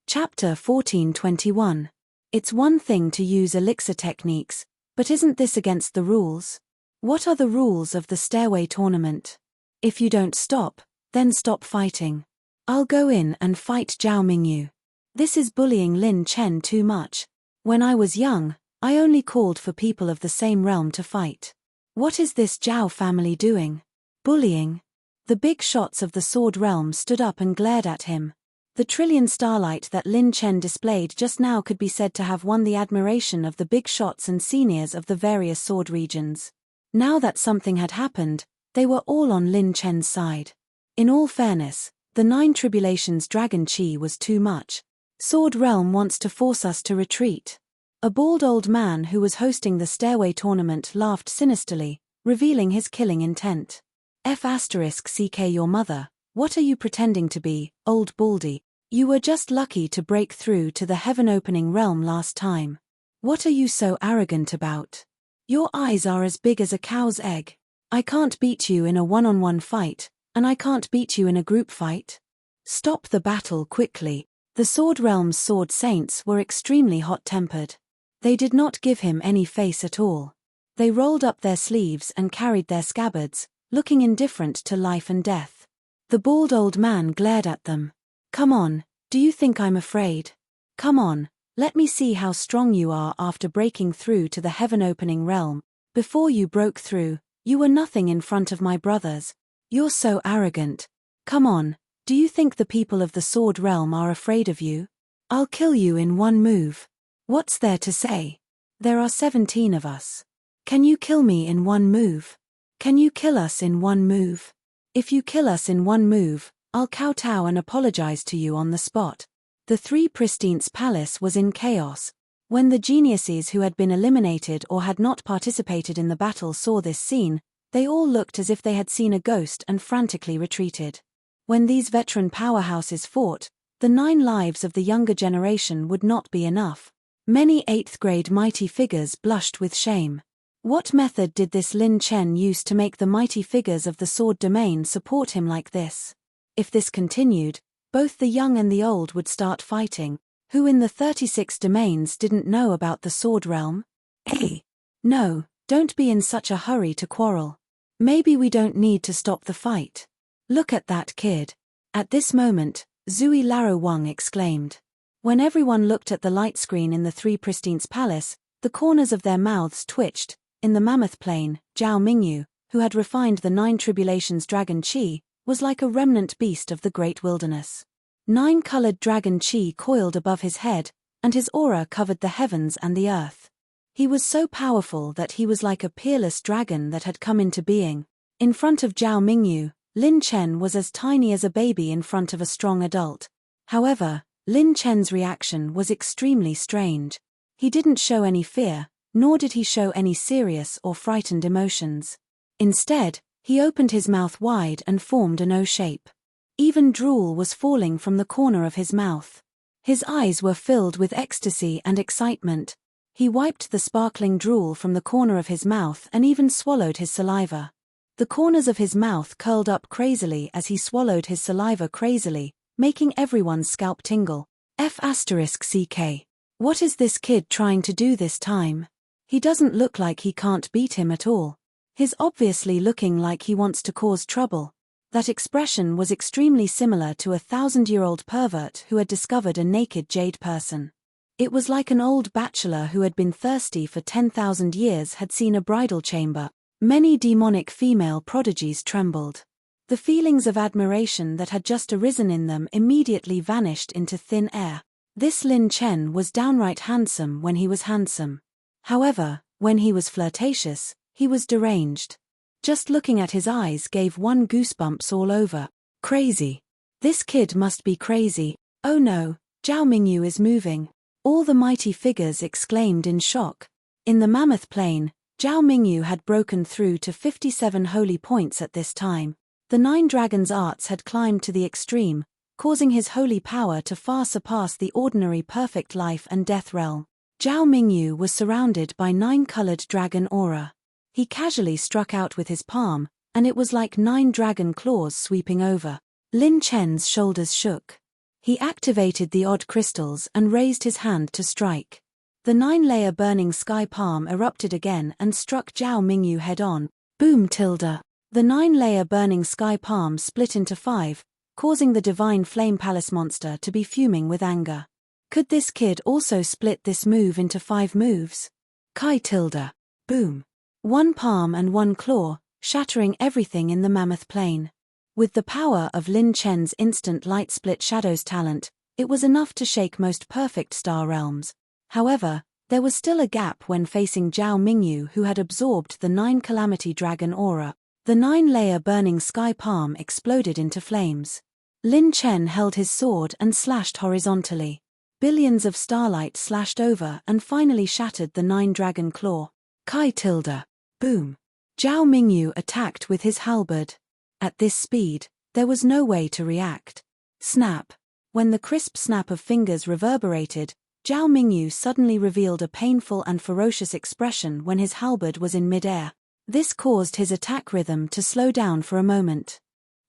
Chapter 1421. It's one thing to use elixir techniques, but isn't this against the rules? What are the rules of the stairway tournament? If you don't stop, then stop fighting. I'll go in and fight Zhao Mingyu. This is bullying Lin Chen too much. When I was young, I only called for people of the same realm to fight. What is this Zhao family doing? Bullying? The big shots of the Sword Realm stood up and glared at him. The trillion starlight that Lin Chen displayed just now could be said to have won the admiration of the big shots and seniors of the various sword regions. Now that something had happened, they were all on Lin Chen's side. In all fairness, the 9 Tribulations Dragon Chi was too much. Sword Realm wants to force us to retreat. A bald old man who was hosting the stairway tournament laughed sinisterly, revealing his killing intent. F***ck your mother, what are you pretending to be, old baldy? You were just lucky to break through to the heaven-opening realm last time. What are you so arrogant about? Your eyes are as big as a cow's egg. I can't beat you in a one-on-one fight, and I can't beat you in a group fight. Stop the battle quickly. The Sword Realm's Sword Saints were extremely hot-tempered. They did not give him any face at all. They rolled up their sleeves and carried their scabbards, looking indifferent to life and death. The bald old man glared at them. Come on, do you think I'm afraid? Come on, let me see how strong you are after breaking through to the heaven-opening realm. Before you broke through, you were nothing in front of my brothers. You're so arrogant. Come on, do you think the people of the Sword Realm are afraid of you? I'll kill you in one move. What's there to say? There are 17 of us. Can you kill me in one move? Can you kill us in one move? If you kill us in one move, I'll kowtow and apologize to you on the spot. The 3 Pristine's palace was in chaos. When the geniuses who had been eliminated or had not participated in the battle saw this scene, they all looked as if they had seen a ghost and frantically retreated. When these veteran powerhouses fought, the 9 lives of the younger generation would not be enough. Many 8th-grade mighty figures blushed with shame. What method did this Lin Chen use to make the mighty figures of the sword domain support him like this? If this continued, both the young and the old would start fighting. Who in the 36 domains didn't know about the Sword Realm? Hey! No, don't be in such a hurry to quarrel. Maybe we don't need to stop the fight. Look at that kid. At this moment, Zui Laro Wang exclaimed. When everyone looked at the light screen in the 3 Pristine's palace, the corners of their mouths twitched. In the mammoth plain, Zhao Mingyu, who had refined the 9 Tribulations Dragon Chi, was like a remnant beast of the great wilderness. 9-colored dragon chi coiled above his head, and his aura covered the heavens and the earth. He was so powerful that he was like a peerless dragon that had come into being. In front of Zhao Mingyu, Lin Chen was as tiny as a baby in front of a strong adult. However, Lin Chen's reaction was extremely strange. He didn't show any fear, nor did he show any serious or frightened emotions. Instead, he opened his mouth wide and formed an O shape. Even drool was falling from the corner of his mouth. His eyes were filled with ecstasy and excitement. He wiped the sparkling drool from the corner of his mouth and even swallowed his saliva. The corners of his mouth curled up crazily as he swallowed his saliva crazily, making everyone's scalp tingle. F***ck. What is this kid trying to do this time? He doesn't look like he can't beat him at all. He's obviously looking like he wants to cause trouble. That expression was extremely similar to a 1,000-year-old pervert who had discovered a naked jade person. It was like an old bachelor who had been thirsty for 10,000 years had seen a bridal chamber. Many demonic female prodigies trembled. The feelings of admiration that had just arisen in them immediately vanished into thin air. This Lin Chen was downright handsome when he was handsome. However, when he was flirtatious, he was deranged. Just looking at his eyes gave one goosebumps all over. Crazy. This kid must be crazy. Oh no, Zhao Mingyu is moving. All the mighty figures exclaimed in shock. In the mammoth plain, Zhao Mingyu had broken through to 57 holy points at this time. The 9 dragons' arts had climbed to the extreme, causing his holy power to far surpass the ordinary perfect life and death realm. Zhao Mingyu was surrounded by 9-colored dragon aura. He casually struck out with his palm, and it was like 9 dragon claws sweeping over. Lin Chen's shoulders shook. He activated the odd crystals and raised his hand to strike. The 9-layer burning sky palm erupted again and struck Zhao Mingyu head-on. Boom tilde. The 9-layer burning sky palm split into 5, causing the divine flame palace monster to be fuming with anger. Could this kid also split this move into 5 moves? Kai tilde. Boom. one palm and one claw, shattering everything in the mammoth plain. With the power of Lin Chen's instant light split shadows talent, it was enough to shake most perfect star realms. However, there was still a gap when facing Zhao Mingyu, who had absorbed the 9 Calamity Dragon aura. The 9-layer burning sky palm exploded into flames. Lin Chen held his sword and slashed horizontally. Billions of starlight slashed over and finally shattered the 9-dragon claw. Kai tilde. Boom. Zhao Mingyu attacked with his halberd. At this speed, there was no way to react. Snap. When the crisp snap of fingers reverberated, Zhao Mingyu suddenly revealed a painful and ferocious expression when his halberd was in mid-air. This caused his attack rhythm to slow down for a moment.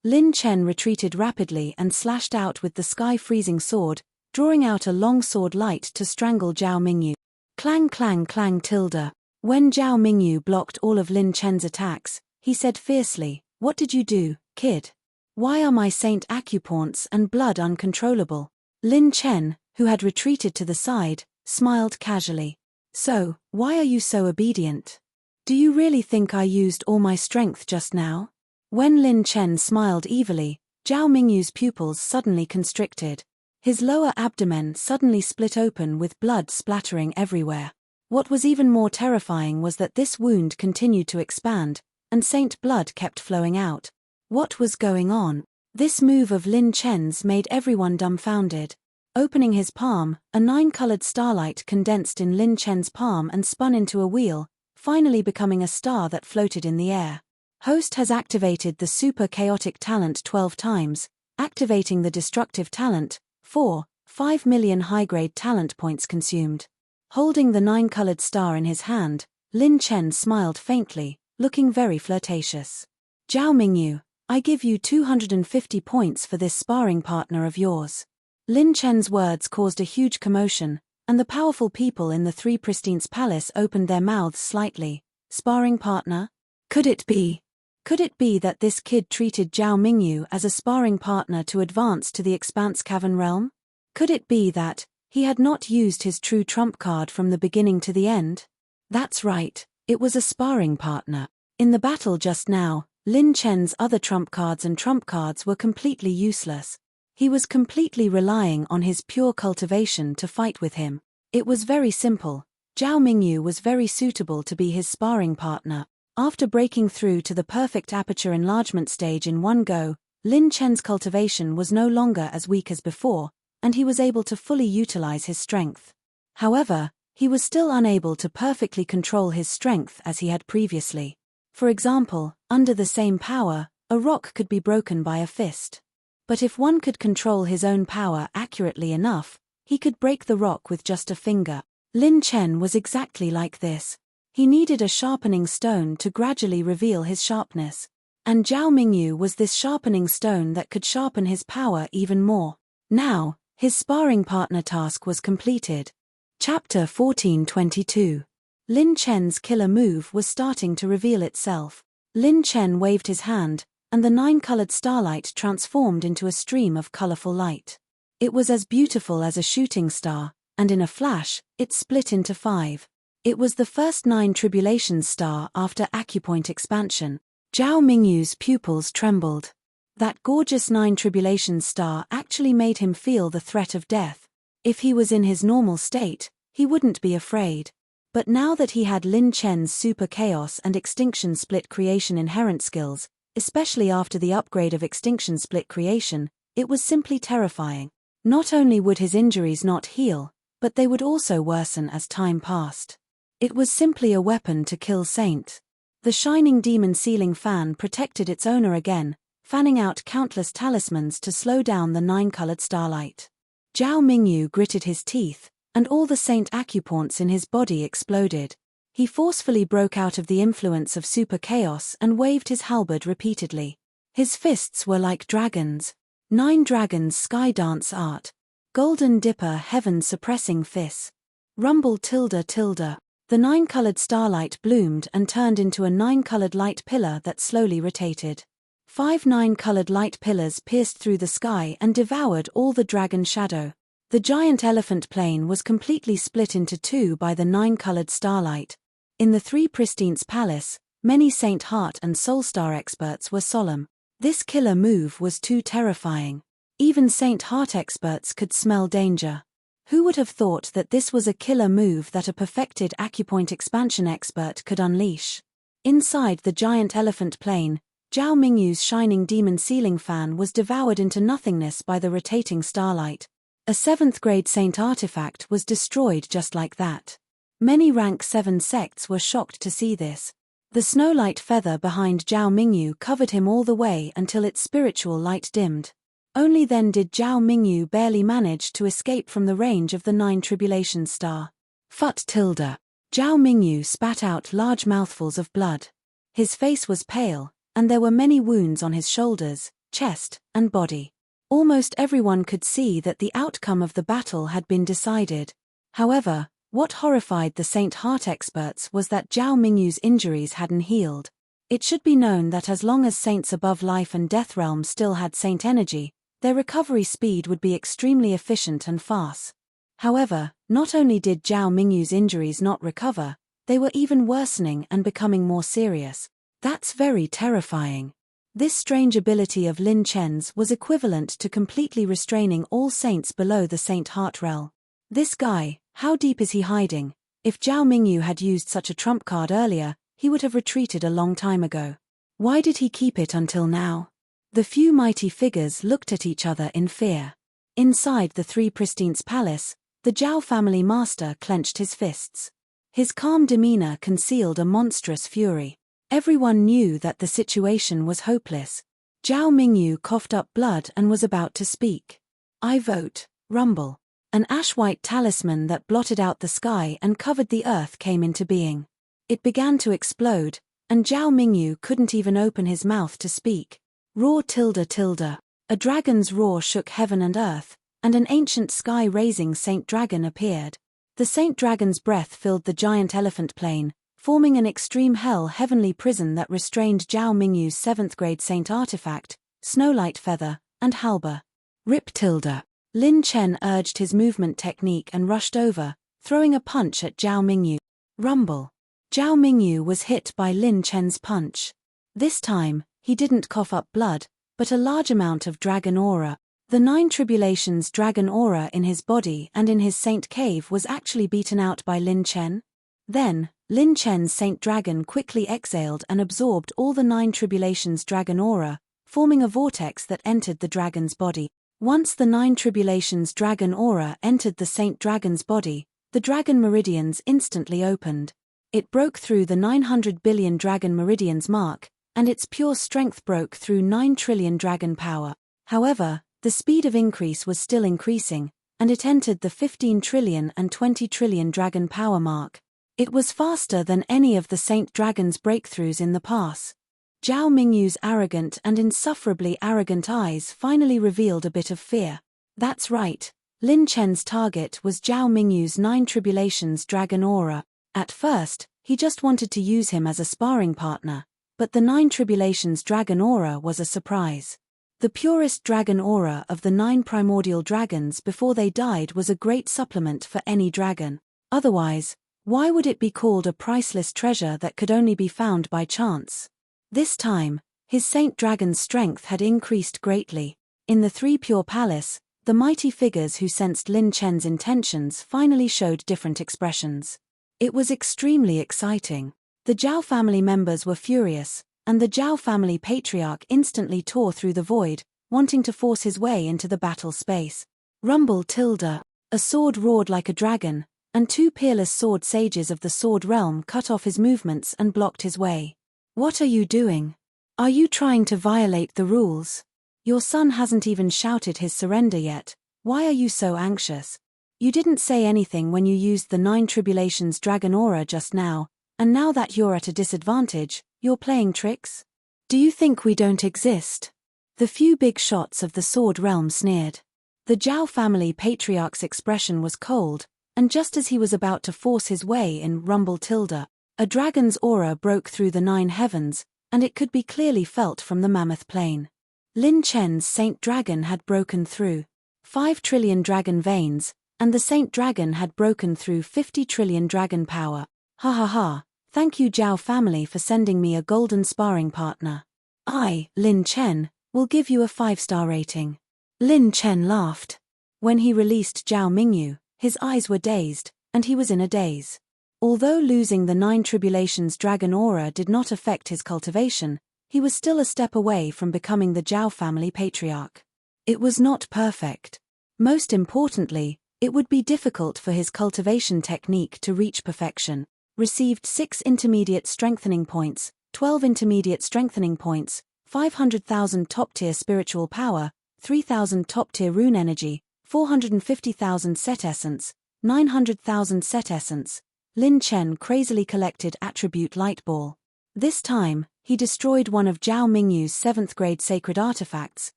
Lin Chen retreated rapidly and slashed out with the sky-freezing sword, drawing out a long sword light to strangle Zhao Mingyu. Clang clang clang tilde. When Zhao Mingyu blocked all of Lin Chen's attacks, he said fiercely, "What did you do, kid? Why are my saint acupoints and blood uncontrollable?" Lin Chen, who had retreated to the side, smiled casually. "So, why are you so obedient? Do you really think I used all my strength just now?" When Lin Chen smiled evilly, Zhao Mingyu's pupils suddenly constricted. His lower abdomen suddenly split open with blood splattering everywhere. What was even more terrifying was that this wound continued to expand, and saint blood kept flowing out. What was going on? This move of Lin Chen's made everyone dumbfounded. Opening his palm, a 9-colored starlight condensed in Lin Chen's palm and spun into a wheel, finally becoming a star that floated in the air. Host has activated the super chaotic talent 12 times, activating the destructive talent, 5 million high-grade talent points consumed. Holding the 9-colored star in his hand, Lin Chen smiled faintly, looking very flirtatious. "Zhao Mingyu, I give you 250 points for this sparring partner of yours." Lin Chen's words caused a huge commotion, and the powerful people in the Three Pristines Palace opened their mouths slightly. Sparring partner? Could it be? Could it be that this kid treated Zhao Mingyu as a sparring partner to advance to the Expanse Cavern realm? Could it be that he had not used his true trump card from the beginning to the end? That's right, it was a sparring partner. In the battle just now, Lin Chen's other trump cards and trump cards were completely useless. He was completely relying on his pure cultivation to fight with him. It was very simple. Zhao Mingyu was very suitable to be his sparring partner. After breaking through to the perfect aperture enlargement stage in one go, Lin Chen's cultivation was no longer as weak as before, and he was able to fully utilize his strength. However, he was still unable to perfectly control his strength as he had previously. For example, under the same power, a rock could be broken by a fist. But if one could control his own power accurately enough, he could break the rock with just a finger. Lin Chen was exactly like this. He needed a sharpening stone to gradually reveal his sharpness. And Zhao Mingyu was this sharpening stone that could sharpen his power even more. Now, his sparring partner task was completed. Chapter 1422. Lin Chen's killer move was starting to reveal itself. Lin Chen waved his hand, and the 9-colored starlight transformed into a stream of colorful light. It was as beautiful as a shooting star, and in a flash, it split into 5. It was the first 9 tribulations star after acupoint expansion. Zhao Mingyu's pupils trembled. That gorgeous 9 tribulations star actually made him feel the threat of death. If he was in his normal state, he wouldn't be afraid. But now that he had Lin Chen's super chaos and extinction split creation inherent skills, especially after the upgrade of extinction split creation, it was simply terrifying. Not only would his injuries not heal, but they would also worsen as time passed. It was simply a weapon to kill Saint. The shining demon ceiling fan protected its owner again, fanning out countless talismans to slow down the 9-colored starlight. Zhao Mingyu gritted his teeth, and all the saint acupoints in his body exploded. He forcefully broke out of the influence of super chaos and waved his halberd repeatedly. His fists were like dragons. 9 dragons sky dance art. Golden dipper heaven suppressing fist. Rumble tilde tilde. The 9-colored starlight bloomed and turned into a 9-colored light pillar that slowly rotated. 5 9-colored light pillars pierced through the sky and devoured all the dragon shadow. The giant elephant plane was completely split into 2 by the 9-colored starlight. In the Three Pristines Palace, many Saint Heart and Soulstar experts were solemn. This killer move was too terrifying. Even Saint Heart experts could smell danger. Who would have thought that this was a killer move that a perfected acupoint expansion expert could unleash? Inside the giant elephant plane, Zhao Mingyu's shining demon ceiling fan was devoured into nothingness by the rotating starlight. A 7th grade saint artifact was destroyed just like that. Many rank 7 sects were shocked to see this. The snowlight feather behind Zhao Mingyu covered him all the way until its spiritual light dimmed. Only then did Zhao Mingyu barely manage to escape from the range of the 9 tribulation star. Phut tilde. Zhao Mingyu spat out large mouthfuls of blood. His face was pale, and there were many wounds on his shoulders, chest, and body. Almost everyone could see that the outcome of the battle had been decided. However, what horrified the Saint Heart experts was that Zhao Mingyu's injuries hadn't healed. It should be known that as long as saints above life and death realm still had saint energy, their recovery speed would be extremely efficient and fast. However, not only did Zhao Mingyu's injuries not recover, they were even worsening and becoming more serious. That's very terrifying. This strange ability of Lin Chen's was equivalent to completely restraining all saints below the Saint Heart realm. This guy, how deep is he hiding? If Zhao Mingyu had used such a trump card earlier, he would have retreated a long time ago. Why did he keep it until now? The few mighty figures looked at each other in fear. Inside the Three Pristines Palace, the Zhao family master clenched his fists. His calm demeanor concealed a monstrous fury. Everyone knew that the situation was hopeless. Zhao Mingyu coughed up blood and was about to speak. I vote, rumble. An ash-white talisman that blotted out the sky and covered the earth came into being. It began to explode, and Zhao Mingyu couldn't even open his mouth to speak. Roar tilde tilde. A dragon's roar shook heaven and earth, and an ancient sky-raising saint dragon appeared. The saint dragon's breath filled the giant elephant plane, forming an extreme hell heavenly prison that restrained Zhao Mingyu's 7th grade saint artifact, snowlight feather, and halber. Rip tilde. Lin Chen urged his movement technique and rushed over, throwing a punch at Zhao Mingyu. Rumble. Zhao Mingyu was hit by Lin Chen's punch. This time, he didn't cough up blood, but a large amount of dragon aura. The 9 tribulations dragon aura in his body and in his saint cave was actually beaten out by Lin Chen. Then, Lin Chen's saint dragon quickly exhaled and absorbed all the 9 tribulations dragon aura, forming a vortex that entered the dragon's body. Once the 9 tribulations dragon aura entered the saint dragon's body, the dragon meridians instantly opened. It broke through the 900 billion dragon meridians mark, and its pure strength broke through 9 trillion dragon power. However, the speed of increase was still increasing, and it entered the 15 trillion and 20 trillion dragon power mark. It was faster than any of the Saint Dragon's breakthroughs in the past. Zhao Mingyu's arrogant and insufferably arrogant eyes finally revealed a bit of fear. That's right, Lin Chen's target was Zhao Mingyu's 9 tribulations dragon aura. At first, he just wanted to use him as a sparring partner, but the 9 tribulations dragon aura was a surprise. The purest dragon aura of the 9 primordial dragons before they died was a great supplement for any dragon. Otherwise, why would it be called a priceless treasure that could only be found by chance? This time, his Saint Dragon's strength had increased greatly. In the Three Pure Palace, the mighty figures who sensed Lin Chen's intentions finally showed different expressions. It was extremely exciting. The Zhao family members were furious, and the Zhao family patriarch instantly tore through the void, wanting to force his way into the battle space. Rumble tilde. A sword roared like a dragon, and 2 peerless sword sages of the sword realm cut off his movements and blocked his way. What are you doing? Are you trying to violate the rules? Your son hasn't even shouted his surrender yet. Why are you so anxious? You didn't say anything when you used the 9 tribulations dragon aura just now, and now that you're at a disadvantage, you're playing tricks? Do you think we don't exist? The few big shots of the sword realm sneered. The Zhao family patriarch's expression was cold, and just as he was about to force his way in rumble tilde, a dragon's aura broke through the 9 heavens, and it could be clearly felt from the mammoth plain. Lin Chen's Saint Dragon had broken through 5 trillion dragon veins, and the Saint Dragon had broken through 50 trillion dragon power. Ha ha ha, Thank you Zhao family for sending me a golden sparring partner. I, Lin Chen, will give you a 5-star rating. Lin Chen laughed. When he released Zhao Mingyu, his eyes were dazed, and he was in a daze. Although losing the 9 Tribulations Dragon Aura did not affect his cultivation, he was still a step away from becoming the Zhao family patriarch. It was not perfect. Most importantly, it would be difficult for his cultivation technique to reach perfection. Received 6 intermediate strengthening points, 12 intermediate strengthening points, 500,000 top-tier spiritual power, 3,000 top-tier rune energy, 450,000 set essence, 900,000 set essence. Lin Chen crazily collected attribute light ball. This time, he destroyed one of Zhao Mingyu's 7th grade sacred artifacts,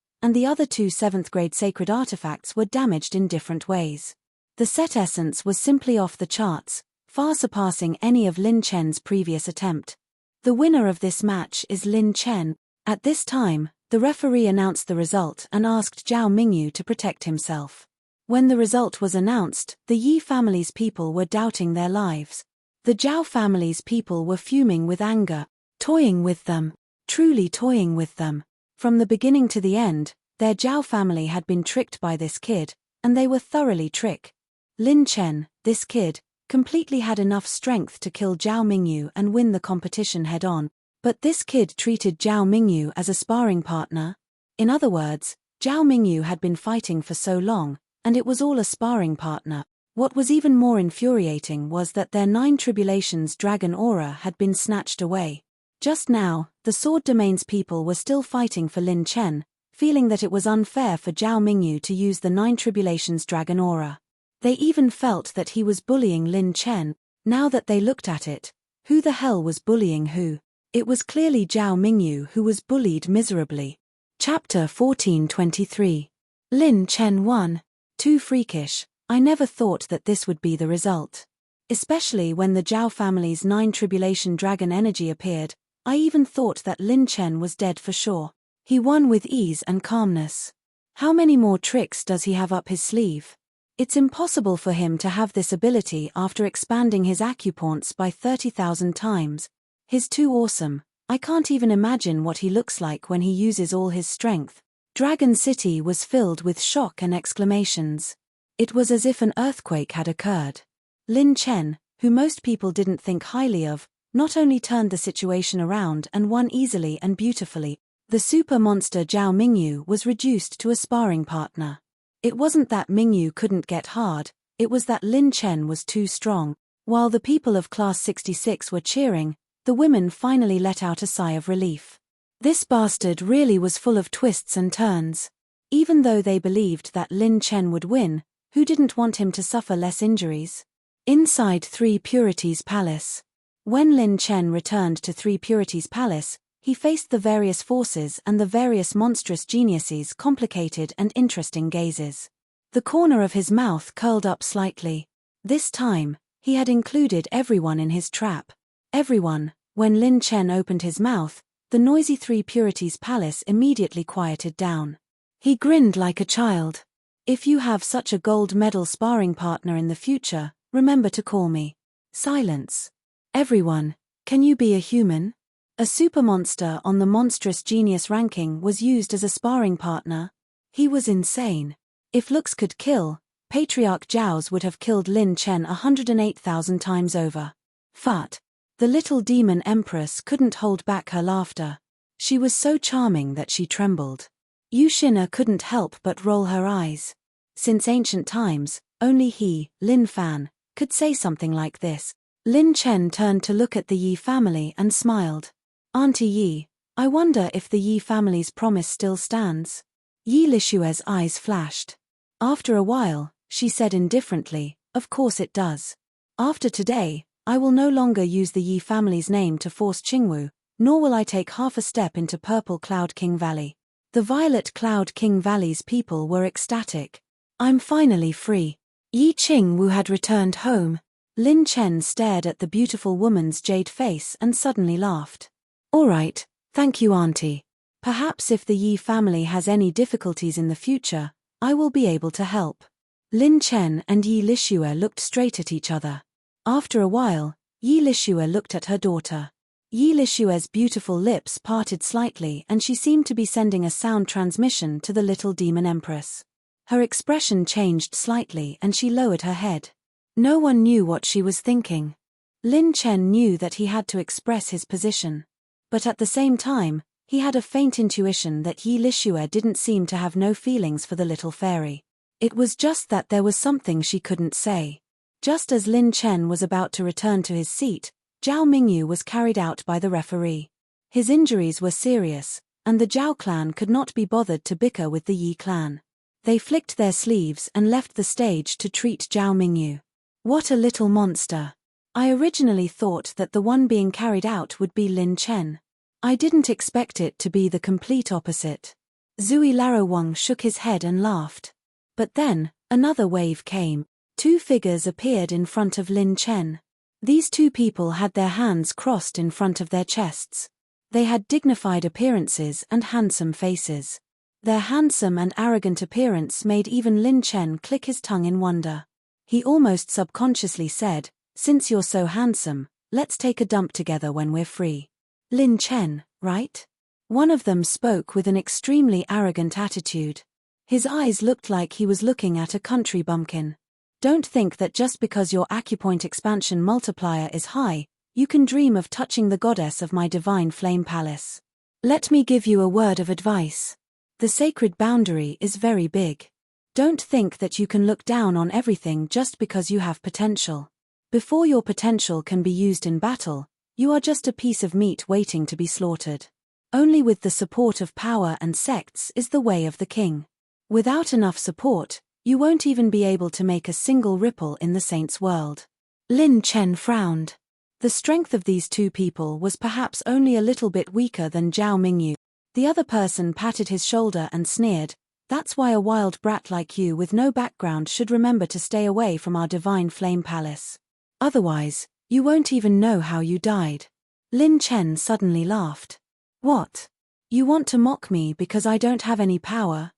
and the other 2 7th grade sacred artifacts were damaged in different ways. The set essence was simply off the charts, far surpassing any of Lin Chen's previous attempt. The winner of this match is Lin Chen. At this time, the referee announced the result and asked Zhao Mingyu to protect himself. When the result was announced, the Yi family's people were doubting their lives. The Zhao family's people were fuming with anger, toying with them, truly toying with them. From the beginning to the end, their Zhao family had been tricked by this kid, and they were thoroughly tricked. Lin Chen, this kid, completely had enough strength to kill Zhao Mingyu and win the competition head-on, but this kid treated Zhao Mingyu as a sparring partner. In other words, Zhao Mingyu had been fighting for so long, and it was all a sparring partner. What was even more infuriating was that their 9 Tribulations Dragon Aura had been snatched away. Just now, the Sword Domain's people were still fighting for Lin Chen, feeling that it was unfair for Zhao Mingyu to use the 9 Tribulations Dragon Aura. They even felt that he was bullying Lin Chen. Now that they looked at it, who the hell was bullying who? It was clearly Zhao Mingyu who was bullied miserably. Chapter 1423. Lin Chen won. Too freakish. I never thought that this would be the result. Especially when the Zhao family's 9 Tribulation Dragon energy appeared, I even thought that Lin Chen was dead for sure. He won with ease and calmness. How many more tricks does he have up his sleeve? It's impossible for him to have this ability after expanding his acupoints by 30,000 times. He's too awesome. I can't even imagine what he looks like when he uses all his strength. Dragon City was filled with shock and exclamations. It was as if an earthquake had occurred. Lin Chen, who most people didn't think highly of, not only turned the situation around and won easily and beautifully, the super monster Zhao Mingyu was reduced to a sparring partner. It wasn't that Mingyu couldn't get hard, it was that Lin Chen was too strong. While the people of Class 66 were cheering, the women finally let out a sigh of relief. This bastard really was full of twists and turns. Even though they believed that Lin Chen would win, who didn't want him to suffer less injuries? Inside 3 Purities Palace. When Lin Chen returned to 3 Purities Palace, he faced the various forces and the various monstrous geniuses' complicated and interesting gazes. The corner of his mouth curled up slightly. This time, he had included everyone in his trap. Everyone. When Lin Chen opened his mouth, the noisy 3 Purities Palace immediately quieted down. He grinned like a child. If you have such a gold medal sparring partner in the future, remember to call me. Silence. Everyone, can you be a human? A super monster on the monstrous genius ranking was used as a sparring partner. He was insane. If looks could kill, Patriarch Zhao's would have killed Lin Chen 108,000 times over. Fut. The little demon empress couldn't hold back her laughter. She was so charming that she trembled. Yushina couldn't help but roll her eyes. Since ancient times, only he, Lin Fan, could say something like this. Lin Chen turned to look at the Yi family and smiled. Auntie Yi, I wonder if the Yi family's promise still stands. Yi Lishue's eyes flashed. After a while, she said indifferently, of course it does. After today, I will no longer use the Yi family's name to force Qingwu, nor will I take half a step into Purple Cloud King Valley. The Violet Cloud King Valley's people were ecstatic. I'm finally free. Yi Qingwu had returned home. Lin Chen stared at the beautiful woman's jade face and suddenly laughed. All right, thank you auntie. Perhaps if the Yi family has any difficulties in the future, I will be able to help. Lin Chen and Yi Lishue looked straight at each other. After a while, Yi Lixue looked at her daughter. Yi Lixue's beautiful lips parted slightly and she seemed to be sending a sound transmission to the little demon empress. Her expression changed slightly and she lowered her head. No one knew what she was thinking. Lin Chen knew that he had to express his position. But at the same time, he had a faint intuition that Yi Lixue didn't seem to have no feelings for the little fairy. It was just that there was something she couldn't say. Just as Lin Chen was about to return to his seat, Zhao Mingyu was carried out by the referee. His injuries were serious, and the Zhao clan could not be bothered to bicker with the Yi clan. They flicked their sleeves and left the stage to treat Zhao Mingyu. What a little monster. I originally thought that the one being carried out would be Lin Chen. I didn't expect it to be the complete opposite. Zui Larowang shook his head and laughed. But then, another wave came. Two figures appeared in front of Lin Chen. These two people had their hands crossed in front of their chests. They had dignified appearances and handsome faces. Their handsome and arrogant appearance made even Lin Chen click his tongue in wonder. He almost subconsciously said, "Since you're so handsome, let's take a dump together when we're free." Lin Chen, right? One of them spoke with an extremely arrogant attitude. His eyes looked like he was looking at a country bumpkin. Don't think that just because your acupoint expansion multiplier is high, you can dream of touching the goddess of my divine flame palace. Let me give you a word of advice. The sacred boundary is very big. Don't think that you can look down on everything just because you have potential. Before your potential can be used in battle, you are just a piece of meat waiting to be slaughtered. Only with the support of power and sects is the way of the king. Without enough support, you won't even be able to make a single ripple in the saints' world. Lin Chen frowned. The strength of these two people was perhaps only a little bit weaker than Zhao Mingyu. The other person patted his shoulder and sneered, "That's why a wild brat like you with no background should remember to stay away from our divine flame palace. Otherwise, you won't even know how you died." Lin Chen suddenly laughed. "What? You want to mock me because I don't have any power?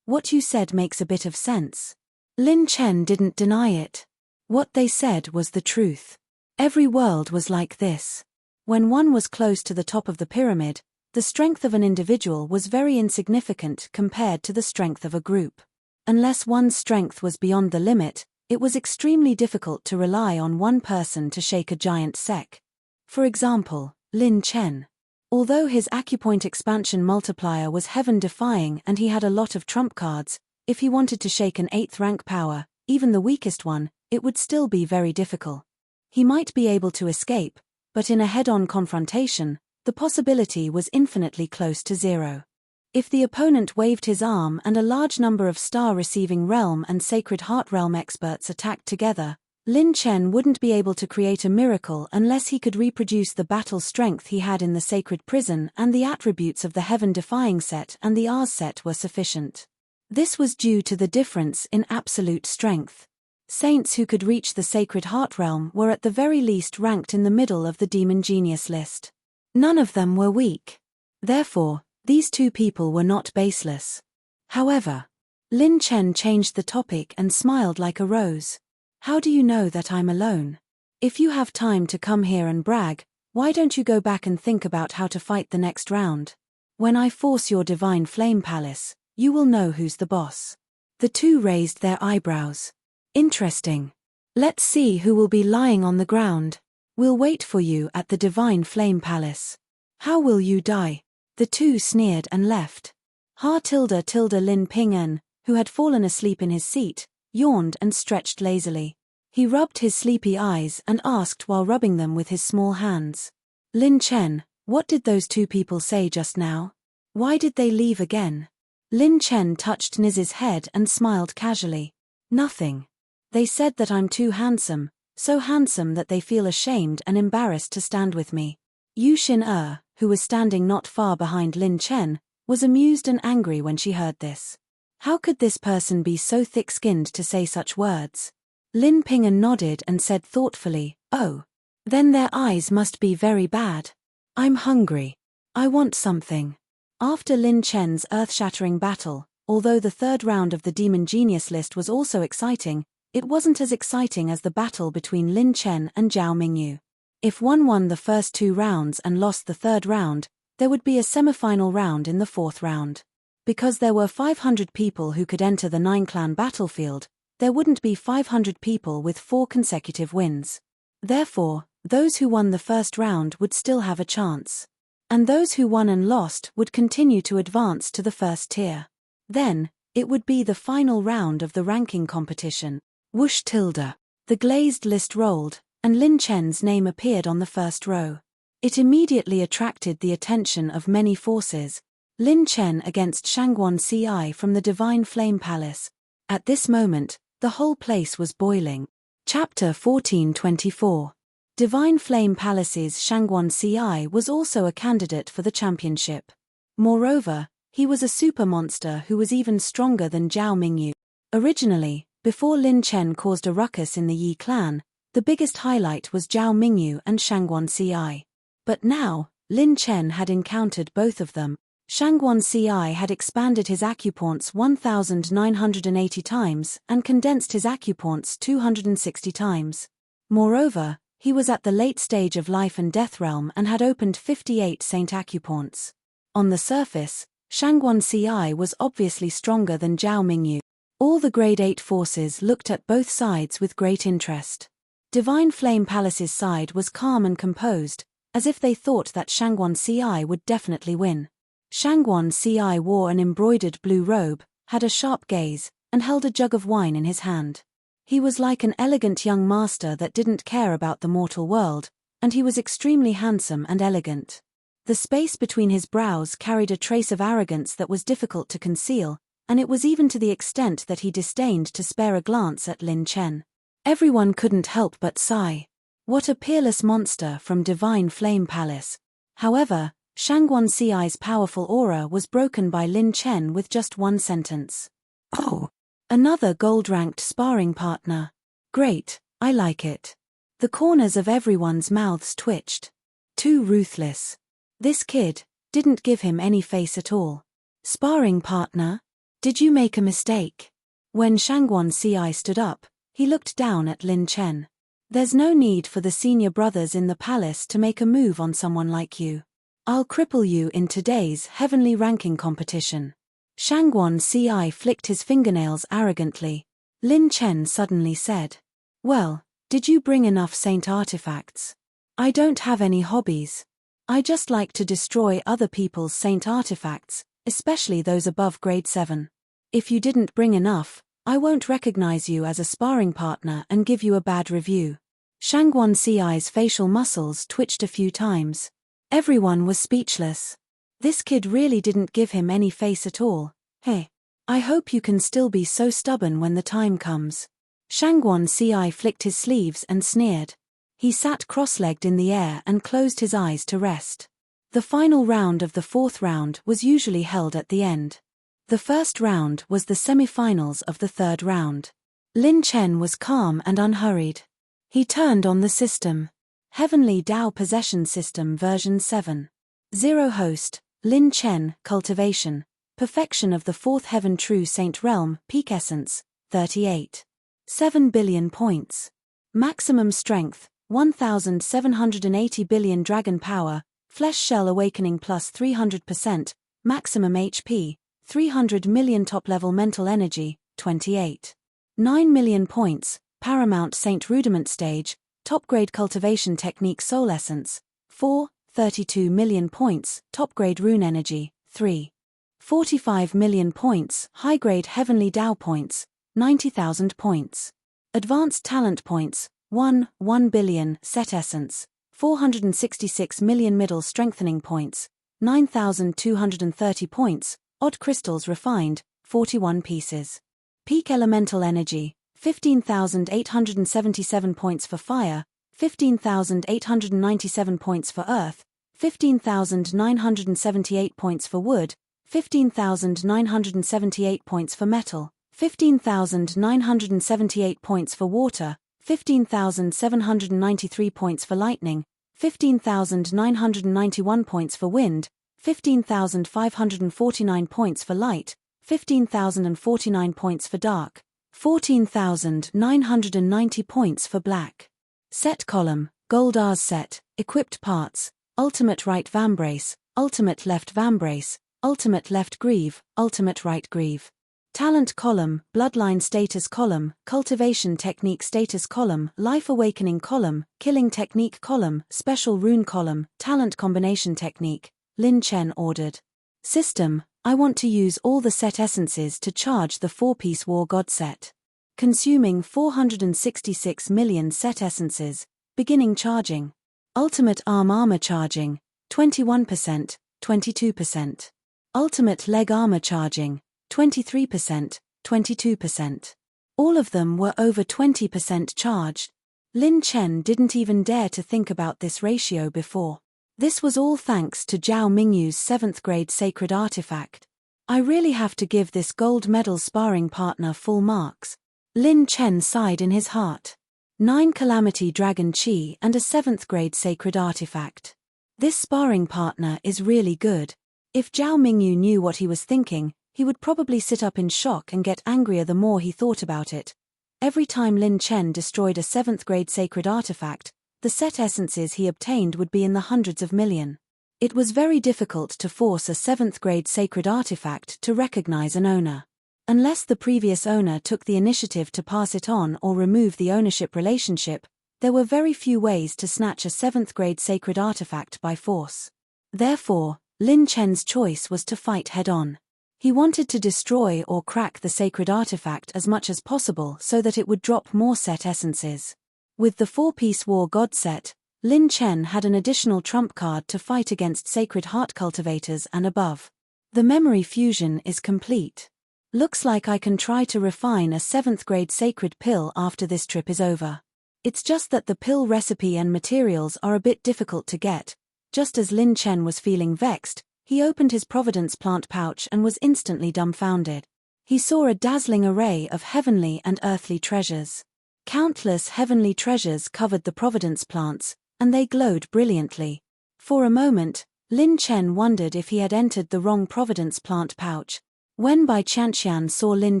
What you said makes a bit of sense." Lin Chen didn't deny it. What they said was the truth. Every world was like this. When one was close to the top of the pyramid, the strength of an individual was very insignificant compared to the strength of a group. Unless one's strength was beyond the limit, it was extremely difficult to rely on one person to shake a giant sect. For example, Lin Chen. Although his acupoint expansion multiplier was heaven-defying and he had a lot of trump cards, if he wanted to shake an 8th rank power, even the weakest one, it would still be very difficult. He might be able to escape, but in a head-on confrontation, the possibility was infinitely close to zero. If the opponent waved his arm and a large number of star-receiving realm and sacred heart realm experts attacked together, Lin Chen wouldn't be able to create a miracle unless he could reproduce the battle strength he had in the sacred prison and the attributes of the heaven-defying set and the Ars set were sufficient. This was due to the difference in absolute strength. Saints who could reach the sacred heart realm were at the very least ranked in the middle of the demon genius list. None of them were weak. Therefore, these two people were not baseless. However, Lin Chen changed the topic and smiled like a rose. "How do you know that I'm alone? If you have time to come here and brag, why don't you go back and think about how to fight the next round? When I force your divine flame palace, you will know who's the boss." The two raised their eyebrows. "Interesting. Let's see who will be lying on the ground. We'll wait for you at the divine flame palace. How will you die?" The two sneered and left. Lin Ping'en, who had fallen asleep in his seat, yawned and stretched lazily. He rubbed his sleepy eyes and asked while rubbing them with his small hands, "Lin Chen, what did those two people say just now? Why did they leave again?" Lin Chen touched Niz's head and smiled casually. "Nothing. They said that I'm too handsome, so handsome that they feel ashamed and embarrassed to stand with me." Yu Xin who was standing not far behind Lin Chen, was amused and angry when she heard this. How could this person be so thick-skinned to say such words? Lin Ping'en nodded and said thoughtfully, "Oh. Then their eyes must be very bad. I'm hungry. I want something." After Lin Chen's earth-shattering battle, although the third round of the Demon Genius list was also exciting, it wasn't as exciting as the battle between Lin Chen and Zhao Mingyu. If one won the first 2 rounds and lost the 3rd round, there would be a semifinal round in the 4th round. Because there were 500 people who could enter the 9-clan battlefield, there wouldn't be 500 people with 4 consecutive wins. Therefore, those who won the first round would still have a chance. And those who won and lost would continue to advance to the first tier. Then, it would be the final round of the ranking competition. Whoosh tilde. The glazed list rolled, and Lin Chen's name appeared on the first row. It immediately attracted the attention of many forces. Lin Chen against Shangguan Ci from the Divine Flame Palace. At this moment, the whole place was boiling. Chapter 1424. Divine Flame Palace's Shangguan Ci was also a candidate for the championship. Moreover, he was a super monster who was even stronger than Zhao Mingyu. Originally, before Lin Chen caused a ruckus in the Yi clan, the biggest highlight was Zhao Mingyu and Shangguan Ci. But now, Lin Chen had encountered both of them. Shangguan Ci had expanded his acupoints 1,980 times and condensed his acupoints 260 times. Moreover, he was at the late stage of life and death realm and had opened 58 Saint acupoints. On the surface, Shangguan Ci was obviously stronger than Zhao Mingyu. All the grade 8 forces looked at both sides with great interest. Divine Flame Palace's side was calm and composed, as if they thought that Shangguan Ci would definitely win. Shangguan Ci wore an embroidered blue robe, had a sharp gaze, and held a jug of wine in his hand. He was like an elegant young master that didn't care about the mortal world, and he was extremely handsome and elegant. The space between his brows carried a trace of arrogance that was difficult to conceal, and it was even to the extent that he disdained to spare a glance at Lin Chen. Everyone couldn't help but sigh. What a peerless monster from Divine Flame Palace. However, Shangguan Ci's powerful aura was broken by Lin Chen with just one sentence. "Oh, another gold-ranked sparring partner. Great, I like it." The corners of everyone's mouths twitched. Too ruthless. This kid didn't give him any face at all. Sparring partner? Did you make a mistake? When Shangguan Ci stood up, he looked down at Lin Chen. There's no need for the senior brothers in the palace to make a move on someone like you. I'll cripple you in today's heavenly ranking competition. Shangguan Ci flicked his fingernails arrogantly. Lin Chen suddenly said, "Well, did you bring enough saint artifacts? I don't have any hobbies. I just like to destroy other people's saint artifacts, especially those above grade 7. If you didn't bring enough, I won't recognize you as a sparring partner and give you a bad review." Shangguan Ci's facial muscles twitched a few times. Everyone was speechless. This kid really didn't give him any face at all. Hey, I hope you can still be so stubborn when the time comes. Shangguan Ci flicked his sleeves and sneered. He sat cross-legged in the air and closed his eyes to rest. The final round of the 4th round was usually held at the end. The first round was the semi-finals of the 3rd round. Lin Chen was calm and unhurried. He turned on the system. Heavenly Dao Possession System version 7. 0 Host, Lin Chen, Cultivation, Perfection of the 4th Heaven True Saint Realm, Peak Essence, 38. 7 billion points. Maximum Strength, 1,780 billion Dragon Power, Flesh Shell Awakening plus 300%, Maximum HP, 300 million Top-Level Mental Energy, 28. 9 million points, Paramount Saint Rudiment Stage, Top-Grade Cultivation Technique Soul Essence, 4, 32 million points, Top-Grade Rune Energy, 3. 45 million points, High-Grade Heavenly Dao Points, 90,000 points. Advanced Talent Points, 1 billion, Set Essence, 466 million Middle Strengthening Points, 9,230 points, Odd Crystals Refined, 41 pieces. Peak Elemental Energy, 15,877 points for Fire, 15,897 points for Earth, 15,978 points for Wood, 15,978 points for Metal, 15,978 points for Water, 15,793 points for Lightning, 15,991 points for Wind, 15,549 points for Light, 15,049 points for Dark, 14,990 points for black. Set column, gold Rs set, equipped parts, ultimate right vambrace, ultimate left vambrace, ultimate left greave, ultimate right greave. Talent column, bloodline status column, cultivation technique status column, life awakening column, killing technique column, special rune column, talent combination technique. Lin Chen ordered. System, I want to use all the set essences to charge the 4-piece War God set. Consuming 466 million set essences, beginning charging. Ultimate arm armor charging, 21%, 22%. Ultimate leg armor charging, 23%, 22%. All of them were over 20% charged. Lin Chen didn't even dare to think about this ratio before. This was all thanks to Zhao Mingyu's 7th grade sacred artifact. I really have to give this gold medal sparring partner full marks. Lin Chen sighed in his heart. 9 Calamity Dragon Chi and a 7th grade sacred artifact. This sparring partner is really good. If Zhao Mingyu knew what he was thinking, he would probably sit up in shock and get angrier the more he thought about it. Every time Lin Chen destroyed a 7th grade sacred artifact, the set essences he obtained would be in the hundreds of million. It was very difficult to force a 7th grade sacred artifact to recognize an owner. Unless the previous owner took the initiative to pass it on or remove the ownership relationship, there were very few ways to snatch a 7th grade sacred artifact by force. Therefore, Lin Chen's choice was to fight head-on. He wanted to destroy or crack the sacred artifact as much as possible so that it would drop more set essences. With the 4-piece War God set, Lin Chen had an additional trump card to fight against Sacred Heart Cultivators and above. The memory fusion is complete. Looks like I can try to refine a 7th grade sacred pill after this trip is over. It's just that the pill recipe and materials are a bit difficult to get. Just as Lin Chen was feeling vexed, he opened his Providence plant pouch and was instantly dumbfounded. He saw a dazzling array of heavenly and earthly treasures. Countless heavenly treasures covered the Providence plants, and they glowed brilliantly. For a moment, Lin Chen wondered if he had entered the wrong Providence plant pouch. When Bai Qianqian saw Lin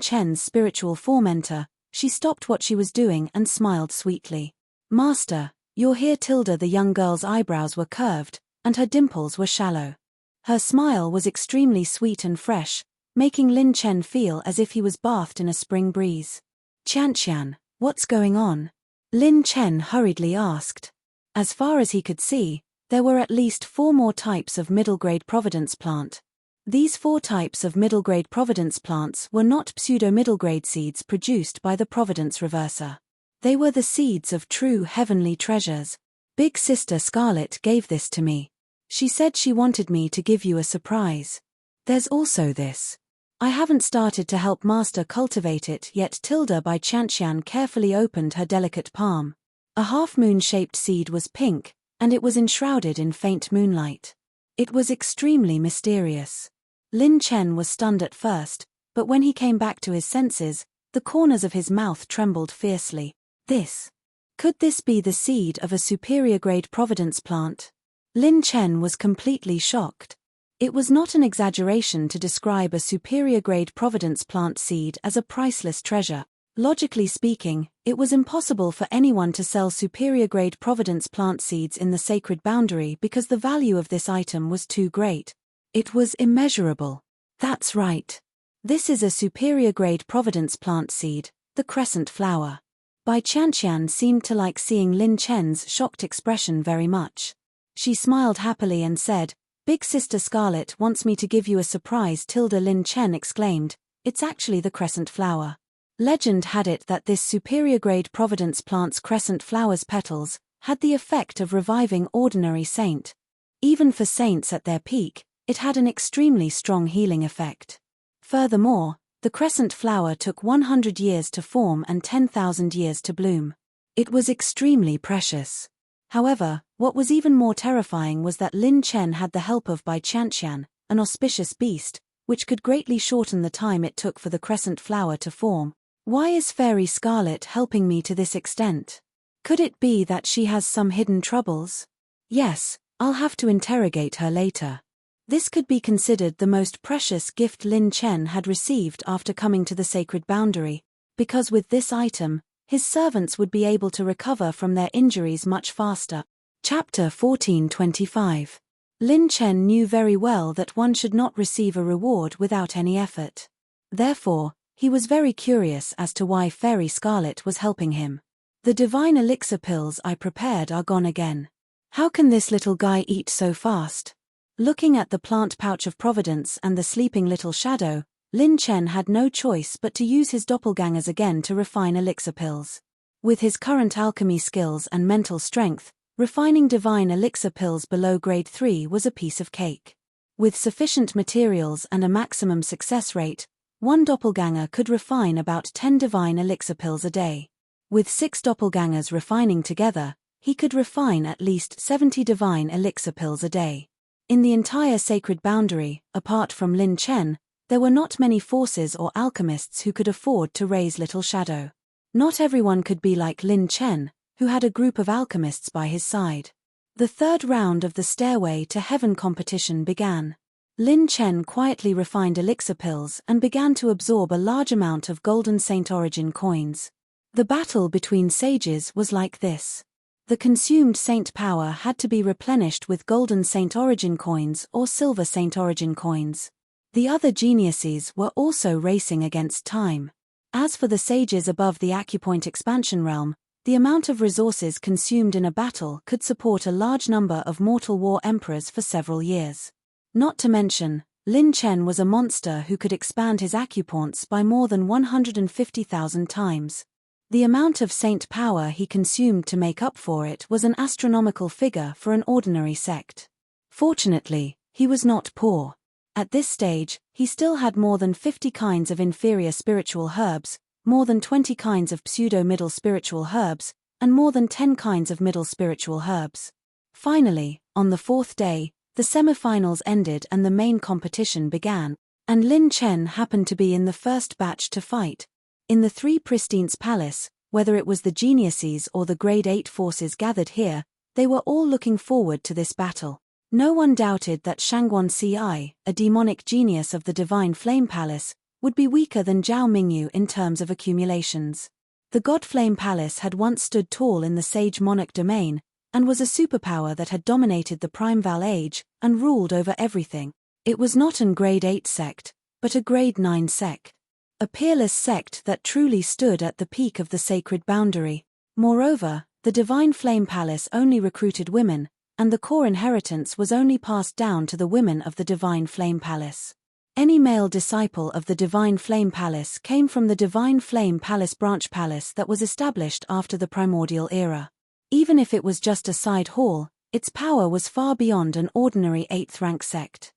Chen's spiritual form enter, she stopped what she was doing and smiled sweetly. "Master, you're here." The young girl's eyebrows were curved, and her dimples were shallow. Her smile was extremely sweet and fresh, making Lin Chen feel as if he was bathed in a spring breeze. "Qianqian, what's going on?" Lin Chen hurriedly asked. As far as he could see, there were at least 4 more types of middle-grade Providence plant. These 4 types of middle-grade Providence plants were not pseudo-middle-grade seeds produced by the Providence Reverser. They were the seeds of true heavenly treasures. "Big Sister Scarlet gave this to me. She said she wanted me to give you a surprise. There's also this. I haven't started to help Master cultivate it yet." Bai Qianqian carefully opened her delicate palm. A half-moon-shaped seed was pink, and it was enshrouded in faint moonlight. It was extremely mysterious. Lin Chen was stunned at first, but when he came back to his senses, the corners of his mouth trembled fiercely. Could this be the seed of a superior-grade Providence plant? Lin Chen was completely shocked. It was not an exaggeration to describe a superior-grade Providence plant seed as a priceless treasure. Logically speaking, it was impossible for anyone to sell superior-grade Providence plant seeds in the sacred boundary because the value of this item was too great. It was immeasurable. That's right. This is a superior-grade Providence plant seed, the crescent flower. Bai Qianqian seemed to like seeing Lin Chen's shocked expression very much. She smiled happily and said, "Big Sister Scarlet wants me to give you a surprise." Lin Chen exclaimed, "It's actually the crescent flower." Legend had it that this superior-grade Providence plant's crescent flower's petals had the effect of reviving ordinary saint. Even for saints at their peak, it had an extremely strong healing effect. Furthermore, the crescent flower took 100 years to form and 10,000 years to bloom. It was extremely precious. However, what was even more terrifying was that Lin Chen had the help of Bai Qianqian, an auspicious beast, which could greatly shorten the time it took for the crescent flower to form. Why is Fairy Scarlet helping me to this extent? Could it be that she has some hidden troubles? Yes, I'll have to interrogate her later. This could be considered the most precious gift Lin Chen had received after coming to the sacred boundary. because with this item, his servants would be able to recover from their injuries much faster. Chapter 14:25. Lin Chen knew very well that one should not receive a reward without any effort. Therefore, he was very curious as to why Fairy Scarlet was helping him. The divine elixir pills I prepared are gone again. How can this little guy eat so fast? Looking at the plant pouch of providence and the sleeping little shadow, Lin Chen had no choice but to use his doppelgangers again to refine elixir pills. With his current alchemy skills and mental strength, refining divine elixir pills below grade 3 was a piece of cake. With sufficient materials and a maximum success rate, one doppelganger could refine about 10 divine elixir pills a day. With 6 doppelgangers refining together, he could refine at least 70 divine elixir pills a day. In the entire sacred boundary, apart from Lin Chen, there were not many forces or alchemists who could afford to raise Little Shadow. Not everyone could be like Lin Chen, who had a group of alchemists by his side. The third round of the Stairway to Heaven competition began. Lin Chen quietly refined elixir pills and began to absorb a large amount of golden Saint Origin coins. The battle between sages was like this. The consumed saint power had to be replenished with golden Saint Origin coins or silver Saint Origin coins. The other geniuses were also racing against time. As for the sages above the acupoint expansion realm, the amount of resources consumed in a battle could support a large number of mortal war emperors for several years. Not to mention, Lin Chen was a monster who could expand his acupoints by more than 150,000 times. The amount of saint power he consumed to make up for it was an astronomical figure for an ordinary sect. Fortunately, he was not poor. At this stage, he still had more than 50 kinds of inferior spiritual herbs, more than 20 kinds of pseudo-middle spiritual herbs, and more than 10 kinds of middle spiritual herbs. Finally, on the 4th day, the semifinals ended and the main competition began, and Lin Chen happened to be in the first batch to fight. In the Three Pristines Palace, whether it was the geniuses or the grade 8 forces gathered here, they were all looking forward to this battle. No one doubted that Shangguan Ci, a demonic genius of the Divine Flame Palace, would be weaker than Zhao Mingyu in terms of accumulations. The God Flame Palace had once stood tall in the Sage Monarch domain, and was a superpower that had dominated the Primeval Age, and ruled over everything. It was not an grade 8 sect, but a grade 9 sect. A peerless sect that truly stood at the peak of the sacred boundary. Moreover, the Divine Flame Palace only recruited women, and the core inheritance was only passed down to the women of the Divine Flame Palace. Any male disciple of the Divine Flame Palace came from the Divine Flame Palace branch palace that was established after the Primordial Era. Even if it was just a side hall, its power was far beyond an ordinary 8th rank sect.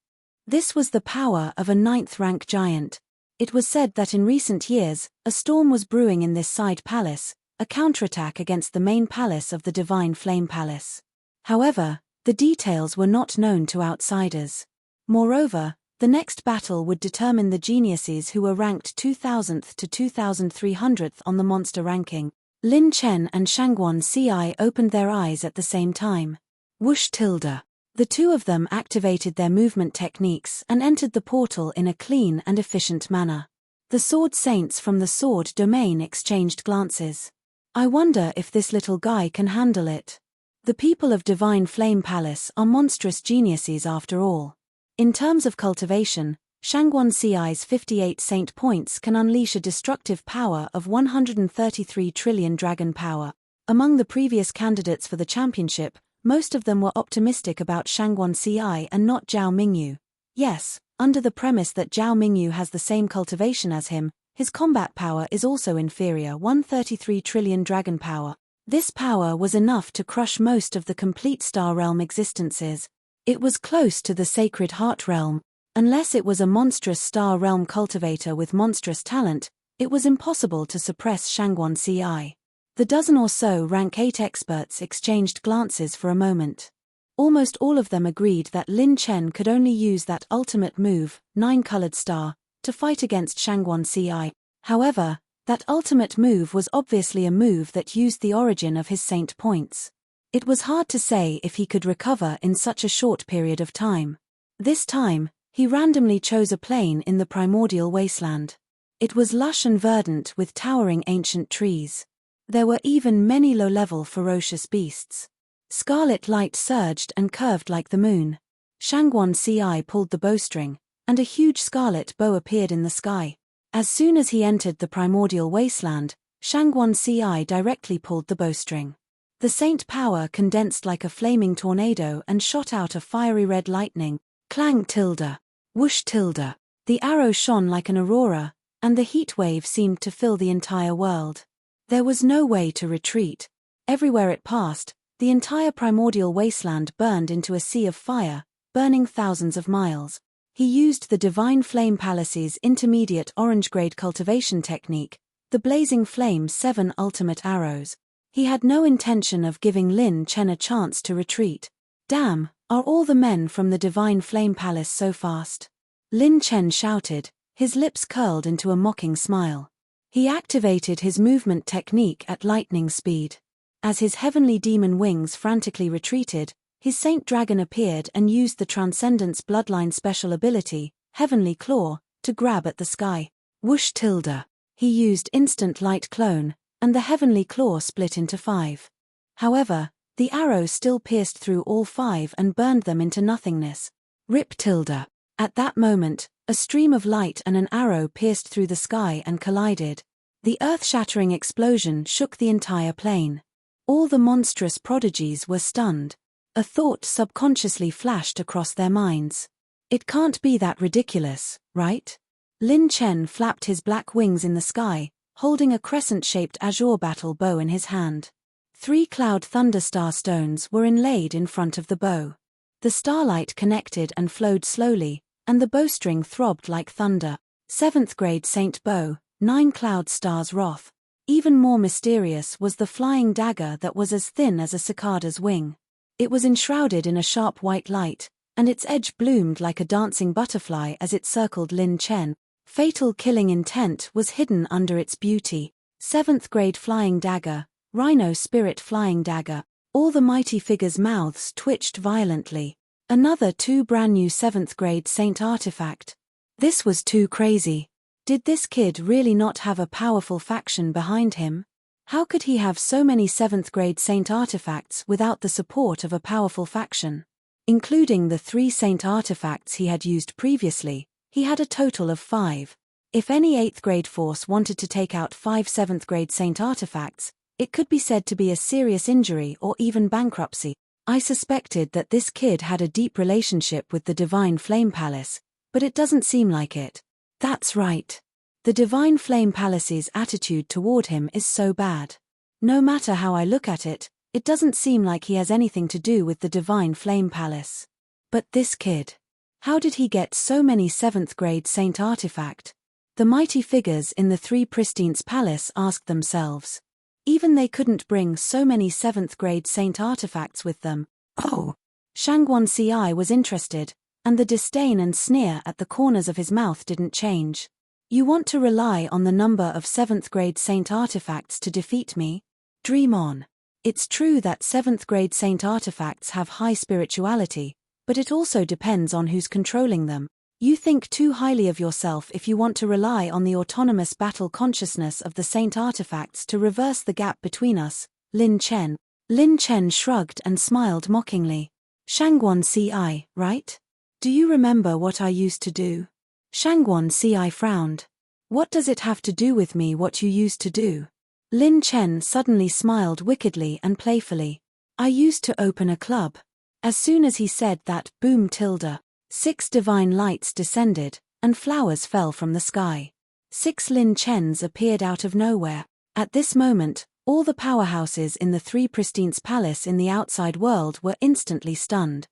This was the power of a 9th rank giant. It was said that in recent years, a storm was brewing in this side palace, a counterattack against the main palace of the Divine Flame Palace. However, the details were not known to outsiders. Moreover, the next battle would determine the geniuses who were ranked 2000th to 2300th on the monster ranking. Lin Chen and Shangguan Ci opened their eyes at the same time. Whoosh tilde. The two of them activated their movement techniques and entered the portal in a clean and efficient manner. The sword saints from the sword domain exchanged glances. I wonder if this little guy can handle it. The people of Divine Flame Palace are monstrous geniuses after all. In terms of cultivation, Shangguan Ci's 58 saint points can unleash a destructive power of 133 trillion dragon power. Among the previous candidates for the championship, most of them were optimistic about Shangguan Ci and not Zhao Mingyu. Yes, under the premise that Zhao Mingyu has the same cultivation as him, his combat power is also inferior, 133 trillion dragon power. This power was enough to crush most of the complete Star Realm existences. It was close to the Sacred Heart Realm. Unless it was a monstrous Star Realm cultivator with monstrous talent, it was impossible to suppress Shangguan Ci. The dozen or so rank 8 experts exchanged glances for a moment. Almost all of them agreed that Lin Chen could only use that ultimate move, 9-colored star, to fight against Shangguan Ci. However, that ultimate move was obviously a move that used the origin of his saint points. It was hard to say if he could recover in such a short period of time. This time, he randomly chose a plane in the primordial wasteland. It was lush and verdant with towering ancient trees. There were even many low-level ferocious beasts. Scarlet light surged and curved like the moon. Shangguan Ci pulled the bowstring, and a huge scarlet bow appeared in the sky. As soon as he entered the primordial wasteland, Shangguan Ci directly pulled the bowstring. The saint power condensed like a flaming tornado and shot out a fiery red lightning. Clang tilde. Whoosh tilde. The arrow shone like an aurora, and the heat wave seemed to fill the entire world. There was no way to retreat. Everywhere it passed, the entire primordial wasteland burned into a sea of fire, burning thousands of miles. He used the Divine Flame Palace's intermediate orange-grade cultivation technique, the Blazing Flame 7 ultimate arrows. He had no intention of giving Lin Chen a chance to retreat. Damn, are all the men from the Divine Flame Palace so fast? Lin Chen shouted, his lips curled into a mocking smile. He activated his movement technique at lightning speed. As his heavenly demon wings frantically retreated, his saint dragon appeared and used the Transcendence Bloodline special ability, Heavenly Claw, to grab at the sky. Whoosh tilde. He used Instant Light Clone, and the Heavenly Claw split into 5. However, the arrow still pierced through all 5 and burned them into nothingness. Rip tilde. At that moment, a stream of light and an arrow pierced through the sky and collided. The earth-shattering explosion shook the entire plane. All the monstrous prodigies were stunned. A thought subconsciously flashed across their minds. It can't be that ridiculous, right? Lin Chen flapped his black wings in the sky, holding a crescent-shaped azure battle bow in his hand. 3 cloud thunderstar stones were inlaid in front of the bow. The starlight connected and flowed slowly, and the bowstring throbbed like thunder. 7th grade Saint Bow, 9 cloud stars wrath. Even more mysterious was the flying dagger that was as thin as a cicada's wing. It was enshrouded in a sharp white light, and its edge bloomed like a dancing butterfly as it circled Lin Chen. Fatal killing intent was hidden under its beauty. 7th grade flying dagger, Rhino Spirit flying dagger. All the mighty figures' mouths twitched violently. Another 2 brand new 7th grade saint artifact. This was too crazy. Did this kid really not have a powerful faction behind him? How could he have so many 7th grade saint artifacts without the support of a powerful faction? Including the 3 saint artifacts he had used previously, he had a total of 5. If any 8th grade force wanted to take out 5 7th grade saint artifacts, it could be said to be a serious injury or even bankruptcy. I suspected that this kid had a deep relationship with the Divine Flame Palace, but it doesn't seem like it. That's right. The Divine Flame Palace's attitude toward him is so bad. No matter how I look at it, it doesn't seem like he has anything to do with the Divine Flame Palace. But this kid. How did he get so many 7th grade saint artifact? The mighty figures in the 3 Pristine's palace asked themselves. Even they couldn't bring so many 7th grade saint artifacts with them. Oh! Shangguan Ci was interested, and the disdain and sneer at the corners of his mouth didn't change. You want to rely on the number of 7th grade saint artifacts to defeat me? Dream on. It's true that 7th grade saint artifacts have high spirituality, but it also depends on who's controlling them. You think too highly of yourself if you want to rely on the autonomous battle consciousness of the saint artifacts to reverse the gap between us, Lin Chen. Lin Chen shrugged and smiled mockingly. Shangguan Ci, right? Do you remember what I used to do? Shangguan Ci frowned. What does it have to do with me what you used to do? Lin Chen suddenly smiled wickedly and playfully. I used to open a club. As soon as he said that, boom tilde. 6 divine lights descended, and flowers fell from the sky. 6 Lin Chens appeared out of nowhere. At this moment, all the powerhouses in the 3 Pristine's palace in the outside world were instantly stunned.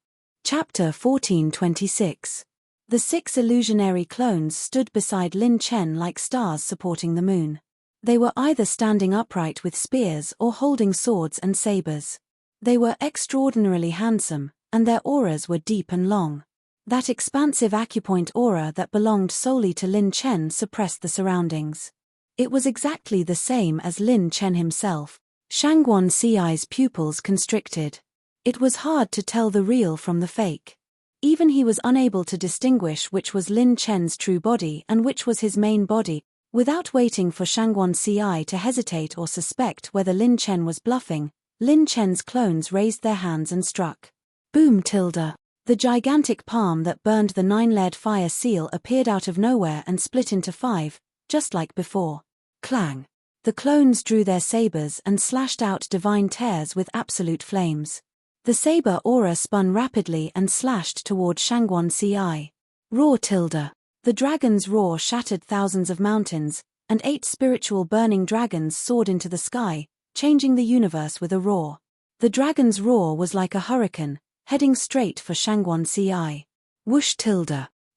Chapter 1426. The 6 illusionary clones stood beside Lin Chen like stars supporting the moon. They were either standing upright with spears or holding swords and sabers. They were extraordinarily handsome, and their auras were deep and long. That expansive acupoint aura that belonged solely to Lin Chen suppressed the surroundings. It was exactly the same as Lin Chen himself. Shangguan Ci's pupils constricted. It was hard to tell the real from the fake. Even he was unable to distinguish which was Lin Chen's true body and which was his main body. Without waiting for Shangguan Ci to hesitate or suspect whether Lin Chen was bluffing, Lin Chen's clones raised their hands and struck. Boom! The gigantic palm that burned the 9-layered fire seal appeared out of nowhere and split into 5, just like before. Clang! The clones drew their sabers and slashed out divine tears with absolute flames. The saber aura spun rapidly and slashed toward Shangguan Ci. Roar! The dragon's roar shattered thousands of mountains, and 8 spiritual burning dragons soared into the sky, changing the universe with a roar. The dragon's roar was like a hurricane, heading straight for Shangguan Ci. Whoosh!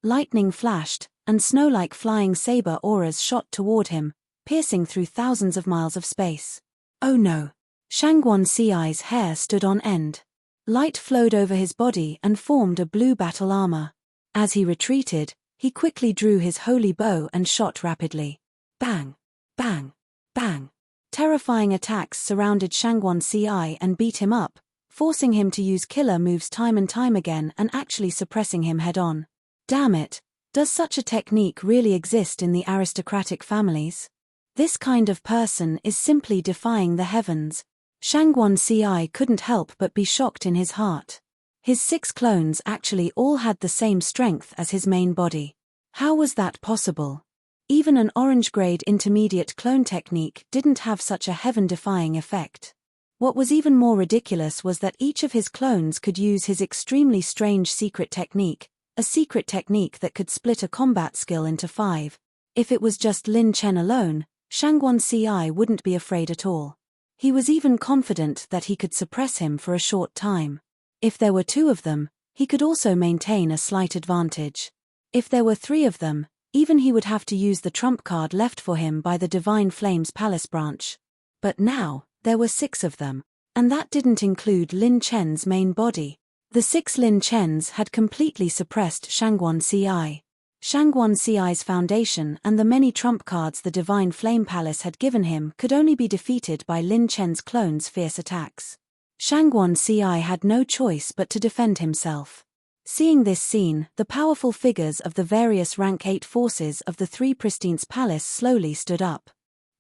Lightning flashed, and snow-like flying saber auras shot toward him, piercing through thousands of miles of space. Oh no! Shangguan Ci's hair stood on end. Light flowed over his body and formed a blue battle armor. As he retreated, he quickly drew his holy bow and shot rapidly. Bang! Bang! Bang! Terrifying attacks surrounded Shangguan Ci and beat him up, forcing him to use killer moves time and time again and actually suppressing him head-on. Damn it! Does such a technique really exist in the aristocratic families? This kind of person is simply defying the heavens. Shangguan Ci couldn't help but be shocked in his heart. His 6 clones actually all had the same strength as his main body. How was that possible? Even an orange-grade intermediate clone technique didn't have such a heaven-defying effect. What was even more ridiculous was that each of his clones could use his extremely strange secret technique, a secret technique that could split a combat skill into 5. If it was just Lin Chen alone, Shangguan Ci wouldn't be afraid at all. He was even confident that he could suppress him for a short time. If there were 2 of them, he could also maintain a slight advantage. If there were 3 of them, even he would have to use the trump card left for him by the Divine Flames Palace branch. But now, there were 6 of them. And that didn't include Lin Chen's main body. The 6 Lin Chens had completely suppressed Shangguan Ci. Shangguan Ci's foundation and the many trump cards the Divine Flame Palace had given him could only be defeated by Lin Chen's clones' fierce attacks. Shangguan Ci had no choice but to defend himself. Seeing this scene, the powerful figures of the various rank 8 forces of the 3 Pristine's palace slowly stood up.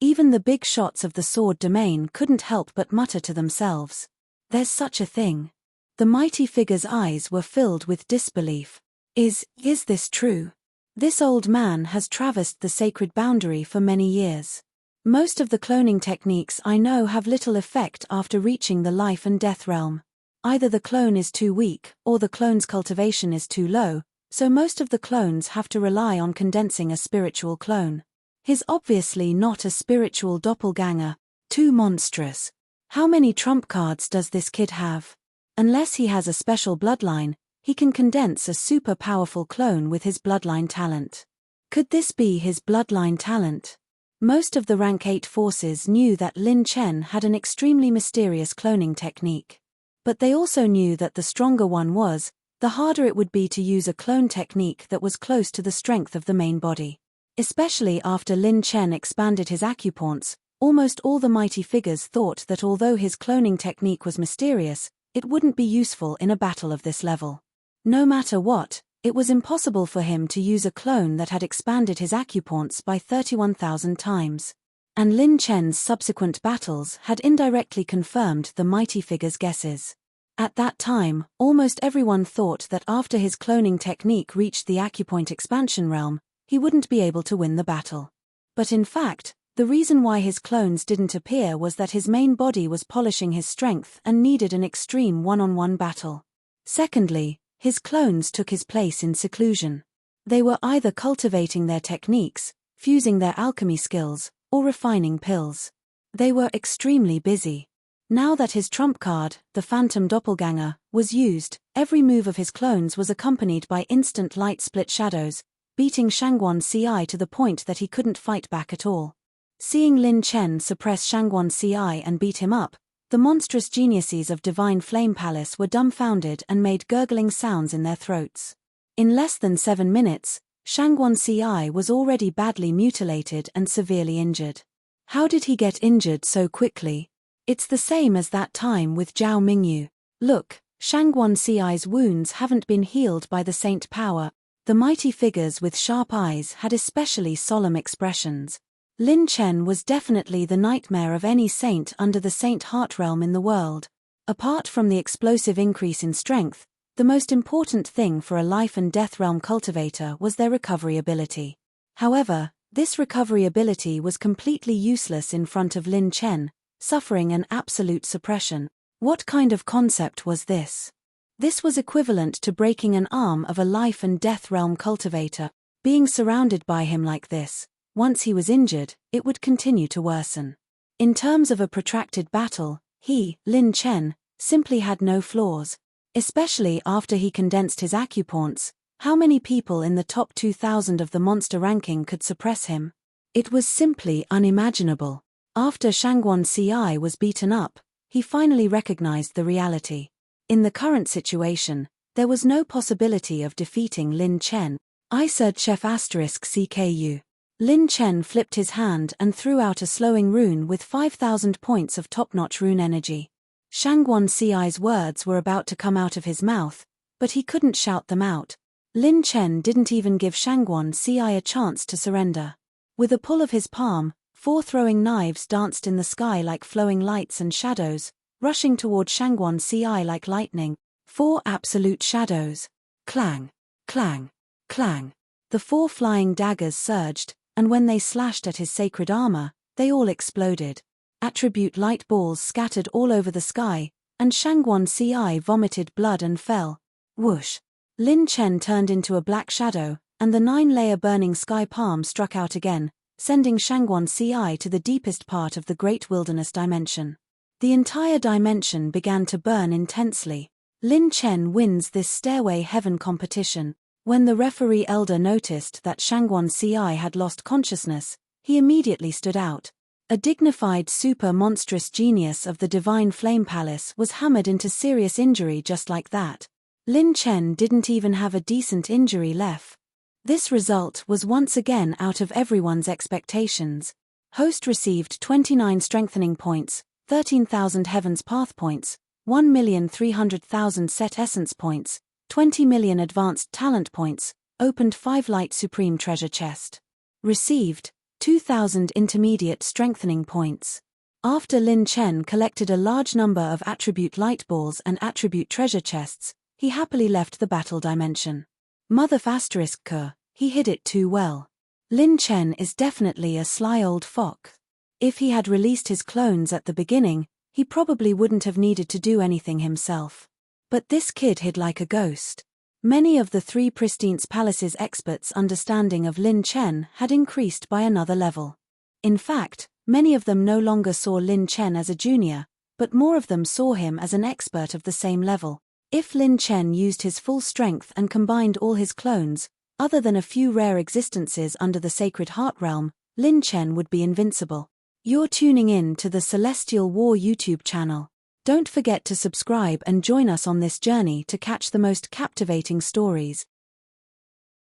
Even the big shots of the sword domain couldn't help but mutter to themselves. There's such a thing. The mighty figures' eyes were filled with disbelief. Is this true? This old man has traversed the sacred boundary for many years. Most of the cloning techniques I know have little effect after reaching the life and death realm. Either the clone is too weak, or the clone's cultivation is too low, so most of the clones have to rely on condensing a spiritual clone. He's obviously not a spiritual doppelganger. Too monstrous. How many trump cards does this kid have? Unless he has a special bloodline, he can condense a super powerful clone with his bloodline talent. Could this be his bloodline talent? Most of the rank 8 forces knew that Lin Chen had an extremely mysterious cloning technique. But they also knew that the stronger one was, the harder it would be to use a clone technique that was close to the strength of the main body. Especially after Lin Chen expanded his acupoints, almost all the mighty figures thought that although his cloning technique was mysterious, it wouldn't be useful in a battle of this level. No matter what, it was impossible for him to use a clone that had expanded his acupoints by 31,000 times. And Lin Chen's subsequent battles had indirectly confirmed the mighty figure's guesses. At that time, almost everyone thought that after his cloning technique reached the acupoint expansion realm, he wouldn't be able to win the battle. But in fact, the reason why his clones didn't appear was that his main body was polishing his strength and needed an extreme one-on-one battle. Secondly, his clones took his place in seclusion. They were either cultivating their techniques, fusing their alchemy skills, or refining pills. They were extremely busy. Now that his trump card, the Phantom Doppelganger, was used, every move of his clones was accompanied by instant light-split shadows, beating Shangguan Ci to the point that he couldn't fight back at all. Seeing Lin Chen suppress Shangguan Ci and beat him up, the monstrous geniuses of Divine Flame Palace were dumbfounded and made gurgling sounds in their throats. In less than 7 minutes, Shangguan Ci was already badly mutilated and severely injured. How did he get injured so quickly? It's the same as that time with Zhao Mingyu. Look, Shangguan Ci's wounds haven't been healed by the saint power. The mighty figures with sharp eyes had especially solemn expressions. Lin Chen was definitely the nightmare of any saint under the Saint Heart realm in the world. Apart from the explosive increase in strength, the most important thing for a life and death realm cultivator was their recovery ability. However, this recovery ability was completely useless in front of Lin Chen, suffering an absolute suppression. What kind of concept was this? This was equivalent to breaking an arm of a life and death realm cultivator. Being surrounded by him like this, once he was injured, it would continue to worsen. In terms of a protracted battle, he, Lin Chen, simply had no flaws. Especially after he condensed his acupoints, how many people in the top 2,000 of the monster ranking could suppress him? It was simply unimaginable. After Shangguan Ci was beaten up, he finally recognized the reality. In the current situation, there was no possibility of defeating Lin Chen. I said chef *CKU. Lin Chen flipped his hand and threw out a slowing rune with 5,000 points of top-notch rune energy. Shangguan Ci's words were about to come out of his mouth, but he couldn't shout them out. Lin Chen didn't even give Shangguan Ci a chance to surrender. With a pull of his palm, 4 throwing knives danced in the sky like flowing lights and shadows, rushing toward Shangguan Ci like lightning. 4 absolute shadows. Clang, clang, clang. The 4 flying daggers surged, and when they slashed at his sacred armor, they all exploded. Attribute light balls scattered all over the sky, and Shangguan Ci vomited blood and fell. Whoosh! Lin Chen turned into a black shadow, and the 9-layer burning sky palm struck out again, sending Shangguan Ci to the deepest part of the great wilderness dimension. The entire dimension began to burn intensely. Lin Chen wins this Stairway Heaven competition. When the referee elder noticed that Shangguan Ci had lost consciousness, he immediately stood out. A dignified super-monstrous genius of the Divine Flame Palace was hammered into serious injury just like that. Lin Chen didn't even have a decent injury left. This result was once again out of everyone's expectations. Host received 29 strengthening points, 13,000 Heaven's Path points, 1,300,000 Set Essence points, 20 million Advanced Talent points, opened 5 Light Supreme Treasure Chest. Received 2,000 Intermediate Strengthening points. After Lin Chen collected a large number of Attribute Light Balls and Attribute Treasure Chests, he happily left the battle dimension. Mother **K, he hid it too well. Lin Chen is definitely a sly old fox. If he had released his clones at the beginning, he probably wouldn't have needed to do anything himself. But this kid hid like a ghost. Many of the 3 Pristine Palace's experts' understanding of Lin Chen had increased by another level. In fact, many of them no longer saw Lin Chen as a junior, but more of them saw him as an expert of the same level. If Lin Chen used his full strength and combined all his clones, other than a few rare existences under the Sacred Heart realm, Lin Chen would be invincible. You're tuning in to the Celestial War YouTube channel. Don't forget to subscribe and join us on this journey to catch the most captivating stories.